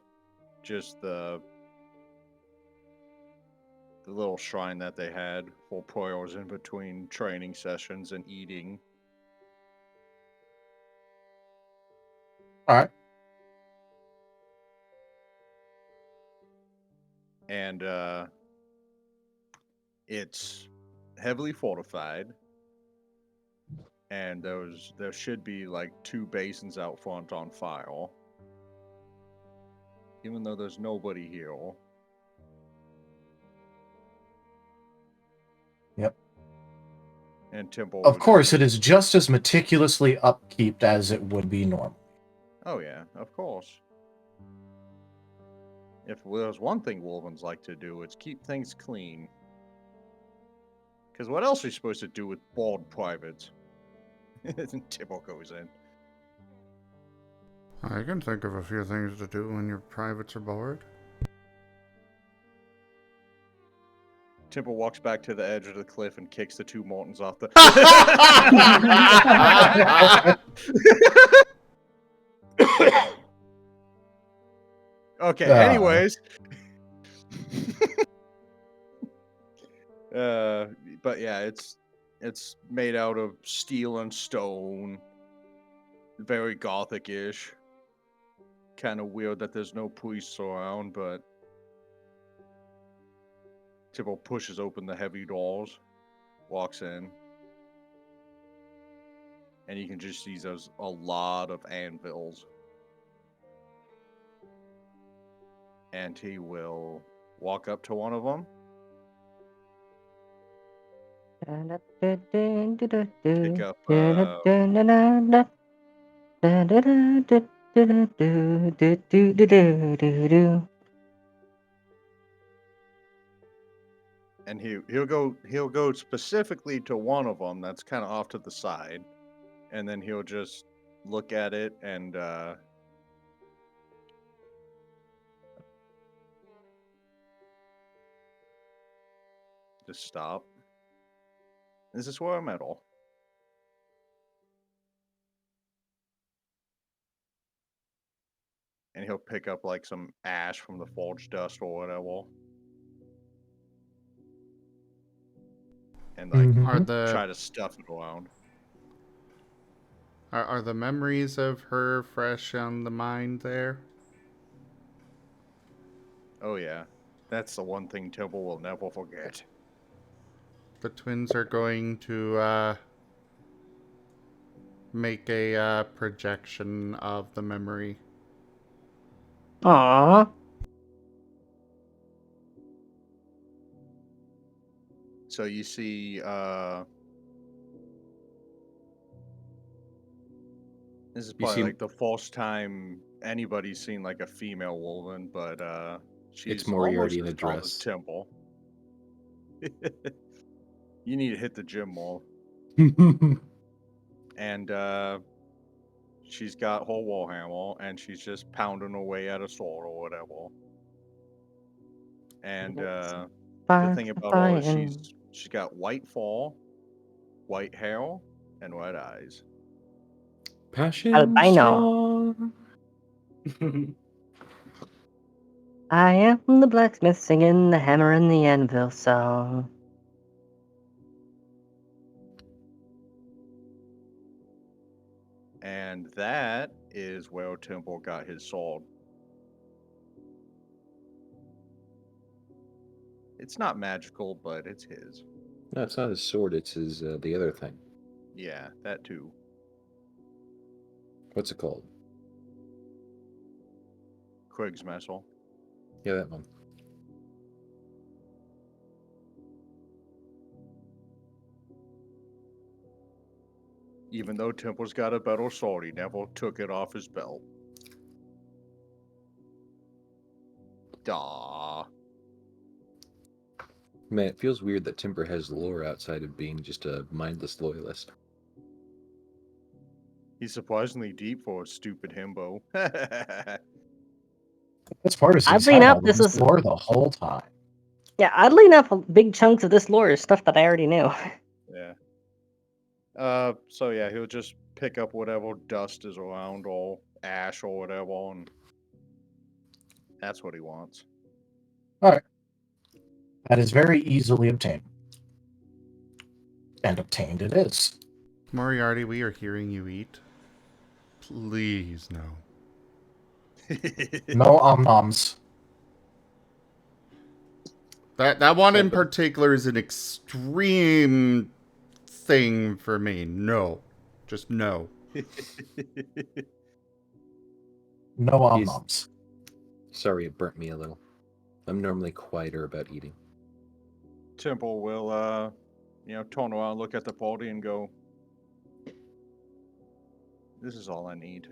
[SPEAKER 5] just the little shrine that they had for prayers in between training sessions and eating.
[SPEAKER 3] All right.
[SPEAKER 5] And it's heavily fortified. And there should be like 2 basins out front on fire. Even though there's nobody here. And Temple.
[SPEAKER 3] Of course, it is just as meticulously upkeeped as it would be normal.
[SPEAKER 5] Oh yeah, of course. If there's one thing Wolvens like to do, it's keep things clean. Because what else are you supposed to do with bald privates? Temple goes in.
[SPEAKER 1] I can think of a few things to do when your privates are bored.
[SPEAKER 5] Temple walks back to the edge of the cliff and kicks the two Martens off the. Okay. Anyways. But yeah, it's made out of steel and stone. Very gothic-ish. Kind of weird that there's no priests around, but Temple pushes open the heavy doors, walks in, and you can just see there's a lot of anvils. And he will walk up to one of them. Pick up, and he'll go specifically to one of them that's kind of off to the side, and then he'll just look at it and just stop. Is this war metal? And he'll pick up like some ash from the forge dust or whatever. And like try to stuff it around.
[SPEAKER 1] Are the memories of her fresh on the mind there?
[SPEAKER 5] Oh yeah. That's the one thing Temple will never forget.
[SPEAKER 1] The twins are going to make a projection of the memory.
[SPEAKER 2] Aww.
[SPEAKER 5] So you see this is probably like the first time anybody's seen like a female Wolven, but she's
[SPEAKER 4] Moriarty in
[SPEAKER 5] almost
[SPEAKER 4] a
[SPEAKER 5] as tall
[SPEAKER 4] dress.
[SPEAKER 5] as Temple. You need to hit the gym more. And she's got her warhammer, and she's just pounding away at a sword or whatever. And the thing about her is she's got white fur, white hair, and white eyes.
[SPEAKER 7] Passion
[SPEAKER 2] Albino. I am the blacksmith singing the hammer and the anvil song.
[SPEAKER 5] And that is where Temple got his sword. It's not magical, but it's his.
[SPEAKER 4] No, it's not his sword. It's his the other thing.
[SPEAKER 5] Yeah, that too.
[SPEAKER 4] What's it called?
[SPEAKER 5] Krig's Missile.
[SPEAKER 4] Yeah, that one.
[SPEAKER 5] Even though Temple's got a better sword, he never took it off his belt. Duh.
[SPEAKER 4] Man, it feels weird that Timber has lore outside of being just a mindless loyalist.
[SPEAKER 5] He's surprisingly deep for a stupid himbo.
[SPEAKER 3] That's part of his
[SPEAKER 2] Oddly enough, this is
[SPEAKER 3] lore the whole time.
[SPEAKER 2] Yeah, oddly enough, big chunks of this lore is stuff that I already knew.
[SPEAKER 5] Yeah. So yeah, he'll just pick up whatever dust is around or ash or whatever, and that's what he wants.
[SPEAKER 3] Alright. That is very easily obtained. And obtained it is.
[SPEAKER 1] Moriarty, we are hearing you eat. Please, no.
[SPEAKER 3] No om-noms.
[SPEAKER 1] That one in particular is an extreme thing for me. No. Just no.
[SPEAKER 3] No om-noms.
[SPEAKER 4] Sorry, it burnt me a little. I'm normally quieter about eating.
[SPEAKER 5] Temple will turn around, look at the party, and go, "This is all I need."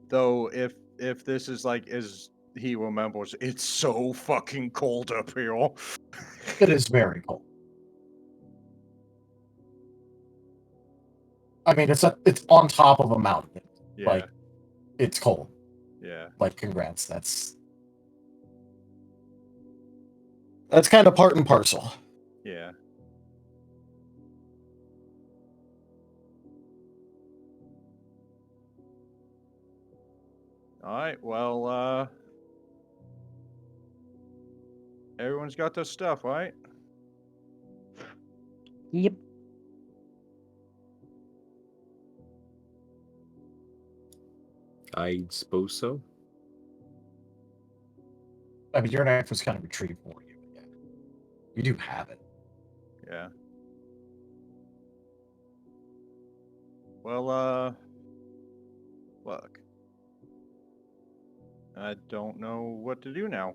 [SPEAKER 5] Though, if this is like as he remembers, it's so fucking cold up here.
[SPEAKER 3] It is very cold. I mean, it's on top of a mountain.
[SPEAKER 5] Yeah.
[SPEAKER 3] Like, it's cold.
[SPEAKER 5] Yeah.
[SPEAKER 3] Like, congrats. That's kind of part and parcel.
[SPEAKER 5] Yeah. All right. Well, everyone's got their stuff, right?
[SPEAKER 2] Yep.
[SPEAKER 4] I suppose so.
[SPEAKER 3] I mean, your knife was kind of retrieved for you. Yeah. You do have it.
[SPEAKER 5] Yeah. Well, look. I don't know what to do now.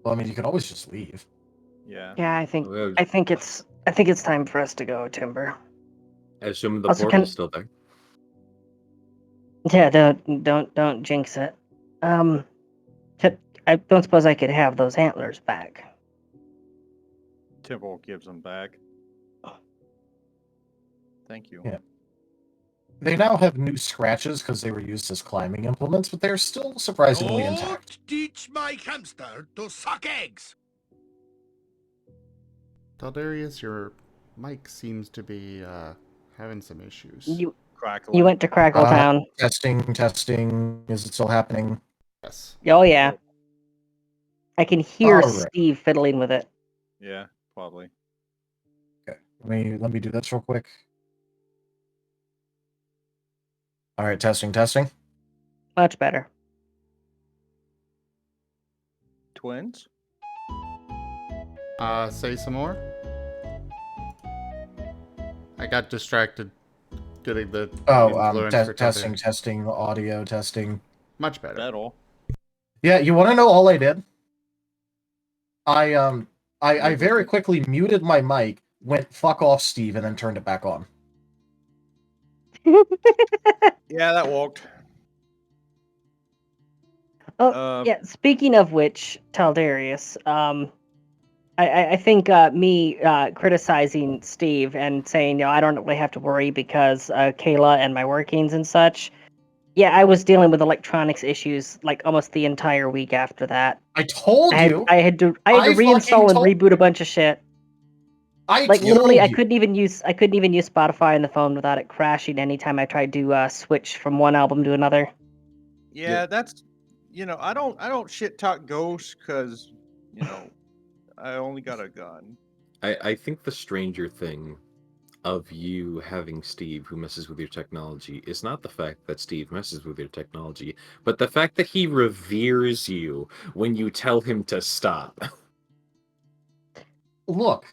[SPEAKER 3] Well, I mean, you could always just leave.
[SPEAKER 5] Yeah.
[SPEAKER 2] Yeah, I think it's time for us to go, Timber.
[SPEAKER 4] I assume the
[SPEAKER 2] Also,
[SPEAKER 4] portal's still there.
[SPEAKER 2] Yeah, don't jinx it. I don't suppose I could have those antlers back.
[SPEAKER 5] Temple gives them back. Thank you.
[SPEAKER 3] Yeah. They now have new scratches because they were used as climbing implements, but they're still surprisingly intact.
[SPEAKER 10] Don't teach my hamster to suck eggs!
[SPEAKER 1] Taldarius, your mic seems to be having some issues.
[SPEAKER 2] You
[SPEAKER 5] Crackling.
[SPEAKER 2] went to Crackletown.
[SPEAKER 3] Testing. Is it still happening?
[SPEAKER 1] Yes.
[SPEAKER 2] Oh yeah. I can hear
[SPEAKER 3] All right.
[SPEAKER 2] Steve fiddling with it.
[SPEAKER 5] Yeah, probably.
[SPEAKER 3] Okay. Let me do this real quick. All right, testing.
[SPEAKER 2] Much better.
[SPEAKER 5] Twins?
[SPEAKER 1] Say some more? I got distracted getting the influence for Taldarius.
[SPEAKER 3] testing, audio testing.
[SPEAKER 1] Much better.
[SPEAKER 5] That all.
[SPEAKER 3] Yeah, you want to know all I did? I very quickly muted my mic, went fuck off Steve, and then turned it back on.
[SPEAKER 5] Yeah, that worked.
[SPEAKER 2] Yeah, speaking of which, Taldarius, I think me criticizing Steve and saying, I don't really have to worry because Kayla and my workings and such. Yeah, I was dealing with electronics issues like almost the entire week after that.
[SPEAKER 3] I told you.
[SPEAKER 2] I had to reinstall and reboot a bunch of shit. Literally, I couldn't even use Spotify on the phone without it crashing anytime I tried to switch from one album to another.
[SPEAKER 5] Yeah, that's I don't shit talk ghosts because I only got a gun.
[SPEAKER 4] I think the stranger thing of you having Steve who messes with your technology is not the fact that Steve messes with your technology, but the fact that he reveres you when you tell him to stop.
[SPEAKER 3] Look.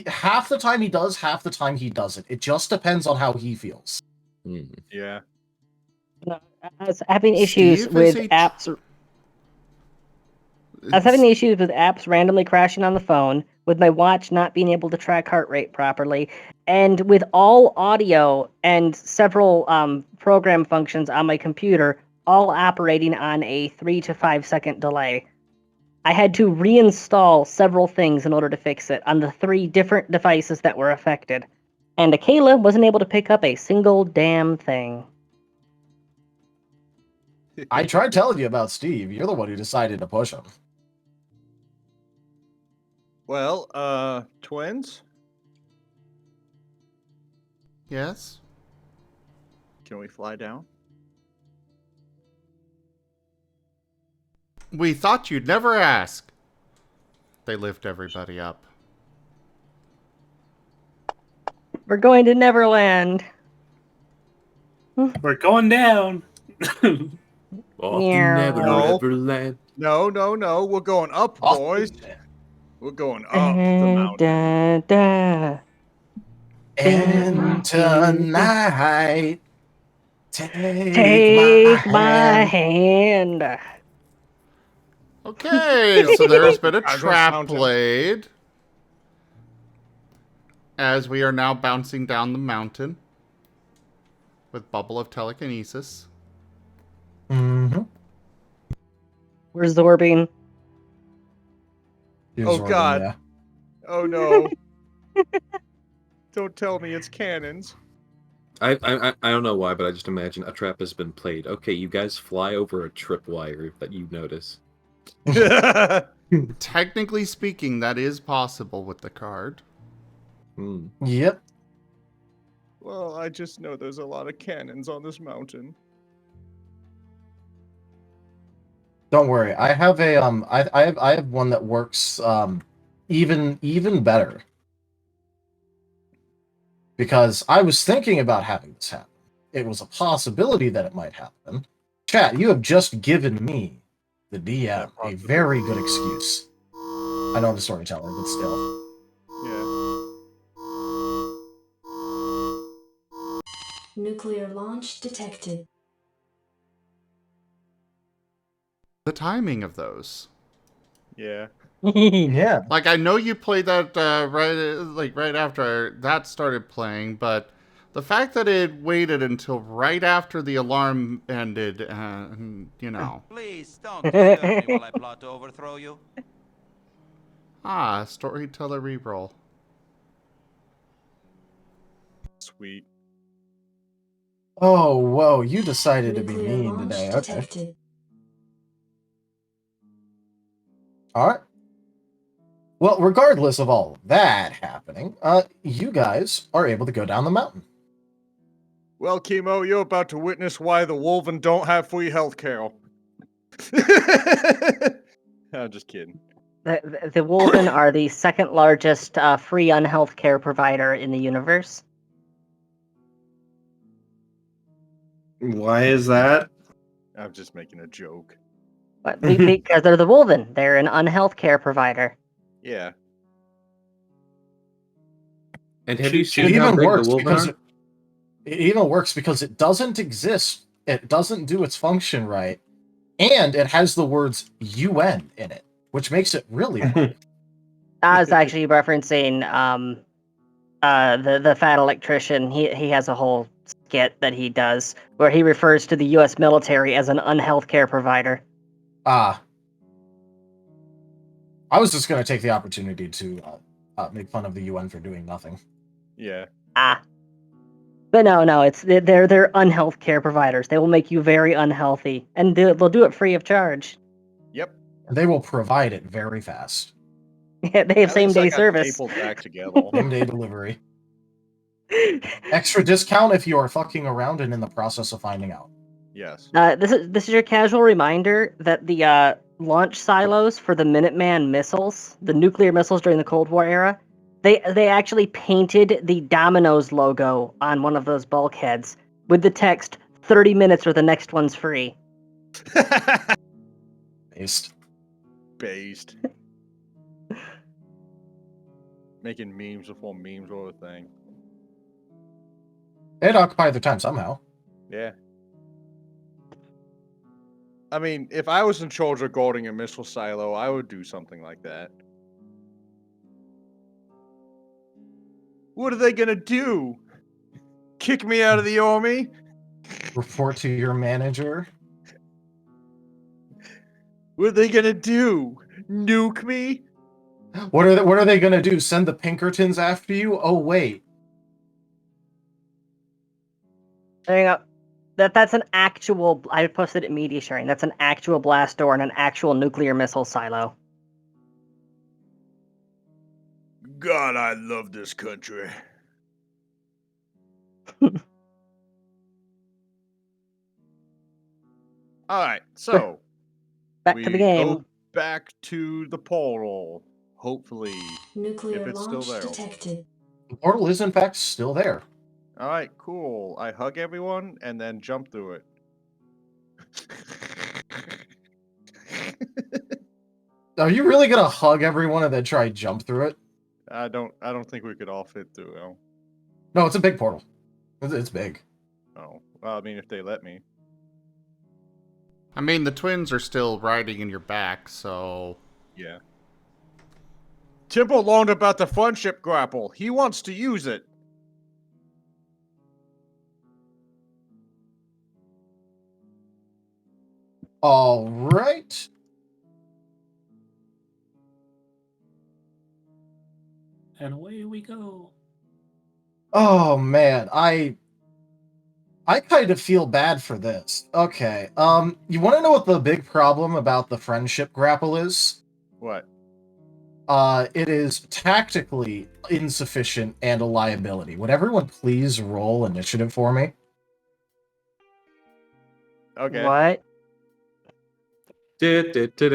[SPEAKER 3] Half the time he does, half the time he doesn't. It just depends on how he feels.
[SPEAKER 5] Yeah.
[SPEAKER 2] No, I was having issues with apps. I was having issues with apps randomly crashing on the phone, with my watch not being able to track heart rate properly, and with all audio and several program functions on my computer all operating on a 3 to 5 second delay. I had to reinstall several things in order to fix it on the 3 different devices that were affected, and Akela wasn't able to pick up a single damn thing.
[SPEAKER 3] I tried telling you about Steve. You're the one who decided to push him.
[SPEAKER 5] Well, twins?
[SPEAKER 1] Yes?
[SPEAKER 5] Can we fly down?
[SPEAKER 1] We thought you'd never ask. They lift everybody up.
[SPEAKER 2] We're going to Neverland.
[SPEAKER 6] We're going down.
[SPEAKER 5] Neverland. No. We're going up, boys. We're going up the mountain.
[SPEAKER 3] And tonight,
[SPEAKER 2] Take my hand.
[SPEAKER 1] Okay, so there has been a
[SPEAKER 5] I was
[SPEAKER 1] trap
[SPEAKER 5] mountains.
[SPEAKER 1] played. As we are now bouncing down the mountain. With Bubble of Telekinesis.
[SPEAKER 3] Mm-hmm.
[SPEAKER 2] We're zorbing.
[SPEAKER 5] Oh God.
[SPEAKER 3] Yeah.
[SPEAKER 5] Oh no. Don't tell me it's cannons.
[SPEAKER 4] I don't know why, but I just imagine a trap has been played. Okay, you guys fly over a tripwire that you notice.
[SPEAKER 1] Technically speaking, that is possible with the card.
[SPEAKER 3] Yep.
[SPEAKER 5] Well, I just know there's a lot of cannons on this mountain.
[SPEAKER 3] Don't worry. I have a I have one that works even better. Because I was thinking about having this happen. It was a possibility that it might happen. Chat, you have just given me, the DM, a very good excuse. I know I'm a storyteller, but still.
[SPEAKER 13] Nuclear launch detected.
[SPEAKER 1] The timing of those.
[SPEAKER 5] Yeah.
[SPEAKER 3] Yeah.
[SPEAKER 1] Like, I know you played that right after that started playing, but the fact that it waited until right after the alarm ended, you know.
[SPEAKER 14] Please don't disturb me while I plot to overthrow you.
[SPEAKER 1] Ah, storyteller reroll.
[SPEAKER 5] Sweet.
[SPEAKER 3] Oh, whoa, you decided to be
[SPEAKER 13] Nuclear
[SPEAKER 3] mean
[SPEAKER 13] launch
[SPEAKER 3] today.
[SPEAKER 13] detected.
[SPEAKER 3] Okay. Alright. Well, regardless of all of that happening, you guys are able to go down the mountain.
[SPEAKER 5] Well, Kemo, you're about to witness why the Wolven don't have free healthcare. I'm just kidding.
[SPEAKER 2] The Wolven are the second largest free unhealth care provider in the universe.
[SPEAKER 7] Why is that?
[SPEAKER 5] I'm just making a joke.
[SPEAKER 2] But because they're the Wolven. They're an unhealth care provider.
[SPEAKER 5] Yeah.
[SPEAKER 4] And have you
[SPEAKER 3] It
[SPEAKER 4] seen how
[SPEAKER 3] even
[SPEAKER 4] big the
[SPEAKER 3] works
[SPEAKER 4] Wolven
[SPEAKER 3] because
[SPEAKER 4] are?
[SPEAKER 3] it even works because it doesn't exist. It doesn't do its function right, and it has the words UN in it, which makes it really hard.
[SPEAKER 2] I was actually referencing the fat electrician. He has a whole skit that he does where he refers to the U.S. military as an unhealth care provider.
[SPEAKER 3] I was just going to take the opportunity to make fun of the UN for doing nothing.
[SPEAKER 5] Yeah.
[SPEAKER 2] But no, they're unhealth care providers. They will make you very unhealthy, and they'll do it free of charge.
[SPEAKER 5] Yep.
[SPEAKER 3] And they will provide it very fast.
[SPEAKER 2] Yeah, they have same day service.
[SPEAKER 5] Stapled back together.
[SPEAKER 3] Same day delivery. Extra discount if you are fucking around and in the process of finding out.
[SPEAKER 5] Yes.
[SPEAKER 2] This is your casual reminder that the launch silos for the Minuteman missiles, the nuclear missiles during the Cold War era, they actually painted the Domino's logo on one of those bulkheads with the text 30 minutes or the next one's free.
[SPEAKER 5] Based. Making memes before memes were a thing.
[SPEAKER 3] They'd occupy their time somehow.
[SPEAKER 5] Yeah. I mean, if I was in charge of guarding a missile silo, I would do something like that. What are they gonna do? Kick me out of the army?
[SPEAKER 3] Report to your manager.
[SPEAKER 5] What are they gonna do? Nuke me?
[SPEAKER 3] What are they gonna do? Send the Pinkertons after you? Oh wait.
[SPEAKER 2] There you go. That's an actual. I posted it media sharing. That's an actual blast door and an actual nuclear missile silo.
[SPEAKER 5] God, I love this country. Alright, so
[SPEAKER 2] back to the game.
[SPEAKER 5] Go back to the portal. Hopefully.
[SPEAKER 13] Nuclear
[SPEAKER 5] if it's
[SPEAKER 13] launch
[SPEAKER 5] still there.
[SPEAKER 13] detected.
[SPEAKER 3] The portal is in fact still there.
[SPEAKER 5] Alright, cool. I hug everyone and then jump through it.
[SPEAKER 3] Are you really gonna hug everyone and then try and jump through it?
[SPEAKER 5] I don't think we could all fit through it.
[SPEAKER 3] No, it's a big portal. It's big.
[SPEAKER 5] Oh, Well, I mean, if they let me.
[SPEAKER 1] I mean, the twins are still riding in your back, so...
[SPEAKER 5] Yeah. Temple learned about the friendship grapple. He wants to use it.
[SPEAKER 3] All right.
[SPEAKER 6] And away we go.
[SPEAKER 3] Oh man, I kind of feel bad for this. Okay. You want to know what the big problem about the friendship grapple is?
[SPEAKER 5] What?
[SPEAKER 3] It is tactically insufficient and a liability. Would everyone please roll initiative for me?
[SPEAKER 5] Okay.
[SPEAKER 2] What?
[SPEAKER 5] Here comes the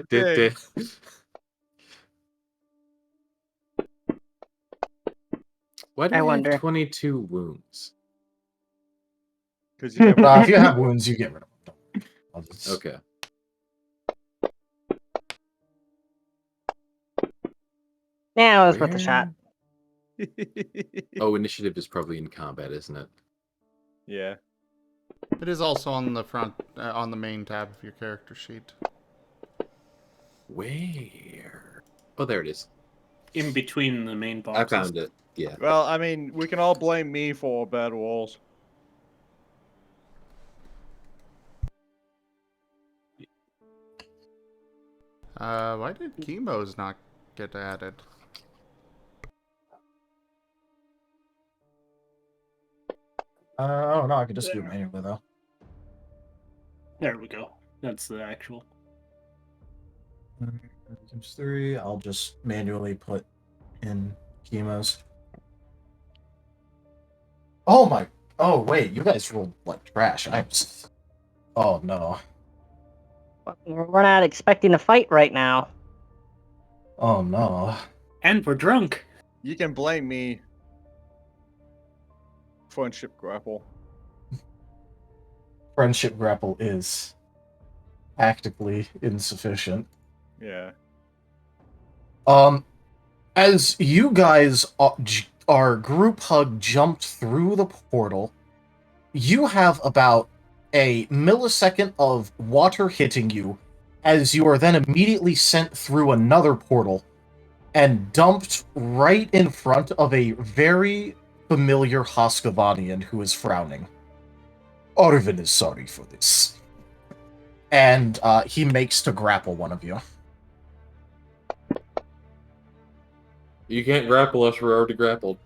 [SPEAKER 5] king.
[SPEAKER 15] Why do
[SPEAKER 2] I
[SPEAKER 15] I
[SPEAKER 2] wonder.
[SPEAKER 15] have 22 wounds?
[SPEAKER 5] Because you have
[SPEAKER 3] If you have wounds, you get rid of them. I'll just-
[SPEAKER 15] Okay.
[SPEAKER 2] Now it's worth a shot.
[SPEAKER 15] Oh, initiative is probably in combat, isn't it?
[SPEAKER 5] Yeah.
[SPEAKER 1] It is also on the front, on the main tab of your character sheet.
[SPEAKER 15] Where? Oh, there it is.
[SPEAKER 6] In between the main
[SPEAKER 15] I
[SPEAKER 6] boxes.
[SPEAKER 15] found it. Yeah.
[SPEAKER 5] Well, I mean, we can all blame me for bad rolls.
[SPEAKER 1] Why did Chemo's not get added?
[SPEAKER 3] Oh no, I could just do it manually though.
[SPEAKER 6] There we go. That's the actual.
[SPEAKER 3] Times 3. I'll just manually put in Chemo's. Oh my! Oh wait, you guys rolled like trash. Oh no.
[SPEAKER 2] We're not expecting a fight right now.
[SPEAKER 3] Oh no.
[SPEAKER 6] And we're drunk.
[SPEAKER 5] You can blame me. Friendship grapple.
[SPEAKER 3] Friendship grapple is tactically insufficient.
[SPEAKER 5] Yeah.
[SPEAKER 3] As you guys are group hug jumped through the portal, you have about a millisecond of water hitting you, as you are then immediately sent through another portal and dumped right in front of a very familiar Hoskavanian who is frowning. Arvin is sorry for this. And he makes to grapple one of you.
[SPEAKER 15] You can't grapple us, we're already grappled.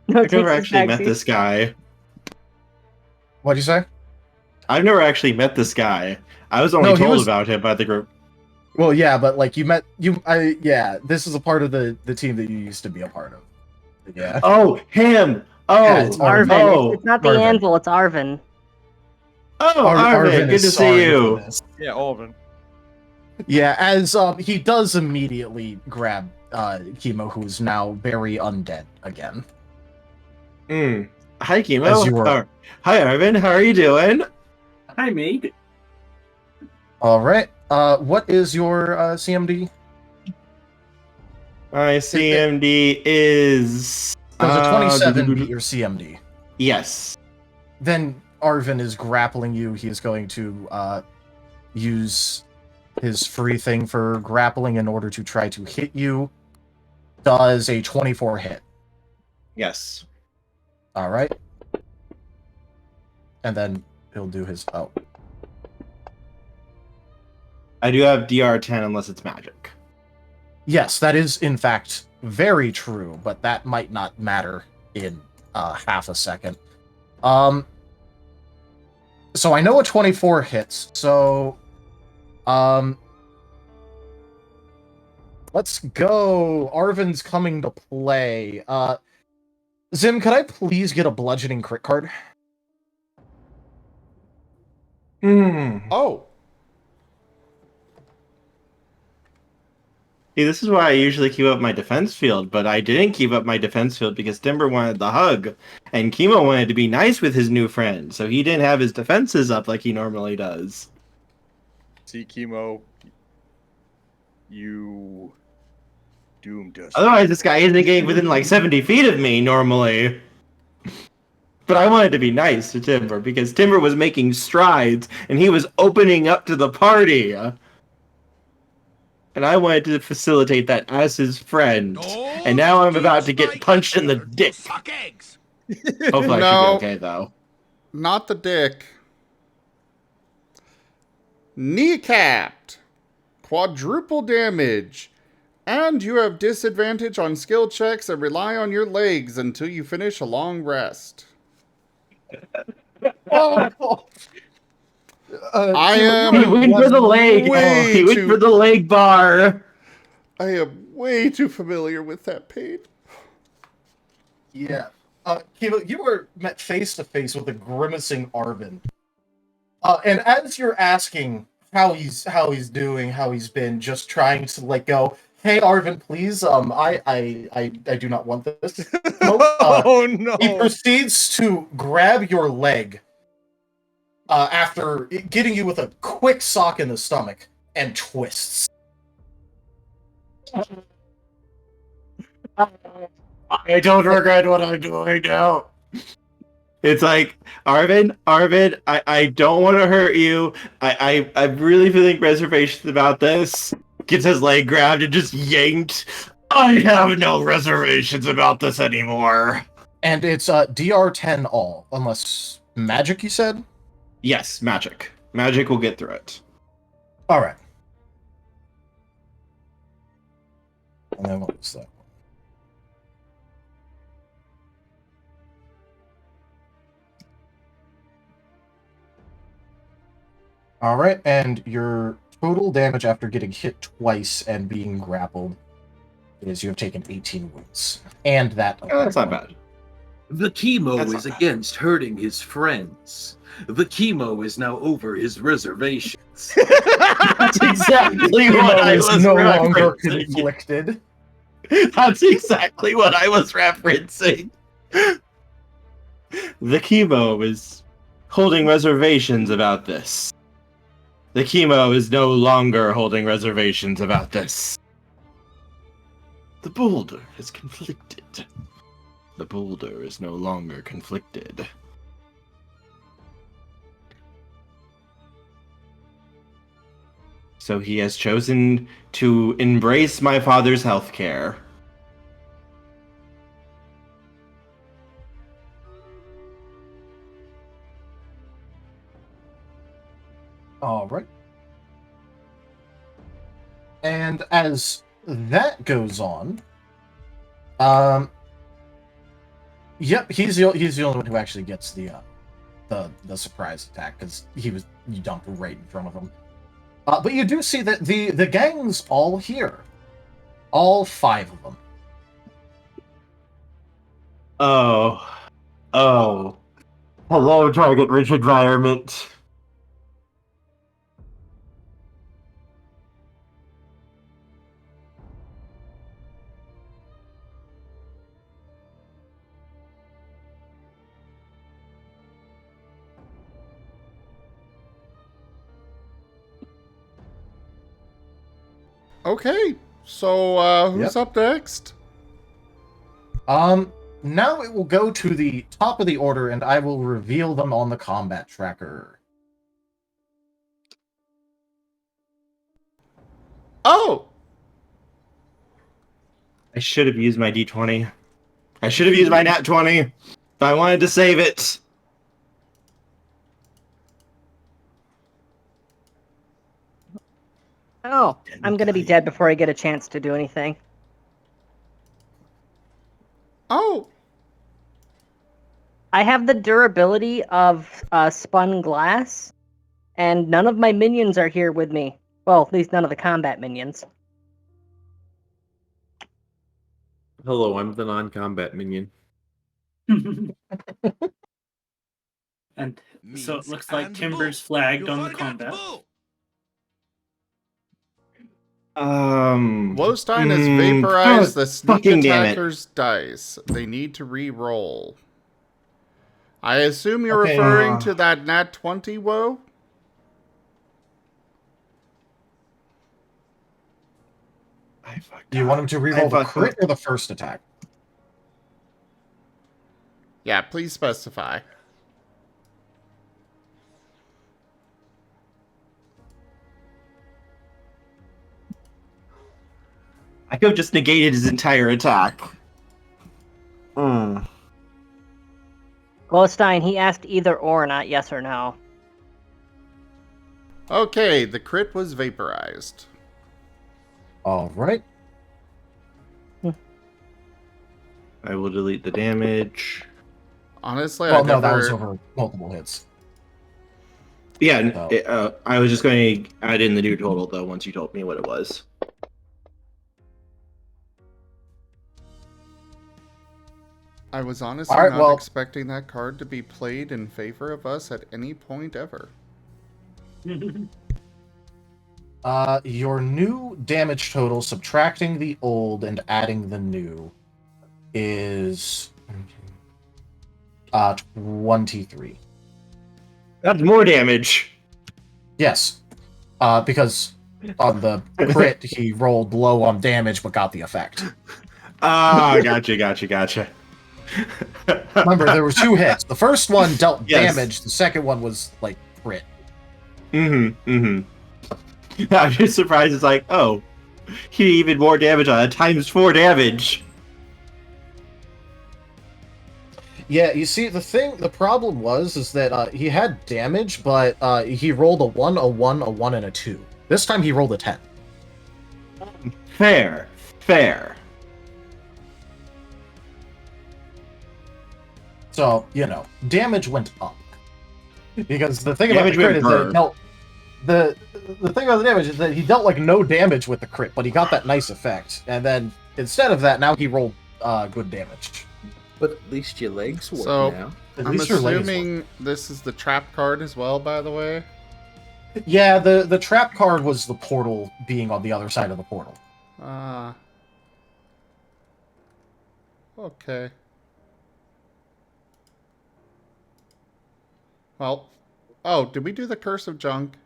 [SPEAKER 2] No
[SPEAKER 7] I've never
[SPEAKER 2] takes
[SPEAKER 7] actually met
[SPEAKER 2] backseat.
[SPEAKER 7] this guy.
[SPEAKER 3] What'd you say?
[SPEAKER 7] I've never actually met this guy. I was only
[SPEAKER 3] No, he
[SPEAKER 7] told
[SPEAKER 3] was-
[SPEAKER 7] about him by the group.
[SPEAKER 3] Well, yeah, but like yeah, this is a part of the team that you used to be a part of. Yeah.
[SPEAKER 7] Oh, him! Oh,
[SPEAKER 3] Yeah, it's
[SPEAKER 2] Arvin.
[SPEAKER 7] oh,
[SPEAKER 2] It's not the
[SPEAKER 3] Arvin.
[SPEAKER 2] anvil, it's Arvin.
[SPEAKER 7] oh,
[SPEAKER 3] Arvin
[SPEAKER 7] Arvin, good
[SPEAKER 3] is
[SPEAKER 7] to
[SPEAKER 3] sorry
[SPEAKER 7] see
[SPEAKER 3] for
[SPEAKER 7] you.
[SPEAKER 3] this.
[SPEAKER 5] Yeah, Olvin.
[SPEAKER 3] Yeah, as he does immediately grab Kemo, who's now very undead again.
[SPEAKER 7] Hi, Kemo.
[SPEAKER 3] As you were-
[SPEAKER 7] Hi, Arvin. How are you doing?
[SPEAKER 6] Hi, mate.
[SPEAKER 3] All right. What is your CMD?
[SPEAKER 7] My CMD is...
[SPEAKER 3] Does a 27 beat your CMD?
[SPEAKER 7] Yes.
[SPEAKER 3] Then Arvin is grappling you. He is going to use his free thing for grappling in order to try to hit you. Does a 24 hit.
[SPEAKER 7] Yes.
[SPEAKER 3] All right. And then he'll do his... Oh.
[SPEAKER 7] I do have DR10 unless it's magic.
[SPEAKER 3] Yes, that is in fact very true, but that might not matter in half a second. So I know a 24 hits, so let's go. Arvin's coming to play. Zim, could I please get a bludgeoning crit card?
[SPEAKER 1] Oh!
[SPEAKER 7] See, this is why I usually keep up my defense field, but I didn't keep up my defense field because Timber wanted the hug, and Kemo wanted to be nice with his new friend, so he didn't have his defenses up like he normally does.
[SPEAKER 5] See, Kemo, you Doom dust.
[SPEAKER 7] Otherwise, this guy isn't getting within like 70 feet of me normally. But I wanted to be nice to Timber because Timber was making strides and he was opening up to the party. And I wanted to facilitate that as his friend. And now I'm about to get punched in the dick. Hopefully I should be okay, though.
[SPEAKER 1] Not the dick. Kneecapped. Quadruple damage. And you have disadvantage on skill checks and rely on your legs until you finish a long rest. I am
[SPEAKER 7] He went for the leg. He went for the leg bar.
[SPEAKER 1] I am way too familiar with that pain.
[SPEAKER 3] Yeah. Kemo, you were met face to face with a grimacing Arvin. And as you're asking how he's doing, how he's been, just trying to let go. Hey, Arvin, please. I do not want this.
[SPEAKER 5] Oh no!
[SPEAKER 3] He proceeds to grab your leg after getting you with a quick sock in the stomach and twists.
[SPEAKER 7] I don't regret what I'm doing now. It's like, Arvin, I don't want to hurt you. I'm really feeling reservations about this. Gets his leg grabbed and just yanked. I have no reservations about this anymore.
[SPEAKER 3] And it's DR10 all, unless magic, you said?
[SPEAKER 7] Yes, magic. Magic will get through it.
[SPEAKER 3] All right. And then what was that? All right, and your total damage after getting hit twice and being grappled is you have taken 18 wounds. And that...
[SPEAKER 7] Oh, that's not bad.
[SPEAKER 16] The Kemo is against hurting his friends. The Kemo is now over his reservations.
[SPEAKER 7] That's exactly what I was
[SPEAKER 3] no longer
[SPEAKER 7] referencing.
[SPEAKER 3] conflicted.
[SPEAKER 7] That's exactly what I was referencing. The Kemo is holding reservations about this. The Kemo is no longer holding reservations about this. The boulder is conflicted. The boulder is no longer conflicted. So he has chosen to embrace my father's healthcare.
[SPEAKER 3] All right. And as that goes on, yep, he's the only one who actually gets the surprise attack because you dumped right in front of him. But you do see that the gang's all here, all 5 of them.
[SPEAKER 7] Oh, hello, target-rich environment.
[SPEAKER 1] Okay, so who's up next?
[SPEAKER 3] Now it will go to the top of the order, and I will reveal them on the combat tracker.
[SPEAKER 1] Oh!
[SPEAKER 7] I should have used my D20. I should have used my nat 20 if I wanted to save it.
[SPEAKER 2] Oh, I'm gonna be dead before I get a chance to do anything.
[SPEAKER 1] Oh!
[SPEAKER 2] I have the durability of spun glass, and none of my minions are here with me. Well, at least none of the combat minions.
[SPEAKER 15] Hello, I'm the non-combat minion.
[SPEAKER 6] And so it looks like Timber's flagged on the combat.
[SPEAKER 1] Wostein has vaporized the sneak attacker's dice. They need to re-roll. I assume you're referring to that nat 20, Woe?
[SPEAKER 3] Do you want him to reroll the crit or the first attack?
[SPEAKER 1] Yeah, please specify.
[SPEAKER 7] I could have just negated his entire attack.
[SPEAKER 2] Well, Stein, he asked either or, not yes or no.
[SPEAKER 1] Okay, the crit was vaporized.
[SPEAKER 3] All right.
[SPEAKER 7] I will delete the damage.
[SPEAKER 1] Honestly,
[SPEAKER 3] well, no, that was over multiple hits.
[SPEAKER 7] Yeah, I was just going to add in the new total, though, once you told me what it was.
[SPEAKER 1] I was honestly not expecting that card to be played in favor of us at any point ever.
[SPEAKER 3] Your new damage total, subtracting the old and adding the new, is 23.
[SPEAKER 7] That's more damage.
[SPEAKER 3] Yes, because on the crit he rolled low on damage but got the effect.
[SPEAKER 7] Gotcha.
[SPEAKER 3] Remember, there were 2 hits. The first one dealt damage. The second one was like crit.
[SPEAKER 7] I'm just surprised. It's like, oh, he did even more damage on it, times 4 damage.
[SPEAKER 3] Yeah, you see, the problem is that he had damage, but he rolled a 1, a 1, a 1, and a 2. This time he rolled a 10.
[SPEAKER 7] Fair.
[SPEAKER 3] So, damage went up. Because the thing about the crit is that it dealt... The thing about the damage is that he dealt, like, no damage with the crit, but he got that nice effect. And then, instead of that, now he rolled good damage.
[SPEAKER 4] But at least your legs work now.
[SPEAKER 1] I'm assuming this is the trap card as well, by the way?
[SPEAKER 3] Yeah, the trap card was the portal being on the other side of the portal.
[SPEAKER 1] Okay. Well, did we do the Curse of Junk?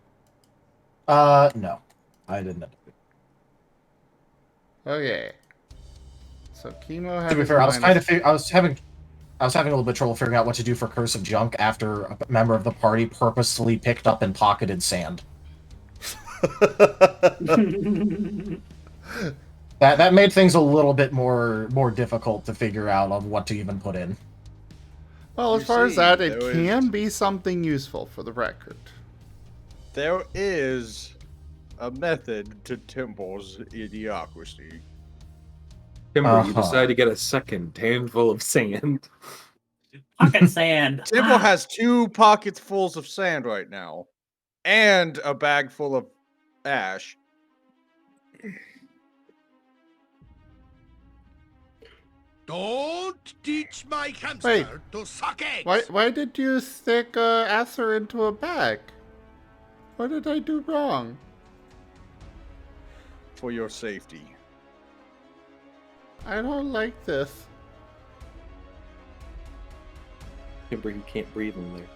[SPEAKER 3] No. I didn't.
[SPEAKER 1] Okay. So Kemo had.
[SPEAKER 3] To be fair, I was having a little bit of trouble figuring out what to do for Curse of Junk after a member of the party purposely picked up and pocketed sand. That made things a little bit more difficult to figure out on what to even put in.
[SPEAKER 1] Well, as far as that, it can be something useful for the record.
[SPEAKER 5] There is a method to Timble's idiocracy.
[SPEAKER 15] Timber, you decide to get a second handful of sand.
[SPEAKER 6] Pocket sand.
[SPEAKER 5] Timble has 2 pockets fulls of sand right now, and a bag full of ash.
[SPEAKER 11] Don't teach my hamster to suck eggs.
[SPEAKER 1] Why did you stick Aether into a bag? What did I do wrong?
[SPEAKER 5] For your safety.
[SPEAKER 1] I don't like this.
[SPEAKER 15] Timber, you can't breathe in there.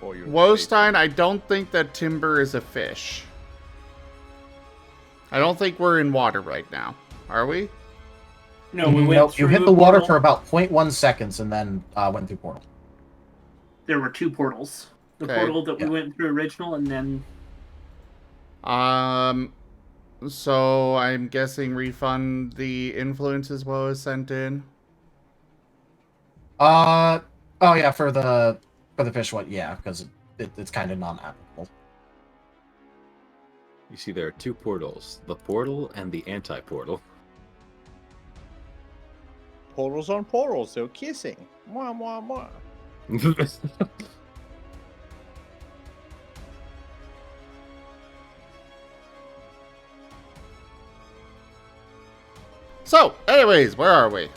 [SPEAKER 1] Wostein, I don't think that Timber is a fish. I don't think we're in water right now. Are we?
[SPEAKER 6] No, we went through
[SPEAKER 3] you hit the water for about 0.1 seconds and then went through portal.
[SPEAKER 6] There were 2 portals. The portal that we went through original, and then...
[SPEAKER 1] So I'm guessing refund the influence as well as sent in?
[SPEAKER 3] Oh yeah, for the fish one, yeah, because it's kind of non-applicable.
[SPEAKER 15] You see, there are 2 portals. The portal and the anti-portal.
[SPEAKER 5] Portals on portals, they're kissing. Mwah, mwah, mwah.
[SPEAKER 1] So, anyways, where are we?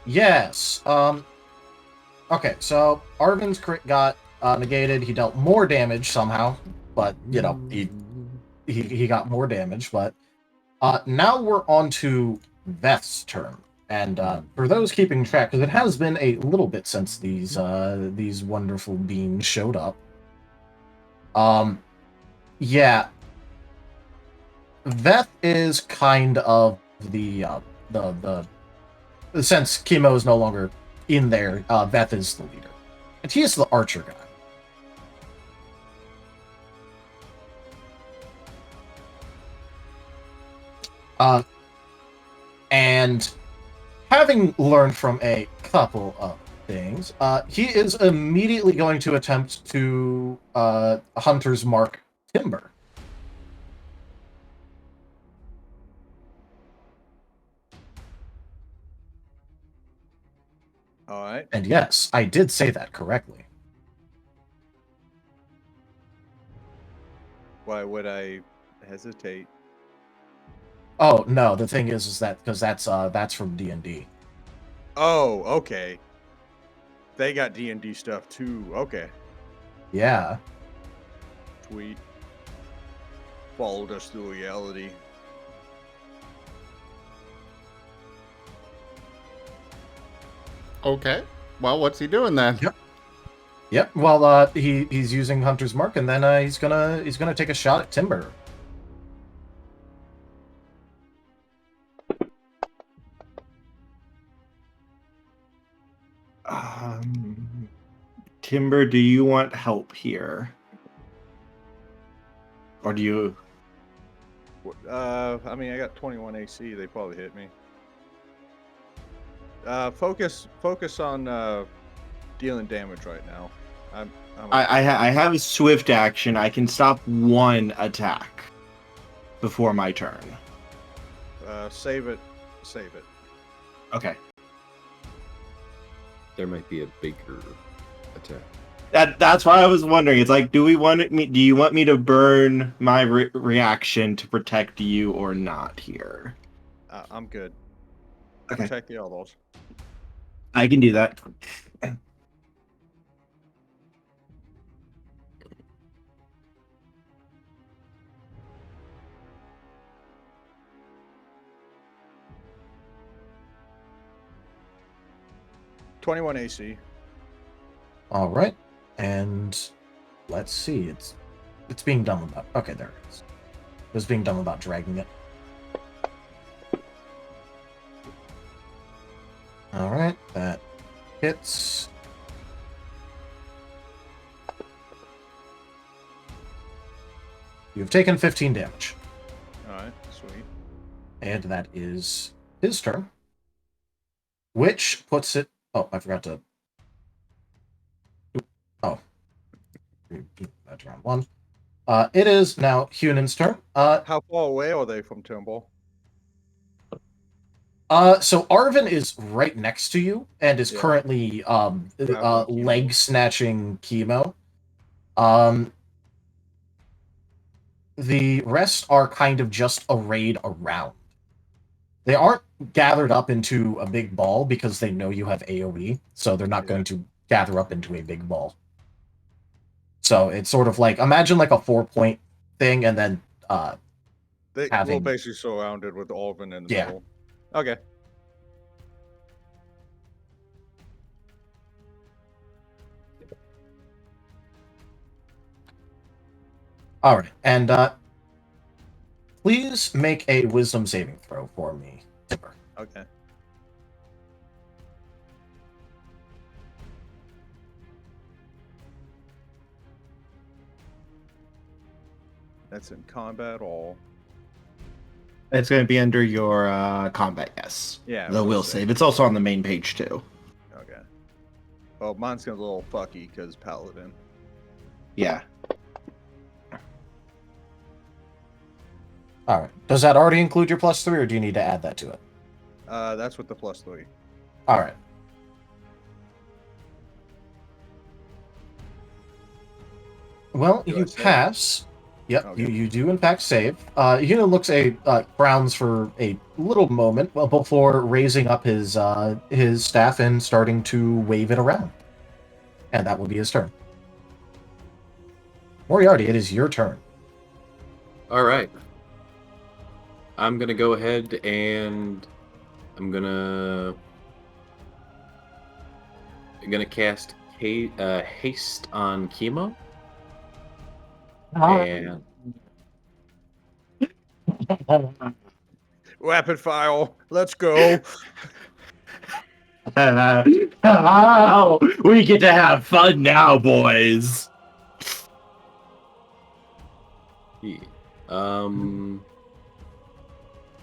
[SPEAKER 3] Yes. Okay, so Arvin's crit got negated. He dealt more damage somehow, but he got more damage. But now we're on to Veth's turn, and for those keeping track, because it has been a little bit since these wonderful beings showed up. Yeah, Veth is kind of the since Kemo is no longer in there, Veth is the leader. And he is the archer guy. And having learned from a couple of things, he is immediately going to attempt to Hunter's Mark Timber.
[SPEAKER 5] All right.
[SPEAKER 3] And yes, I did say that correctly.
[SPEAKER 5] Why would I hesitate?
[SPEAKER 3] Oh no, the thing is that because that's from D&D.
[SPEAKER 5] Oh, okay. They got D&D stuff too. Okay.
[SPEAKER 3] Yeah.
[SPEAKER 5] Tweet. Followed us through reality.
[SPEAKER 1] Okay. Well, what's he doing then?
[SPEAKER 3] Yep. Well, he's using Hunter's Mark, and then he's gonna take a shot at Timber.
[SPEAKER 7] Timber, do you want help here? Or do you...
[SPEAKER 5] I mean, I got 21 AC. They probably hit me. Focus on dealing damage right now.
[SPEAKER 7] I have a swift action. I can stop one attack before my turn.
[SPEAKER 5] Save it.
[SPEAKER 7] Okay.
[SPEAKER 15] There might be a bigger attack.
[SPEAKER 7] That's why I was wondering. It's like, do you want me to burn my reaction to protect you or not here?
[SPEAKER 5] I'm good.
[SPEAKER 7] Okay.
[SPEAKER 5] Protect the elbows.
[SPEAKER 7] I can do that.
[SPEAKER 5] .21 AC.
[SPEAKER 3] All right, and let's see. It's being done without. Okay, there it is. It was being done without dragging it. All right, that hits. You've taken 15 damage.
[SPEAKER 5] All right, sweet.
[SPEAKER 3] And that is his turn, which puts it. Oh, I forgot to. Oh, that's round one. It is now Hunan's turn.
[SPEAKER 5] How far away are they from Timble?
[SPEAKER 3] So Arvin is right next to you and is currently leg snatching Kemo. The rest are kind of just arrayed around. They aren't gathered up into a big ball because they know you have AoE, so they're not going to gather up into a big ball. So it's sort of like, imagine like a 4-point thing, and then
[SPEAKER 5] We're basically surrounded with Arvin in the middle. Okay.
[SPEAKER 3] All right, and please make a wisdom saving throw for me, Timber.
[SPEAKER 5] Okay. That's in combat or...
[SPEAKER 7] It's going to be under your combat, yes.
[SPEAKER 5] Yeah.
[SPEAKER 7] The will save. It's also on the main page, too.
[SPEAKER 5] Okay. Well, mine's gonna be a little fucky because Paladin.
[SPEAKER 7] Yeah.
[SPEAKER 3] All right. Does that already include your +3, or do you need to add that to it?
[SPEAKER 5] That's with the +3.
[SPEAKER 3] All right. Well, you pass. Yep, okay. You do in fact save. Yuna looks frowns for a little moment before raising up his staff and starting to wave it around. And that will be his turn. Moriarty, it is your turn.
[SPEAKER 15] All right. I'm gonna go ahead and I'm gonna cast haste on Kemo. And
[SPEAKER 5] Rapid fire. Let's go.
[SPEAKER 7] Oh, we get to have fun now, boys.
[SPEAKER 15] Yeah.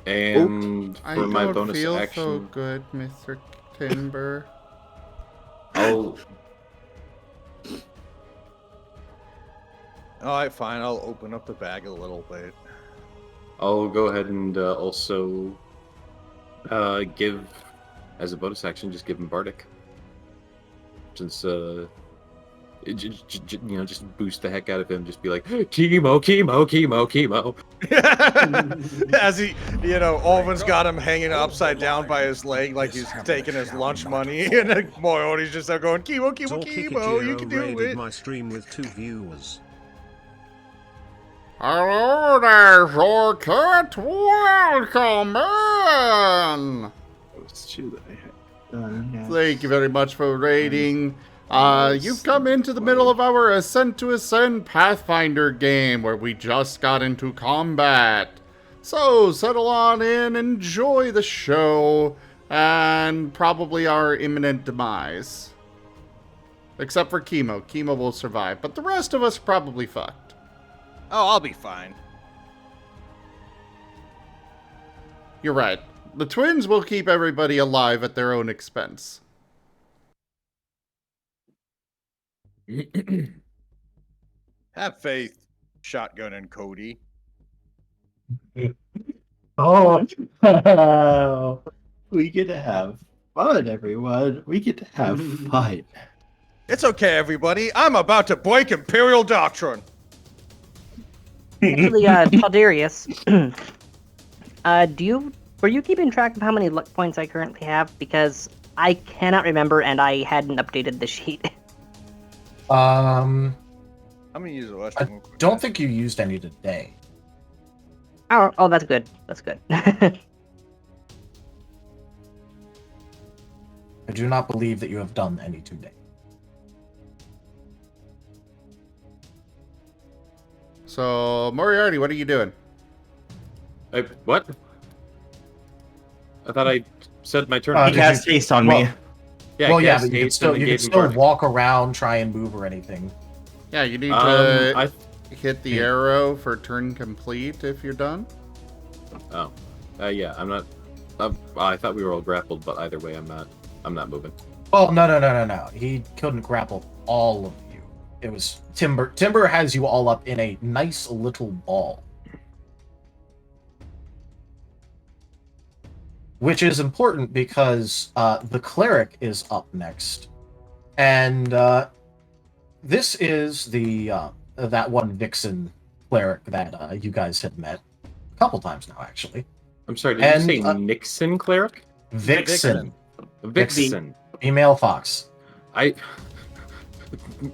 [SPEAKER 15] And
[SPEAKER 1] I
[SPEAKER 15] for my
[SPEAKER 1] don't
[SPEAKER 15] bonus
[SPEAKER 1] feel
[SPEAKER 15] action,
[SPEAKER 1] so good, Mr. Timber.
[SPEAKER 15] I'll
[SPEAKER 5] All right, fine. I'll open up the bag a little bit.
[SPEAKER 15] I'll go ahead and also give, as a bonus action, just give him Bardic. Since just boost the heck out of him. Just be like, chemo, chemo, chemo, chemo.
[SPEAKER 5] As he, Alvin's got him hanging upside down by his leg like he's taking his lunch money, and Moriarty's just going, chemo, chemo, chemo, you can do it.
[SPEAKER 8] My stream with 2 viewers.
[SPEAKER 1] Hello there, Shortcut. Welcome in. Thank you very much for raiding. You've come into the middle of our Ascent to Ascend Pathfinder game where we just got into combat. So settle on in, enjoy the show, and probably our imminent demise. Except for Kemo. Kemo will survive, but the rest of us are probably fucked.
[SPEAKER 5] Oh, I'll be fine.
[SPEAKER 1] You're right. The twins will keep everybody alive at their own expense.
[SPEAKER 5] Have faith, Shotgun and Cody.
[SPEAKER 7] Oh, we get to have fun, everyone. We get to have fun.
[SPEAKER 5] It's okay, everybody. I'm about to break Imperial doctrine.
[SPEAKER 2] Actually, Taldarius, were you keeping track of how many luck points I currently have? Because I cannot remember, and I hadn't updated the sheet.
[SPEAKER 5] I'm gonna use the restroom.
[SPEAKER 3] I don't think you used any today.
[SPEAKER 2] Oh, that's good. That's good.
[SPEAKER 3] I do not believe that you have done any today.
[SPEAKER 1] So, Moriarty, what are you doing?
[SPEAKER 15] What? I thought I said my turn.
[SPEAKER 7] He cast haste on me.
[SPEAKER 15] Yeah,
[SPEAKER 3] but you can still walk around, try and move or anything.
[SPEAKER 1] Yeah, you need to hit the arrow for turn complete if you're done.
[SPEAKER 15] Oh, yeah, I'm not. I thought we were all grappled, but either way, I'm not moving.
[SPEAKER 3] Well, no. He couldn't grapple all of you. It was Timber. Timber has you all up in a nice little ball. Which is important because the cleric is up next. And this is the that one Vixen cleric that you guys had met a couple times now, actually.
[SPEAKER 15] I'm sorry, did you say Nixon cleric?
[SPEAKER 3] Vixen.
[SPEAKER 15] Vixen.
[SPEAKER 3] Female fox.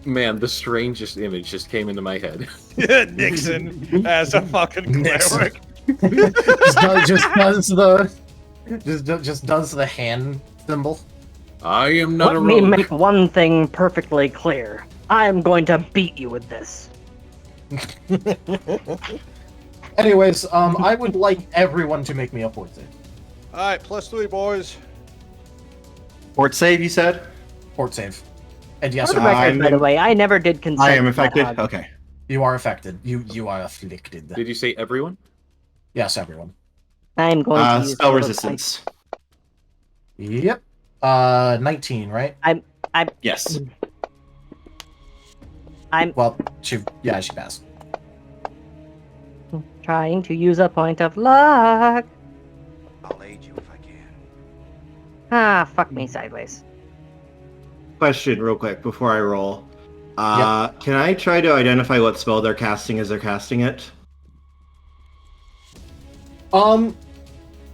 [SPEAKER 15] Man, the strangest image just came into my head.
[SPEAKER 5] Nixon as a fucking cleric.
[SPEAKER 3] just does the hand symbol.
[SPEAKER 15] I am not a rogue.
[SPEAKER 2] Let me make one thing perfectly clear. I'm going to beat you with this.
[SPEAKER 3] Anyways, I would like everyone to make me a fort save.
[SPEAKER 5] Alright, +3, boys.
[SPEAKER 7] Fort save, you said?
[SPEAKER 3] Fort save. And yes,
[SPEAKER 2] For the record, by the way, I never did consent.
[SPEAKER 7] I am
[SPEAKER 2] to that
[SPEAKER 7] affected?
[SPEAKER 2] hug.
[SPEAKER 7] Okay.
[SPEAKER 3] You are affected. You are afflicted.
[SPEAKER 15] Did you say everyone?
[SPEAKER 3] Yes, everyone.
[SPEAKER 2] I'm going to use
[SPEAKER 7] spell resistance.
[SPEAKER 3] Yep. 19, right?
[SPEAKER 7] Yes.
[SPEAKER 3] Well, she passed.
[SPEAKER 2] Trying to use a point of luck.
[SPEAKER 14] I'll aid you if I can.
[SPEAKER 2] Ah, fuck me sideways.
[SPEAKER 7] Question real quick before I roll. Can I try to identify what spell they're casting as they're casting it?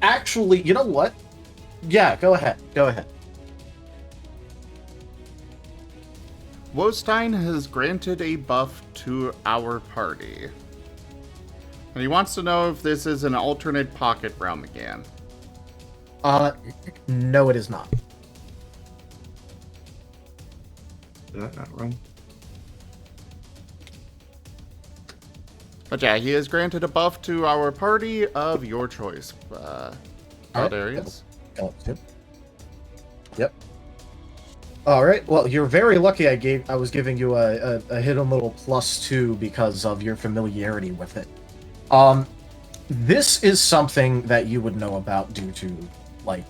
[SPEAKER 3] Actually, you know what? Yeah, go ahead.
[SPEAKER 1] Wostein has granted a buff to our party. And he wants to know if this is an alternate pocket realm again.
[SPEAKER 3] No, it is not.
[SPEAKER 7] Is that not wrong?
[SPEAKER 1] But yeah, he has granted a buff to our party of your choice. Darius.
[SPEAKER 3] Yep. All right. Well, you're very lucky. I was giving you a hidden little +2 because of your familiarity with it. This is something that you would know about due to, like,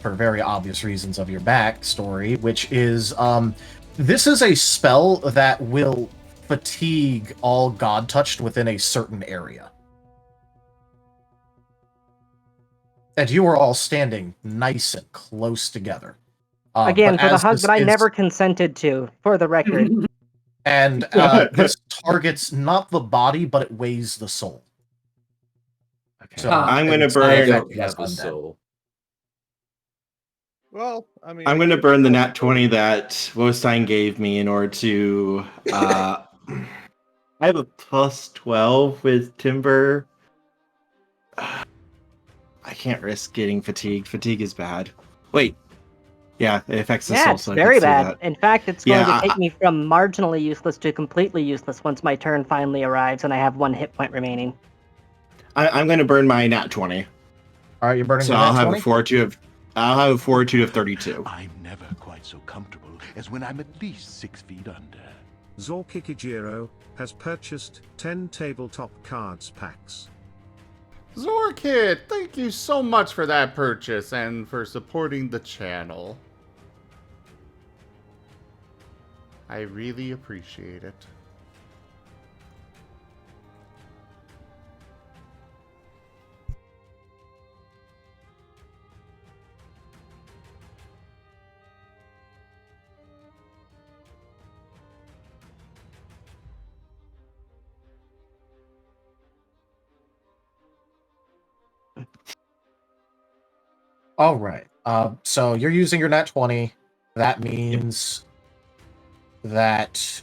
[SPEAKER 3] for very obvious reasons of your backstory, which is, this is a spell that will fatigue all god touched within a certain area. And you are all standing nice and close together.
[SPEAKER 2] Again, for the hug that I never consented to, for the record.
[SPEAKER 3] And this targets not the body, but it weighs the soul.
[SPEAKER 7] Okay. So I'm going to burn.
[SPEAKER 4] I don't have a soul.
[SPEAKER 5] Well, I mean,
[SPEAKER 7] I'm going to burn the nat 20 that Wostein gave me in order to. I have a +12 with Timber. I can't risk getting fatigue. Fatigue is bad. Wait. Yeah, it affects the soul.
[SPEAKER 2] Yeah, it's
[SPEAKER 7] so
[SPEAKER 2] very bad.
[SPEAKER 7] That.
[SPEAKER 2] In fact, it's going to take me from marginally useless to completely useless once my turn finally arrives and I have 1 hit point remaining.
[SPEAKER 7] I'm going to burn my nat 20.
[SPEAKER 3] All right, you're burning.
[SPEAKER 7] So
[SPEAKER 3] the
[SPEAKER 7] I'll
[SPEAKER 3] nat
[SPEAKER 7] have
[SPEAKER 3] 20?
[SPEAKER 7] a fortitude of. I'll have a fortitude of 32.
[SPEAKER 10] I'm never quite so comfortable as when I'm at least 6 feet under.
[SPEAKER 8] Zorkikijiro has purchased 10 tabletop cards packs.
[SPEAKER 1] Zorkit, thank you so much for that purchase and for supporting the channel. I really appreciate it.
[SPEAKER 3] All right. So you're using your nat 20. That means that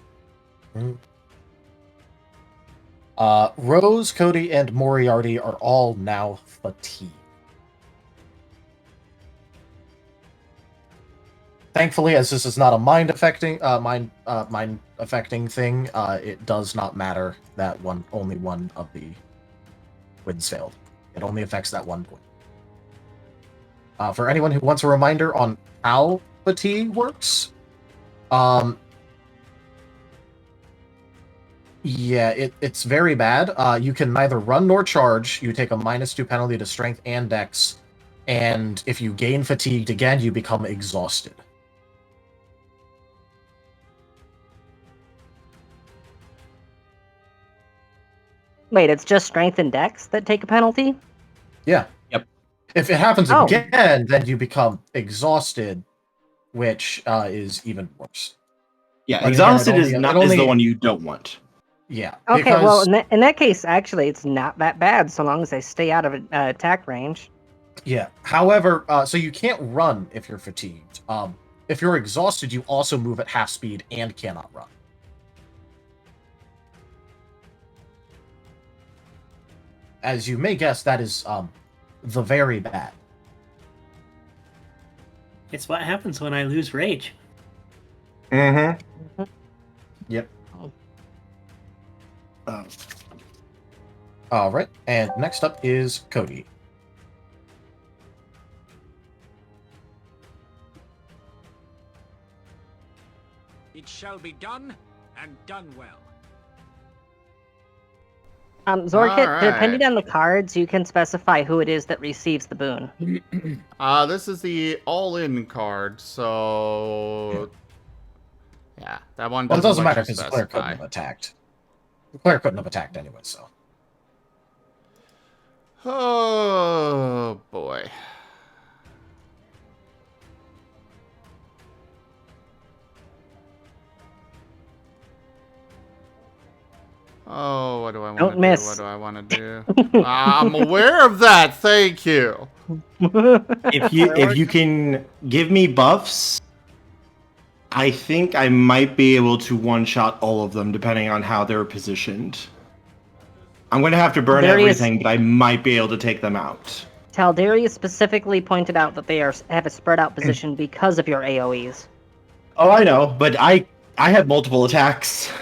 [SPEAKER 3] Rose, Cody, and Moriarty are all now fatigued. Thankfully, as this is not a mind affecting thing, it does not matter that only one of the winds failed. It only affects that 1 point. For anyone who wants a reminder on how fatigue works, it's very bad. You can neither run nor charge. You take a -2 penalty to strength and dex, and if you gain fatigued again, you become exhausted.
[SPEAKER 2] Wait, it's just strength and dex that take a penalty?
[SPEAKER 3] Yeah.
[SPEAKER 7] Yep.
[SPEAKER 3] If it happens again, then you become exhausted, which is even worse.
[SPEAKER 7] Yeah,
[SPEAKER 3] But
[SPEAKER 7] exhausted
[SPEAKER 3] again,
[SPEAKER 7] is the one you don't want.
[SPEAKER 3] Yeah.
[SPEAKER 2] Okay, well, in that case, actually, it's not that bad so long as I stay out of attack range.
[SPEAKER 3] Yeah. However, so you can't run if you're fatigued. If you're exhausted, you also move at half speed and cannot run. As you may guess, that is the very bad.
[SPEAKER 6] It's what happens when I lose rage.
[SPEAKER 3] Mm-hmm. Yep. All right, and next up is Cody.
[SPEAKER 11] It shall be done, and done well.
[SPEAKER 2] Zorkit,
[SPEAKER 1] Alright.
[SPEAKER 2] depending on the cards, you can specify who it is that receives the boon.
[SPEAKER 1] This is the all-in card, so yeah, that one.
[SPEAKER 3] Well, it doesn't matter
[SPEAKER 1] let you
[SPEAKER 3] because the player couldn't
[SPEAKER 1] specify.
[SPEAKER 3] have attacked. The player couldn't have attacked anyway, so.
[SPEAKER 1] Oh boy. Oh, what do I want to do?
[SPEAKER 2] Don't miss.
[SPEAKER 1] What do I want to do? I'm aware of that. Thank you.
[SPEAKER 7] If you can give me buffs, I think I might be able to one-shot all of them depending on how they're positioned. I'm going to have to burn everything, but I might be able to take them out.
[SPEAKER 2] Taldarius specifically pointed out that they have a spread out position because of your AoEs.
[SPEAKER 7] Oh, I know, but I have multiple attacks.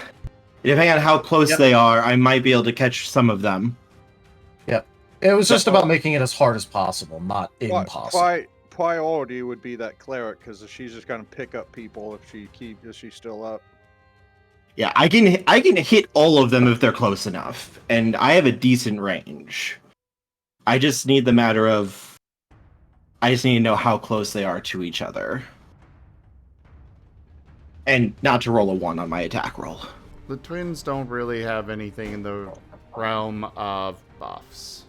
[SPEAKER 7] Depending on how close they are, I might be able to catch some of them.
[SPEAKER 3] Yep. It was just about making it as hard as possible, not impossible.
[SPEAKER 5] Priority would be that cleric, because she's just gonna pick up people if she's still up.
[SPEAKER 7] Yeah, I can hit all of them if they're close enough, and I have a decent range. I just need I just need to know how close they are to each other. And not to roll a 1 on my attack roll.
[SPEAKER 1] The twins don't really have anything in the realm of buffs.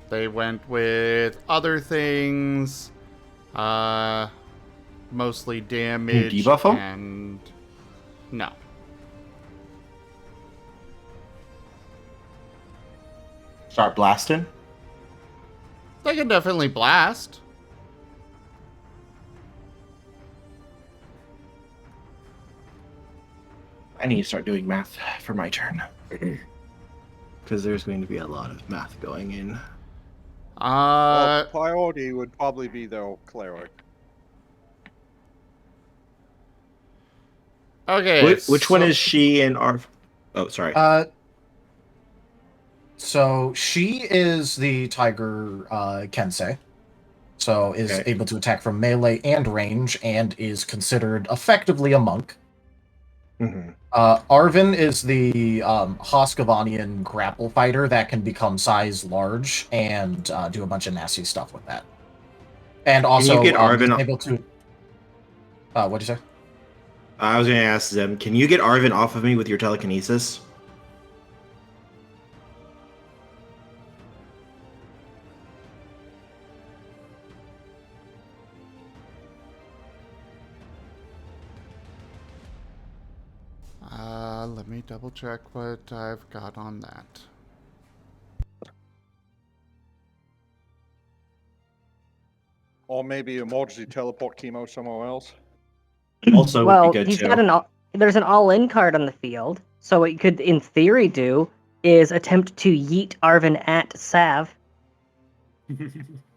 [SPEAKER 1] They went with other things, mostly damage.
[SPEAKER 7] Can you debuff them?
[SPEAKER 1] And no.
[SPEAKER 7] Start blasting?
[SPEAKER 1] They can definitely blast.
[SPEAKER 7] I need to start doing math for my turn. Because there's going to be a lot of math going in.
[SPEAKER 5] Well, priority would probably be their cleric.
[SPEAKER 1] Okay.
[SPEAKER 7] Which one is she and our... Oh, sorry.
[SPEAKER 3] So she is the Tiger Kensei. So is able to attack from melee and range, and is considered effectively a monk.
[SPEAKER 7] Mm-hmm.
[SPEAKER 3] Arvin is the Hoskavanian grapple fighter that can become size large and do a bunch of nasty stuff with that. And also,
[SPEAKER 7] can you get Arvin
[SPEAKER 3] able to... what'd you say?
[SPEAKER 7] I was going to ask them, can you get Arvin off of me with your telekinesis?
[SPEAKER 1] Let me double check what I've got on that.
[SPEAKER 5] Or maybe emergency teleport Kemo somewhere else.
[SPEAKER 7] Also,
[SPEAKER 2] well,
[SPEAKER 7] would be good
[SPEAKER 2] he's
[SPEAKER 7] too.
[SPEAKER 2] got there's an all-in card on the field, so what you could, in theory, do is attempt to yeet Arvin at Sav.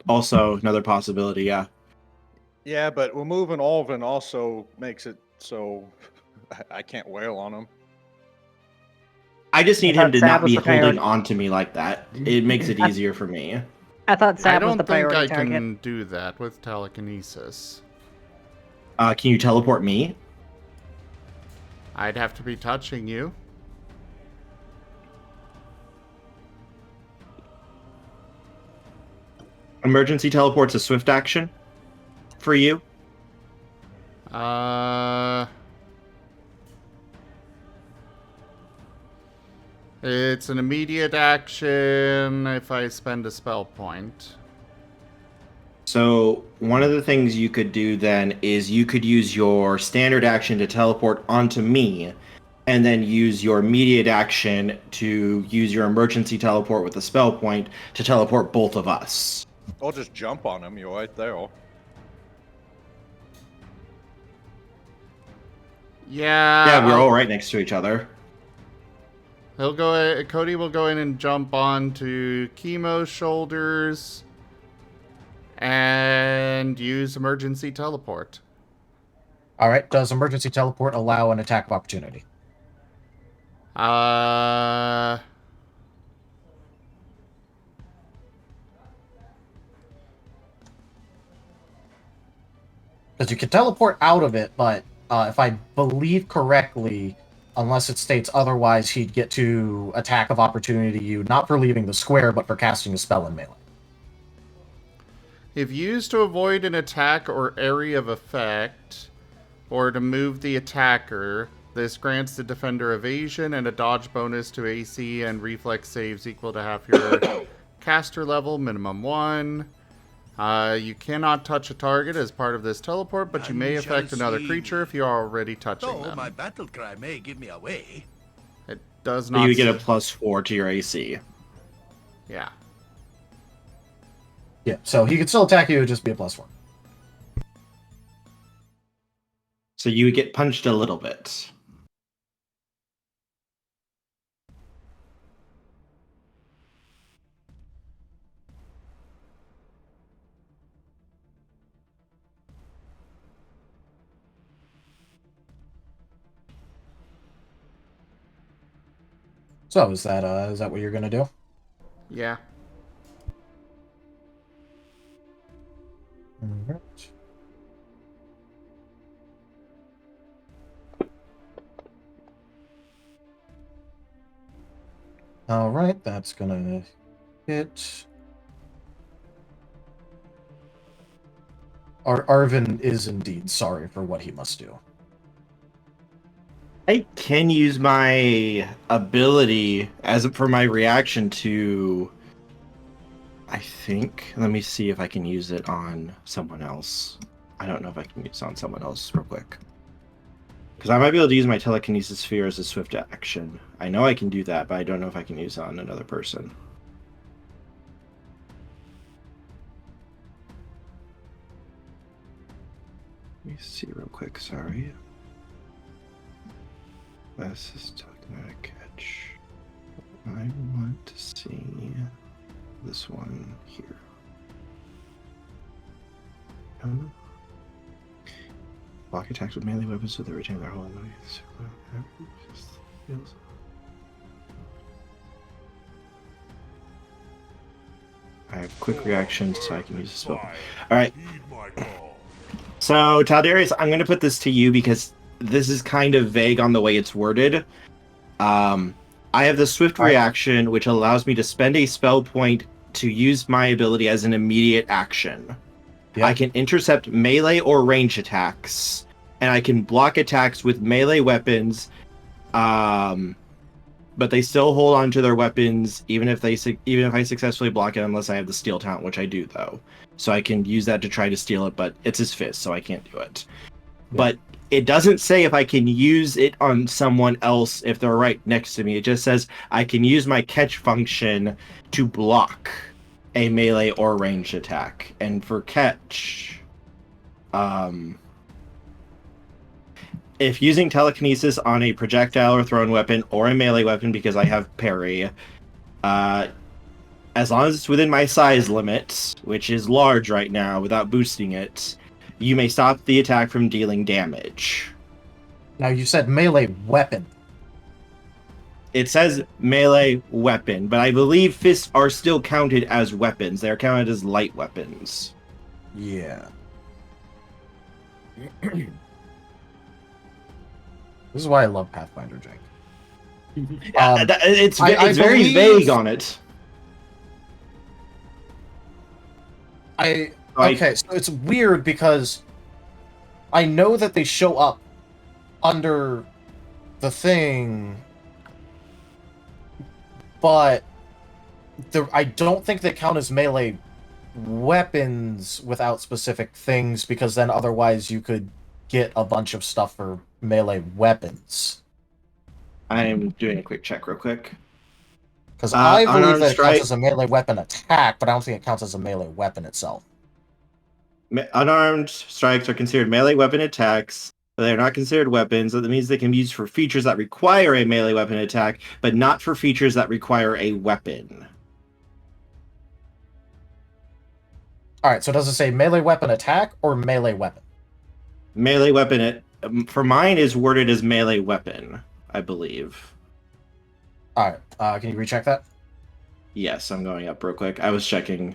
[SPEAKER 7] Also, another possibility, yeah.
[SPEAKER 5] Yeah, but removing Alvin also makes it so I can't wail on him.
[SPEAKER 7] I just need him to
[SPEAKER 2] Sav
[SPEAKER 7] not
[SPEAKER 2] was
[SPEAKER 7] be
[SPEAKER 2] the
[SPEAKER 7] holding
[SPEAKER 2] priority.
[SPEAKER 7] on to me like that. It makes it easier for me.
[SPEAKER 2] I thought
[SPEAKER 1] I
[SPEAKER 2] Sav was
[SPEAKER 1] don't
[SPEAKER 2] the
[SPEAKER 1] think
[SPEAKER 2] priority
[SPEAKER 1] I
[SPEAKER 2] target.
[SPEAKER 1] can do that with telekinesis.
[SPEAKER 7] Can you teleport me?
[SPEAKER 1] I'd have to be touching you.
[SPEAKER 7] Emergency teleport's a swift action for you.
[SPEAKER 1] It's an immediate action if I spend a spell point.
[SPEAKER 7] So one of the things you could do then is you could use your standard action to teleport onto me, and then use your immediate action to use your emergency teleport with a spell point to teleport both of us.
[SPEAKER 5] Or just jump on him, you're right there.
[SPEAKER 1] Yeah.
[SPEAKER 7] Yeah, we're all right next to each other.
[SPEAKER 1] Cody will go in and jump onto Kemo's shoulders and use emergency teleport.
[SPEAKER 3] Alright, does emergency teleport allow an attack of opportunity? Because you can teleport out of it, but if I believe correctly, unless it states otherwise, he'd get to attack of opportunity you, not for leaving the square, but for casting a spell in melee.
[SPEAKER 1] If used to avoid an attack or area of effect, or to move the attacker, this grants the defender evasion and a dodge bonus to AC and reflex saves equal to half your caster level, minimum 1. You cannot touch a target as part of this teleport, but you may affect another creature if you are already touching them.
[SPEAKER 11] My battle cry may give me away.
[SPEAKER 1] It does
[SPEAKER 7] So
[SPEAKER 1] not.
[SPEAKER 7] you get a +4 to your AC.
[SPEAKER 1] Yeah.
[SPEAKER 3] Yeah, so he could still attack you, it would just be a +4.
[SPEAKER 7] So you would get punched a little bit.
[SPEAKER 3] So is that what you're gonna do?
[SPEAKER 1] Yeah.
[SPEAKER 3] Alright. Alright, that's gonna hit. Arvin is indeed sorry for what he must do.
[SPEAKER 7] I can use my ability for my reaction to. I think. Let me see if I can use it on someone else. I don't know if I can use it on someone else real quick. Because I might be able to use my telekinesis sphere as a swift action. I know I can do that, but I don't know if I can use it on another person. Let me see real quick, sorry. This is Tochemay catch. I want to see this one here. Block attacks with melee weapons so they retain their whole I have quick reaction, so I can use a spell. Alright. So, Taldarius, I'm going to put this to you because this is kind of vague on the way it's worded. I have the swift reaction, which allows me to spend a spell point to use my ability as an immediate action. Yeah. I can intercept melee or range attacks, and I can block attacks with melee weapons, but they still hold on to their weapons even if I successfully block it, unless I have the steal talent, which I do though. So I can use that to try to steal it, but it's his fist, so I can't do it. Yeah. But it doesn't say if I can use it on someone else if they're right next to me. It just says I can use my catch function to block a melee or ranged attack. And for catch, if using telekinesis on a projectile or thrown weapon or a melee weapon, because I have parry, as long as it's within my size limit, which is large right now without boosting it, you may stop the attack from dealing damage.
[SPEAKER 3] Now you said melee weapon.
[SPEAKER 7] It says melee weapon, but I believe fists are still counted as weapons. They are counted as light weapons.
[SPEAKER 3] Yeah. This is why I love Pathfinder, Jake.
[SPEAKER 7] It's very vague on it.
[SPEAKER 3] Okay, so it's weird because I know that they show up under the thing, but I don't think they count as melee weapons without specific things, because then otherwise you could get a bunch of stuff for melee weapons.
[SPEAKER 7] I'm doing a quick check real quick.
[SPEAKER 3] Because I believe that it counts as a melee weapon attack, but I don't think it counts as a melee weapon itself.
[SPEAKER 7] Unarmed strikes are considered melee weapon attacks, but they are not considered weapons. That means they can be used for features that require a melee weapon attack, but not for features that require a weapon.
[SPEAKER 3] Alright, so does it say melee weapon attack or melee weapon?
[SPEAKER 7] Melee weapon, for mine, is worded as melee weapon, I believe.
[SPEAKER 3] Alright, can you recheck that?
[SPEAKER 7] Yes, I'm going up real quick. I was checking.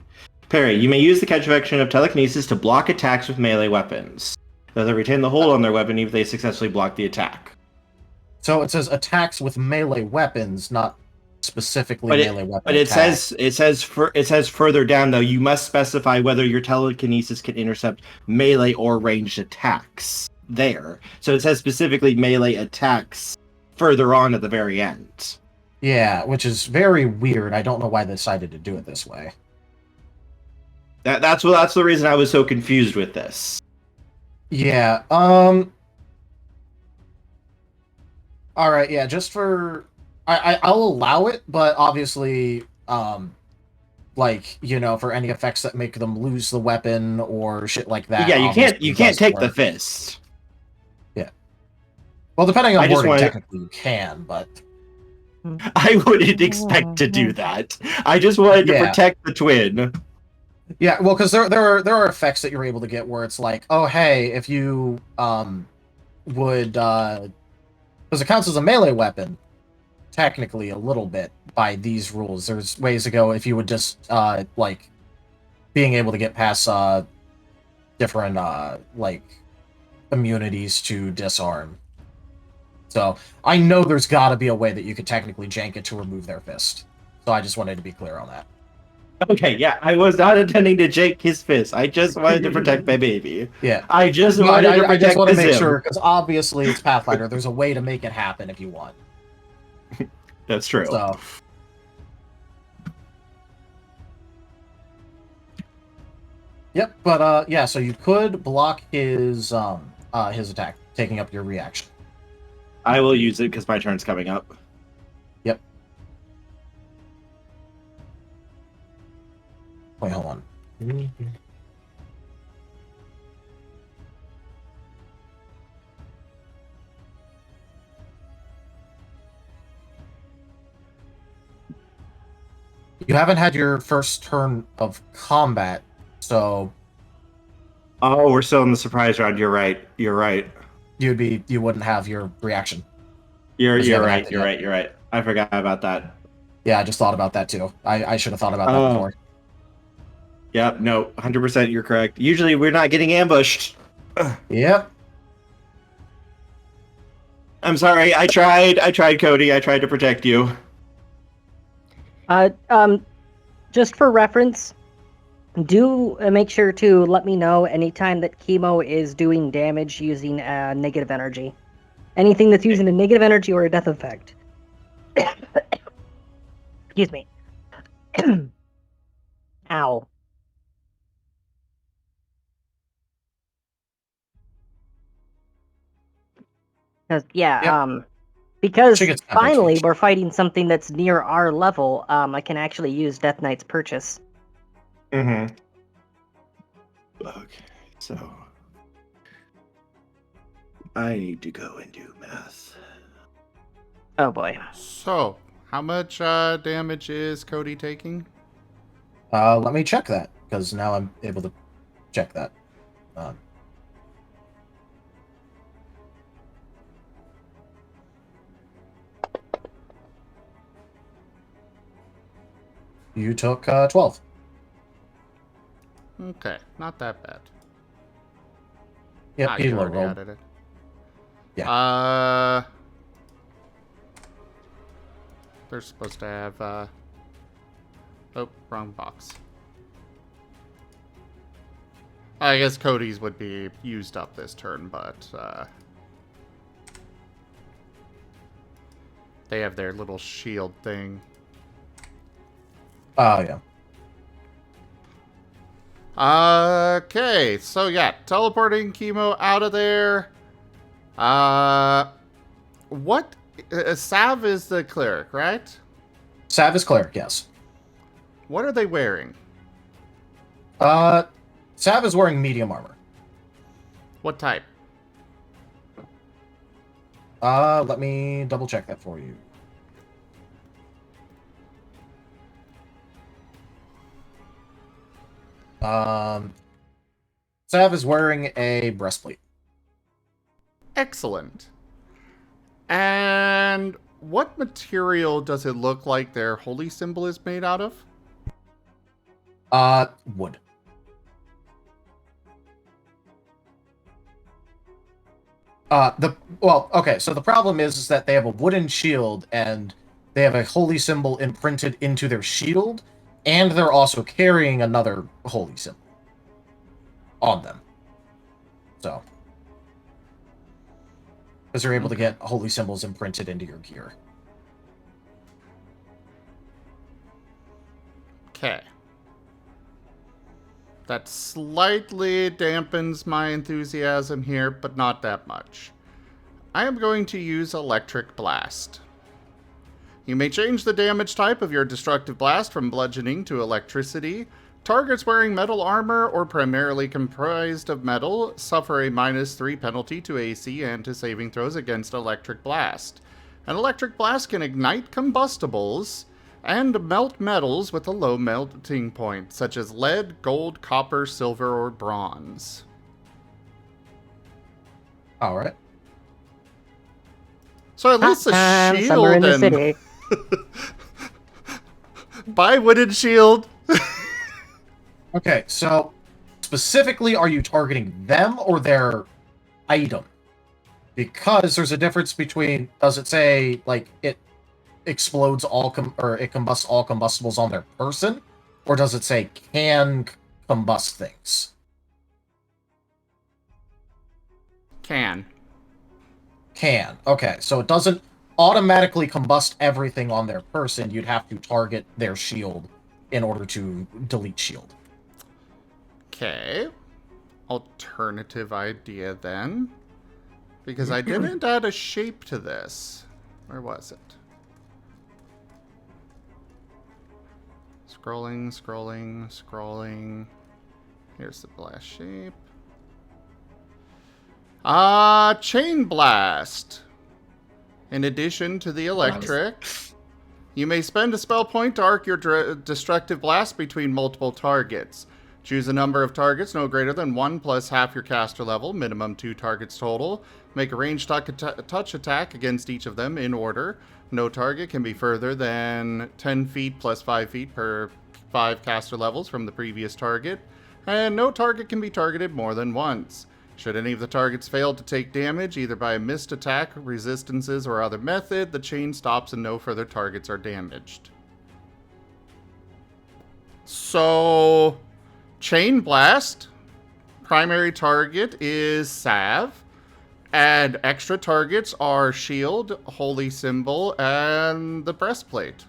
[SPEAKER 7] Parry. You may use the catch function of telekinesis to block attacks with melee weapons. Though they retain the hold on their weapon even if they successfully block the attack.
[SPEAKER 3] So it says attacks with melee weapons, not specifically melee weapons.
[SPEAKER 7] But it says further down though, you must specify whether your telekinesis can intercept melee or ranged attacks. There. So it says specifically melee attacks further on at the very end.
[SPEAKER 3] Yeah, which is very weird. I don't know why they decided to do it this way.
[SPEAKER 7] That's the reason I was so confused with this.
[SPEAKER 3] Yeah. Alright, yeah, just for I'll allow it, but obviously like, you know, for any effects that make them lose the weapon or shit like that.
[SPEAKER 7] Yeah, you can't take the fist.
[SPEAKER 3] Yeah. Well, depending on wording, technically you can, but
[SPEAKER 7] I wouldn't expect to do that. I just wanted to protect the twin.
[SPEAKER 3] Yeah, well, because there are effects that you're able to get where it's like, oh, hey, if you would, because it counts as a melee weapon, technically a little bit by these rules. There's ways to go if you would just like being able to get past different like immunities to disarm. So I know there's got to be a way that you could technically jank it to remove their fist. So I just wanted to be clear on that.
[SPEAKER 7] Okay, yeah, I was not intending to jank his fist. I just wanted to protect my baby.
[SPEAKER 3] Yeah,
[SPEAKER 7] I just wanted to protect
[SPEAKER 3] I just want to make
[SPEAKER 7] Zim.
[SPEAKER 3] sure, because obviously it's Pathfinder. There's a way to make it happen if you want.
[SPEAKER 7] That's true.
[SPEAKER 3] So. Yep, but yeah, so you could block his attack, taking up your reaction.
[SPEAKER 7] I will use it because my turn's coming up.
[SPEAKER 3] Yep. Wait, hold on. You haven't had your first turn of combat, so...
[SPEAKER 7] Oh, we're still in the surprise round. You're right. You're right.
[SPEAKER 3] You wouldn't have your reaction.
[SPEAKER 7] You're right. You're right. You're right. I forgot about that.
[SPEAKER 3] Yeah, I just thought about that too. I should have thought about that before.
[SPEAKER 7] Yep. No, 100%. You're correct. Usually, we're not getting ambushed.
[SPEAKER 3] Yep.
[SPEAKER 7] I'm sorry. I tried, Cody. I tried to protect you.
[SPEAKER 2] Just for reference, do make sure to let me know anytime that Kemo is doing damage using negative energy. Anything that's using a negative energy or a death effect. Excuse me. Ow. Because finally we're fighting something that's near our level, I can actually use Death Knight's purchase.
[SPEAKER 7] Mm-hmm. Okay, so I need to go and do math.
[SPEAKER 2] Oh boy.
[SPEAKER 1] So, how much damage is Cody taking?
[SPEAKER 3] Let me check that, because now I'm able to check that. You took 12.
[SPEAKER 1] Okay, not that bad.
[SPEAKER 3] Yep,
[SPEAKER 1] you already added it.
[SPEAKER 3] Yeah.
[SPEAKER 1] They're supposed to have, oh, wrong box. I guess Cody's would be used up this turn, but, they have their little shield thing.
[SPEAKER 3] Oh, yeah.
[SPEAKER 1] Okay, so yeah, teleporting Kemo out of there. What? Sav is the cleric, right?
[SPEAKER 3] Sav is cleric, yes.
[SPEAKER 1] What are they wearing?
[SPEAKER 3] Sav is wearing medium armor.
[SPEAKER 1] What type?
[SPEAKER 3] Let me double check that for you. Sav is wearing a breastplate.
[SPEAKER 1] Excellent. And what material does it look like their holy symbol is made out of?
[SPEAKER 3] Wood. Okay, so the problem is that they have a wooden shield and they have a holy symbol imprinted into their shield, and they're also carrying another holy symbol on them. So, because they're able to get holy symbols imprinted into your gear.
[SPEAKER 1] Okay. That slightly dampens my enthusiasm here, but not that much. I am going to use Electric Blast. You may change the damage type of your destructive blast from bludgeoning to electricity. Targets wearing metal armor or primarily comprised of metal suffer a -3 penalty to AC and to saving throws against Electric Blast. An Electric Blast can ignite combustibles and melt metals with a low melting point, such as lead, gold, copper, silver, or bronze.
[SPEAKER 3] All right.
[SPEAKER 1] So at least the shield
[SPEAKER 2] somewhere in the
[SPEAKER 1] and
[SPEAKER 2] city.
[SPEAKER 1] Buy wooden shield.
[SPEAKER 3] Okay, so specifically, are you targeting them or their item? Because there's a difference between, does it say, like, it explodes all, or it combusts all combustibles on their person? Or does it say can combust things?
[SPEAKER 1] Can.
[SPEAKER 3] Can. Okay, so it doesn't automatically combust everything on their person. You'd have to target their shield in order to delete shield.
[SPEAKER 1] Okay. Alternative idea then. Because I didn't add a shape to this. Where was it? Scrolling, scrolling, scrolling. Here's the blast shape. Chain blast. In addition to the electric, you may spend a spell point to arc your destructive blast between multiple targets. Choose a number of targets no greater than 1 plus half your caster level, minimum 2 targets total. Make a ranged touch attack against each of them in order. No target can be further than 10 feet plus 5 feet per 5 caster levels from the previous target. And no target can be targeted more than once. Should any of the targets fail to take damage, either by a missed attack, resistances, or other method, the chain stops and no further targets are damaged. So, Chain Blast. Primary target is Salve. And extra targets are Shield, Holy Symbol, and the Breastplate.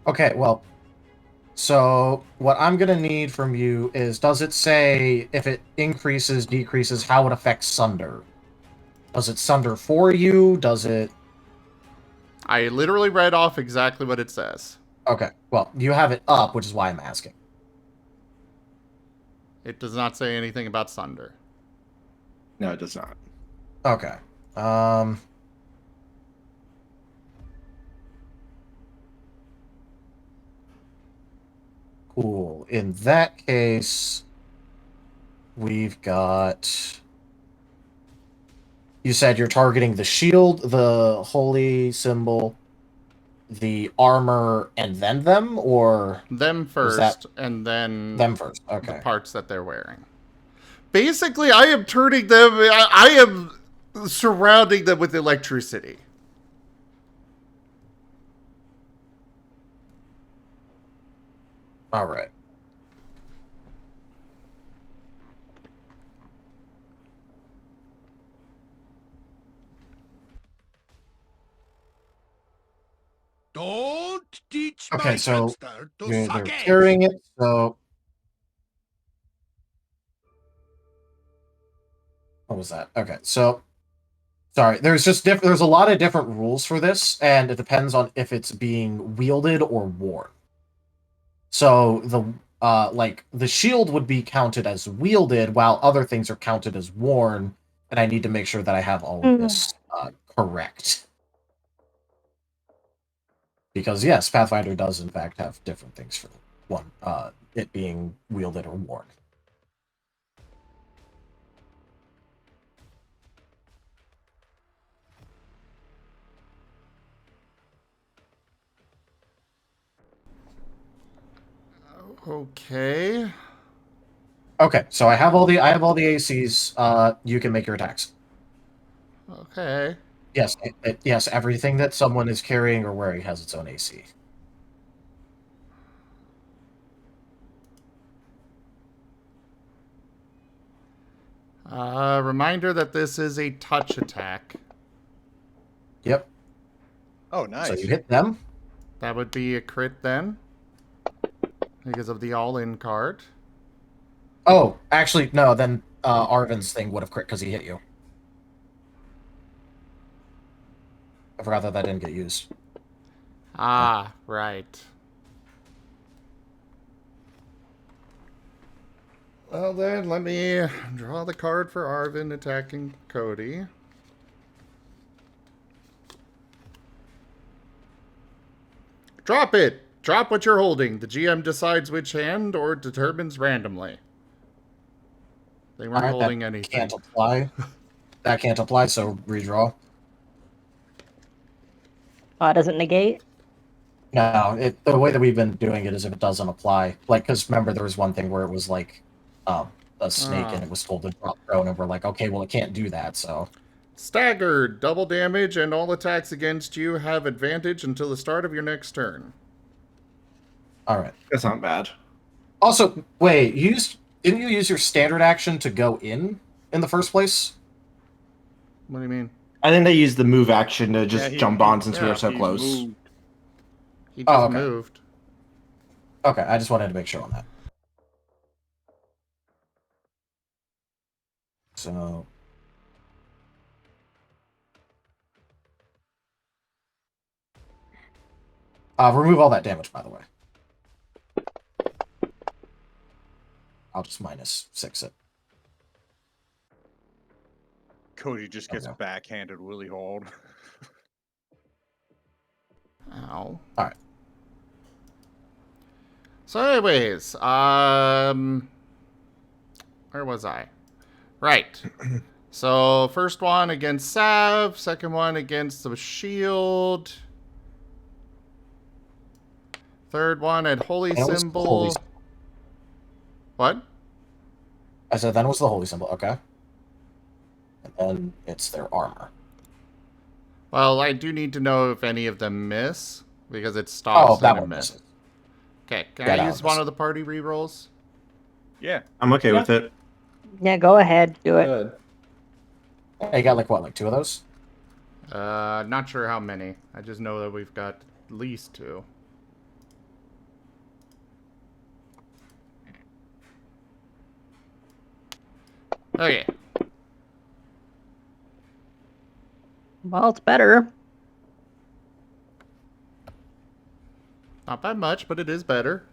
[SPEAKER 3] Okay, well, so what I'm going to need from you is, does it say if it increases, decreases, how it affects Sunder? Does it Sunder for you? Does it...
[SPEAKER 1] I literally read off exactly what it says.
[SPEAKER 3] Okay, well, you have it up, which is why I'm asking.
[SPEAKER 1] It does not say anything about Sunder.
[SPEAKER 7] No, it does not.
[SPEAKER 3] Okay. Cool. In that case, we've got... You said you're targeting the shield, the holy symbol, the armor, and then them, or...
[SPEAKER 1] Them first, and then...
[SPEAKER 3] Them first, okay.
[SPEAKER 1] The parts that they're wearing. Basically, I am turning them... I am surrounding them with electricity.
[SPEAKER 3] All right.
[SPEAKER 11] Don't teach
[SPEAKER 3] Okay,
[SPEAKER 11] my
[SPEAKER 3] so
[SPEAKER 11] hamster to
[SPEAKER 3] they're
[SPEAKER 11] suck eggs.
[SPEAKER 3] carrying it, so... What was that? Okay, so... Sorry, there's just there's a lot of different rules for this, and it depends on if it's being wielded or worn. So the like the shield would be counted as wielded, while other things are counted as worn, and I need to make sure that I have all of this correct. Because yes, Pathfinder does in fact have different things for one, it being wielded or worn.
[SPEAKER 1] Okay.
[SPEAKER 3] Okay, so I have all the ACs. You can make your attacks.
[SPEAKER 1] Okay.
[SPEAKER 3] Yes, yes. Everything that someone is carrying or wearing has its own AC.
[SPEAKER 1] Reminder that this is a touch attack.
[SPEAKER 3] Yep.
[SPEAKER 5] Oh, nice.
[SPEAKER 3] So you hit them.
[SPEAKER 1] That would be a crit then, because of the all-in card.
[SPEAKER 3] Oh, actually, no. Then Arvin's thing would have crit because he hit you. I forgot that didn't get used.
[SPEAKER 1] Ah, right. Well then, let me draw the card for Arvin attacking Cody. Drop it! Drop what you're holding. The GM decides which hand or determines randomly. They weren't holding anything.
[SPEAKER 3] Can't apply. That can't apply, so redraw.
[SPEAKER 2] Oh, it doesn't negate?
[SPEAKER 3] No, the way that we've been doing it is if it doesn't apply. Like, because remember, there was one thing where it was like a snake and it was told to drop prone, and we're like, okay, well, it can't do that, so.
[SPEAKER 1] Staggered, double damage, and all attacks against you have advantage until the start of your next turn.
[SPEAKER 3] Alright.
[SPEAKER 7] That's not bad.
[SPEAKER 3] Also, wait, didn't you use your standard action to go in the first place?
[SPEAKER 1] What do you mean?
[SPEAKER 7] I think they used the move action to just jump on since we were so close.
[SPEAKER 1] Moved. He just
[SPEAKER 3] okay.
[SPEAKER 1] moved.
[SPEAKER 3] Okay, I just wanted to make sure on that. So... remove all that damage, by the way. I'll just -6 it.
[SPEAKER 5] Cody just gets backhanded really hard.
[SPEAKER 1] Ow.
[SPEAKER 3] Alright.
[SPEAKER 1] So anyways, where was I? Right. So first one against Sav, second one against the shield. Third one at Holy Symbol. What?
[SPEAKER 3] I said then was the Holy Symbol, okay. And then it's their armor.
[SPEAKER 1] Well, I do need to know if any of them miss, because it stops
[SPEAKER 3] that
[SPEAKER 1] at a
[SPEAKER 3] one
[SPEAKER 1] miss.
[SPEAKER 3] misses.
[SPEAKER 1] Okay, can I use one of the party rerolls?
[SPEAKER 5] Yeah.
[SPEAKER 7] I'm okay with it.
[SPEAKER 2] Yeah, go ahead. Do it.
[SPEAKER 15] Good.
[SPEAKER 3] Hey, you got like 2 of those?
[SPEAKER 1] Not sure how many. I just know that we've got at least 2. Okay.
[SPEAKER 2] Well, it's better.
[SPEAKER 1] Not by much, but it is better.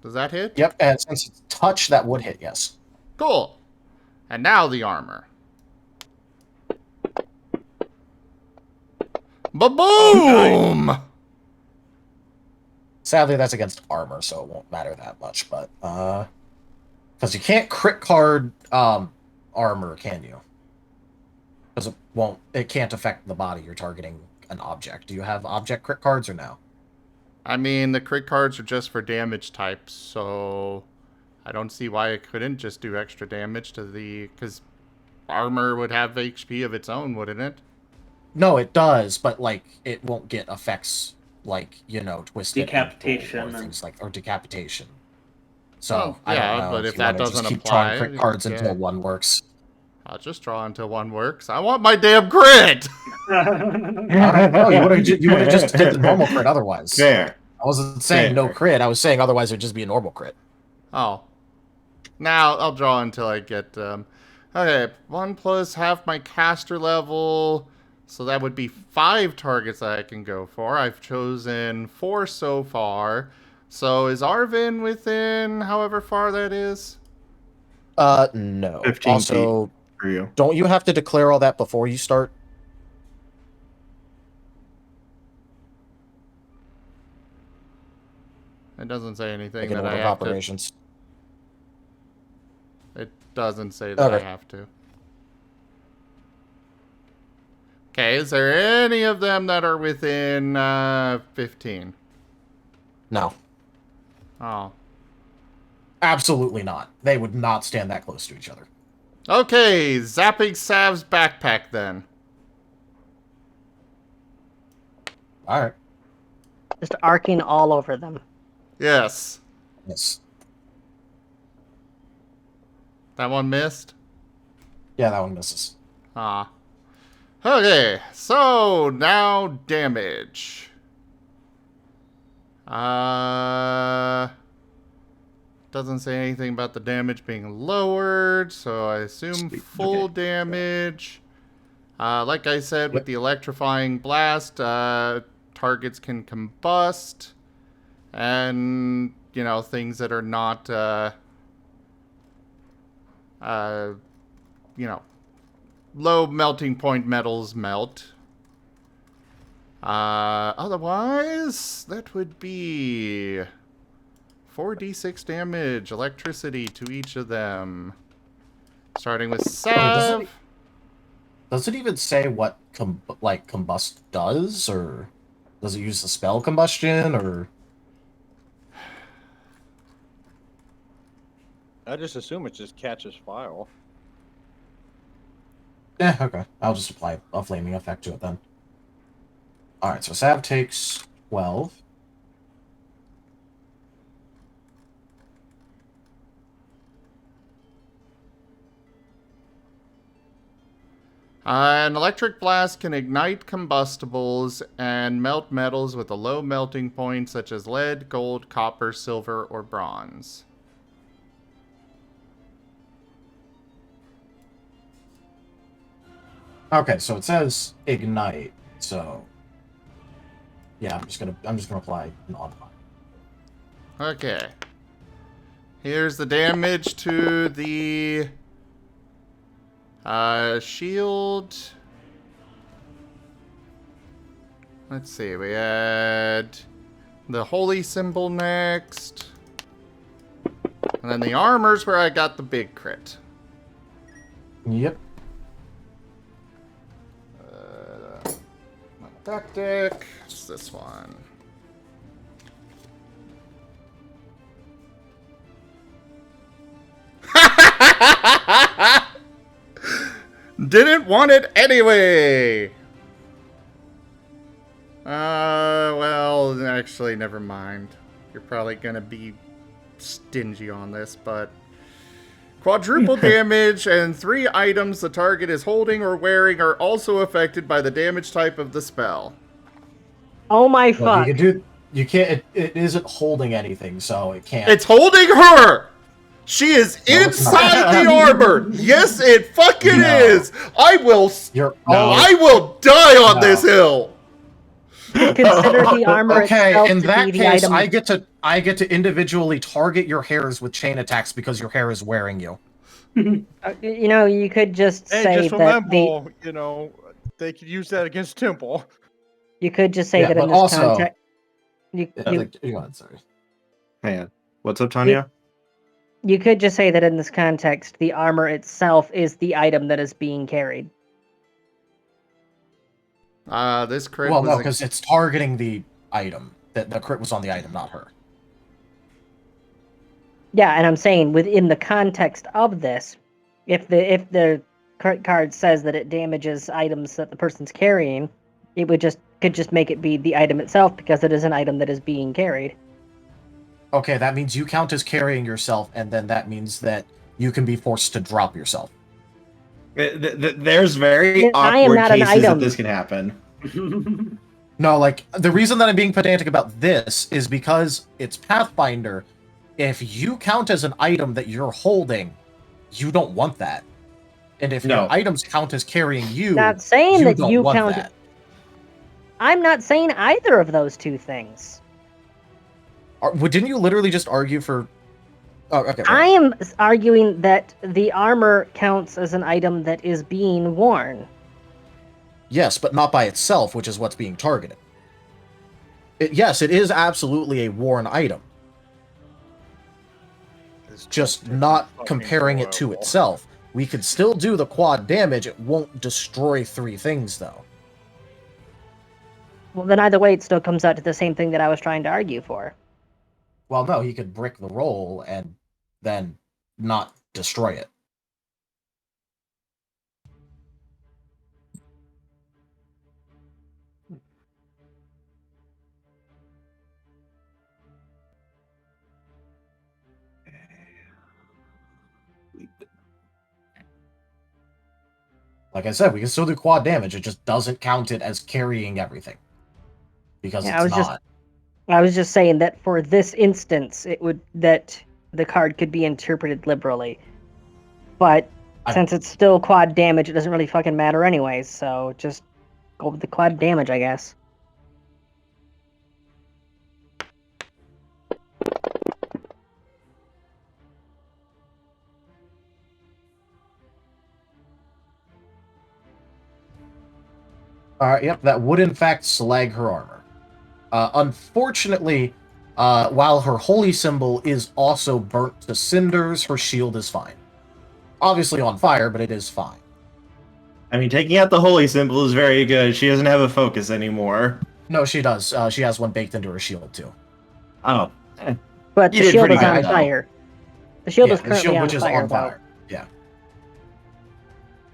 [SPEAKER 1] Does that hit?
[SPEAKER 3] Yep, and since it's touch, that would hit, yes.
[SPEAKER 1] Cool. And now the armor. Ba-boom!
[SPEAKER 3] Sadly, that's against armor, so it won't matter that much, but, because you can't crit card, armor, can you? Because it can't affect the body you're targeting an object. Do you have object crit cards or no?
[SPEAKER 1] I mean, the crit cards are just for damage types, so I don't see why it couldn't just do extra damage to the... Because armor would have HP of its own, wouldn't it?
[SPEAKER 3] No, it does, but, like, it won't get effects like, twisted
[SPEAKER 6] decapitation
[SPEAKER 3] or things like, or decapitation. So,
[SPEAKER 1] yeah,
[SPEAKER 3] I don't know
[SPEAKER 1] but if
[SPEAKER 3] you
[SPEAKER 1] that
[SPEAKER 3] wanna just
[SPEAKER 1] doesn't
[SPEAKER 3] keep
[SPEAKER 1] apply,
[SPEAKER 3] drawing crit cards until one works.
[SPEAKER 1] I'll just draw until one works. I want my damn crit!
[SPEAKER 3] No, you would have just did the normal crit otherwise.
[SPEAKER 7] Fair.
[SPEAKER 3] I wasn't saying no crit. I was saying otherwise it would just be a normal crit.
[SPEAKER 1] Oh. Now, I'll draw until I get... okay, 1 plus half my caster level... So that would be 5 targets that I can go for. I've chosen 4 so far. So is Arvin within however far that is?
[SPEAKER 3] No.
[SPEAKER 7] 15
[SPEAKER 3] also,
[SPEAKER 7] feet for you.
[SPEAKER 3] Don't you have to declare all that before you start?
[SPEAKER 1] It doesn't say anything
[SPEAKER 3] Like
[SPEAKER 1] that I
[SPEAKER 3] of
[SPEAKER 1] have
[SPEAKER 3] operations.
[SPEAKER 1] to... It doesn't say that I have to. Okay, is there any of them that are within 15?
[SPEAKER 3] No.
[SPEAKER 1] Oh.
[SPEAKER 3] Absolutely not. They would not stand that close to each other.
[SPEAKER 1] Okay, zapping Sav's backpack then.
[SPEAKER 3] Alright.
[SPEAKER 2] Just arcing all over them.
[SPEAKER 1] Yes.
[SPEAKER 3] Yes.
[SPEAKER 1] That one missed?
[SPEAKER 3] Yeah, that one misses.
[SPEAKER 1] Ah. Okay, so now damage. Doesn't say anything about the damage being lowered, so I assume full damage. Like I said, with the electrifying blast, targets can combust. And, things that are not, low melting point metals melt. Otherwise, that would be 4d6 damage, electricity to each of them. Starting with Sav.
[SPEAKER 3] Does it even say what combust does, or Does it use the spell combustion, or?
[SPEAKER 5] I just assume it just catches fire.
[SPEAKER 3] Yeah, okay. I'll just apply a flaming effect to it then. Alright, so Sav takes 12.
[SPEAKER 1] An electric blast can ignite combustibles and melt metals with a low melting point, such as lead, gold, copper, silver, or bronze.
[SPEAKER 3] Okay, so it says ignite, so yeah, I'm just gonna apply non-fire.
[SPEAKER 1] Okay. Here's the damage to the shield. Let's see, we had the holy symbol next. And then the armor's where I got the big crit.
[SPEAKER 3] Yep.
[SPEAKER 1] Tactic. It's this one. Didn't want it anyway. Well, actually, never mind. You're probably gonna be stingy on this, but quadruple damage and 3 items the target is holding or wearing are also affected by the damage type of the spell.
[SPEAKER 2] Oh my fuck.
[SPEAKER 3] You can't, it isn't holding anything, so it can't.
[SPEAKER 1] It's holding her! She is inside the armor! Yes, it fucking is! I will die on this hill!
[SPEAKER 2] Consider the armor itself
[SPEAKER 3] in
[SPEAKER 2] to
[SPEAKER 3] that
[SPEAKER 2] be the
[SPEAKER 3] case,
[SPEAKER 2] item.
[SPEAKER 3] I get to individually target your hairs with chain attacks because your hair is wearing you.
[SPEAKER 2] You know, you could just say
[SPEAKER 5] just
[SPEAKER 2] that
[SPEAKER 5] remember, you know, they could use that against Temple.
[SPEAKER 2] You could just say
[SPEAKER 3] Yeah,
[SPEAKER 2] that in
[SPEAKER 3] but
[SPEAKER 2] this
[SPEAKER 3] also-
[SPEAKER 2] context.
[SPEAKER 3] Go on, sorry.
[SPEAKER 7] Hey, what's up, Tanya?
[SPEAKER 2] You could just say that in this context, the armor itself is the item that is being carried.
[SPEAKER 1] This crit
[SPEAKER 3] Well,
[SPEAKER 1] was
[SPEAKER 3] no, because it's targeting the item. The crit was on the item, not her.
[SPEAKER 2] Yeah, and I'm saying within the context of this, if the card says that it damages items that the person's carrying, it could just make it be the item itself because it is an item that is being carried.
[SPEAKER 3] Okay, that means you count as carrying yourself, and then that means that you can be forced to drop yourself.
[SPEAKER 7] There's very
[SPEAKER 2] I am
[SPEAKER 7] awkward
[SPEAKER 2] not an
[SPEAKER 7] cases that
[SPEAKER 2] item.
[SPEAKER 7] this can happen.
[SPEAKER 3] No, like, the reason that I'm being pedantic about this is because it's Pathfinder. If you count as an item that you're holding, you don't want that. And if your items count as carrying you,
[SPEAKER 2] Not saying that
[SPEAKER 3] don't
[SPEAKER 2] you
[SPEAKER 3] want
[SPEAKER 2] count.
[SPEAKER 3] that.
[SPEAKER 2] I'm not saying either of those two things.
[SPEAKER 3] Didn't you literally just argue for... Oh, okay.
[SPEAKER 2] I am arguing that the armor counts as an item that is being worn.
[SPEAKER 3] Yes, but not by itself, which is what's being targeted. Yes, it is absolutely a worn item. Just not comparing it to itself. We could still do the quad damage, it won't destroy 3 things, though.
[SPEAKER 2] Well, then either way, it still comes out to the same thing that I was trying to argue for.
[SPEAKER 3] Well, no, he could brick the roll and then not destroy it. Like I said, we can still do quad damage. It just doesn't count it as carrying everything. Because
[SPEAKER 2] Yeah,
[SPEAKER 3] it's not.
[SPEAKER 2] I was just saying that for this instance, that the card could be interpreted liberally. But since it's still quad damage, it doesn't really fucking matter anyways, so just go with the quad damage, I guess.
[SPEAKER 3] Yep, that would in fact slag her armor. Unfortunately, while her holy symbol is also burnt to cinders, her shield is fine. Obviously on fire, but it is fine.
[SPEAKER 7] I mean, taking out the holy symbol is very good. She doesn't have a focus anymore.
[SPEAKER 3] No, she does. She has one baked into her shield too.
[SPEAKER 7] Oh.
[SPEAKER 2] But
[SPEAKER 7] You
[SPEAKER 2] the
[SPEAKER 7] did
[SPEAKER 2] shield
[SPEAKER 7] pretty
[SPEAKER 2] is
[SPEAKER 7] good,
[SPEAKER 2] on
[SPEAKER 7] though.
[SPEAKER 2] fire. The shield
[SPEAKER 3] Yeah,
[SPEAKER 2] is
[SPEAKER 3] the
[SPEAKER 2] currently
[SPEAKER 3] shield,
[SPEAKER 2] on
[SPEAKER 3] which is
[SPEAKER 2] fire,
[SPEAKER 3] on
[SPEAKER 2] though.
[SPEAKER 3] fire. Yeah.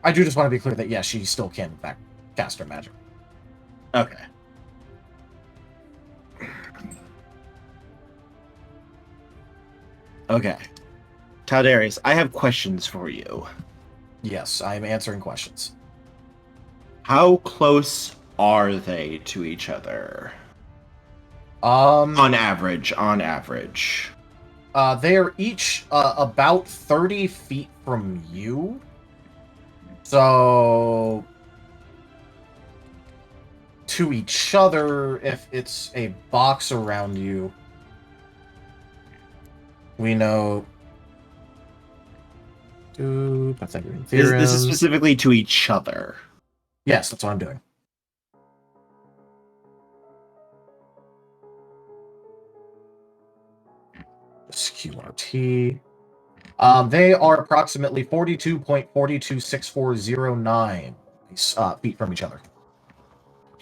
[SPEAKER 3] I do just want to be clear that, yeah, she still can, in fact, cast her magic.
[SPEAKER 7] Okay. Okay. Taldarius, I have questions for you.
[SPEAKER 3] Yes, I am answering questions.
[SPEAKER 7] How close are they to each other? On average.
[SPEAKER 3] They are each about 30 feet from you. So, to each other, if it's a box around you, we know. Pythagorean theorem.
[SPEAKER 7] This is specifically to each other.
[SPEAKER 3] Yes, that's what I'm doing. SQRT. They are approximately 42.426409 feet from each other.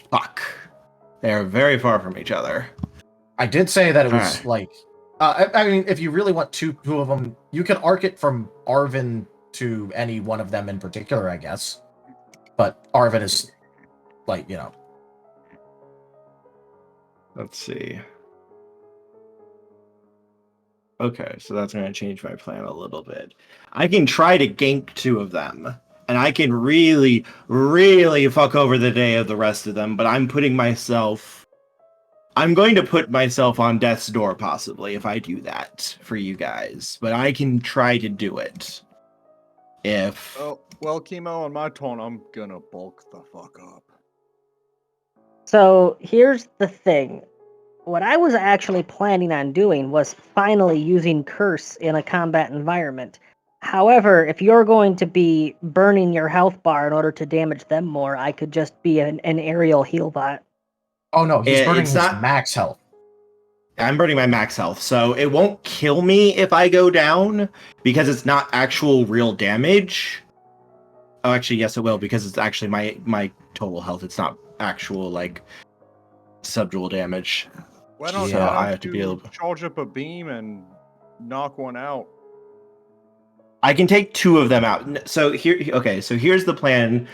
[SPEAKER 7] Fuck. They are very far from each other.
[SPEAKER 3] I did say that it was
[SPEAKER 7] Alright.
[SPEAKER 3] like... I mean, if you really want two of them, you can arc it from Arvin to any one of them in particular, I guess. But Arvin is, like, you know...
[SPEAKER 7] Let's see. Okay, so that's going to change my plan a little bit. I can try to gank two of them, and I can really, really fuck over the day of the rest of them, but I'm going to put myself on death's door, possibly, if I do that for you guys. But I can try to do it. If...
[SPEAKER 5] Well, Kemo, on my turn, I'm gonna bulk the fuck up.
[SPEAKER 2] So here's the thing. What I was actually planning on doing was finally using Curse in a combat environment. However, if you're going to be burning your health bar in order to damage them more, I could just be an aerial heal bot.
[SPEAKER 3] Oh no, he's burning his max health.
[SPEAKER 7] I'm burning my max health, so it won't kill me if I go down, because it's not actual real damage. Oh, actually, yes, it will, because it's actually my total health. It's not actual, like, subdual damage.
[SPEAKER 5] Why don't
[SPEAKER 7] so I have to be able to...
[SPEAKER 5] charge up a beam and knock one out?
[SPEAKER 7] I can take two of them out. So here's the plan.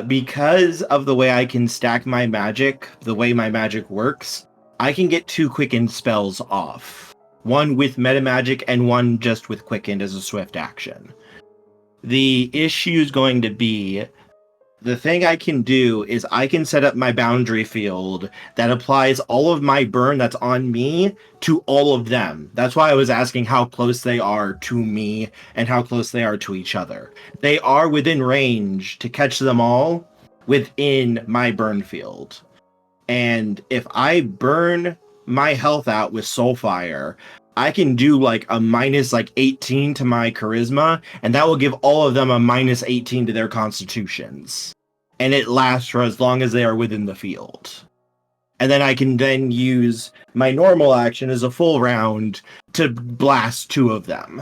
[SPEAKER 7] Because of the way I can stack my magic, the way my magic works, I can get two quickened spells off. One with meta magic and one just with quickened as a swift action. The issue is going to be, the thing I can do is I can set up my boundary field that applies all of my burn that's on me to all of them. That's why I was asking how close they are to me and how close they are to each other. They are within range to catch them all within my burn field. And if I burn my health out with Soulfire, I can do like a minus 18 to my charisma, and that will give all of them a minus 18 to their constitutions. And it lasts for as long as they are within the field. And then I can then use my normal action as a full round to blast two of them.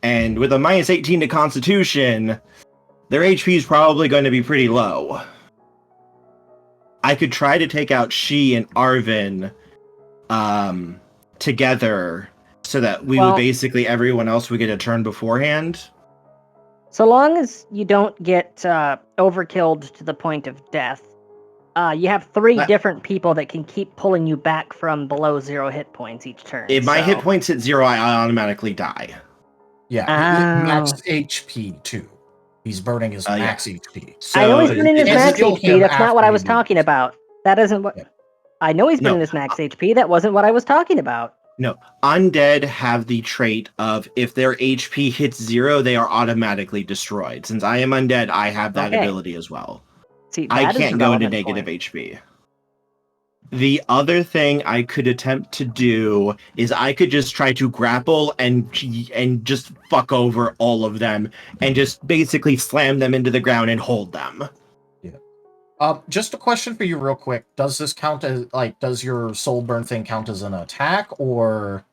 [SPEAKER 7] And with a minus 18 to constitution, their HP is probably going to be pretty low. I could try to take out She and Arvin together so that we would basically, everyone else would get a turn beforehand.
[SPEAKER 2] So long as you don't get overkilled to the point of death, you have three different people that can keep pulling you back from below 0 hit points each turn.
[SPEAKER 7] If my hit points hit 0, I automatically die.
[SPEAKER 3] Yeah, max HP too. He's burning his max HP.
[SPEAKER 2] So I know he's burning his max HP. That's not what I was talking about. That isn't what... Yeah. I know he's burning his max HP. That wasn't what I was talking about.
[SPEAKER 7] No, undead have the trait of if their HP hits 0, they are automatically destroyed. Since I am undead, I have that ability as well.
[SPEAKER 2] See,
[SPEAKER 7] I can't go into negative HP. The other thing I could attempt to do is I could just try to grapple and just fuck over all of them and just basically slam them into the ground and hold them.
[SPEAKER 3] Just a question for you real quick. Does this count as, does your soul burn thing count as an attack, or?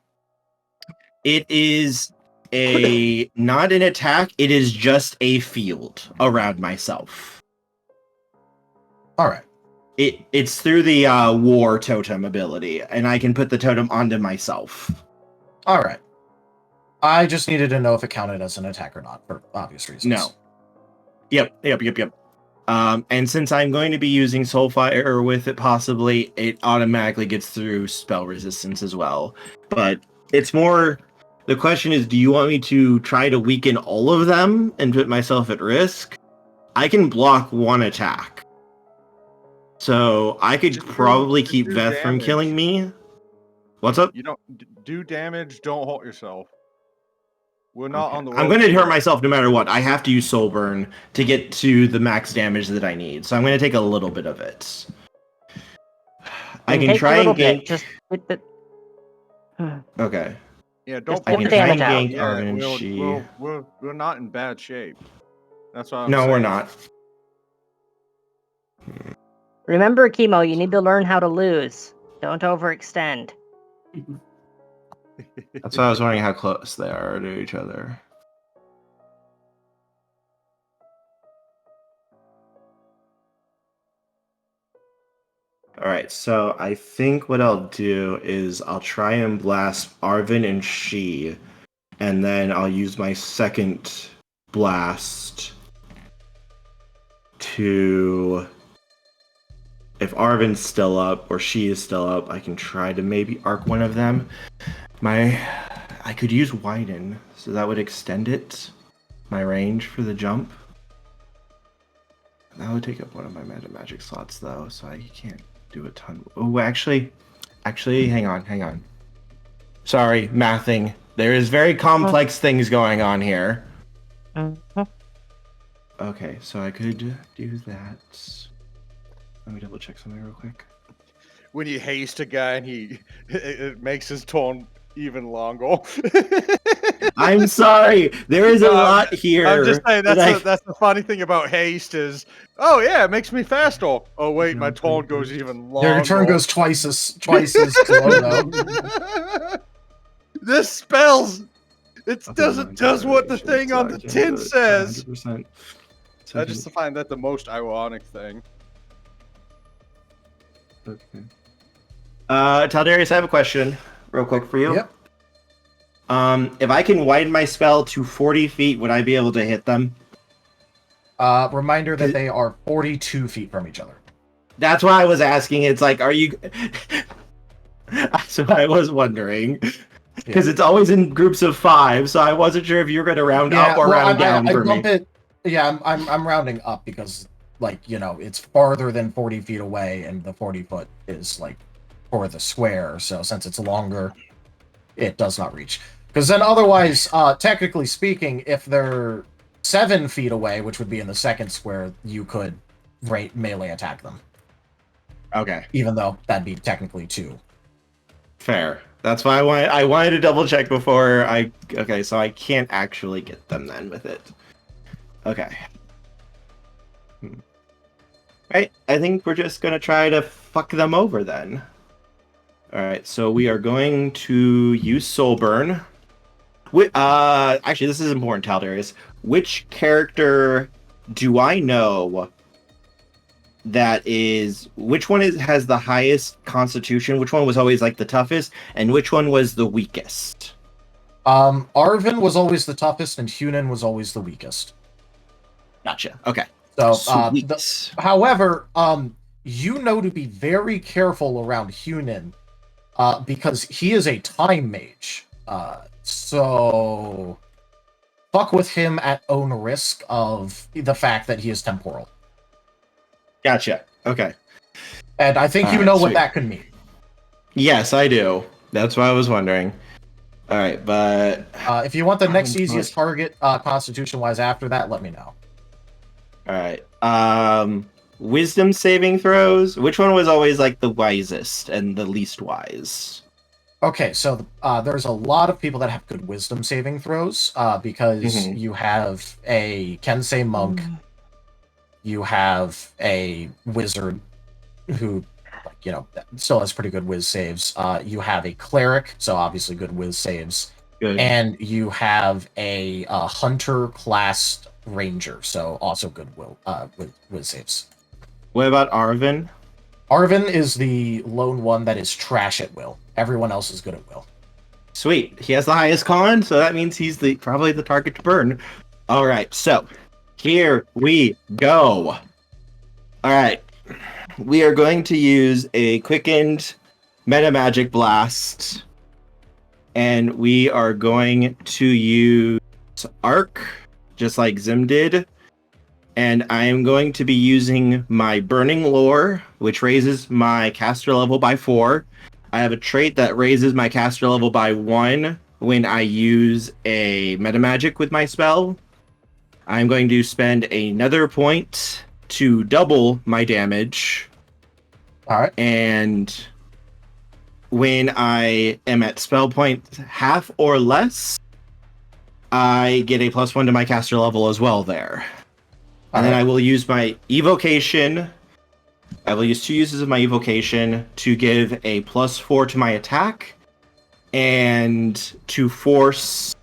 [SPEAKER 7] It is not an attack, it is just a field around myself.
[SPEAKER 3] Alright.
[SPEAKER 7] It's through the war totem ability, and I can put the totem onto myself.
[SPEAKER 3] All right. I just needed to know if it counted as an attack or not, for obvious reasons.
[SPEAKER 7] No. Yep. And since I'm going to be using Soulfire with it, possibly, it automatically gets through spell resistance as well. But it's more... The question is, do you want me to try to weaken all of them and put myself at risk? I can block one attack. So I could probably keep Veth from killing me. What's up?
[SPEAKER 5] You don't do damage, don't halt yourself. We're not on the
[SPEAKER 7] I'm going to hurt myself no matter what. I have to use Soul Burn to get to the max damage that I need. So I'm going to take a little bit of it. I can try and gank.
[SPEAKER 2] Just with the...
[SPEAKER 7] Okay.
[SPEAKER 5] Yeah, don't
[SPEAKER 2] put the damage out.
[SPEAKER 5] Yeah, we're not in bad shape. That's what I'm
[SPEAKER 7] saying. No, we're not.
[SPEAKER 2] Remember, Kemo, you need to learn how to lose. Don't overextend.
[SPEAKER 7] That's why I was wondering how close they are to each other. Alright, so I think what I'll do is I'll try and blast Arvin and She, and then I'll use my second blast to... If Arvin's still up, or She is still up, I can try to maybe arc one of them. I could use Widen, so that would extend it, my range for the jump. That would take up one of my magic slots, though, so I can't do a ton. Oh, actually, hang on. Sorry, mathing. There is very complex things going on here. Okay, so I could do that. Let me double check something real quick.
[SPEAKER 5] When you haste a guy and it makes his tone even longer.
[SPEAKER 7] I'm sorry. There is a lot here.
[SPEAKER 5] I'm just saying that's the funny thing about haste is, oh yeah, it makes me faster. Oh wait, my tone goes even longer.
[SPEAKER 3] Your turn goes twice as slow though.
[SPEAKER 5] This spells. It does what the thing on the tin says. 100%. I just find that the most ironic thing.
[SPEAKER 7] Okay. Taldarius, I have a question real quick for you.
[SPEAKER 3] Yep.
[SPEAKER 7] If I can widen my spell to 40 feet, would I be able to hit them?
[SPEAKER 3] Reminder that they are 42 feet from each other.
[SPEAKER 7] That's why I was asking. It's like, are you... So I was wondering. Because it's always in groups of 5, so I wasn't sure if you were going to round up or round down for me.
[SPEAKER 3] I'm rounding up because, like, you know, it's farther than 40 feet away, and the 40 foot is, like, for the square, so since it's longer, it does not reach. Because then otherwise, technically speaking, if they're 7 feet away, which would be in the second square, you could melee attack them.
[SPEAKER 7] Okay.
[SPEAKER 3] Even though that'd be technically 2.
[SPEAKER 7] Fair. That's why I wanted to double check before I... Okay, so I can't actually get them then with it. Okay. Right, I think we're just going to try to fuck them over then. Alright, so we are going to use Soul Burn. Actually, this is important, Taldarius. Which character do I know that is... Which one has the highest constitution? Which one was always, like, the toughest? And which one was the weakest?
[SPEAKER 3] Arvin was always the toughest, and Hunan was always the weakest.
[SPEAKER 7] Gotcha. Okay.
[SPEAKER 3] So, however, you know to be very careful around Hunan, because he is a time mage. So fuck with him at own risk of the fact that he is temporal.
[SPEAKER 7] Gotcha. Okay.
[SPEAKER 3] And I think you know what that could mean.
[SPEAKER 7] Yes, I do. That's why I was wondering. All right, but
[SPEAKER 3] if you want the next easiest target, constitution-wise, after that, let me know.
[SPEAKER 7] All right. Wisdom saving throws. Which one was always like the wisest and the least wise?
[SPEAKER 3] Okay, so there's a lot of people that have good wisdom saving throws because you have a Kensei monk, you have a wizard who, you know, still has pretty good whiz saves. You have a cleric, so obviously good whiz saves.
[SPEAKER 7] Good.
[SPEAKER 3] And you have a hunter class ranger, so also good whiz saves.
[SPEAKER 7] What about Arvin?
[SPEAKER 3] Arvin is the lone one that is trash at will. Everyone else is good at will.
[SPEAKER 7] Sweet. He has the highest con, so that means he's probably the target to burn. All right, so here we go. All right, we are going to use a quickened meta magic blast, and we are going to use arc, just like Zim did. And I am going to be using my Burning Lore, which raises my caster level by 4. I have a trait that raises my caster level by 1 when I use a metamagic with my spell. I'm going to spend another point to double my damage.
[SPEAKER 3] All right.
[SPEAKER 7] And when I am at spell point half or less, I get a +1 to my caster level as well there. And then I will use my evocation. I will use 2 uses of my evocation to give a +4 to my attack and to force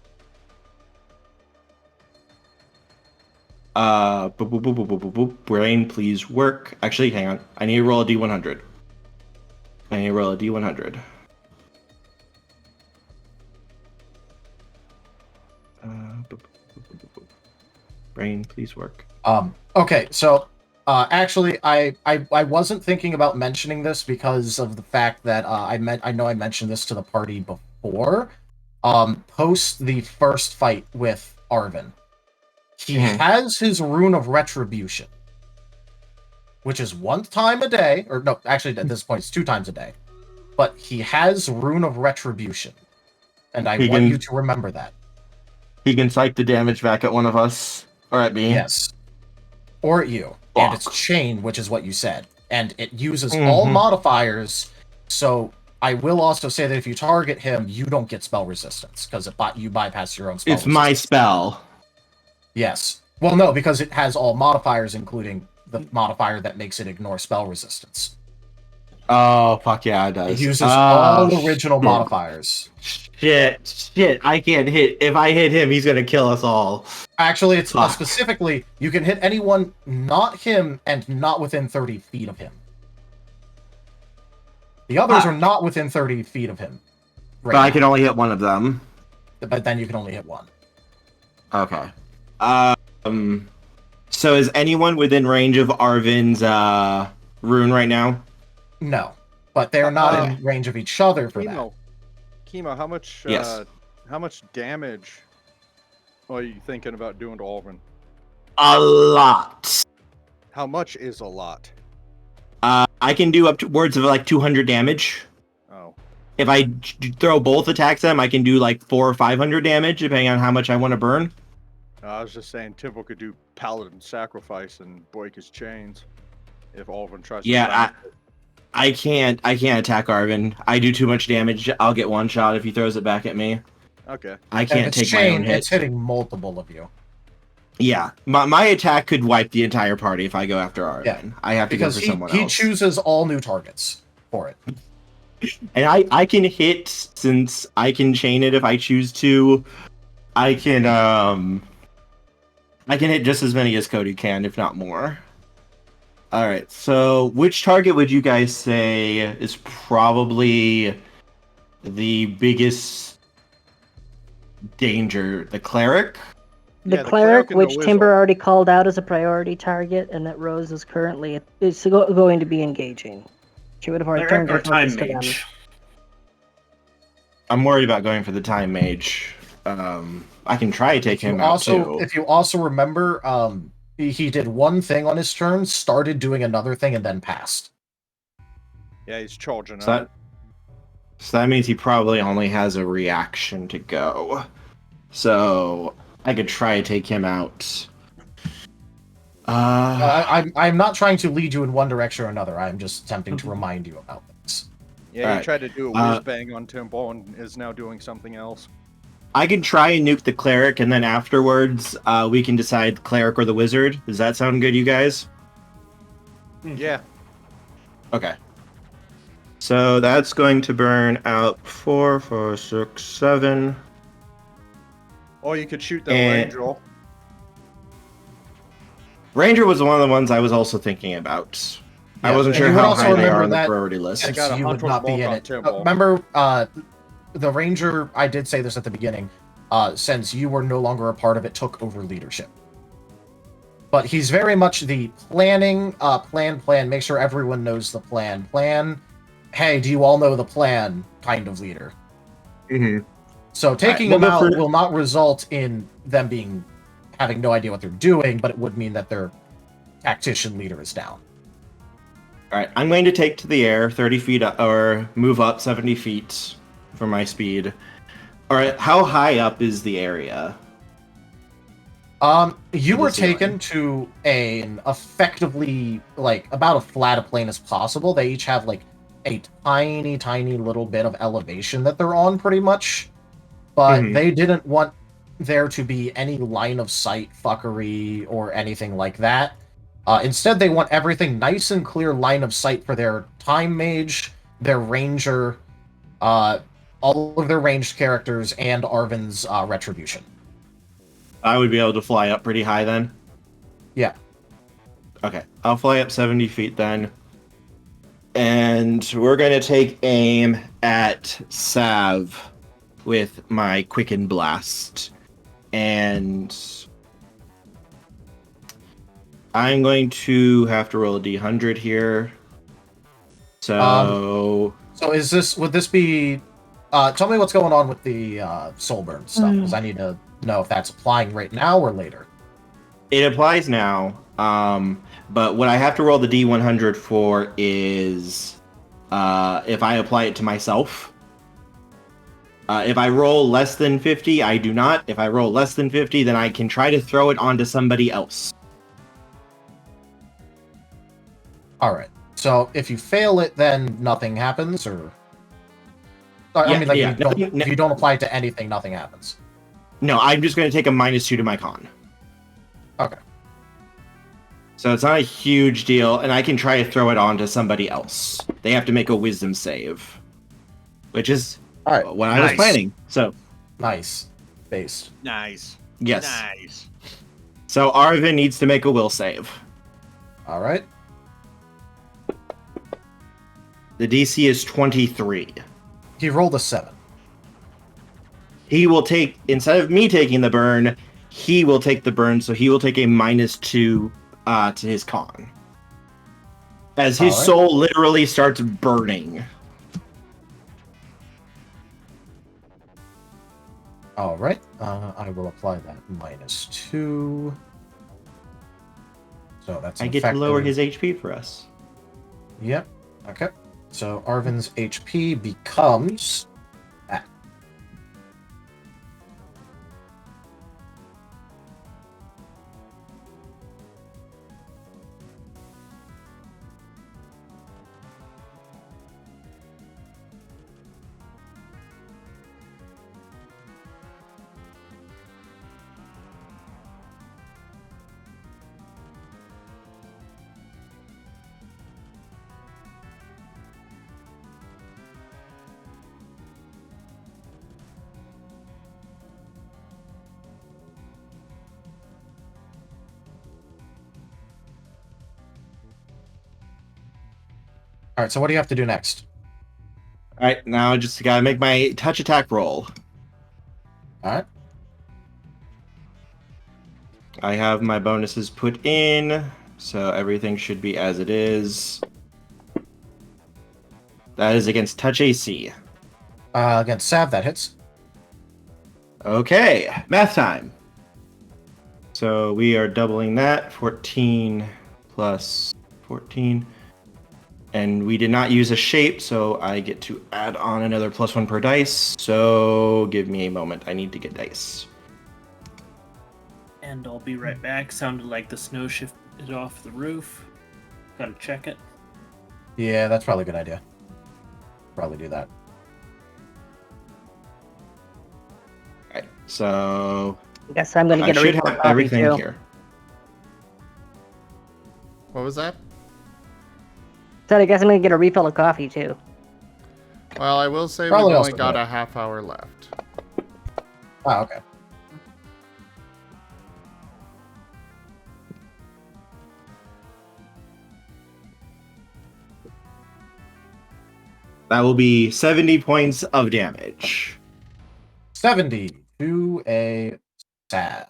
[SPEAKER 7] brain, please work. Actually, hang on. I need to roll a D100. I need to roll a D100. Brain, please work.
[SPEAKER 3] Okay, so actually, I wasn't thinking about mentioning this because of the fact that I know I mentioned this to the party before. Post the first fight with Arvin, he has his Rune of Retribution, which is 1 time a day, or no, actually at this point it's 2 times a day. But he has Rune of Retribution, and I want you to remember that.
[SPEAKER 7] He can cite the damage back at one of us, or at me.
[SPEAKER 3] Yes. Or at you. And it's chain, which is what you said. And it uses all modifiers, so I will also say that if you target him, you don't get spell resistance, because you bypass your own spell resistance.
[SPEAKER 7] My spell.
[SPEAKER 3] Yes. Well, no, because it has all modifiers, including the modifier that makes it ignore spell resistance.
[SPEAKER 7] Oh, fuck yeah, it does.
[SPEAKER 3] It uses all the original modifiers.
[SPEAKER 7] Shit, I can't hit. If I hit him, he's gonna kill us all.
[SPEAKER 3] Actually, it's specifically, you can hit anyone, not him, and not within 30 feet of him. The others are not within 30 feet of him.
[SPEAKER 7] But I can only hit one of them.
[SPEAKER 3] But then you can only hit one.
[SPEAKER 7] Okay. So is anyone within range of Arvin's rune right now?
[SPEAKER 3] No. But they're not in range of each other for that.
[SPEAKER 5] Kemo, how much how much damage are you thinking about doing to Alvin?
[SPEAKER 7] A lot.
[SPEAKER 5] How much is a lot?
[SPEAKER 7] I can do upwards of like 200 damage.
[SPEAKER 5] Oh.
[SPEAKER 7] If I throw both attacks at him, I can do like 400 or 500 damage, depending on how much I want to burn.
[SPEAKER 5] I was just saying, Temple could do Paladin Sacrifice and break his chains if Alvin tries to.
[SPEAKER 7] Yeah, I can't attack Arvin. I do too much damage. I'll get one shot if he throws it back at me.
[SPEAKER 5] Okay.
[SPEAKER 7] I can't take my own hit.
[SPEAKER 3] It's hitting multiple of you.
[SPEAKER 7] Yeah, my attack could wipe the entire party if I go after Arvin. Yeah, I have to go for someone else.
[SPEAKER 3] He chooses all new targets for it.
[SPEAKER 7] And I can hit, since I can chain it if I choose to. I can hit just as many as Cody can, if not more. Alright, so which target would you guys say is probably the biggest danger? The cleric?
[SPEAKER 2] The cleric, which Timber already called out as a priority target, and that Rose is currently going to be engaging. She would have already turned her focus to them.
[SPEAKER 7] I'm worried about going for the time mage. I can try to take him out too.
[SPEAKER 3] If you also remember, he did one thing on his turn, started doing another thing, and then passed.
[SPEAKER 5] Yeah, he's charging
[SPEAKER 7] up. So that means he probably only has a reaction to go. So I could try to take him out.
[SPEAKER 3] I'm not trying to lead you in one direction or another. I'm just attempting to remind you about this.
[SPEAKER 5] Yeah, he tried to do a whiz bang on Temple and is now doing something else.
[SPEAKER 7] I can try and nuke the cleric, and then afterwards, we can decide cleric or the wizard. Does that sound good, you guys?
[SPEAKER 5] Yeah.
[SPEAKER 7] Okay. So that's going to burn out 4, 5, 6, 7.
[SPEAKER 5] Or you could shoot the Ranger.
[SPEAKER 7] Ranger was one of the ones I was also thinking about. I wasn't sure
[SPEAKER 3] you would
[SPEAKER 7] how
[SPEAKER 3] also
[SPEAKER 7] high they
[SPEAKER 3] remember
[SPEAKER 7] are on the
[SPEAKER 3] that
[SPEAKER 7] priority list.
[SPEAKER 5] I got a
[SPEAKER 3] you would
[SPEAKER 5] hunter's
[SPEAKER 3] not be
[SPEAKER 5] mark
[SPEAKER 3] in
[SPEAKER 5] on
[SPEAKER 3] it.
[SPEAKER 5] Temple.
[SPEAKER 3] Remember, the ranger, I did say this at the beginning, since you were no longer a part of it, took over leadership. But he's very much the planning, plan, make sure everyone knows the plan, hey, do you all know the plan kind of leader.
[SPEAKER 7] Mm-hmm.
[SPEAKER 3] So taking them out will not result in them having no idea what they're doing, but it would mean that their tactician leader is down.
[SPEAKER 7] All right, I'm going to take to the air 30 feet or move up 70 feet for my speed. All right, how high up is the area?
[SPEAKER 3] You were taken to an effectively, like, about as flat a plane as possible. They each have, like, a tiny, tiny little bit of elevation that they're on, pretty much. But they didn't want there to be any line of sight fuckery or anything like that. Instead, they want everything nice and clear line of sight for their time mage, their ranger, all of their ranged characters, and Arvin's retribution.
[SPEAKER 7] I would be able to fly up pretty high then?
[SPEAKER 3] Yeah.
[SPEAKER 7] Okay, I'll fly up 70 feet then. And we're going to take aim at Sav with my Quicken Blast. And I'm going to have to roll a d100 here. So
[SPEAKER 3] would this be... tell me what's going on with the Soulburn stuff, because I need to know if that's applying right now or later.
[SPEAKER 7] It applies now, but what I have to roll the d100 for is if I apply it to myself. If I roll less than 50, I do not. If I roll less than 50, then I can try to throw it onto somebody else.
[SPEAKER 3] Alright, so if you fail it, then nothing happens, or... if you don't apply it to anything, nothing happens.
[SPEAKER 7] No, I'm just going to take a -2 to my con.
[SPEAKER 3] Okay.
[SPEAKER 7] So it's not a huge deal, and I can try to throw it onto somebody else. They have to make a wisdom save, which is what I was planning. So
[SPEAKER 3] nice. Based.
[SPEAKER 5] Nice.
[SPEAKER 7] Yes.
[SPEAKER 5] Nice.
[SPEAKER 7] So Arvin needs to make a will save.
[SPEAKER 3] All right.
[SPEAKER 7] The DC is 23.
[SPEAKER 3] He rolled a 7.
[SPEAKER 7] He will take, instead of me taking the burn, he will take the burn, so he will take a -2 to his con. As his soul literally starts burning.
[SPEAKER 3] Alright, I will apply that -2. So that's
[SPEAKER 7] I get to lower his HP for us.
[SPEAKER 3] Yep, okay. So Arvin's HP becomes... Alright, so what do you have to do next?
[SPEAKER 7] Alright, now I just gotta make my touch attack roll.
[SPEAKER 3] Alright.
[SPEAKER 7] I have my bonuses put in, so everything should be as it is. That is against touch AC.
[SPEAKER 3] Against Sav, that hits.
[SPEAKER 7] Okay, math time. So we are doubling that. 14 plus 14. And we did not use a shape, so I get to add on another +1 per dice. So give me a moment. I need to get dice.
[SPEAKER 6] And I'll be right back. Sounded like the snow shifted off the roof. Gotta check it.
[SPEAKER 3] Yeah, that's probably a good idea. Probably do that.
[SPEAKER 7] Alright, so...
[SPEAKER 2] I guess I'm gonna get a
[SPEAKER 7] should
[SPEAKER 2] refill
[SPEAKER 7] have
[SPEAKER 2] coffee
[SPEAKER 7] everything
[SPEAKER 2] too.
[SPEAKER 7] here.
[SPEAKER 1] What was that?
[SPEAKER 2] So I guess I'm gonna get a refill of coffee too.
[SPEAKER 1] Well, I will say
[SPEAKER 3] Probably
[SPEAKER 1] we've only
[SPEAKER 3] also
[SPEAKER 1] got
[SPEAKER 3] good.
[SPEAKER 1] a half hour left.
[SPEAKER 3] Oh, okay.
[SPEAKER 7] That will be 70 points of damage.
[SPEAKER 3] 70 to a Sav.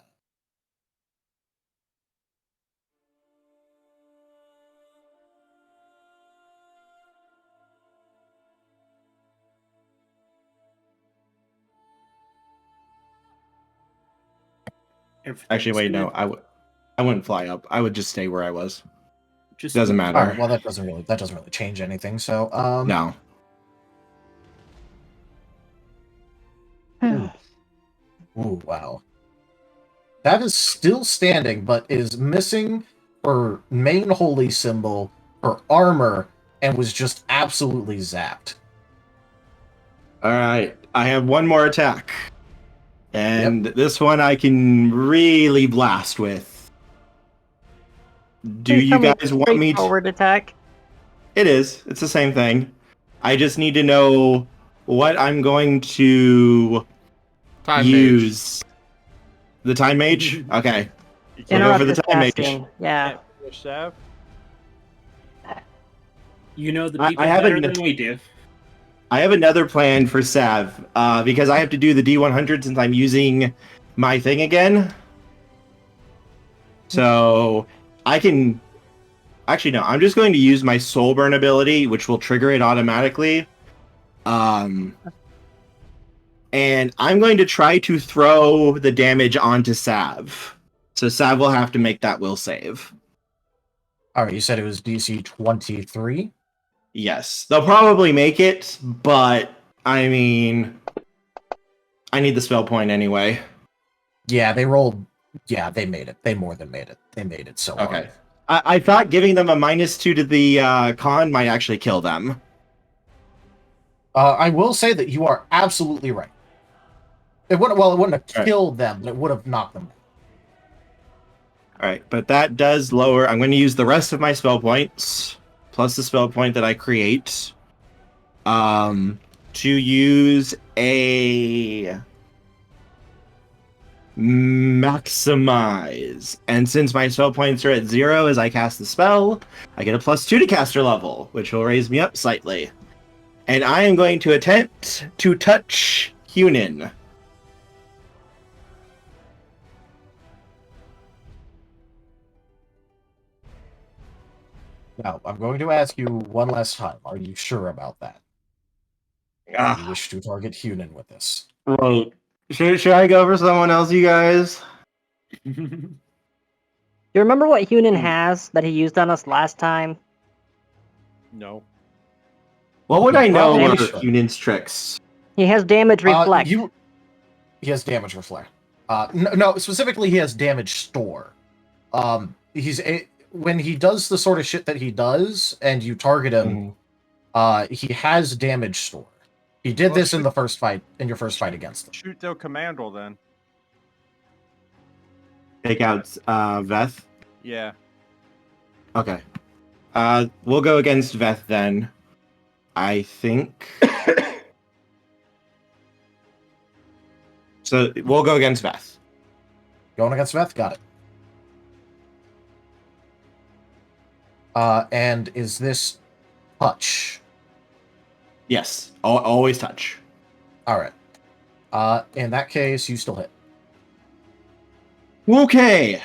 [SPEAKER 7] Actually, wait, no. I wouldn't fly up. I would just stay where I was.
[SPEAKER 6] Just
[SPEAKER 7] doesn't matter.
[SPEAKER 3] All right, well, that doesn't really change anything. So,
[SPEAKER 7] No.
[SPEAKER 3] Ooh, wow. That is still standing, but is missing her main holy symbol, her armor, and was just absolutely zapped.
[SPEAKER 7] All right. I have one more attack. And this one I can really blast with. Do you guys want me to?
[SPEAKER 2] Forward attack?
[SPEAKER 7] It is. It's the same thing. I just need to know what I'm going to use. The time mage? Okay. We'll go for the time mage.
[SPEAKER 2] Yeah.
[SPEAKER 6] You know the people
[SPEAKER 7] I have
[SPEAKER 6] better than we do.
[SPEAKER 7] I have another plan for Sav, because I have to do the D100 since I'm using my thing again. So I can... Actually, no. I'm just going to use my Soul Burn ability, which will trigger it automatically. And I'm going to try to throw the damage onto Sav. So Sav will have to make that will save.
[SPEAKER 3] Alright, you said it was DC 23?
[SPEAKER 7] Yes. They'll probably make it, but, I mean... I need the spell point anyway.
[SPEAKER 3] Yeah, they rolled... Yeah, they made it. They more than made it. They made it so
[SPEAKER 7] Okay. I thought giving them a -2 to the con might actually kill them.
[SPEAKER 3] I will say that you are absolutely right. It wouldn't have killed them, but it would have knocked them.
[SPEAKER 7] Alright, but that does lower... I'm going to use the rest of my spell points, plus the spell point that I create, to use a... maximize. And since my spell points are at 0 as I cast the spell, I get a +2 to caster level, which will raise me up slightly. And I am going to attempt to touch Hunin.
[SPEAKER 3] Now, I'm going to ask you one last time. Are you sure about that? Do you wish to target Hunin with this?
[SPEAKER 7] Right. Should I go for someone else, you guys?
[SPEAKER 2] You remember what Hunin has that he used on us last time?
[SPEAKER 5] No.
[SPEAKER 7] What would I know about Hunin's tricks?
[SPEAKER 2] He has damage reflect.
[SPEAKER 3] He has damage reflect. No, specifically he has damage store. When he does the sort of shit that he does, and you target him, he has damage store. He did this in the first fight, in your first fight against him.
[SPEAKER 5] Shoot their commando then.
[SPEAKER 7] Take out Veth?
[SPEAKER 5] Yeah.
[SPEAKER 7] Okay. We'll go against Veth then. I think. So we'll go against Veth.
[SPEAKER 3] Going against Veth? Got it. And is this touch?
[SPEAKER 7] Yes. Always touch.
[SPEAKER 3] Alright. In that case, you still hit.
[SPEAKER 7] Okay.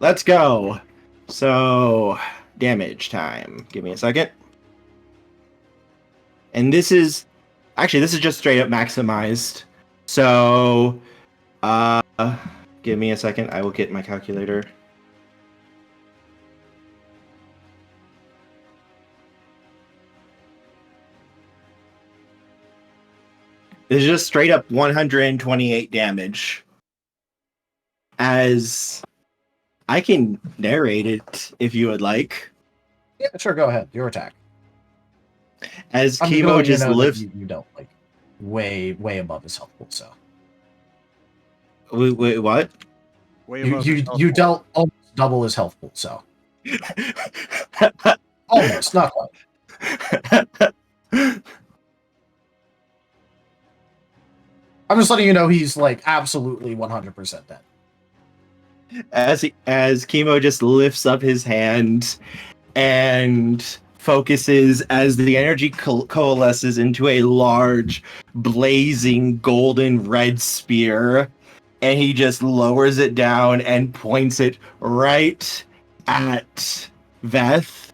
[SPEAKER 7] Let's go. So, damage time. Give me a second. And this is... Actually, this is just straight up maximized. So, give me a second. I will get my calculator. This is just straight up 128 damage. As I can narrate it if you would like.
[SPEAKER 3] Yeah, sure, go ahead. Your attack.
[SPEAKER 7] As Kemo just lifts...
[SPEAKER 3] You don't, like, way above his health pool, so.
[SPEAKER 7] Wait, what?
[SPEAKER 3] You dealt almost double his health pool, so. Almost, not quite. I'm just letting you know he's, like, absolutely 100% dead.
[SPEAKER 7] As Kemo just lifts up his hand and focuses as the energy coalesces into a large, blazing, golden red spear, and he just lowers it down and points it right at Veth.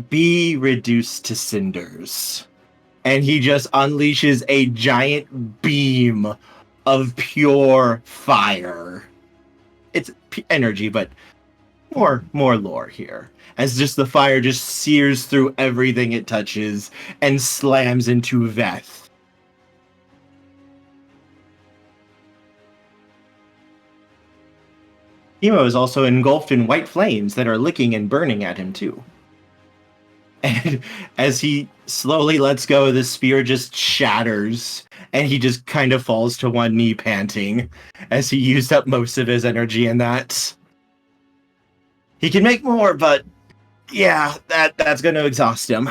[SPEAKER 7] Be reduced to cinders. And he just unleashes a giant beam of pure fire. It's energy, but more lore here. As just the fire just sears through everything it touches and slams into Veth. Kemo is also engulfed in white flames that are licking and burning at him too. And as he slowly lets go, the spear just shatters, and he just kind of falls to one knee panting, as he used up most of his energy in that. He can make more, but yeah, that's going to exhaust him.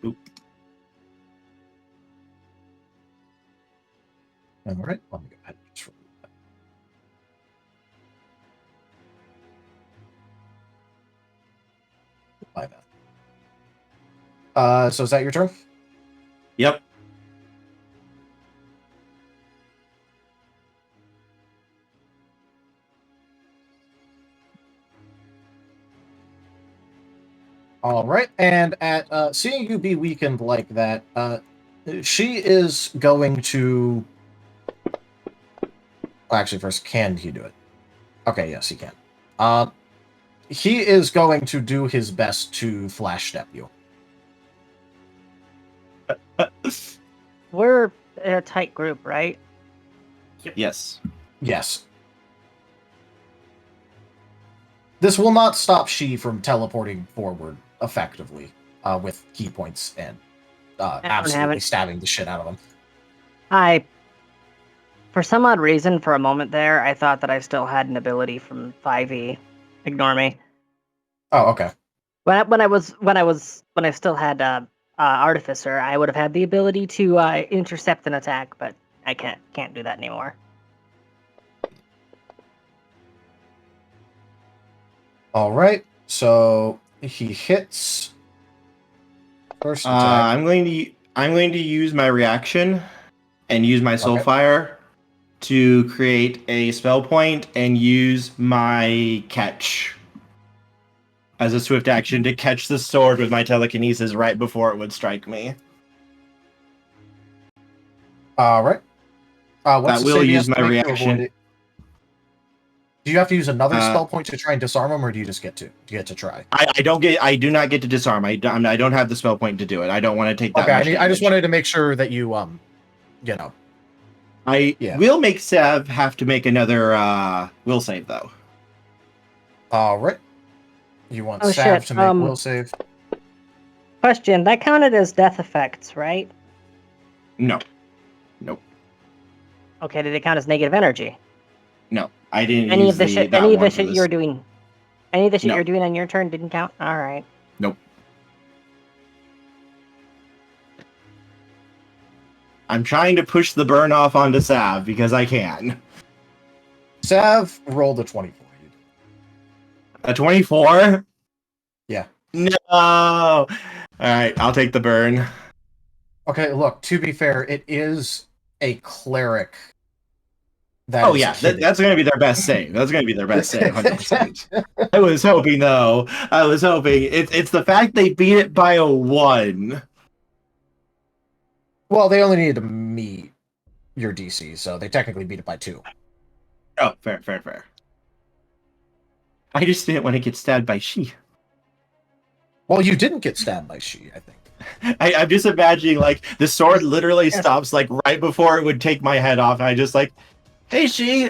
[SPEAKER 7] Oop.
[SPEAKER 3] All right, let me go ahead and just remove that. My bad. So is that your turn?
[SPEAKER 7] Yep.
[SPEAKER 3] All right, and at seeing you be weakened like that, she is going to. Well, actually, first, can he do it? Okay, yes, he can. He is going to do his best to flash step you.
[SPEAKER 2] We're a tight group, right?
[SPEAKER 7] Yes.
[SPEAKER 3] Yes. This will not stop she from teleporting forward effectively with key points and absolutely stabbing the shit out of them.
[SPEAKER 2] For some odd reason, for a moment there, I thought that I still had an ability from 5e. Ignore me.
[SPEAKER 3] Oh, okay.
[SPEAKER 2] When I still had Artificer, I would have had the ability to intercept an attack, but I can't do that anymore.
[SPEAKER 3] All right, so he hits first attack.
[SPEAKER 7] I'm going to use my reaction and use my Soulfire to create a spell point and use my catch as a swift action to catch the sword with my telekinesis right before it would strike me.
[SPEAKER 3] All right.
[SPEAKER 7] That will use my reaction.
[SPEAKER 3] Do you have to use another spell point to try and disarm him, or do you just get to try?
[SPEAKER 7] I do not get to disarm. I don't have the spell point to do it. I don't want to take that.
[SPEAKER 3] Okay, I just wanted to make sure that you
[SPEAKER 7] I will make Sav have to make another will save though.
[SPEAKER 3] All right. You want Sav to make will save?
[SPEAKER 2] Question: that counted as death effects, right?
[SPEAKER 7] No. Nope.
[SPEAKER 2] Okay, did it count as negative energy?
[SPEAKER 7] No, I didn't.
[SPEAKER 2] Any of the shit you're doing on your turn didn't count. All right.
[SPEAKER 7] Nope. I'm trying to push the burn off onto Sav because I can.
[SPEAKER 3] Sav rolled a 24.
[SPEAKER 7] A 24?
[SPEAKER 3] Yeah.
[SPEAKER 7] No. All right, I'll take the burn.
[SPEAKER 3] Okay, look, to be fair, it is a cleric.
[SPEAKER 7] That's going to be their best save. That's going to be their best save, 100%. I was hoping, though. It's the fact they beat it by a 1.
[SPEAKER 3] Well, they only needed to meet your DC, so they technically beat it by 2.
[SPEAKER 7] Oh, fair. I just didn't want to get stabbed by she.
[SPEAKER 3] Well, you didn't get stabbed by she, I think.
[SPEAKER 7] I'm just imagining, like, the sword literally stops, like, right before it would take my head off, and I just, like, hey, she,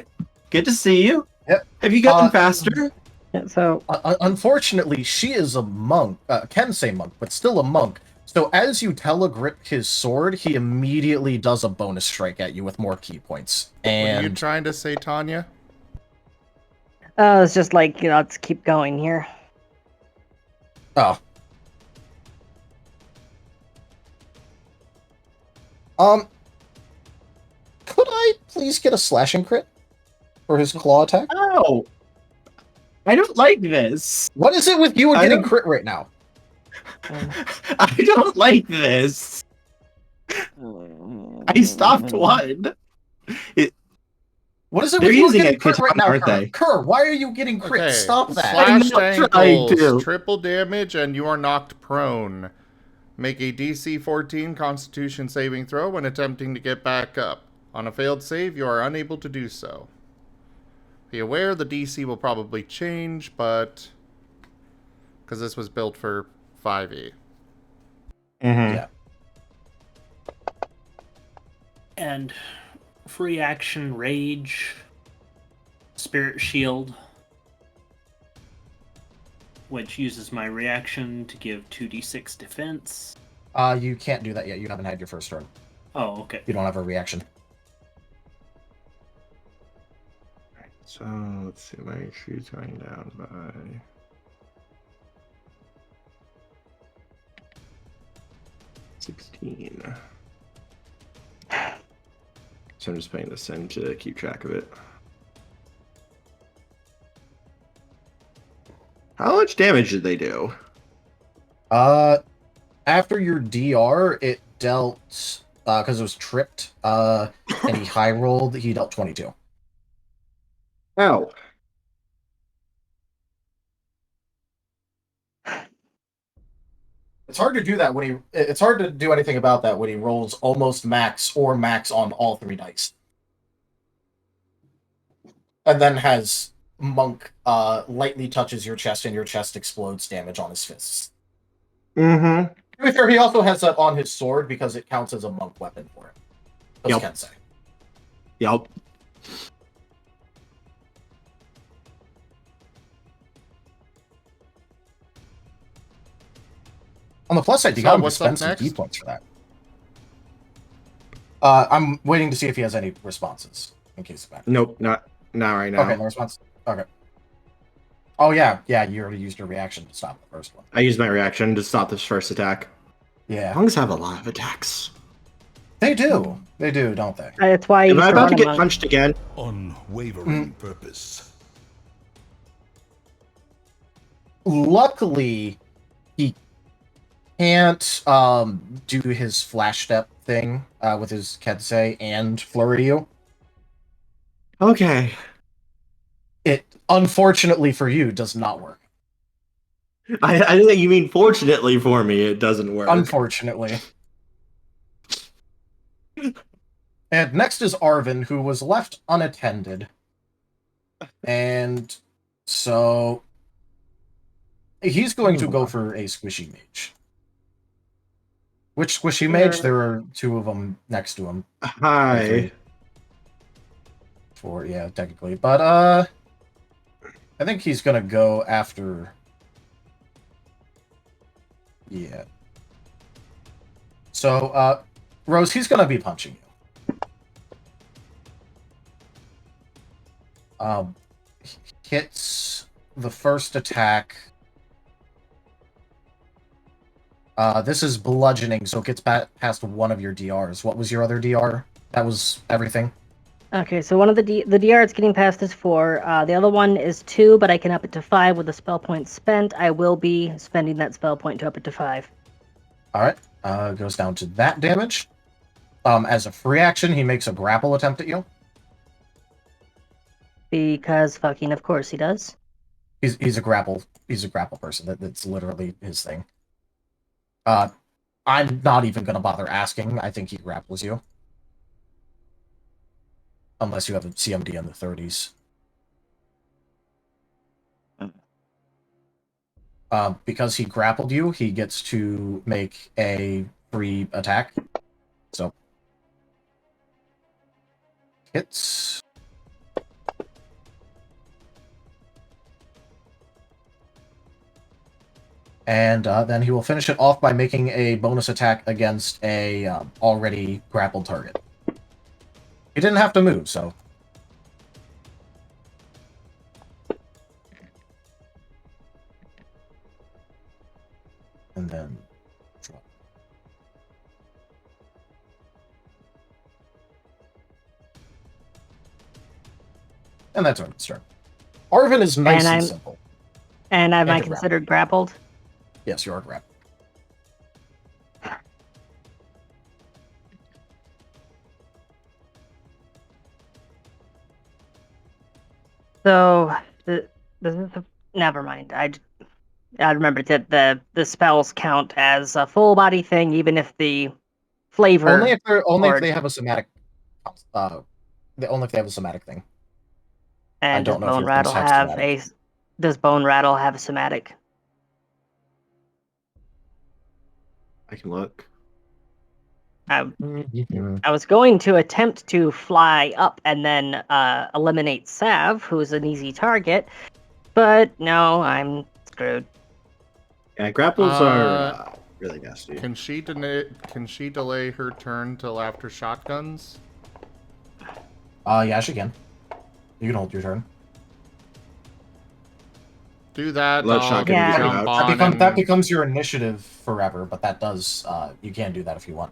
[SPEAKER 7] good to see you.
[SPEAKER 3] Yep.
[SPEAKER 7] Have you gotten faster?
[SPEAKER 2] Yeah, so,
[SPEAKER 3] unfortunately, she is a monk, can say monk, but still a monk. So as you telegrip his sword, he immediately does a bonus strike at you with more key points. And
[SPEAKER 1] what are you trying to say, Tanya?
[SPEAKER 2] It's just like, let's keep going here.
[SPEAKER 3] Oh. please get a slashing crit for his claw attack?
[SPEAKER 7] Oh, I don't like this.
[SPEAKER 3] What is it with you and getting crit right now?
[SPEAKER 7] I don't like this. I stopped one.
[SPEAKER 3] What is it
[SPEAKER 7] They're
[SPEAKER 3] with you
[SPEAKER 7] using
[SPEAKER 3] getting
[SPEAKER 7] a
[SPEAKER 3] crit right
[SPEAKER 7] katana,
[SPEAKER 3] now,
[SPEAKER 7] aren't
[SPEAKER 3] Kerr?
[SPEAKER 7] they?
[SPEAKER 3] Kerr, why are you getting crit?
[SPEAKER 1] Okay.
[SPEAKER 3] Stop that.
[SPEAKER 1] Slashed
[SPEAKER 7] I'm not trying
[SPEAKER 1] ankles,
[SPEAKER 7] to.
[SPEAKER 1] triple damage, and you are knocked prone. Make a DC 14 Constitution saving throw when attempting to get back up. On a failed save, you are unable to do so. Be aware the DC will probably change, but because this was built for 5e.
[SPEAKER 3] Yeah.
[SPEAKER 6] And free action rage, spirit shield, which uses my reaction to give 2d6 defense.
[SPEAKER 3] You can't do that yet. You haven't had your first turn.
[SPEAKER 6] Oh, okay.
[SPEAKER 3] You don't have a reaction.
[SPEAKER 7] So let's see, my HP's going down by 16. So I'm just putting this in to keep track of it. How much damage did they do?
[SPEAKER 3] After your DR, it dealt because it was tripped. And he high rolled. He dealt 22.
[SPEAKER 7] Ow.
[SPEAKER 3] It's hard to do that when he. It's hard to do anything about that when he rolls almost max or max on all 3 dice, and then has Monk lightly touches your chest and your chest explodes damage on his fists.
[SPEAKER 7] Mm-hmm.
[SPEAKER 3] To be fair, he also has that on his sword because it counts as a monk weapon for him. Those can say.
[SPEAKER 7] Yep.
[SPEAKER 3] On the plus side, you
[SPEAKER 1] So
[SPEAKER 3] got to
[SPEAKER 1] what's
[SPEAKER 3] spend
[SPEAKER 1] up
[SPEAKER 3] some
[SPEAKER 1] next?
[SPEAKER 3] D points for that. I'm waiting to see if he has any responses in case of that.
[SPEAKER 7] Nope, not right now.
[SPEAKER 3] Okay, no response. Okay. Oh yeah, you already used your reaction to stop the first one.
[SPEAKER 7] I used my reaction to stop this first attack.
[SPEAKER 3] Yeah.
[SPEAKER 7] Monks have a lot of attacks.
[SPEAKER 3] They do, don't they?
[SPEAKER 2] That's why.
[SPEAKER 7] Am I about to get
[SPEAKER 2] monk.
[SPEAKER 7] punched again?
[SPEAKER 10] Unwavering purpose.
[SPEAKER 3] Luckily, he can't do his flash step thing with his Kensei and flurry you.
[SPEAKER 7] Okay.
[SPEAKER 3] It, unfortunately for you, does not work.
[SPEAKER 7] I think you mean fortunately for me, it doesn't work.
[SPEAKER 3] Unfortunately. And next is Arvin, who was left unattended. And so he's going to go for a squishy mage. Which squishy mage? There are 2 of them next to him.
[SPEAKER 7] Hi.
[SPEAKER 3] 4, yeah, technically. But I think he's gonna go after. Yeah. So, Rose, he's gonna be punching you. Hits the first attack. This is bludgeoning, so it gets past one of your DRs. What was your other DR? That was everything?
[SPEAKER 2] Okay, so one of the DR it's getting past is 4. The other one is 2, but I can up it to 5 with a spell point spent. I will be spending that spell point to up it to 5.
[SPEAKER 3] Alright, goes down to that damage. As a free action, he makes a grapple attempt at you.
[SPEAKER 2] Because fucking of course he does.
[SPEAKER 3] He's a grapple person. That's literally his thing. I'm not even gonna bother asking. I think he grapples you. Unless you have a CMD in the 30s. Because he grappled you, he gets to make a free attack. So. Hits. And then he will finish it off by making a bonus attack against a already grappled target. He didn't have to move, so. And then drop. And that's Arvin's turn. Arvin is nice and,
[SPEAKER 2] And
[SPEAKER 3] simple.
[SPEAKER 2] And am I
[SPEAKER 3] to grapple.
[SPEAKER 2] considered grappled?
[SPEAKER 3] Yes, you are grappled.
[SPEAKER 2] So, never mind. I remembered that the spells count as a full body thing, even if the flavor.
[SPEAKER 3] Only if they have a somatic. Only if they have a somatic thing.
[SPEAKER 2] And
[SPEAKER 3] I don't know if your things have somatic.
[SPEAKER 2] Does Bone Rattle have a somatic?
[SPEAKER 7] I can look.
[SPEAKER 2] I was going to attempt to fly up and then eliminate Sav, who's an easy target, but no, I'm screwed.
[SPEAKER 7] Yeah, grapples are really nasty.
[SPEAKER 1] Can she delay her turn till after shotguns?
[SPEAKER 3] Yeah, she can. You can hold your turn.
[SPEAKER 1] Do that.
[SPEAKER 7] Let shotgun
[SPEAKER 1] jump on
[SPEAKER 3] that becomes your initiative forever, but that does you can do that if you want.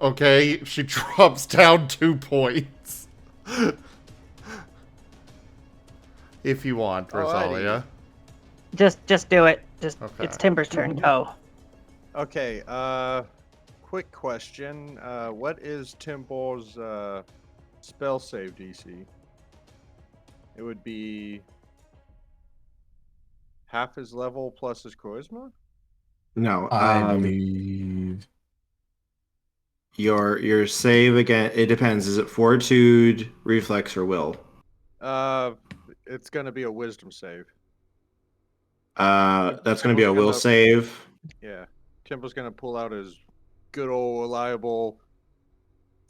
[SPEAKER 1] Okay, she drops down 2 points. If you want, Rosalia.
[SPEAKER 2] Just do it.
[SPEAKER 1] Okay.
[SPEAKER 2] It's Timber's turn. Go.
[SPEAKER 5] Okay, quick question. What is Timber's spell save DC? It would be half his level plus his charisma?
[SPEAKER 7] No,
[SPEAKER 3] I believe
[SPEAKER 7] your save again. It depends. Is it fortitude, reflex, or will?
[SPEAKER 5] It's gonna be a wisdom save.
[SPEAKER 7] That's gonna be a will save.
[SPEAKER 5] Yeah, Timber's gonna pull out his good old reliable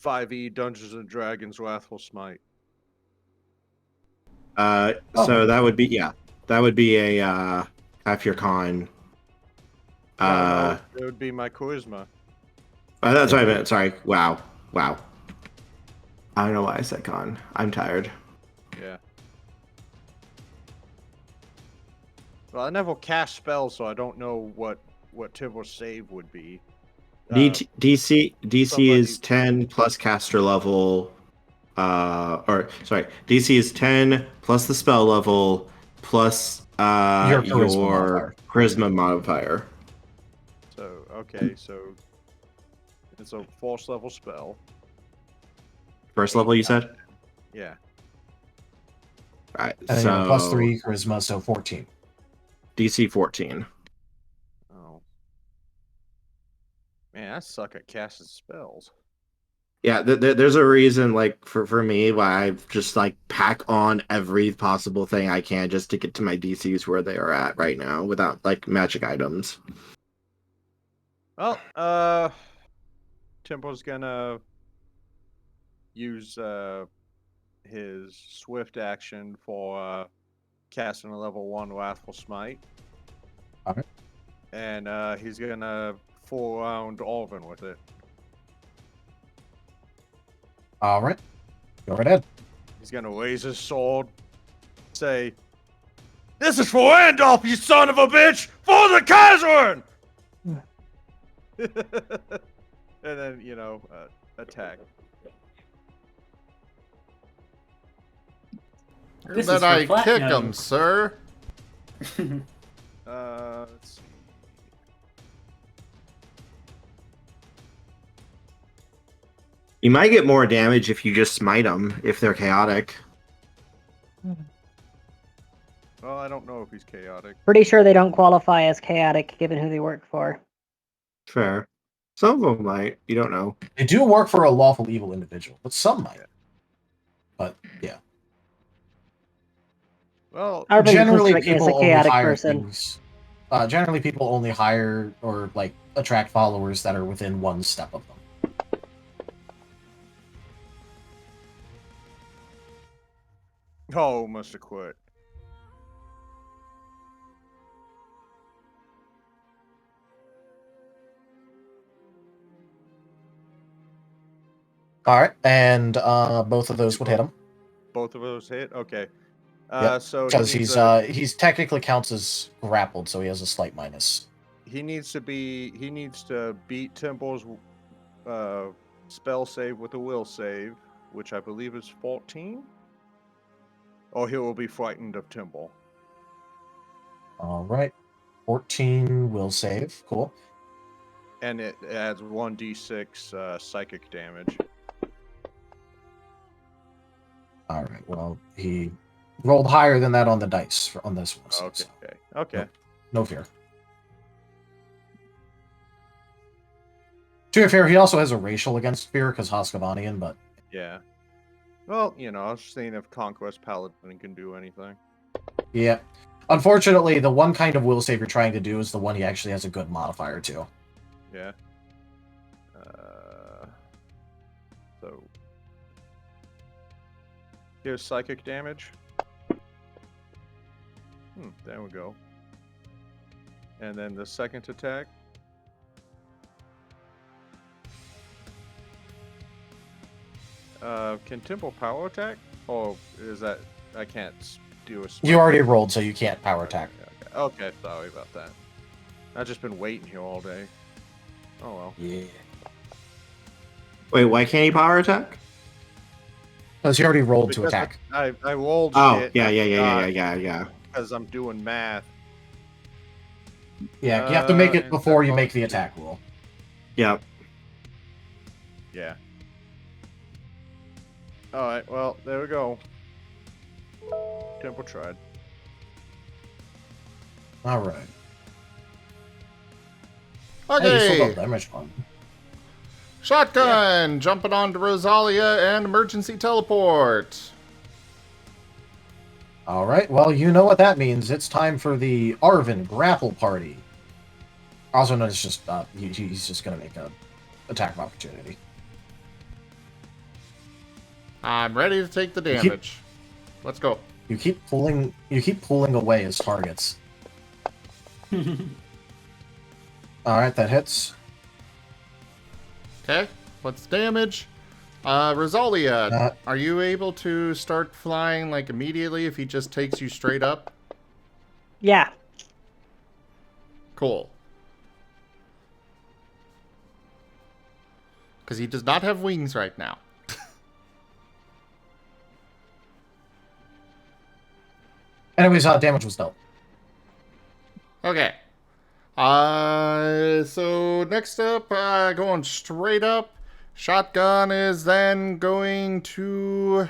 [SPEAKER 5] 5e Dungeons and Dragons Wrathful Smite.
[SPEAKER 7] So that would be a half your con.
[SPEAKER 5] No, it would be my charisma.
[SPEAKER 7] That's what I meant. Sorry. Wow. I don't know why I said con. I'm tired.
[SPEAKER 5] Yeah. Well, I never cast spells, so I don't know what Timber's save would be.
[SPEAKER 7] DC is 10 plus caster level. DC is 10 plus the spell level plus your charisma modifier.
[SPEAKER 5] So okay, so it's a force level spell.
[SPEAKER 7] First level, you said?
[SPEAKER 5] Yeah.
[SPEAKER 7] Alright,
[SPEAKER 3] and
[SPEAKER 7] so
[SPEAKER 3] plus 3 charisma, so 14.
[SPEAKER 7] DC 14.
[SPEAKER 5] Oh. Man, I suck at casting spells.
[SPEAKER 7] Yeah, there's a reason, like, for me, why I just, like, pack on every possible thing I can just to get to my DCs where they are at right now without, like, magic items.
[SPEAKER 5] Well, Tempo's gonna use his swift action for casting a level 1 Wrathful Smite.
[SPEAKER 3] Okay.
[SPEAKER 5] And he's gonna full round Alvin with it.
[SPEAKER 3] Alright. Go right ahead.
[SPEAKER 5] He's gonna raise his sword, say, "This is for Randolph, you son of a bitch! For the Kaiser!" And then, attack.
[SPEAKER 1] Then I kick him, sir.
[SPEAKER 5] Let's see.
[SPEAKER 7] You might get more damage if you just smite them, if they're chaotic.
[SPEAKER 5] Well, I don't know if he's chaotic.
[SPEAKER 2] Pretty sure they don't qualify as chaotic, given who they work for.
[SPEAKER 7] Fair. Some of them might. You don't know.
[SPEAKER 3] They do work for a lawful evil individual, but some might. But, yeah.
[SPEAKER 5] Well,
[SPEAKER 3] generally people only hire things. Generally, people only hire or, like, attract followers that are within one step of them.
[SPEAKER 5] Oh, must have quit.
[SPEAKER 3] Alright, and both of those would hit him.
[SPEAKER 5] Both of those hit? Okay.
[SPEAKER 3] Yep,
[SPEAKER 5] So
[SPEAKER 3] because he's technically counts as grappled, so he has a slight minus.
[SPEAKER 5] He needs to beat Temple's spell save with a will save. which I believe is 14. Or he will be frightened of Timble.
[SPEAKER 3] All right. 14 will save. Cool.
[SPEAKER 5] And it adds 1d6 psychic damage.
[SPEAKER 3] All right. Well, he rolled higher than that on the dice on this one. So,
[SPEAKER 5] Okay.
[SPEAKER 3] No fear. To be fair, he also has a racial against fear because Hoskavanian, but...
[SPEAKER 5] Yeah. Well, I was seeing if Conquest Paladin can do anything.
[SPEAKER 3] Yeah. Unfortunately, the one kind of will save you're trying to do is the one he actually has a good modifier to.
[SPEAKER 5] Yeah. So... Here's psychic damage. There we go. And then the second attack. Can Timble power attack? Or is that... I can't do a...
[SPEAKER 3] You already rolled, so you can't power attack.
[SPEAKER 5] Okay, sorry about that. I've just been waiting here all day. Oh well.
[SPEAKER 3] Yeah.
[SPEAKER 7] Wait, why can't he power attack?
[SPEAKER 3] Because he already rolled to
[SPEAKER 5] Because
[SPEAKER 3] attack.
[SPEAKER 5] I rolled
[SPEAKER 7] Oh,
[SPEAKER 5] shit.
[SPEAKER 7] yeah.
[SPEAKER 5] Because I'm doing math.
[SPEAKER 3] Yeah, you have to make it before you make the attack roll.
[SPEAKER 7] Yep.
[SPEAKER 5] Yeah. Alright, well, there we go. Temple tried.
[SPEAKER 3] Alright.
[SPEAKER 1] Okay.
[SPEAKER 3] Hey, you still got damage on.
[SPEAKER 1] Shotgun! Jumping onto Rosalia and emergency teleport.
[SPEAKER 3] Alright, well, you know what that means. It's time for the Arvin Grapple Party. Also known as just, he's just gonna make a attack of opportunity.
[SPEAKER 1] I'm ready to take the damage. Let's go.
[SPEAKER 3] You keep pulling away his targets. Alright, that hits.
[SPEAKER 1] Okay, what's the damage? Rosalia, are you able to start flying like immediately if he just takes you straight up?
[SPEAKER 2] Yeah.
[SPEAKER 1] Cool. Because he does not have wings right now.
[SPEAKER 3] Anyways, damage was dealt.
[SPEAKER 1] Okay. So next up, going straight up, shotgun is then going to...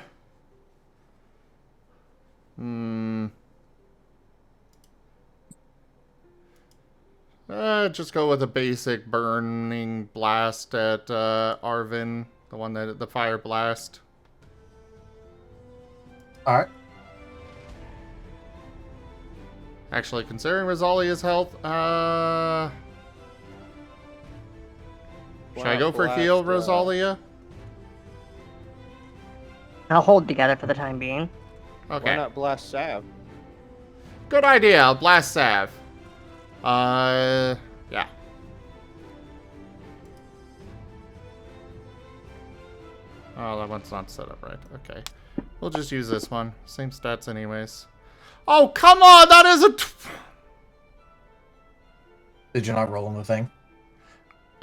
[SPEAKER 1] just go with a basic burning blast at Arvin, the fire blast.
[SPEAKER 3] Alright.
[SPEAKER 1] Actually, considering Rosalia's health, should I go for heal, Rosalia?
[SPEAKER 2] I'll hold together for the time being.
[SPEAKER 1] Okay.
[SPEAKER 5] Why not blast Sav?
[SPEAKER 1] Good idea. I'll blast Sav. Yeah. Oh, that one's not set up right. Okay. We'll just use this one. Same stats anyways. Oh, come on! That is a...
[SPEAKER 3] Did you not roll in the thing?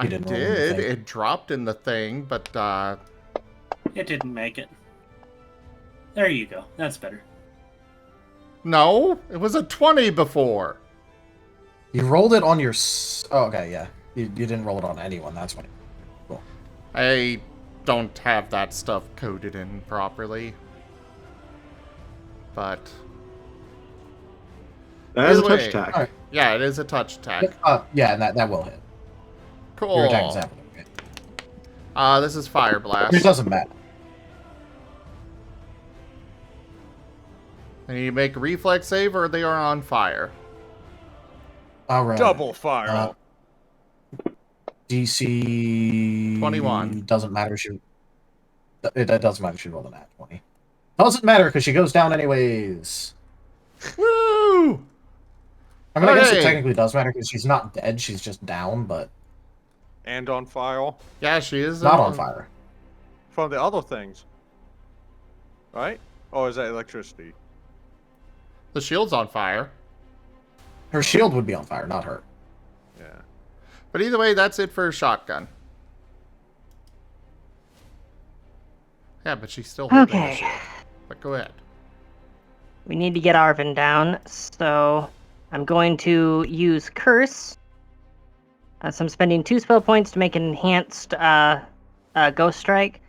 [SPEAKER 1] I did. It dropped in the thing, but,
[SPEAKER 6] It didn't make it. There you go. That's better.
[SPEAKER 1] No, it was a 20 before.
[SPEAKER 3] You rolled it on your... Oh, okay, yeah. You didn't roll it on anyone, that's why. Cool.
[SPEAKER 1] I don't have that stuff coded in properly. But...
[SPEAKER 7] That is a touch attack.
[SPEAKER 1] Right. Yeah, it is a touch attack.
[SPEAKER 3] Yeah, and that will hit.
[SPEAKER 1] Cool.
[SPEAKER 3] Your attack is happening.
[SPEAKER 1] This is Fire Blast.
[SPEAKER 3] It doesn't matter.
[SPEAKER 1] And you make a reflex save or they are on fire.
[SPEAKER 3] Alright.
[SPEAKER 5] Double fire.
[SPEAKER 3] DC
[SPEAKER 1] 21.
[SPEAKER 3] Doesn't matter. It doesn't matter if she rolled a nat 20. Doesn't matter because she goes down anyways.
[SPEAKER 1] Woo!
[SPEAKER 3] I mean, I guess it technically does matter because she's not dead. She's just down, but...
[SPEAKER 5] And on fire.
[SPEAKER 1] Yeah, she is.
[SPEAKER 3] Not on fire.
[SPEAKER 5] From the other things. Right? Or is that electricity?
[SPEAKER 1] The shield's on fire.
[SPEAKER 3] Her shield would be on fire, not her.
[SPEAKER 5] Yeah.
[SPEAKER 1] But either way, that's it for shotgun. Yeah, but she's still holding the
[SPEAKER 2] Okay.
[SPEAKER 1] shield. But go ahead.
[SPEAKER 2] We need to get Arvin down, so I'm going to use Curse. So I'm spending 2 spell points to make an enhanced Ghost Strike.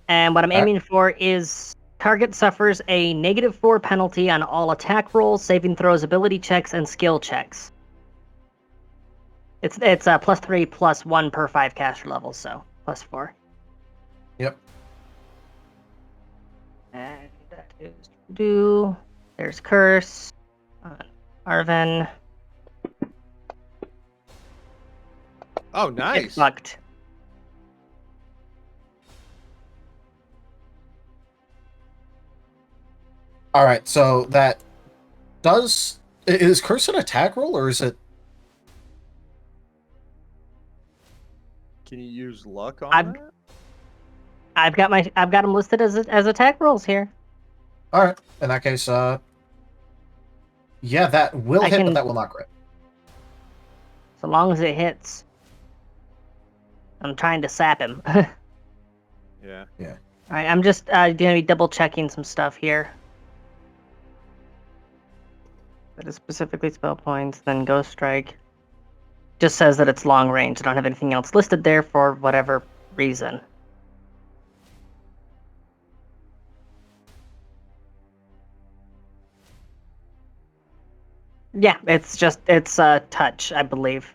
[SPEAKER 2] And what I'm aiming for is target suffers a -4 penalty on all attack rolls, saving throws, ability checks, and skill checks. It's +3 +1 per 5 caster levels, so +4.
[SPEAKER 3] Yep.
[SPEAKER 2] And that is do. There's Curse on Arvin.
[SPEAKER 5] Oh, nice.
[SPEAKER 2] It's fucked.
[SPEAKER 3] All right, so that is Curse an attack roll or is it?
[SPEAKER 5] Can you use luck on that?
[SPEAKER 2] I've got them listed as attack rolls here.
[SPEAKER 3] All right, in that case, yeah, that will hit, but that will not crit.
[SPEAKER 2] So long as it hits. I'm trying to sap him.
[SPEAKER 5] Yeah.
[SPEAKER 3] Yeah.
[SPEAKER 2] All right, I'm just gonna be double checking some stuff here. That is specifically spell points, then Ghost Strike. Just says that it's long range. I don't have anything else listed there for whatever reason. Yeah, it's touch, I believe.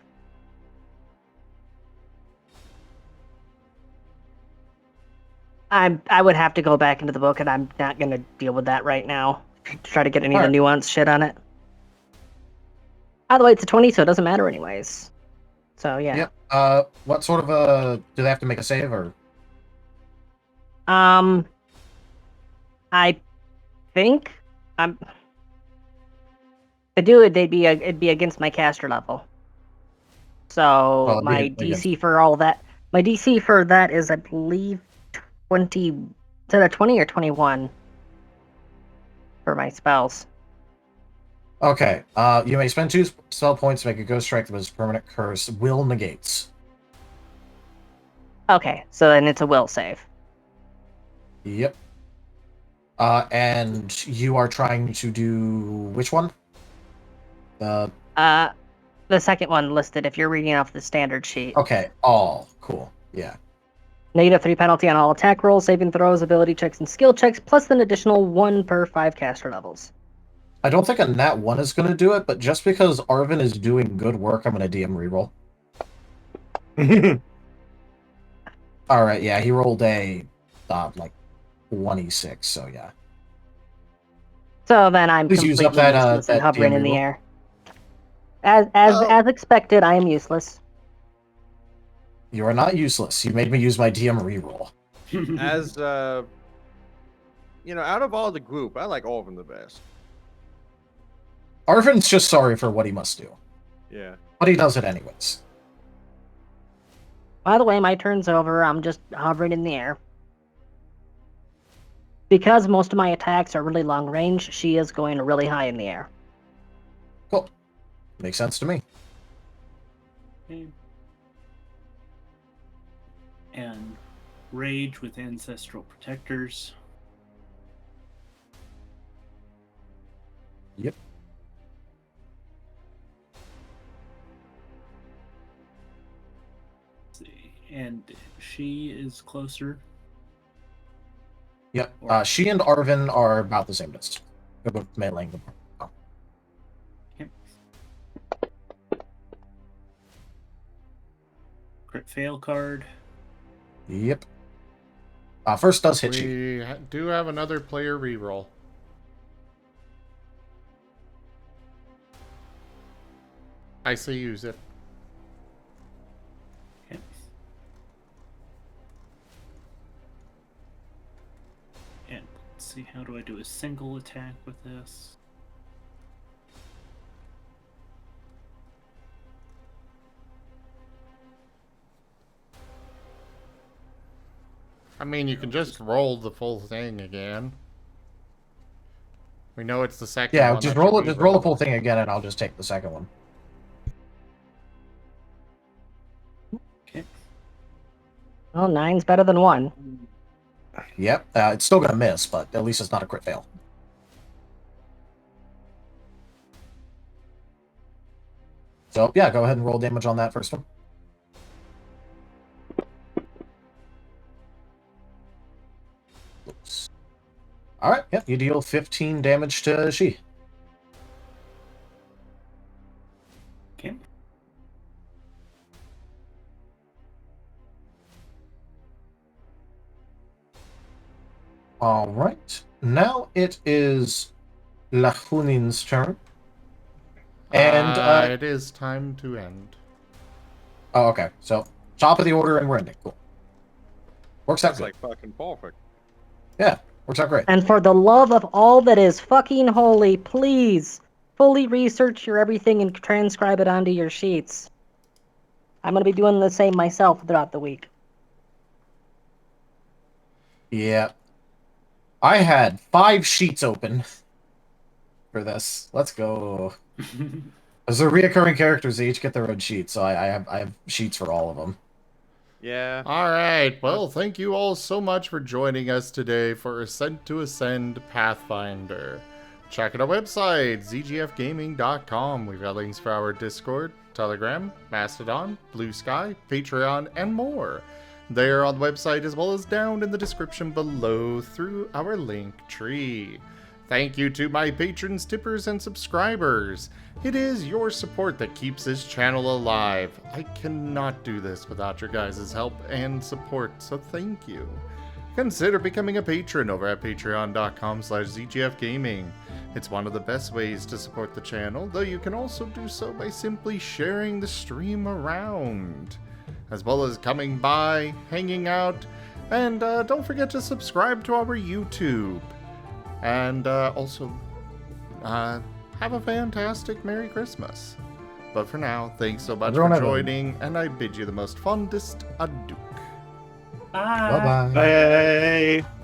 [SPEAKER 2] I would have to go back into the book, and I'm not gonna deal with that right now. Try to get any of the nuance shit on it. Either way, it's a 20, so it doesn't matter anyways. So yeah.
[SPEAKER 3] Yep. What sort of do they have to make a save or?
[SPEAKER 2] I think it'd be against my caster level. So my DC for all that, my DC for that is, I believe, 20. Is it a 20 or 21 for my spells?
[SPEAKER 3] Okay. You may spend 2 spell points to make a Ghost Strike that was permanent curse. Will negates.
[SPEAKER 2] Okay, so then it's a will save.
[SPEAKER 3] Yep. And you are trying to do which one?
[SPEAKER 2] The second one listed, if you're reading off the standard sheet.
[SPEAKER 3] Okay. All cool. Yeah.
[SPEAKER 2] -3 penalty on all attack rolls, saving throws, ability checks, and skill checks, plus an additional 1 per 5 caster levels.
[SPEAKER 3] I don't think a nat 1 is going to do it, but just because Arvin is doing good work, I'm going to DM reroll. All right, yeah, he rolled a like 26, so yeah.
[SPEAKER 2] So then I'm
[SPEAKER 3] Please use
[SPEAKER 2] completely
[SPEAKER 3] up
[SPEAKER 2] useless and
[SPEAKER 3] that
[SPEAKER 2] hovering
[SPEAKER 3] DM
[SPEAKER 2] in the
[SPEAKER 3] reroll.
[SPEAKER 2] air. As expected, I am useless.
[SPEAKER 3] You are not useless. You made me use my DM reroll.
[SPEAKER 5] As out of all the group, I like Alvin the best.
[SPEAKER 3] Arvin's just sorry for what he must do.
[SPEAKER 5] Yeah.
[SPEAKER 3] But he does it anyways.
[SPEAKER 2] By the way, my turn's over. I'm just hovering in the air. Because most of my attacks are really long range, she is going really high in the air.
[SPEAKER 3] Cool. Makes sense to me.
[SPEAKER 6] Okay. And Rage with Ancestral Protectors.
[SPEAKER 3] Yep.
[SPEAKER 6] Let's see. And she is closer.
[SPEAKER 3] Yep. She and Arvin are about the same distance. They're both meleeing them. Oh.
[SPEAKER 6] Okay. Crit fail card.
[SPEAKER 3] Yep. First does hit you.
[SPEAKER 1] We do have another player reroll. I say use it.
[SPEAKER 6] Okay. And let's see, how do I do a single attack with this?
[SPEAKER 1] I mean, you can just roll the full thing again. We know it's the second one.
[SPEAKER 3] Yeah, just roll it. Just roll the full thing again, and I'll just take the second one.
[SPEAKER 6] Okay.
[SPEAKER 2] Well, 9's better than 1.
[SPEAKER 3] Yep, it's still gonna miss, but at least it's not a crit fail. So, yeah, go ahead and roll damage on that first one. Oops. Alright, yep, you deal 15 damage to she.
[SPEAKER 6] Okay.
[SPEAKER 3] Alright, now it is Lahunin's turn. And,
[SPEAKER 1] it is time to end.
[SPEAKER 3] Oh, okay. So, top of the order and we're ending. Cool. Works out
[SPEAKER 5] That's
[SPEAKER 3] good.
[SPEAKER 5] like fucking perfect.
[SPEAKER 3] Yeah, works out great.
[SPEAKER 2] And for the love of all that is fucking holy, please fully research your everything and transcribe it onto your sheets. I'm going to be doing the same myself throughout the week.
[SPEAKER 3] Yeah. I had 5 sheets open for this. Let's go. As they're reoccurring characters, they each get their own sheets, so I have sheets for all of them.
[SPEAKER 5] Yeah.
[SPEAKER 1] All right. Well, thank you all so much for joining us today for Ascent to Ascend Pathfinder. Check out our website, zgfgaming.com. We've got links for our Discord, Telegram, Mastodon, Blue Sky, Patreon, and more. They are on the website as well as down in the description below through our link tree. Thank you to my patrons, tippers, and subscribers. It is your support that keeps this channel alive. I cannot do this without your guys' help and support, so thank you. Consider becoming a patron over at patreon.com/zgfgaming. It's one of the best ways to support the channel, though you can also do so by simply sharing the stream around, as well as coming by, hanging out, and don't forget to subscribe to our YouTube. And also, have a fantastic Merry Christmas. But for now, thanks so much for joining, and I bid you the most fondest adieu.
[SPEAKER 6] Bye.
[SPEAKER 3] Bye-bye.
[SPEAKER 7] Bye.